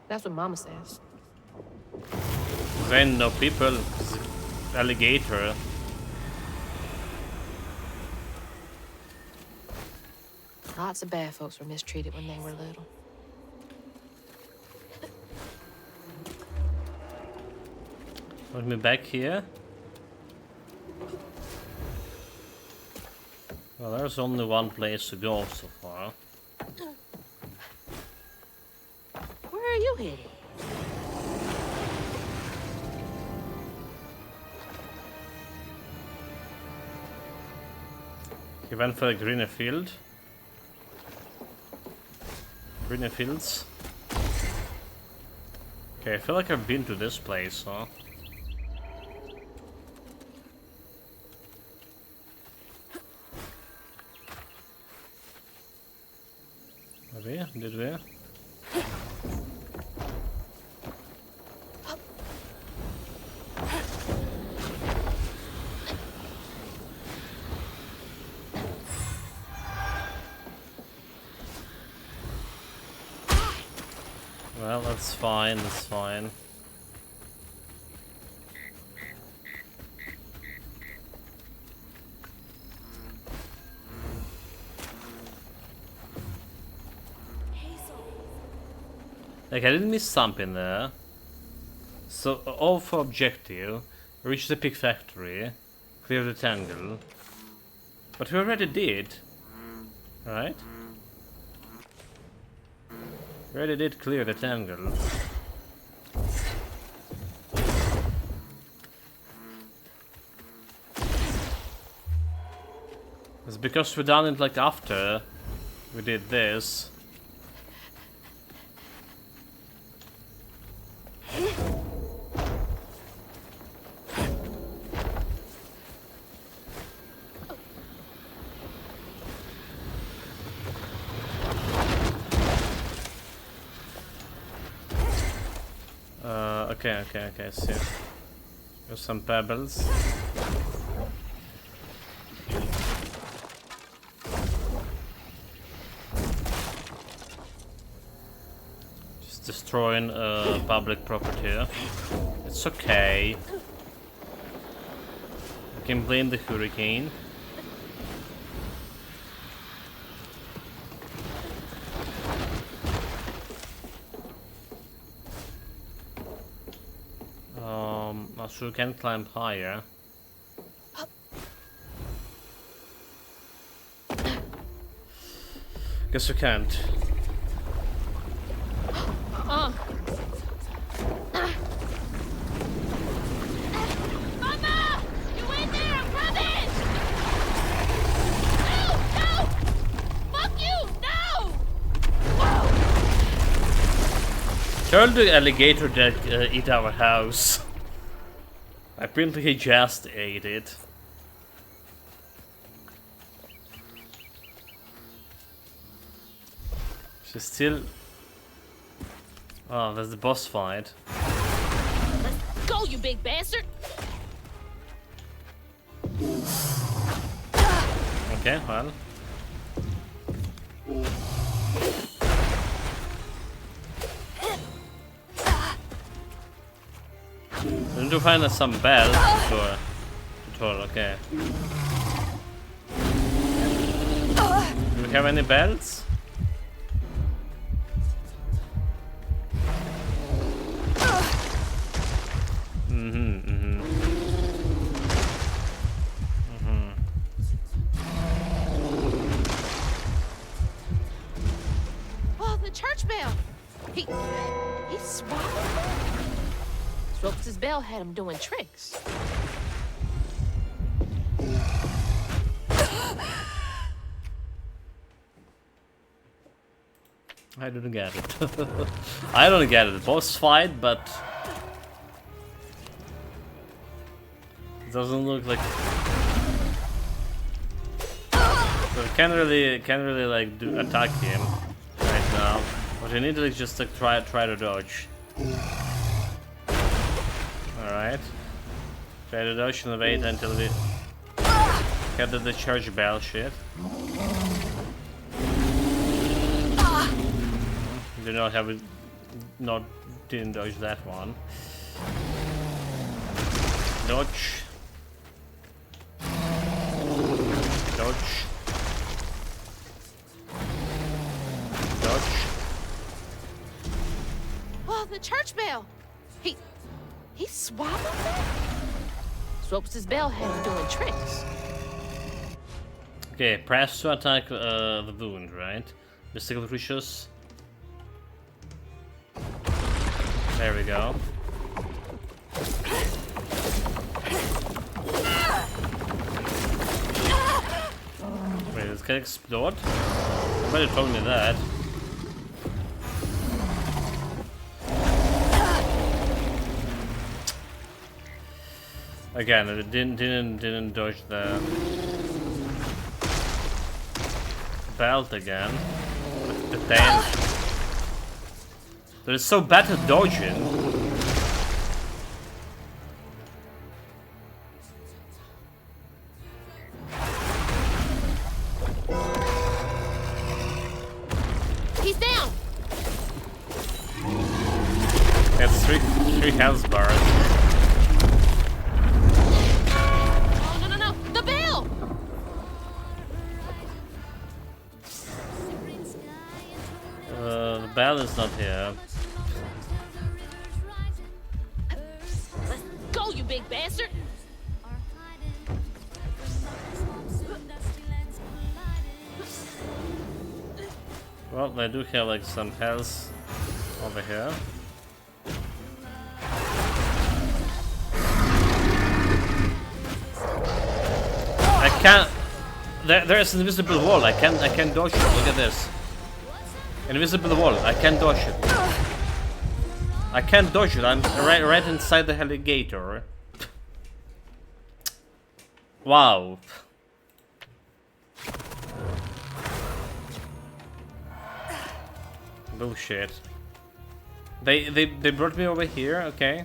That's what Mama says. Then no people. Alligator. Lots of bad folks were mistreated when they were little. Want me back here? Well, there's only one place to go so far. Where are you headed? He went for the greener field. Greener fields. Okay, I feel like I've been to this place, huh? Maybe? Did we? Well, that's fine, that's fine. Like, I didn't miss something there. So, all for objective, reach the pig factory, clear the tangle. But we already did, right? We already did clear the tangle. It's because we done it like after we did this. Okay, see. There's some pebbles. Just destroying public property. It's okay. You can blame the hurricane. So we can climb higher. Guess we can't. Mama! You in there? I'm coming! No! No! Tell the alligator that eat our house. Apparently he just ate it. She's still... Oh, there's the boss fight. Let's go, you big bastard! Okay, well. We need to find us some bells for tutorial, okay. Do we have any bells? Oh, the church bell! He swallowed it? Ropes' bell had him doing tricks. I don't get it. I don't get it. Boss fight, but it doesn't look like. So can't really like attack him right now. What you need is just like try to dodge. Alright. Try to dodge and wait until we get to the church bell shit. Do not have it. Didn't dodge that one. Dodge. Dodge. Dodge. Oh, the church bell! He swallowed it? Ropes' bell had him doing tricks. Okay, press to attack the wound, right? Mystical creatures. There we go. Wait, this can explode? Somebody told me that. Again, it didn't dodge the belt again. The tail. But it's so bad at dodging. He's down. It's three health bars. Oh no! The bell! The bell is not here. Let's go, you big bastard! Well, they do have like some health over here. I can't. There's an invisible wall. I can't dodge it. Look at this. Invisible wall. I can't dodge it. I can't dodge it. I'm right inside the alligator. Wow. Bullshit. They brought me over here. Okay.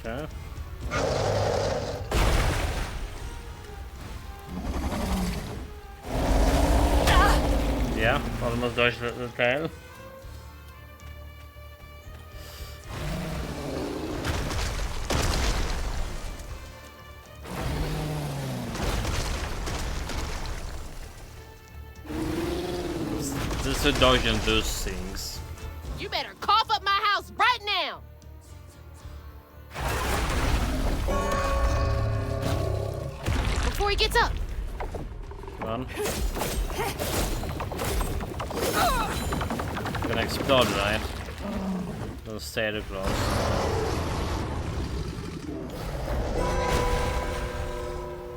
Okay. Yeah, almost dodged the tail. This is dodging those things. You better cough up my house right now! Before he gets up! Come on. It's gonna explode, right? Don't stay too close.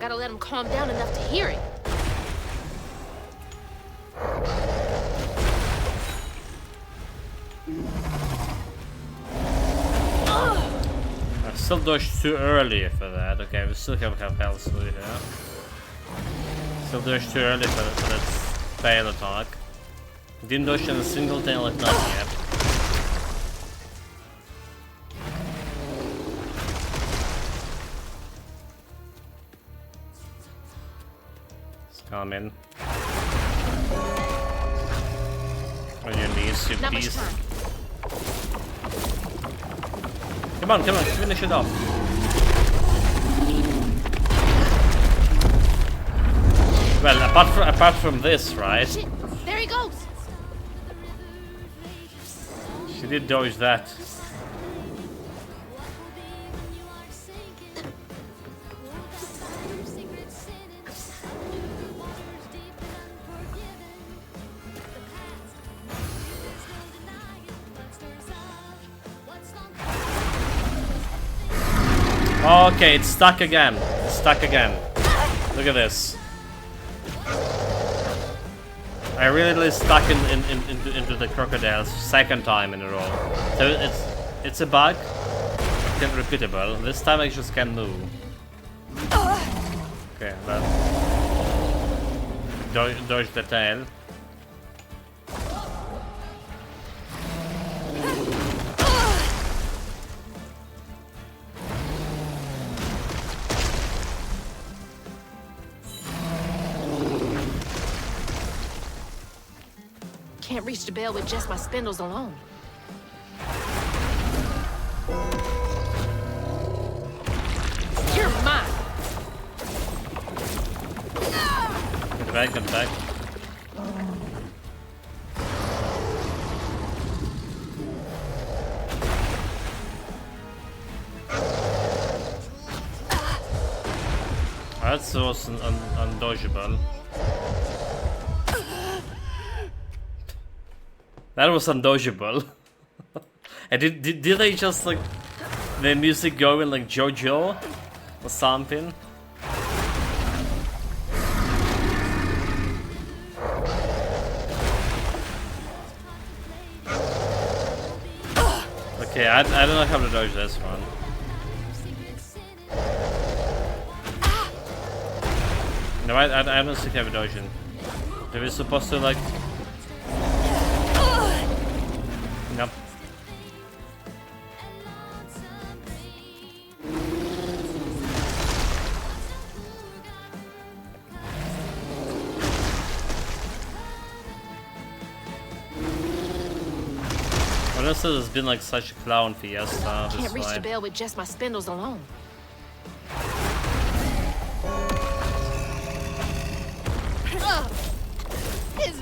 gotta let him calm down enough to hear it. I still dodged too early for that. Okay, we still have health through here. Still dodged too early for that fail attack. Didn't dodge in a single thing like nothing yet. Come in. On your knees, you beast. Come on, finish it off. Well, apart from this, right? Shit, there he goes. She did dodge that. Okay, it's stuck again. It's stuck again. Look at this. I really stuck into the crocodiles second time in a row. So it's a bug. It's repeatable. This time I just can't move. Okay, well. Dodge the tail. Can't reach the bell with just my spindles alone. You're mine. Get back. That's so undodgeable. That was undodgeable. And did they just like the music going like JoJo or something? Okay, I don't know how to dodge this one. No, I don't think I have a dodging. Are we supposed to like? Nope. Honestly, there's been like such a clown fiesta. Can't reach the bell with just my spindles alone.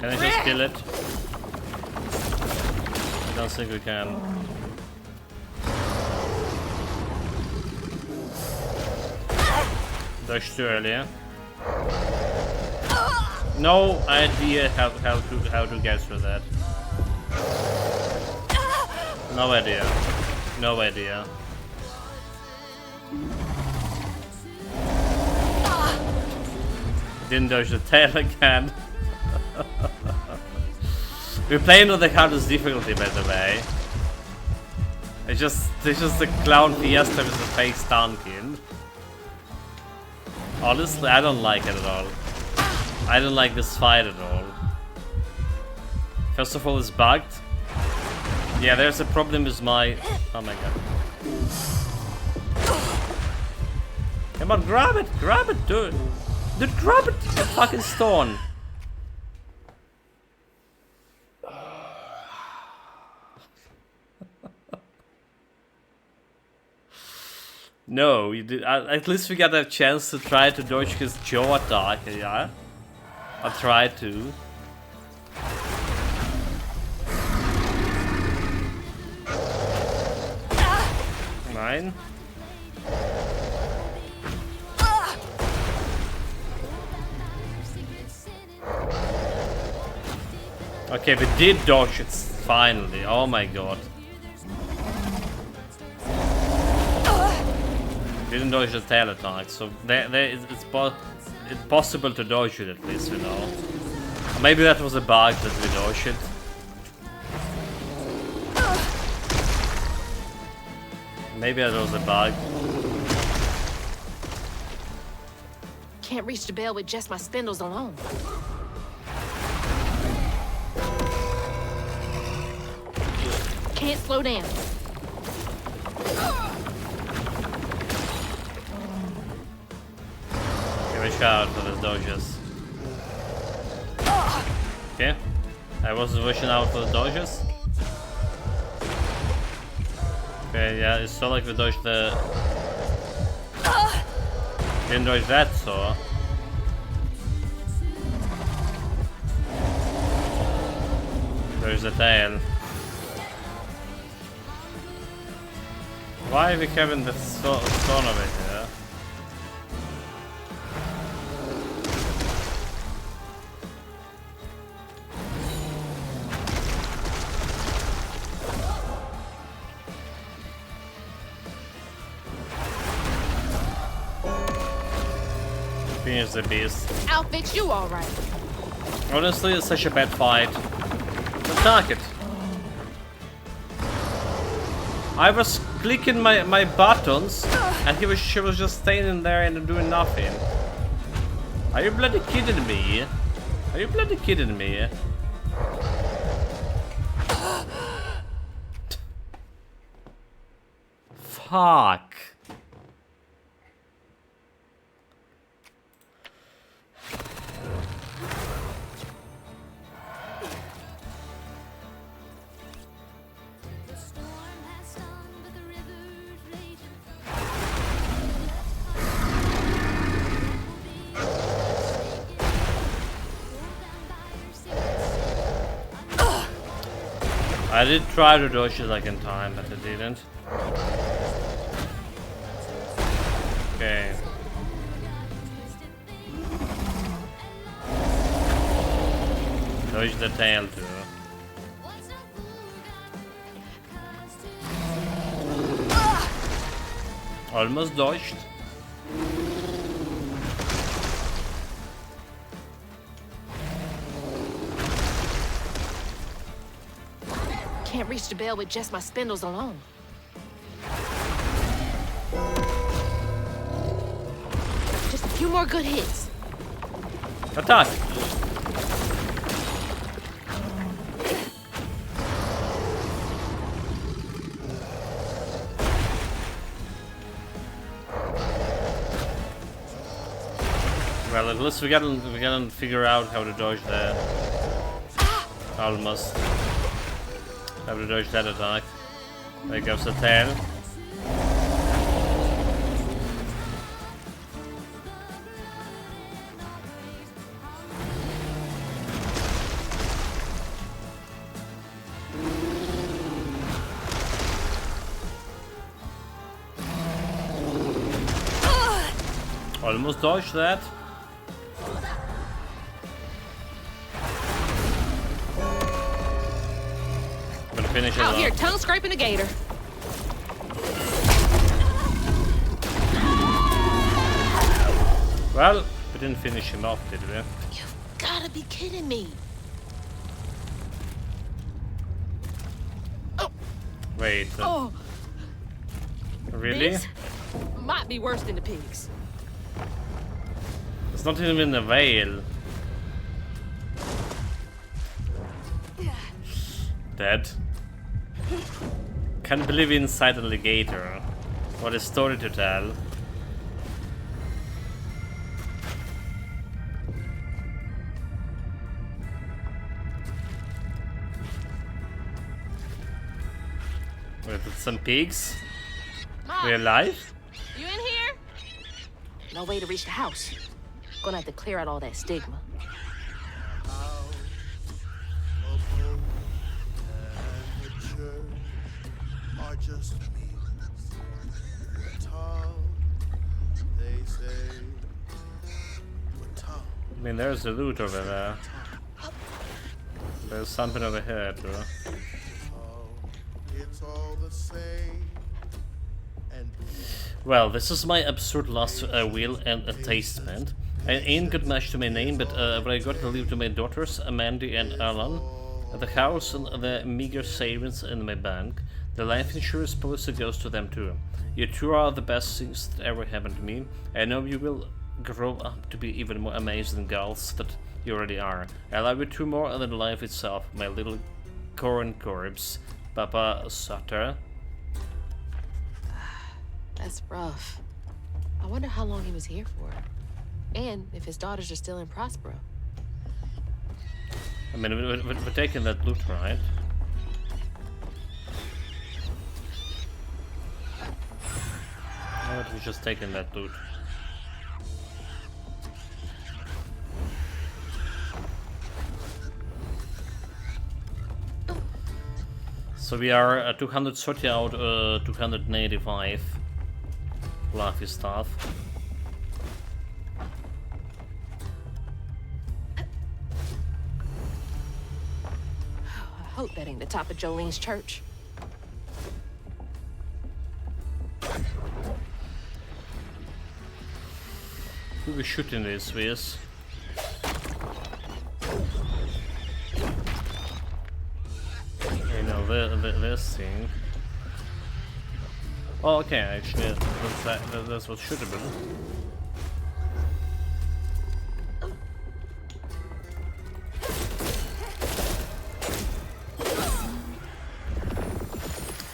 Can I just kill it? I don't think we can. Dodge too early. No idea how to get through that. No idea. No idea. Didn't dodge the tail again. We're playing with the hardest difficulty, by the way. It's just the clown fiesta with the fake stunking. Honestly, I don't like it at all. I don't like this fight at all. First of all, it's bugged. Yeah, there's a problem with my... Oh my god. Come on, grab it, dude. Dude, grab it, the fucking stone. No, you did. At least we got a chance to try to dodge his jaw attack, yeah? I tried to. Mine. Okay, we did dodge it finally. Oh my god. didn't dodge the tail attack, so it's possible to dodge it at least, you know. Maybe that was a bug that we dodged it. Maybe that was a bug. Can't reach the bell with just my spindles alone. Can't slow down. Give a shout for those dodges. Okay. I was wishing out for the dodges. Okay, yeah, it's so like we dodged the... Didn't dodge that, so... There's the tail. Why are we having the stone of it here? Finish the beast. I'll fix you all right. Honestly, it's such a bad fight. Attack it. I was clicking my buttons, and she was just standing there and doing nothing. Are you bloody kidding me? Are you bloody kidding me? Fuck. I did try to dodge it like in time, but it didn't. Okay. Dodge the tail too. Almost dodged. Can't reach the bell with just my spindles alone. Just a few more good hits. Attack! Well, at least we gotta figure out how to dodge that. Almost. How to dodge that attack. There goes the tail. Almost dodged that. Finish out here, tongue scraping a gator. Well, we didn't finish him off, did we? You've gotta be kidding me. Oh. Wait. Oh. Really? This might be worse than the pigs. It's not even a veil. Dead. Can't believe inside an alligator. What a story to tell. Wait, it's some pigs? Mom, We alive? you in here? No way to reach the house. Gonna have to clear out all that stigma. Just they say I mean, there's the loot over there. There's something over here too. it's all the same Well, this is my absurd last will and tastament. An ain't good match to my name, but what I got to leave to my daughters, Mandy and Alan. The house and the meager savings in my bank. The life insurance policy goes to them too. You two are the best things that ever happened to me. I know you will grow up to be even more amazing girls that you already are. I love you two more than life itself, my little corn corpse. Papa Sutter. That's rough. I wonder how long he was here for. And if his daughters are still in Prospero. I mean, we're taking that loot, right? No, we're just taking that loot. So we are 230 out 285 Luffy stuff. I hope that ain't the top of Jolene's church. Who we shooting this with? You know, this thing. Oh, okay, actually, that's what's shootable.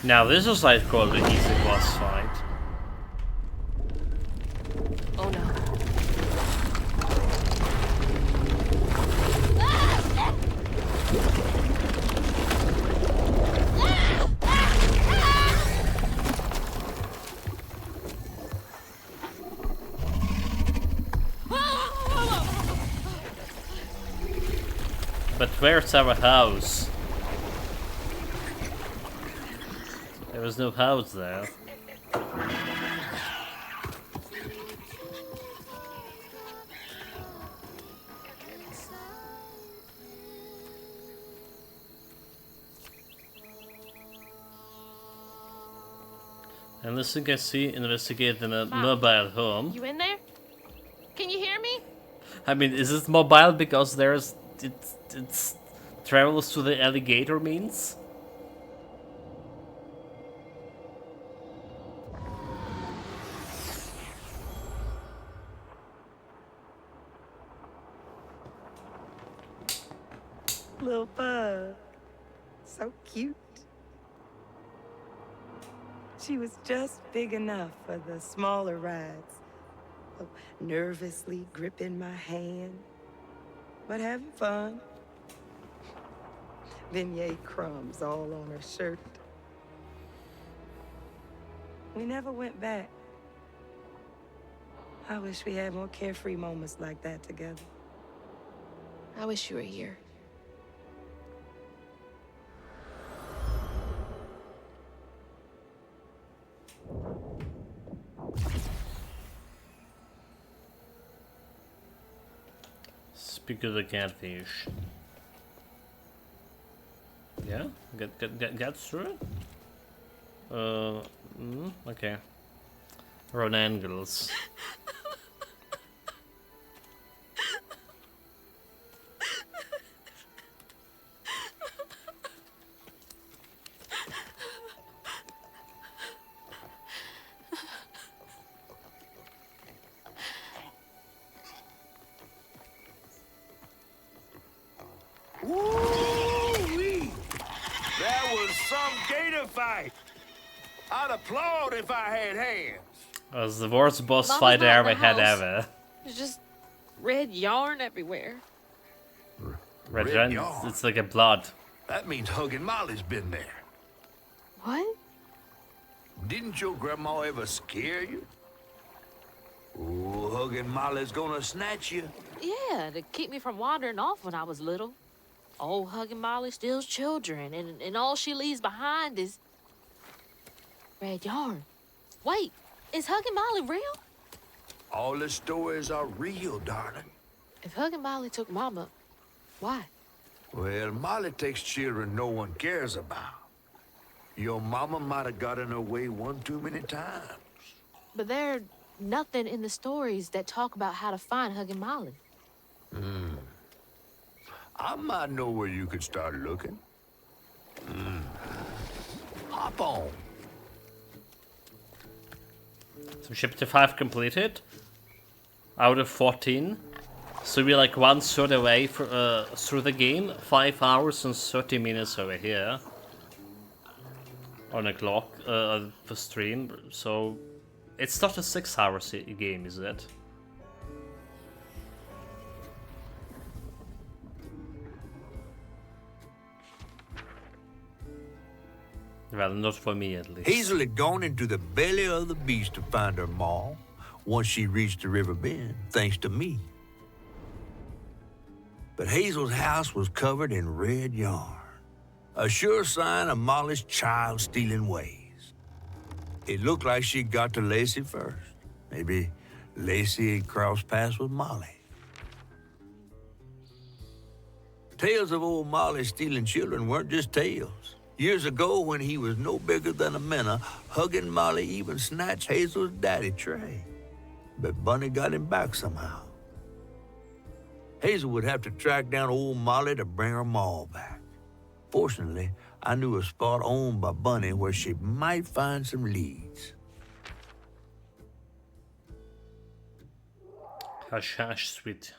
Now this is like called the easy boss fight. Oh no. But where's our house? There was no house there. And this thing I see, investigate the mobile home. You in there? Can you hear me? I mean, is it mobile because there's it's travels to the alligator means? Little bug. So cute. She was just big enough for the smaller rides. Nervously gripping my hand, but having fun. Vignette crumbs all on her shirt. We never went back. I wish we had more carefree moments like that together. I wish you were here. Speak of the catfish. Yeah, get through it. Okay. Run angles. Woo-wee! That was some gator fight. I'd applaud if I had hands. It was the worst boss Mama's fight I not in ever the had house. ever. There's just red yarn everywhere. Red Red yarn, yarn. it's like a blood. That means Huggin' Molly's been there. What? Didn't your grandma ever scare you? Oh, Huggin' Molly's gonna snatch you. Yeah, to keep me from wandering off when I was little. Old Huggin' Molly steals children, and all she leaves behind is red yarn. Wait, is Huggin' Molly real? All the stories are real, darling. If Huggin' Molly took Mama, why? Well, Molly takes children no one cares about. Your mama might have got in her way one too many times. But there's nothing in the stories that talk about how to find Huggin' Molly. I might know where you could start looking. Hop on. So chapter 5 completed. Out of 14. So we're like 1/3 away through the game. 5 hours and 30 minutes over here. On the clock, the stream. So it's not a 6 hour game, is it? Well, not for me at least. Hazel had gone into the belly of the beast to find her maw once she reached the river bend, thanks to me. But Hazel's house was covered in red yarn, a sure sign of Molly's child-stealing ways. It looked like she got to Lacey first. Maybe Lacey had crossed paths with Molly. Tales of old Molly stealing children weren't just tales. Years ago, when he was no bigger than a minnow, Huggin' Molly even snatched Hazel's daddy, Trey. But Bunny got him back somehow. Hazel would have to track down old Molly to bring her maw back. Fortunately, I knew a spot owned by Bunny where she might find some leads. Hush Hush Sweet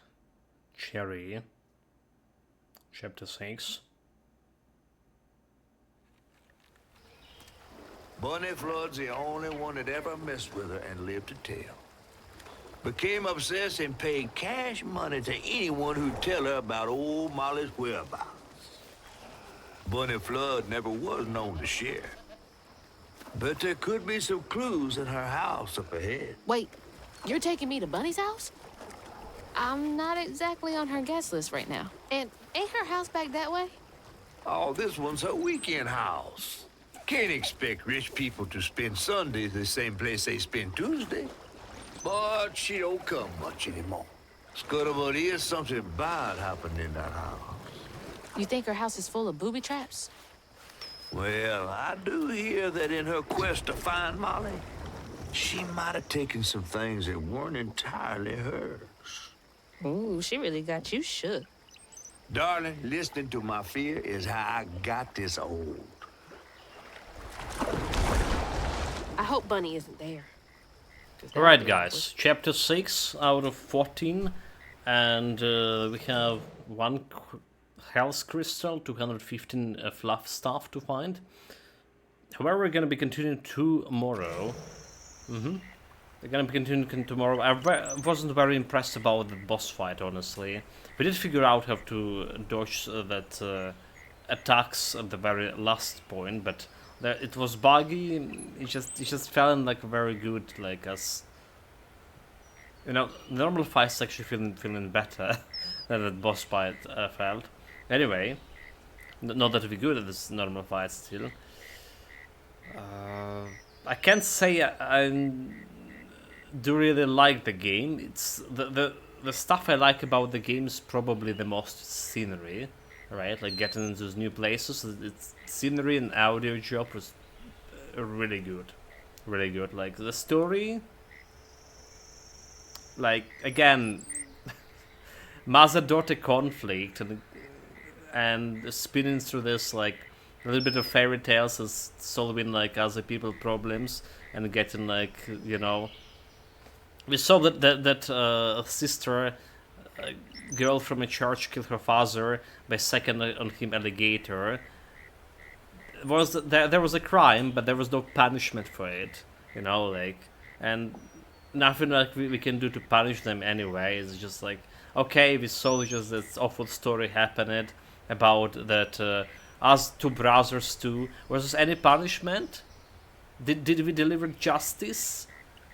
Cherry. Chapter 6. Bunny Flood's the only one that ever messed with her and lived to tell. Became obsessed and paid cash money to anyone who'd tell her about old Molly's whereabouts. Bunny Flood never was known to share. But there could be some clues in her house up ahead. Wait, you're taking me to Bunny's house? I'm not exactly on her guest list right now. And ain't her house back that way? Oh, this one's her weekend house. Can't expect rich people to spend Sundays the same place they spend Tuesday. But she don't come much anymore. Scuttlebutt is something bad happened in that house. You think her house is full of booby traps? Well, I do hear that in her quest to find Molly, she might have taken some things that weren't entirely hers. Ooh, she really got you shook. Darling, listening to my fear is how I got this old. I hope Bunny isn't there. Alright guys, chapter 6 out of 14. And we have 1 Health Crystal, 215 fluff stuff to find. However, we're gonna be continuing tomorrow. We're gonna be continuing tomorrow. I wasn't very impressed about the boss fight, honestly. We did figure out how to dodge that attacks at the very last point, but it was buggy. It just felt like very good, like as you know, normal fights actually feeling better than that boss fight felt. Anyway, not that we're good at this normal fight still. I can't say I do really like the game. It's the stuff I like about the game is probably the most scenery, right? Like getting into those new places. It's scenery and audio job was really good, really good. Like the story, like again, mother-daughter conflict and spinning through this like a little bit of fairy tales as solving like other people problems and getting like, you know, we saw that sister girl from a church killed her father by second on him alligator. There was a crime, but there was no punishment for it, you know, like, and nothing like we can do to punish them anyway. It's just like, okay, we saw just this awful story happened about that us two brothers too. Was there any punishment? Did we deliver justice?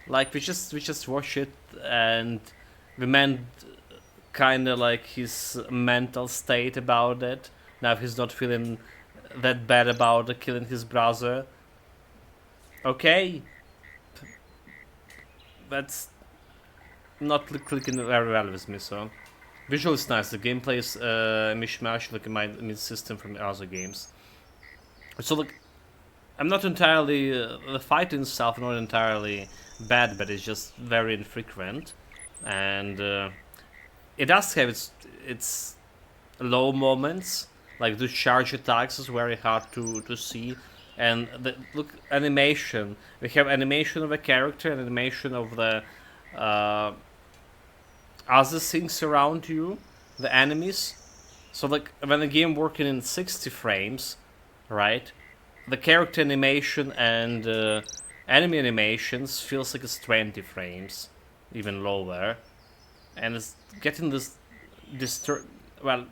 Like we just watched it and we meant kind of like his mental state about it. Now he's not feeling that bad about killing his brother. Okay, that's not clicking very well with me. So visual is nice. The gameplay is mishmash like my mid system from other games. So like I'm not entirely the fight itself not entirely bad, but it's just very infrequent, and it does have its low moments. Like the charge attacks is very hard to see, and the look animation. We have animation of a character and animation of the other things around you, the enemies. So like when the game working in 60 frames, right? The character animation and enemy animations feels like it's 20 frames, even lower, and it's getting this well,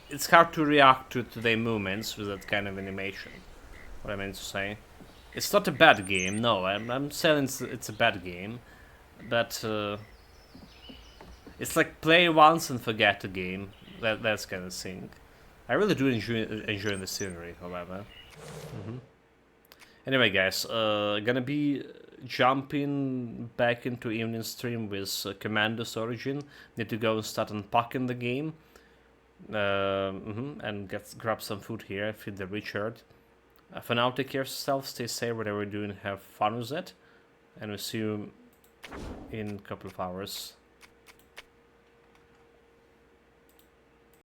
it's hard to react to their movements with that kind of animation. What I meant to say, it's not a bad game. No, I'm saying it's a bad game, but it's like play once and forget the game. That's kind of thing. I really do enjoy the scenery, however. Anyway, guys, gonna be jumping back into evening stream with Commandos Origin. Need to go and start unpacking the game. And grab some food here, feed the Richard. For now, take care of yourself, stay safe, whatever you're doing, have fun with it. And we'll see you in a couple of hours.